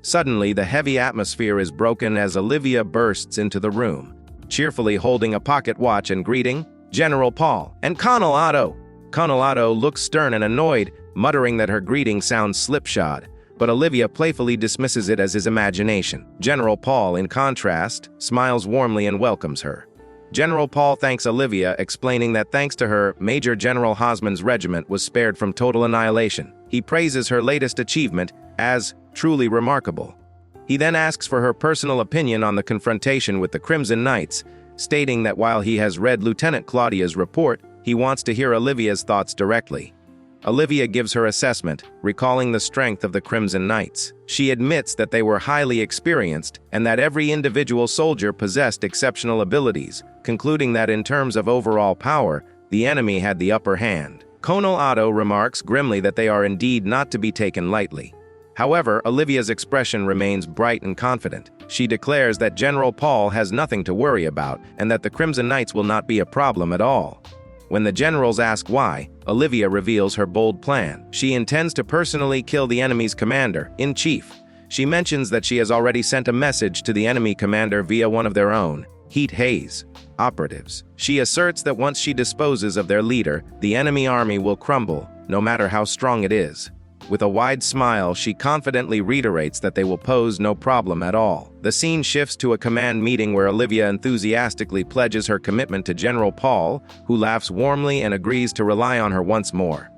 Suddenly, the heavy atmosphere is broken as Olivia bursts into the room, cheerfully holding a pocket watch and greeting General Paul and Colonel Otto. Colonel Otto looks stern and annoyed, muttering that her greeting sounds slipshod, but Olivia playfully dismisses it as his imagination. General Paul, in contrast, smiles warmly and welcomes her. General Paul thanks Olivia, explaining that thanks to her, Major General Hosmund's regiment was spared from total annihilation. He praises her latest achievement as truly remarkable. He then asks for her personal opinion on the confrontation with the Crimson Knights, stating that while he has read Lieutenant Claudia's report, he wants to hear Olivia's thoughts directly. Olivia gives her assessment, recalling the strength of the Crimson Knights. She admits that they were highly experienced and that every individual soldier possessed exceptional abilities, concluding that in terms of overall power, the enemy had the upper hand. Colonel Otto remarks grimly that they are indeed not to be taken lightly. However, Olivia's expression remains bright and confident. She declares that General Paul has nothing to worry about and that the Crimson Knights will not be a problem at all. When the generals ask why, Olivia reveals her bold plan. She intends to personally kill the enemy's commander-in-chief. She mentions that she has already sent a message to the enemy commander via one of their own, Heat Haze, operatives. She asserts that once she disposes of their leader, the enemy army will crumble, no matter how strong it is. With a wide smile, she confidently reiterates that they will pose no problem at all. The scene shifts to a command meeting where Olivia enthusiastically pledges her commitment to General Paul, who laughs warmly and agrees to rely on her once more.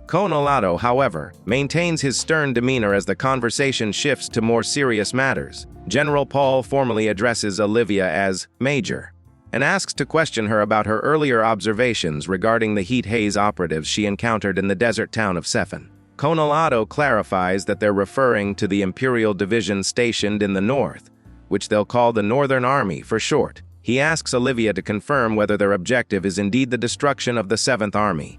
Colonel Otto, however, maintains his stern demeanor as the conversation shifts to more serious matters. General Paul formally addresses Olivia as Major and asks to question her about her earlier observations regarding the Heat Haze operatives she encountered in the desert town of Sephan. Colonel Otto clarifies that they're referring to the Imperial Division stationed in the north, which they'll call the Northern Army for short. He asks Olivia to confirm whether their objective is indeed the destruction of the 7th Army.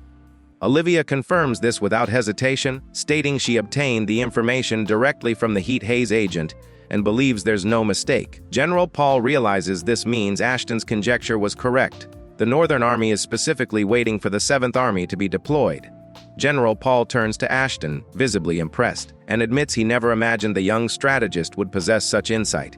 Olivia confirms this without hesitation, stating she obtained the information directly from the Heat Haze agent and believes there's no mistake. General Paul realizes this means Ashton's conjecture was correct. The Northern Army is specifically waiting for the 7th Army to be deployed. General Paul turns to Ashton, visibly impressed, and admits he never imagined the young strategist would possess such insight.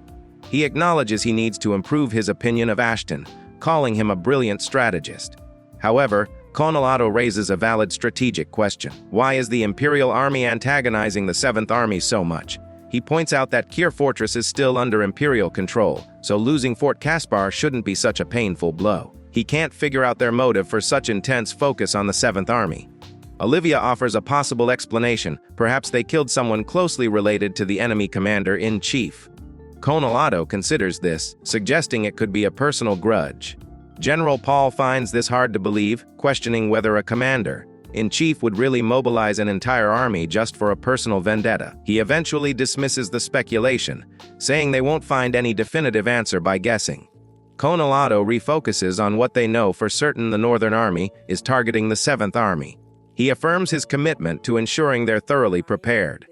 He acknowledges he needs to improve his opinion of Ashton, calling him a brilliant strategist. However, Colonel Otto raises a valid strategic question. Why is the Imperial Army antagonizing the 7th Army so much? He points out that Kir Fortress is still under Imperial control, so losing Fort Caspar shouldn't be such a painful blow. He can't figure out their motive for such intense focus on the 7th Army. Olivia offers a possible explanation. Perhaps they killed someone closely related to the enemy commander-in-chief. Colonel Otto considers this, suggesting it could be a personal grudge. General Paul finds this hard to believe, questioning whether a commander-in-chief would really mobilize an entire army just for a personal vendetta. He eventually dismisses the speculation, saying they won't find any definitive answer by guessing. Colonel Otto refocuses on what they know for certain: the Northern Army is targeting the 7th Army. He affirms his commitment to ensuring they're thoroughly prepared.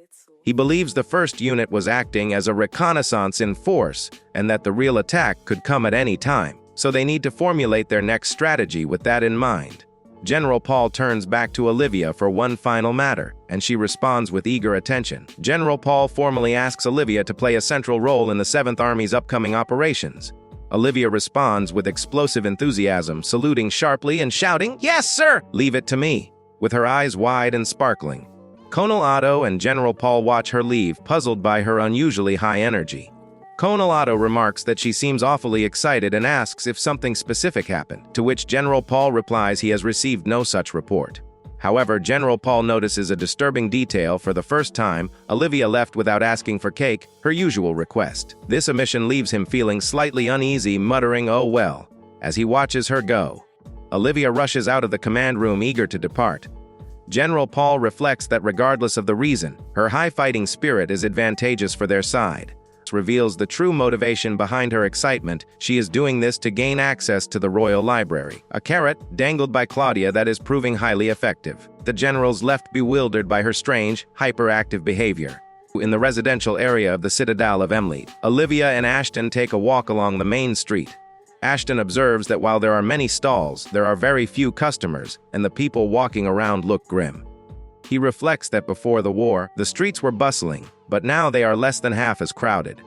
He believes the first unit was acting as a reconnaissance in force and that the real attack could come at any time, so they need to formulate their next strategy with that in mind. General Paul turns back to Olivia for one final matter, and she responds with eager attention. General Paul formally asks Olivia to play a central role in the 7th Army's upcoming operations. Olivia responds with explosive enthusiasm, saluting sharply and shouting, "Yes, sir! Leave it to me!" with her eyes wide and sparkling. Colonel Otto and General Paul watch her leave, puzzled by her unusually high energy. Colonel Otto remarks that she seems awfully excited and asks if something specific happened, to which General Paul replies he has received no such report. However, General Paul notices a disturbing detail. For the first time, Olivia left without asking for cake, her usual request. This omission leaves him feeling slightly uneasy, muttering, "Oh well," as he watches her go. Olivia rushes out of the command room, eager to depart. General Paul reflects that regardless of the reason, her high fighting spirit is advantageous for their side. This reveals the true motivation behind her excitement. She is doing this to gain access to the Royal Library, a carrot dangled by Claudia that is proving highly effective. The general's left bewildered by her strange, hyperactive behavior. In the residential area of the Citadel of Emley, Olivia and Ashton take a walk along the main street. Ashton observes that while there are many stalls, there are very few customers, and the people walking around look grim. He reflects that before the war, the streets were bustling, but now they are less than half as crowded.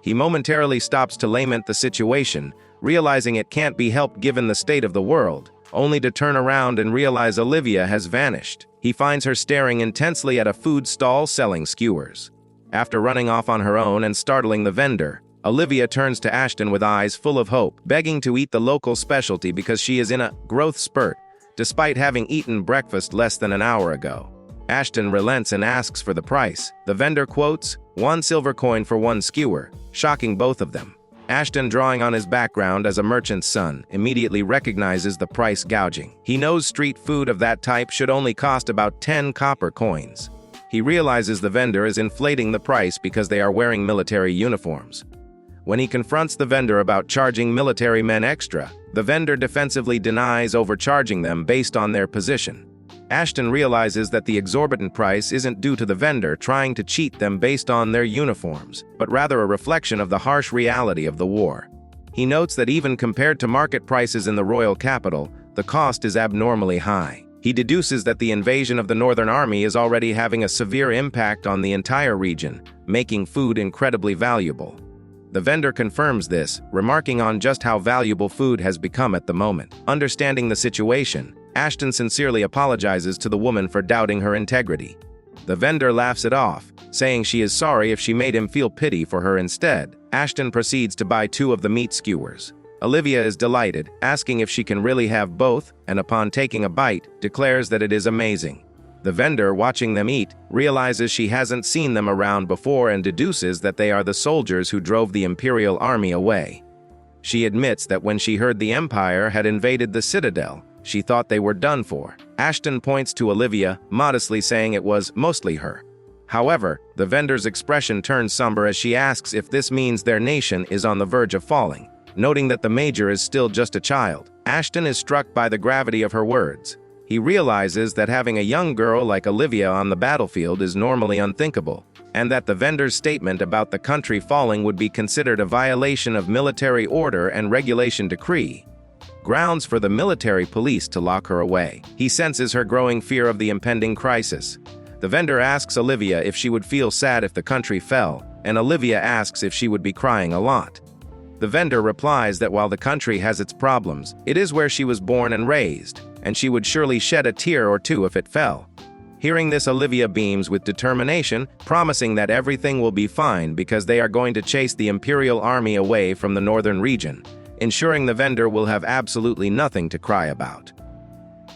He momentarily stops to lament the situation, realizing it can't be helped given the state of the world, only to turn around and realize Olivia has vanished. He finds her staring intensely at a food stall selling skewers. After running off on her own and startling the vendor, Olivia turns to Ashton with eyes full of hope, begging to eat the local specialty because she is in a growth spurt, despite having eaten breakfast less than an hour ago. Ashton relents and asks for the price. The vendor quotes, 1 silver coin for 1 skewer, shocking both of them. Ashton, drawing on his background as a merchant's son, immediately recognizes the price gouging. He knows street food of that type should only cost about 10 copper coins. He realizes the vendor is inflating the price because they are wearing military uniforms. When he confronts the vendor about charging military men extra, the vendor defensively denies overcharging them based on their position. Ashton realizes that the exorbitant price isn't due to the vendor trying to cheat them based on their uniforms, but rather a reflection of the harsh reality of the war. He notes that even compared to market prices in the royal capital, the cost is abnormally high. He deduces that the invasion of the Northern Army is already having a severe impact on the entire region, making food incredibly valuable. The vendor confirms this, remarking on just how valuable food has become at the moment. Understanding the situation, Ashton sincerely apologizes to the woman for doubting her integrity. The vendor laughs it off, saying she is sorry if she made him feel pity for her instead. Ashton proceeds to buy 2 of the meat skewers. Olivia is delighted, asking if she can really have both, and upon taking a bite, declares that it is amazing. The vendor, watching them eat, realizes she hasn't seen them around before and deduces that they are the soldiers who drove the Imperial Army away. She admits that when she heard the Empire had invaded the Citadel, she thought they were done for. Ashton points to Olivia, modestly saying it was mostly her. However, the vendor's expression turns somber as she asks if this means their nation is on the verge of falling. Noting that the major is still just a child, Ashton is struck by the gravity of her words. He realizes that having a young girl like Olivia on the battlefield is normally unthinkable, and that the vendor's statement about the country falling would be considered a violation of military order and regulation decree, grounds for the military police to lock her away. He senses her growing fear of the impending crisis. The vendor asks Olivia if she would feel sad if the country fell, and Olivia asks if she would be crying a lot. The vendor replies that while the country has its problems, it is where she was born and raised, and she would surely shed a tear or two if it fell. Hearing this, Olivia beams with determination, promising that everything will be fine because they are going to chase the Imperial Army away from the northern region, ensuring the vendor will have absolutely nothing to cry about.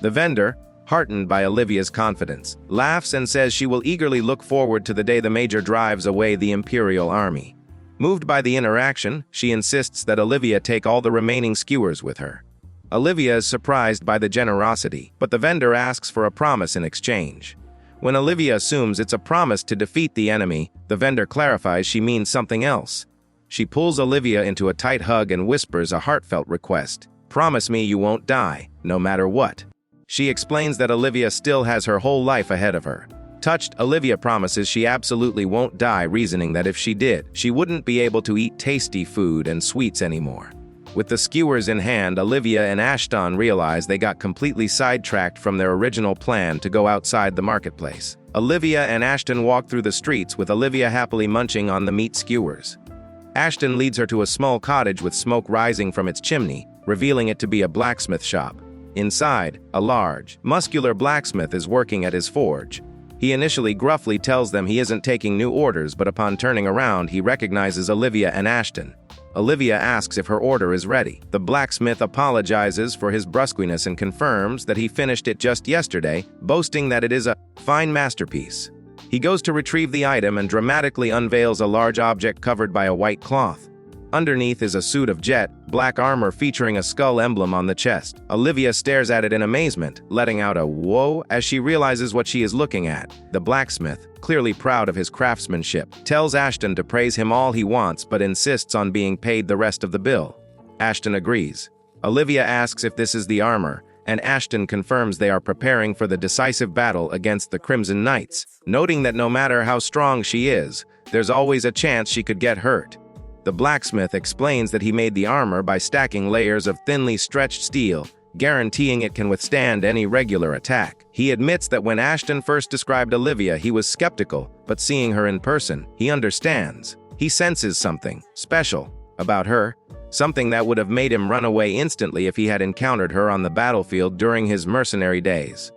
The vendor, heartened by Olivia's confidence, laughs and says she will eagerly look forward to the day the major drives away the Imperial Army. Moved by the interaction, she insists that Olivia take all the remaining skewers with her. Olivia is surprised by the generosity, but the vendor asks for a promise in exchange. When Olivia assumes it's a promise to defeat the enemy, the vendor clarifies she means something else. She pulls Olivia into a tight hug and whispers a heartfelt request. "Promise me you won't die, no matter what." She explains that Olivia still has her whole life ahead of her. Touched, Olivia promises she absolutely won't die, reasoning that if she did, she wouldn't be able to eat tasty food and sweets anymore. With the skewers in hand, Olivia and Ashton realize they got completely sidetracked from their original plan to go outside the marketplace. Olivia and Ashton walk through the streets, with Olivia happily munching on the meat skewers. Ashton leads her to a small cottage with smoke rising from its chimney, revealing it to be a blacksmith shop. Inside, a large, muscular blacksmith is working at his forge. He initially gruffly tells them he isn't taking new orders, but upon turning around, he recognizes Olivia and Ashton. Olivia asks if her order is ready. The blacksmith apologizes for his brusqueness and confirms that he finished it just yesterday, boasting that it is a fine masterpiece. He goes to retrieve the item and dramatically unveils a large object covered by a white cloth. Underneath is a suit of jet black armor featuring a skull emblem on the chest. Olivia stares at it in amazement, letting out a whoa as she realizes what she is looking at. The blacksmith, clearly proud of his craftsmanship, tells Ashton to praise him all he wants but insists on being paid the rest of the bill. Ashton agrees. Olivia asks if this is the armor, and Ashton confirms they are preparing for the decisive battle against the Crimson Knights, noting that no matter how strong she is, there's always a chance she could get hurt. The blacksmith explains that he made the armor by stacking layers of thinly stretched steel, guaranteeing it can withstand any regular attack. He admits that when Ashton first described Olivia, he was skeptical, but seeing her in person, he understands. He senses something special about her, something that would have made him run away instantly if he had encountered her on the battlefield during his mercenary days.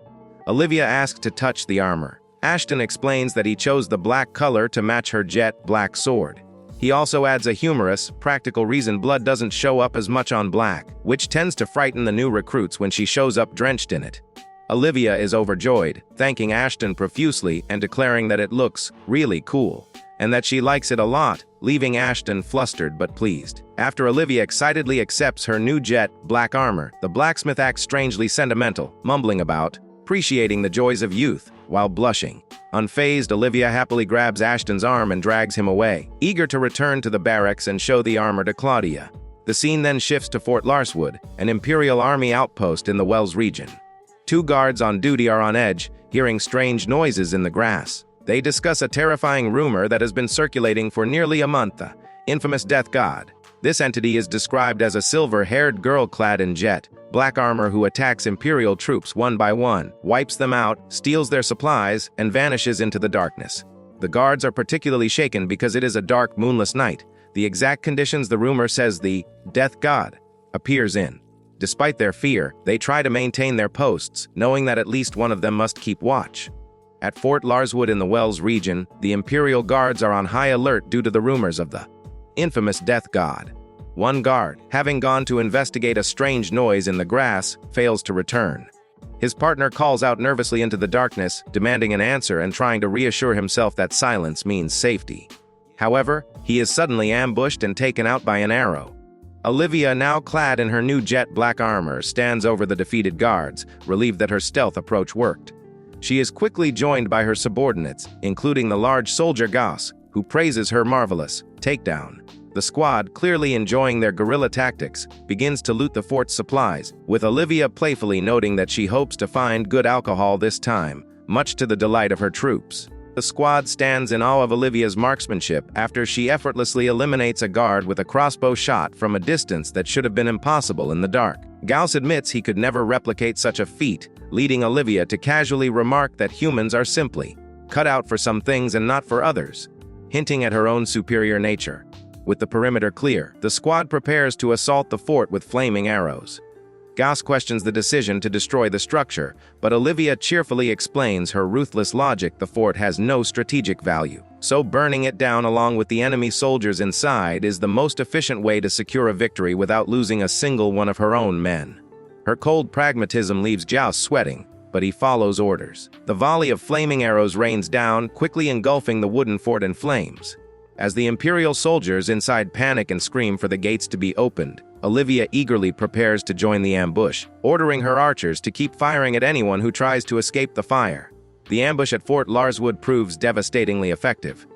Olivia asks to touch the armor. Ashton explains that he chose the black color to match her jet black sword. He also adds a humorous, practical reason blood doesn't show up as much on black, which tends to frighten the new recruits when she shows up drenched in it. Olivia is overjoyed, thanking Ashton profusely and declaring that it looks really cool, and that she likes it a lot, leaving Ashton flustered but pleased. After Olivia excitedly accepts her new jet black armor, the blacksmith acts strangely sentimental, mumbling about appreciating the joys of youth while blushing. Unfazed, Olivia happily grabs Ashton's arm and drags him away, eager to return to the barracks and show the armor to Claudia. The scene then shifts to Fort Larswood, an Imperial Army outpost in the Wells region. Two guards on duty are on edge, hearing strange noises in the grass. They discuss a terrifying rumor that has been circulating for nearly a month, the infamous Death God. This entity is described as a silver-haired girl clad in jet black armor who attacks Imperial troops one by one, wipes them out, steals their supplies, and vanishes into the darkness. The guards are particularly shaken because it is a dark, moonless night, the exact conditions the rumor says the Death God appears in. Despite their fear, they try to maintain their posts, knowing that at least one of them must keep watch. At Fort Larswood in the Wells region, the Imperial guards are on high alert due to the rumors of the infamous Death God. One guard, having gone to investigate a strange noise in the grass, fails to return. His partner calls out nervously into the darkness, demanding an answer and trying to reassure himself that silence means safety. However, he is suddenly ambushed and taken out by an arrow. Olivia, now clad in her new jet black armor, stands over the defeated guards, relieved that her stealth approach worked. She is quickly joined by her subordinates, including the large soldier Gauss, who praises her marvelous takedown. The squad, clearly enjoying their guerrilla tactics, begins to loot the fort's supplies, with Olivia playfully noting that she hopes to find good alcohol this time, much to the delight of her troops. The squad stands in awe of Olivia's marksmanship after she effortlessly eliminates a guard with a crossbow shot from a distance that should have been impossible in the dark. Gauss admits he could never replicate such a feat, leading Olivia to casually remark that humans are simply cut out for some things and not for others, hinting at her own superior nature. With the perimeter clear, the squad prepares to assault the fort with flaming arrows. Gauss questions the decision to destroy the structure, but Olivia cheerfully explains her ruthless logic: the fort has no strategic value, so burning it down along with the enemy soldiers inside is the most efficient way to secure a victory without losing a single one of her own men. Her cold pragmatism leaves Gauss sweating, but he follows orders. The volley of flaming arrows rains down, quickly engulfing the wooden fort in flames. As the Imperial soldiers inside panic and scream for the gates to be opened, Olivia eagerly prepares to join the ambush, ordering her archers to keep firing at anyone who tries to escape the fire. The ambush at Fort Larswood proves devastatingly effective.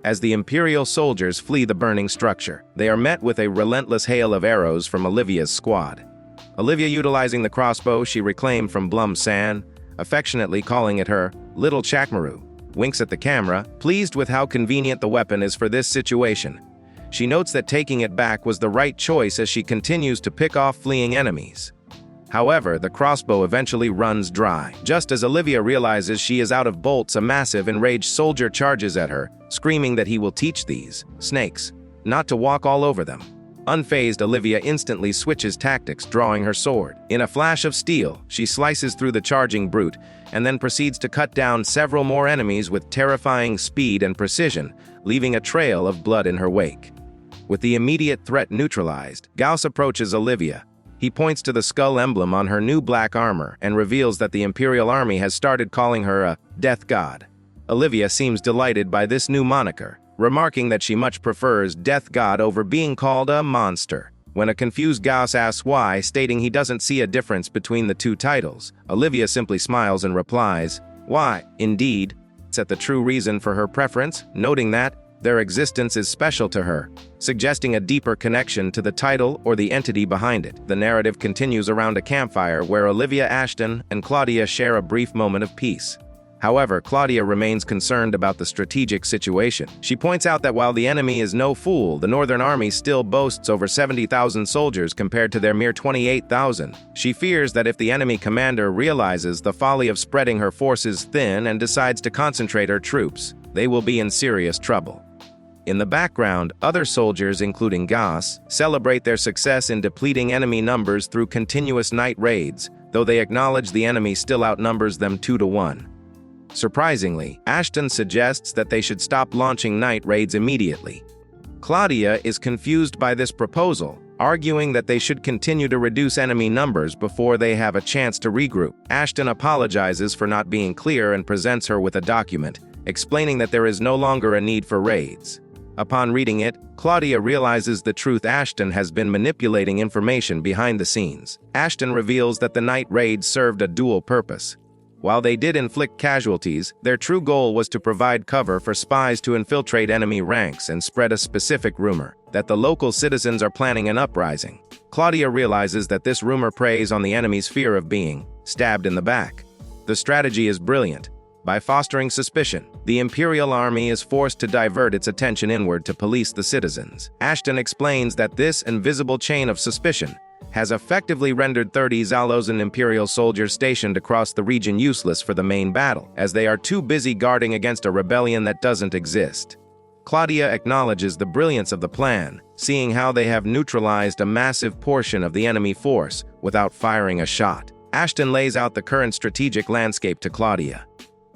As the Imperial soldiers flee the burning structure, they are met with a relentless hail of arrows from Olivia's squad. Olivia, utilizing the crossbow she reclaimed from Blum-san, affectionately calling it her little chakmaru, winks at the camera, pleased with how convenient the weapon is for this situation. She notes that taking it back was the right choice as she continues to pick off fleeing enemies. However, the crossbow eventually runs dry. Just as Olivia realizes she is out of bolts, a massive, enraged soldier charges at her, screaming that he will teach these snakes not to walk all over them. Unfazed, Olivia instantly switches tactics, drawing her sword. In a flash of steel, she slices through the charging brute and then proceeds to cut down several more enemies with terrifying speed and precision, leaving a trail of blood in her wake. With the immediate threat neutralized, Gauss approaches Olivia. He points to the skull emblem on her new black armor and reveals that the Imperial Army has started calling her a death god. Olivia seems delighted by this new moniker, remarking that she much prefers death god over being called a monster. When a confused Gauss asks why, stating he doesn't see a difference between the two titles, Olivia simply smiles and replies, "Why, indeed, it's at the true reason for her preference," noting that their existence is special to her, suggesting a deeper connection to the title or the entity behind it. The narrative continues around a campfire where Olivia, Ashton, and Claudia share a brief moment of peace. However, Claudia remains concerned about the strategic situation. She points out that while the enemy is no fool, the Northern Army still boasts over 70,000 soldiers compared to their mere 28,000. She fears that if the enemy commander realizes the folly of spreading her forces thin and decides to concentrate her troops, they will be in serious trouble. In the background, other soldiers, including Gauss, celebrate their success in depleting enemy numbers through continuous night raids, though they acknowledge the enemy still outnumbers them 2-1. Surprisingly, Ashton suggests that they should stop launching night raids immediately. Claudia is confused by this proposal, arguing that they should continue to reduce enemy numbers before they have a chance to regroup. Ashton apologizes for not being clear and presents her with a document, explaining that there is no longer a need for raids. Upon reading it, Claudia realizes the truth. Ashton has been manipulating information behind the scenes. Ashton reveals that the night raids served a dual purpose. While they did inflict casualties, their true goal was to provide cover for spies to infiltrate enemy ranks and spread a specific rumor that the local citizens are planning an uprising. Claudia realizes that this rumor preys on the enemy's fear of being stabbed in the back. The strategy is brilliant. By fostering suspicion, the Imperial Army is forced to divert its attention inward to police the citizens. Ashton explains that this invisible chain of suspicion has effectively rendered 30,000 Imperial soldiers stationed across the region useless for the main battle, as they are too busy guarding against a rebellion that doesn't exist. Claudia acknowledges the brilliance of the plan, seeing how they have neutralized a massive portion of the enemy force without firing a shot. Ashton lays out the current strategic landscape to Claudia.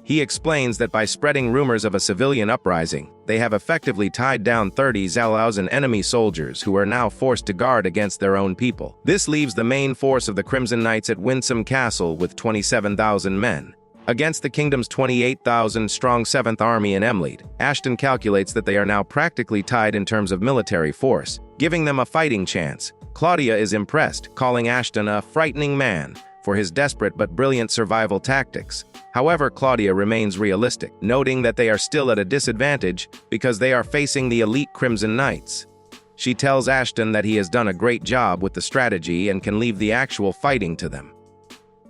He explains that by spreading rumors of a civilian uprising, they have effectively tied down 30,000 enemy soldiers who are now forced to guard against their own people. This leaves the main force of the Crimson Knights at Winsome Castle with 27,000 men. Against the kingdom's 28,000-strong 7th Army in Emlead, Ashton calculates that they are now practically tied in terms of military force, giving them a fighting chance. Claudia is impressed, calling Ashton a frightening man for his desperate but brilliant survival tactics. However, Claudia remains realistic, noting that they are still at a disadvantage because they are facing the elite Crimson Knights. She tells Ashton that he has done a great job with the strategy and can leave the actual fighting to them.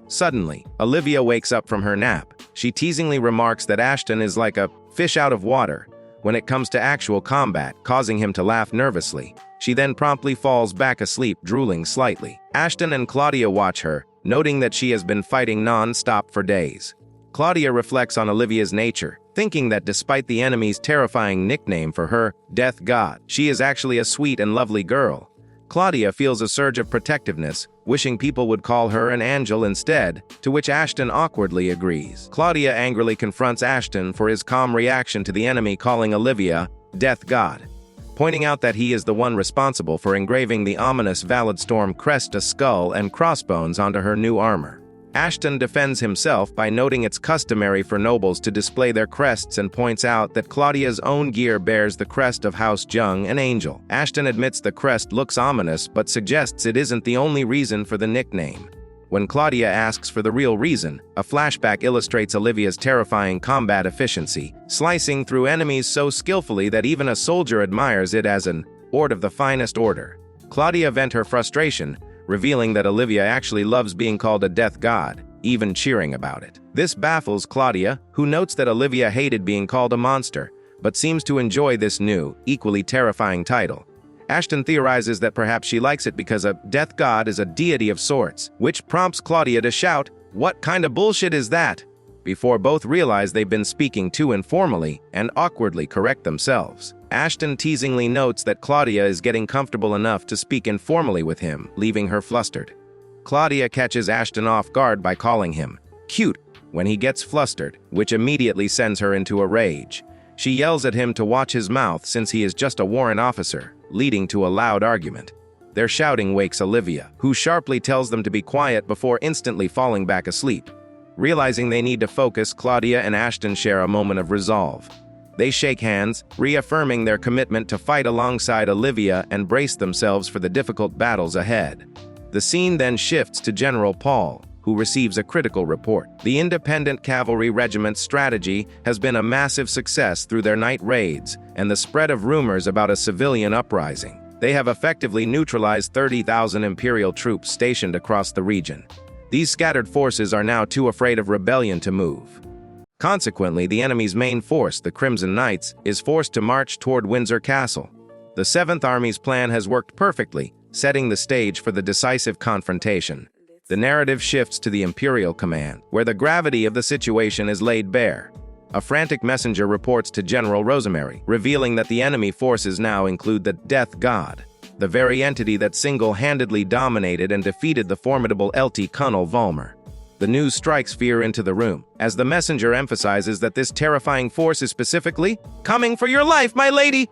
Suddenly, Olivia wakes up from her nap. She teasingly remarks that Ashton is like a fish out of water when it comes to actual combat, causing him to laugh nervously. She then promptly falls back asleep, drooling slightly. Ashton and Claudia watch her, noting that she has been fighting non-stop for days. Claudia reflects on Olivia's nature, thinking that despite the enemy's terrifying nickname for her, Death God, she is actually a sweet and lovely girl. Claudia feels a surge of protectiveness, wishing people would call her an angel instead, to which Ashton awkwardly agrees. Claudia angrily confronts Ashton for his calm reaction to the enemy calling Olivia Death God, pointing out that he is the one responsible for engraving the ominous Valid-Storm crest, a skull, and crossbones onto her new armor. Ashton defends himself by noting it's customary for nobles to display their crests and points out that Claudia's own gear bears the crest of House Jung, an angel. Ashton admits the crest looks ominous but suggests it isn't the only reason for the nickname. When Claudia asks for the real reason, a flashback illustrates Olivia's terrifying combat efficiency, slicing through enemies so skillfully that even a soldier admires it as an ord of the finest order. Claudia vents her frustration, revealing that Olivia actually loves being called a death god, even cheering about it. This baffles Claudia, who notes that Olivia hated being called a monster, but seems to enjoy this new, equally terrifying title. Ashton theorizes that perhaps she likes it because a death god is a deity of sorts, which prompts Claudia to shout, "What kind of bullshit is that?" before both realize they've been speaking too informally and awkwardly correct themselves. Ashton teasingly notes that Claudia is getting comfortable enough to speak informally with him, leaving her flustered. Claudia catches Ashton off guard by calling him cute when he gets flustered, which immediately sends her into a rage. She yells at him to watch his mouth since he is just a warrant officer, leading to a loud argument. Their shouting wakes Olivia, who sharply tells them to be quiet before instantly falling back asleep. Realizing they need to focus, Claudia and Ashton share a moment of resolve. They shake hands, reaffirming their commitment to fight alongside Olivia and brace themselves for the difficult battles ahead. The scene then shifts to General Paul, who receives a critical report. The Independent Cavalry Regiment's strategy has been a massive success through their night raids and the spread of rumors about a civilian uprising. They have effectively neutralized 30,000 Imperial troops stationed across the region. These scattered forces are now too afraid of rebellion to move. Consequently, the enemy's main force, the Crimson Knights, is forced to march toward Windsor Castle. The 7th Army's plan has worked perfectly, setting the stage for the decisive confrontation. The narrative shifts to the Imperial Command, where the gravity of the situation is laid bare. A frantic messenger reports to General Rosemary, revealing that the enemy forces now include the Death God, the very entity that single-handedly dominated and defeated the formidable LT Colonel Volmer. The news strikes fear into the room, as the messenger emphasizes that this terrifying force is specifically coming for your life, my lady,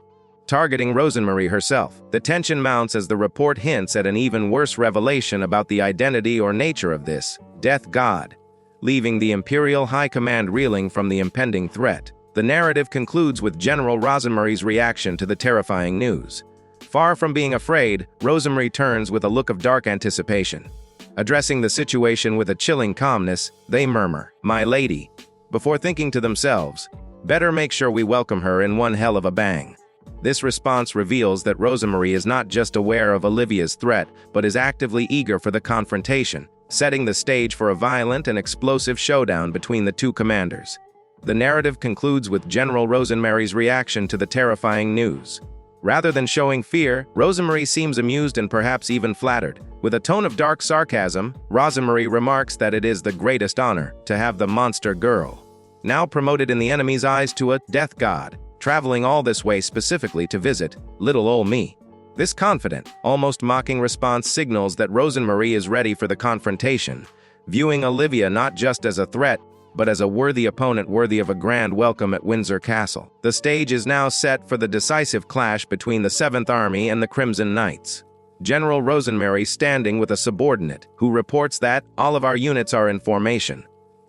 targeting Rosemary herself. The tension mounts as the report hints at an even worse revelation about the identity or nature of this Death God, leaving the Imperial High Command reeling from the impending threat. The narrative concludes with General Rosemary's reaction to the terrifying news. Far from being afraid, Rosemary turns with a look of dark anticipation. Addressing the situation with a chilling calmness, they murmur, "My lady," before thinking to themselves, "Better make sure we welcome her in one hell of a bang." This response reveals that Rosemary is not just aware of Olivia's threat, but is actively eager for the confrontation, setting the stage for a violent and explosive showdown between the two commanders. The narrative concludes with General Rosemary's reaction to the terrifying news. Rather than showing fear, Rosemary seems amused and perhaps even flattered. With a tone of dark sarcasm, Rosemary remarks that it is the greatest honor to have the monster girl, now promoted in the enemy's eyes to a death god, traveling all this way specifically to visit little ol' me. This confident, almost mocking response signals that Rosemary is ready for the confrontation, viewing Olivia not just as a threat, but as a worthy opponent worthy of a grand welcome at Windsor Castle. The stage is now set for the decisive clash between the 7th Army and the Crimson Knights. General Rosemary standing with a subordinate, who reports that all of our units are in formation.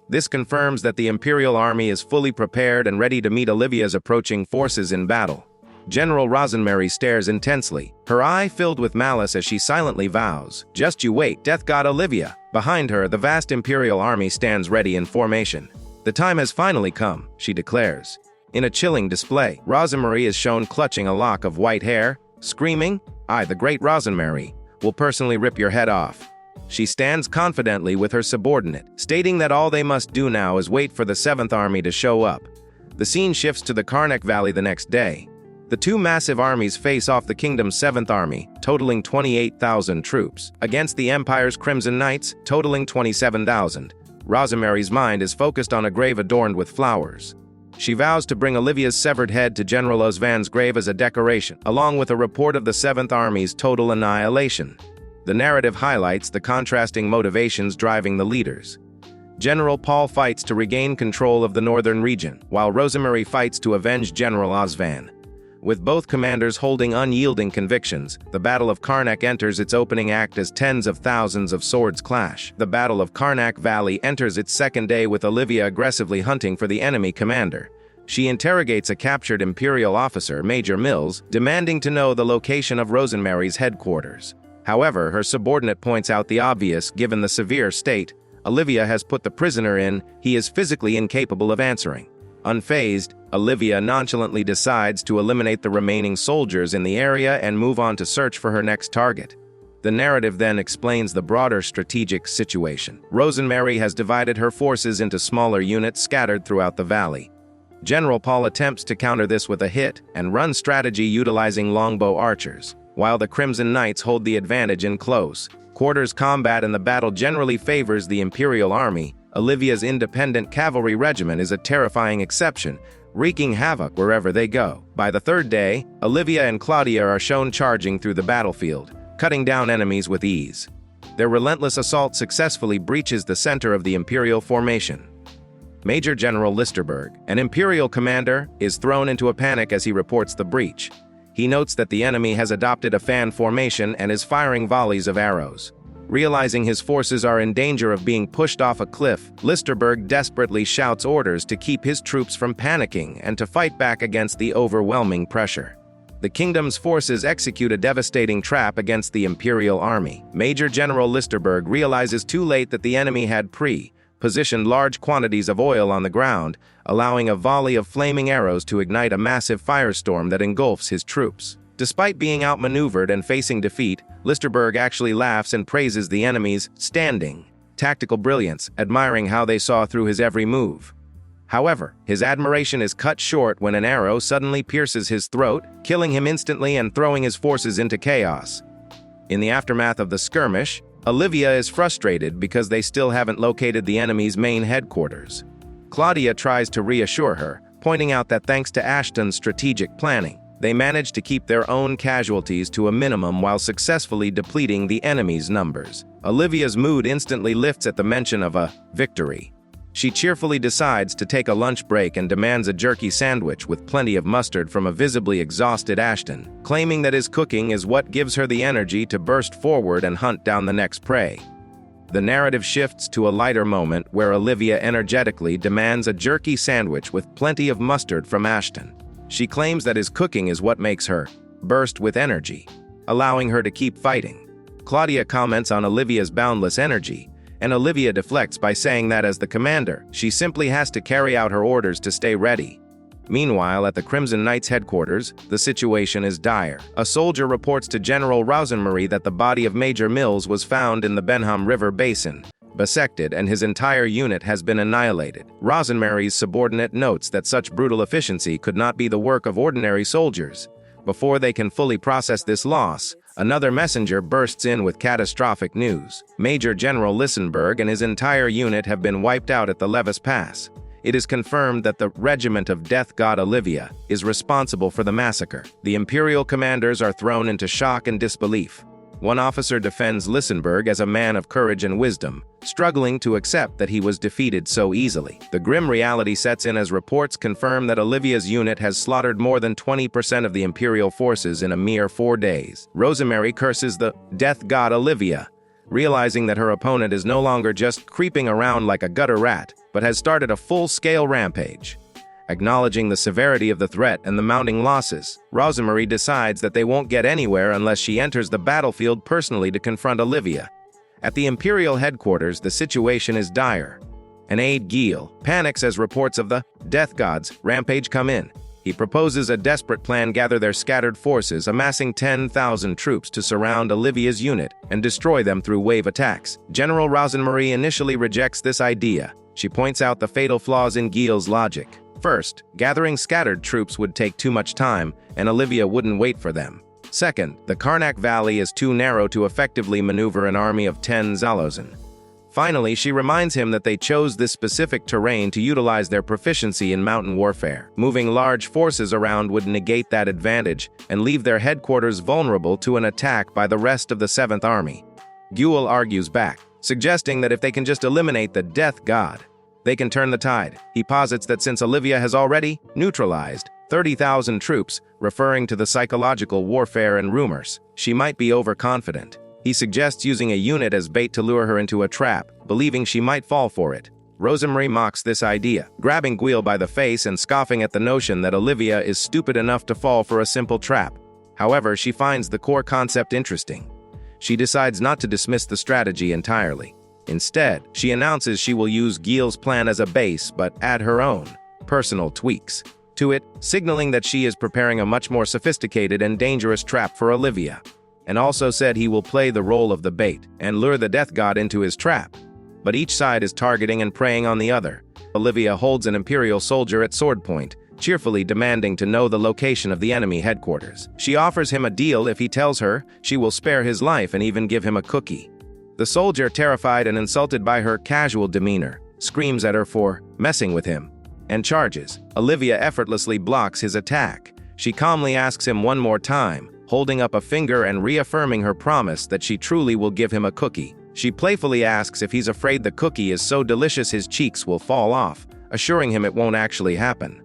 This confirms that the Imperial Army is fully prepared and ready to meet Olivia's approaching forces in battle. General Rosemary stares intensely, her eye filled with malice as she silently vows, "Just you wait, Death God Olivia." Behind her, the vast Imperial Army stands ready in formation. "The time has finally come," she declares. In a chilling display, Rosemary is shown clutching a lock of white hair, screaming, "I, the great Rosemary, will personally rip your head off." She stands confidently with her subordinate, stating that all they must do now is wait for the 7th Army to show up. The scene shifts to the Karnak Valley the next day. The two massive armies face off: the kingdom's 7th Army, totaling 28,000 troops, against the Empire's Crimson Knights, totaling 27,000. Rosemary's mind is focused on a grave adorned with flowers. She vows to bring Olivia's severed head to General Osvan's grave as a decoration, along with a report of the 7th Army's total annihilation. The narrative highlights the contrasting motivations driving the leaders. General Paul fights to regain control of the northern region, while Rosemary fights to avenge General Osvan. With both commanders holding unyielding convictions, the Battle of Karnak enters its opening act as tens of thousands of swords clash. The Battle of Karnak Valley enters its second day with Olivia aggressively hunting for the enemy commander. She interrogates a captured Imperial officer, Major Mills, demanding to know the location of Rosemary's headquarters. However, her subordinate points out the obvious: given the severe state Olivia has put the prisoner in, he is physically incapable of answering. Unfazed, Olivia nonchalantly decides to eliminate the remaining soldiers in the area and move on to search for her next target. The narrative then explains the broader strategic situation. Rosemary has divided her forces into smaller units scattered throughout the valley. General Paul attempts to counter this with a hit-and-run strategy utilizing longbow archers, while the Crimson Knights hold the advantage in close quarters combat, and the battle generally favors the Imperial Army. Olivia's independent cavalry regiment is a terrifying exception, wreaking havoc wherever they go. By the third day, Olivia and Claudia are shown charging through the battlefield, cutting down enemies with ease. Their relentless assault successfully breaches the center of the Imperial formation. Major General Listerberg, an Imperial commander, is thrown into a panic as he reports the breach. He notes that the enemy has adopted a fan formation and is firing volleys of arrows. Realizing his forces are in danger of being pushed off a cliff, Listerberg desperately shouts orders to keep his troops from panicking and to fight back against the overwhelming pressure. The kingdom's forces execute a devastating trap against the Imperial Army. Major General Listerberg realizes too late that the enemy had positioned large quantities of oil on the ground, allowing a volley of flaming arrows to ignite a massive firestorm that engulfs his troops. Despite being outmaneuvered and facing defeat, Listerberg actually laughs and praises the enemy's tactical brilliance, admiring how they saw through his every move. However, his admiration is cut short when an arrow suddenly pierces his throat, killing him instantly and throwing his forces into chaos. In the aftermath of the skirmish, Olivia is frustrated because they still haven't located the enemy's main headquarters. Claudia tries to reassure her, pointing out that thanks to Ashton's strategic planning, they managed to keep their own casualties to a minimum while successfully depleting the enemy's numbers. Olivia's mood instantly lifts at the mention of a victory. She cheerfully decides to take a lunch break and demands a jerky sandwich with plenty of mustard from a visibly exhausted Ashton, claiming that his cooking is what gives her the energy to burst forward and hunt down the next prey. The narrative shifts to a lighter moment where Olivia energetically demands a jerky sandwich with plenty of mustard from Ashton. She claims that his cooking is what makes her burst with energy, allowing her to keep fighting. Claudia comments on Olivia's boundless energy, and Olivia deflects by saying that as the commander, she simply has to carry out her orders to stay ready. Meanwhile, at the Crimson Knights headquarters, the situation is dire. A soldier reports to General Rosemary that the body of Major Mills was found in the Benham River Basin, bisected, and his entire unit has been annihilated. Rosemary's subordinate notes that such brutal efficiency could not be the work of ordinary soldiers. Before they can fully process this loss, another messenger bursts in with catastrophic news. Major General Listenberg and his entire unit have been wiped out at the Levis Pass. It is confirmed that the regiment of Death God Olivia is responsible for the massacre. The Imperial commanders are thrown into shock and disbelief. One officer defends Listenberg as a man of courage and wisdom, struggling to accept that he was defeated so easily. The grim reality sets in as reports confirm that Olivia's unit has slaughtered more than 20% of the Imperial forces in a mere 4 days. Rosemary curses the Death God Olivia, realizing that her opponent is no longer just creeping around like a gutter rat, but has started a full-scale rampage. Acknowledging the severity of the threat and the mounting losses, Rosemary decides that they won't get anywhere unless she enters the battlefield personally to confront Olivia. At the Imperial headquarters, the situation is dire. An aide Gil panics as reports of the Death God's rampage come in. He proposes a desperate plan: gather their scattered forces, amassing 10,000 troops to surround Olivia's unit and destroy them through wave attacks. General Rosemary initially rejects this idea. She points out the fatal flaws in Gil's logic. First, gathering scattered troops would take too much time, and Olivia wouldn't wait for them. Second, the Karnak Valley is too narrow to effectively maneuver an army of 10 Zalozen. Finally, she reminds him that they chose this specific terrain to utilize their proficiency in mountain warfare. Moving large forces around would negate that advantage and leave their headquarters vulnerable to an attack by the rest of the 7th Army. Guel argues back, suggesting that if they can just eliminate the Death God, they can turn the tide. He posits that since Olivia has already neutralized 30,000 troops, referring to the psychological warfare and rumors, she might be overconfident. He suggests using a unit as bait to lure her into a trap, believing she might fall for it. Rosemary mocks this idea, grabbing Guel by the face and scoffing at the notion that Olivia is stupid enough to fall for a simple trap. However, she finds the core concept interesting. She decides not to dismiss the strategy entirely. Instead, she announces she will use Gil's plan as a base but add her own personal tweaks to it, signaling that she is preparing a much more sophisticated and dangerous trap for Olivia. and also said he will play the role of the bait and lure the death god into his trap. But each side is targeting and preying on the other. Olivia holds an Imperial soldier at sword point, cheerfully demanding to know the location of the enemy headquarters. She offers him a deal if he tells her she will spare his life and even give him a cookie. The soldier, terrified and insulted by her casual demeanor, screams at her for messing with him and charges. Olivia effortlessly blocks his attack. She calmly asks him one more time, holding up a finger and reaffirming her promise that she truly will give him a cookie. She playfully asks if he's afraid the cookie is so delicious his cheeks will fall off, assuring him it won't actually happen.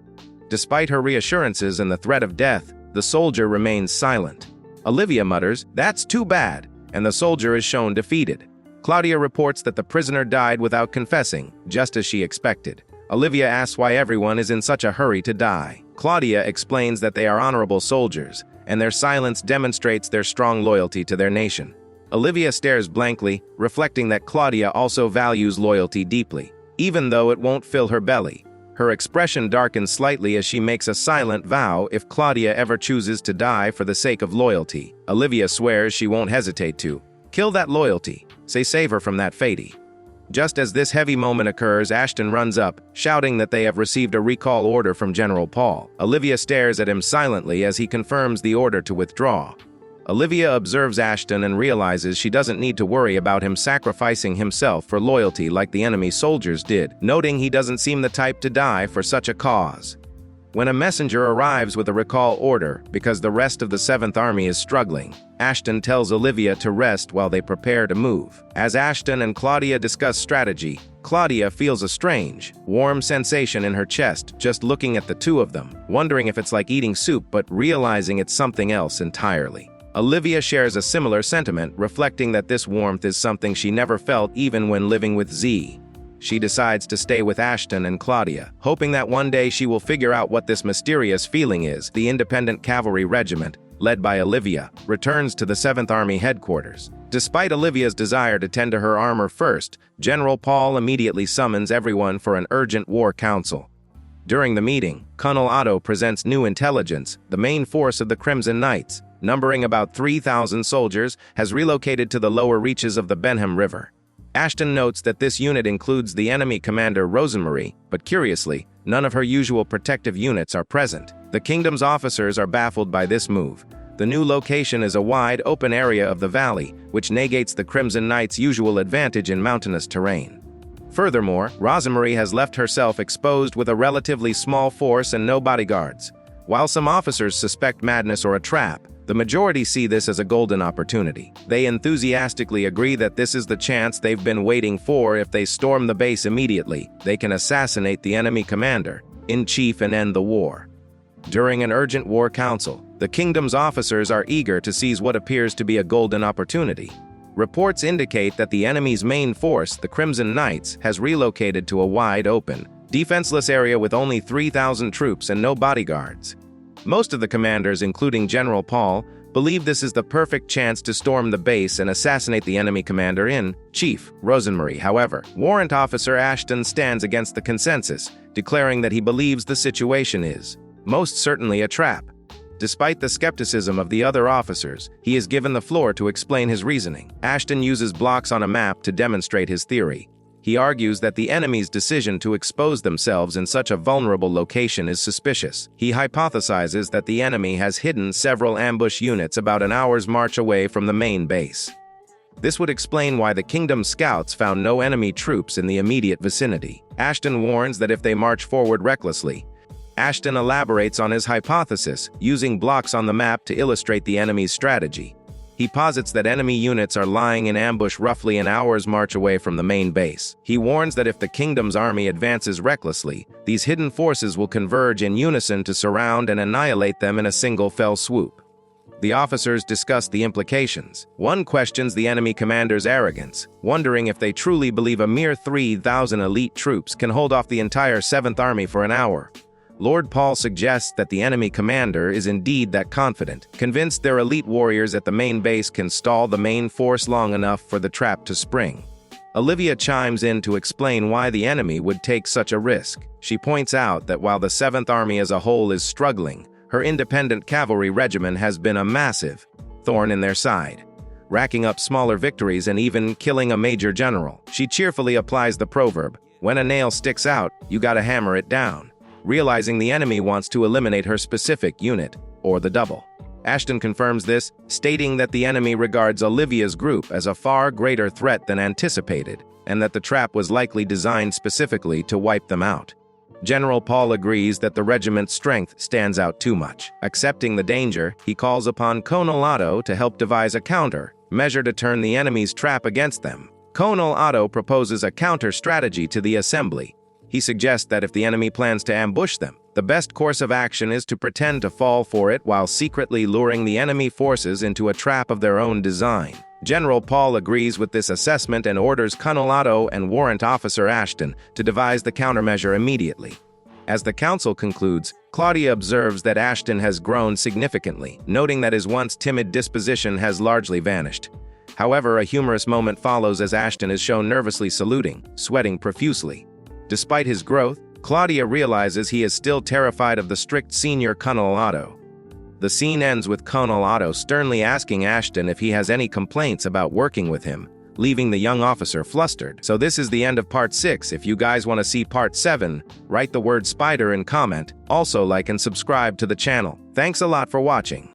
Despite her reassurances and the threat of death, the soldier remains silent. Olivia mutters, "That's too bad," and the soldier is shown defeated. Claudia reports that the prisoner died without confessing, just as she expected. Olivia asks why everyone is in such a hurry to die. Claudia explains that they are honorable soldiers, and their silence demonstrates their strong loyalty to their nation. Olivia stares blankly, reflecting that Claudia also values loyalty deeply, even though it won't fill her belly. Her expression darkens slightly as she makes a silent vow if Claudia ever chooses to die for the sake of loyalty. Olivia swears she won't hesitate to kill that loyalty, save her from that fate. Just as this heavy moment occurs, Ashton runs up, shouting that they have received a recall order from General Paul. Olivia stares at him silently as he confirms the order to withdraw. Olivia observes Ashton and realizes she doesn't need to worry about him sacrificing himself for loyalty like the enemy soldiers did, noting he doesn't seem the type to die for such a cause. When a messenger arrives with a recall order because the rest of the 7th Army is struggling, Ashton tells Olivia to rest while they prepare to move. As Ashton and Claudia discuss strategy, Claudia feels a strange, warm sensation in her chest just looking at the two of them, wondering if it's like eating soup but realizing it's something else entirely. Olivia shares a similar sentiment, reflecting that this warmth is something she never felt even when living with Z. She decides to stay with Ashton and Claudia, hoping that one day she will figure out what this mysterious feeling is. The Independent Cavalry Regiment, led by Olivia, returns to the 7th Army headquarters. Despite Olivia's desire to tend to her armor first, General Paul immediately summons everyone for an urgent war council. During the meeting, Colonel Otto presents new intelligence. The main force of the Crimson Knights, numbering about 3,000 soldiers, has relocated to the lower reaches of the Benham River. Ashton notes that this unit includes the enemy commander Rosemarie, but curiously, none of her usual protective units are present. The kingdom's officers are baffled by this move. The new location is a wide, open area of the valley, which negates the Crimson Knights' usual advantage in mountainous terrain. Furthermore, Rosemarie has left herself exposed with a relatively small force and no bodyguards. While some officers suspect madness or a trap, the majority see this as a golden opportunity. They enthusiastically agree that this is the chance they've been waiting for. If they storm the base immediately, they can assassinate the enemy commander-in-chief and end the war. During an urgent war council, the kingdom's officers are eager to seize what appears to be a golden opportunity. Reports indicate that the enemy's main force, the Crimson Knights, has relocated to a wide open, defenseless area with only 3,000 troops and no bodyguards. Most of the commanders, including General Paul, believe this is the perfect chance to storm the base and assassinate the enemy commander-in-chief, Rosemarie. However, Warrant Officer Ashton stands against the consensus, declaring that he believes the situation is most certainly a trap. Despite the skepticism of the other officers, he is given the floor to explain his reasoning. Ashton uses blocks on a map to demonstrate his theory. He argues that the enemy's decision to expose themselves in such a vulnerable location is suspicious. He hypothesizes that the enemy has hidden several ambush units about an hour's march away from the main base. This would explain why the kingdom's scouts found no enemy troops in the immediate vicinity. Ashton warns that if they march forward recklessly, Ashton elaborates on his hypothesis, using blocks on the map to illustrate the enemy's strategy. He posits that enemy units are lying in ambush roughly an hour's march away from the main base. He warns that if the kingdom's army advances recklessly, these hidden forces will converge in unison to surround and annihilate them in a single fell swoop. The officers discuss the implications. One questions the enemy commander's arrogance, wondering if they truly believe a mere 3,000 elite troops can hold off the entire 7th Army for an hour. Lord Paul suggests that the enemy commander is indeed that confident, convinced their elite warriors at the main base can stall the main force long enough for the trap to spring. Olivia chimes in to explain why the enemy would take such a risk. She points out that while the 7th Army as a whole is struggling, her independent cavalry regiment has been a massive thorn in their side, racking up smaller victories and even killing a major general. She cheerfully applies the proverb, "When a nail sticks out, you gotta hammer it down," realizing the enemy wants to eliminate her specific unit, or the double. Ashton confirms this, stating that the enemy regards Olivia's group as a far greater threat than anticipated, and that the trap was likely designed specifically to wipe them out. General Paul agrees that the regiment's strength stands out too much. Accepting the danger, he calls upon Colonel Otto to help devise a counter measure to turn the enemy's trap against them. Colonel Otto proposes a counter strategy to the assembly. He suggests that if the enemy plans to ambush them, the best course of action is to pretend to fall for it while secretly luring the enemy forces into a trap of their own design. General Paul agrees with this assessment and orders Colonel Otto and Warrant Officer Ashton to devise the countermeasure immediately. As the council concludes, Claudia observes that Ashton has grown significantly, noting that his once timid disposition has largely vanished. However, a humorous moment follows as Ashton is shown nervously saluting, sweating profusely. Despite his growth, Claudia realizes he is still terrified of the strict senior Colonel Otto. The scene ends with Colonel Otto sternly asking Ashton if he has any complaints about working with him, leaving the young officer flustered. So this is the end of part 6. If you guys want to see part 7, write the word spider in comment. Also like and subscribe to the channel. Thanks a lot for watching.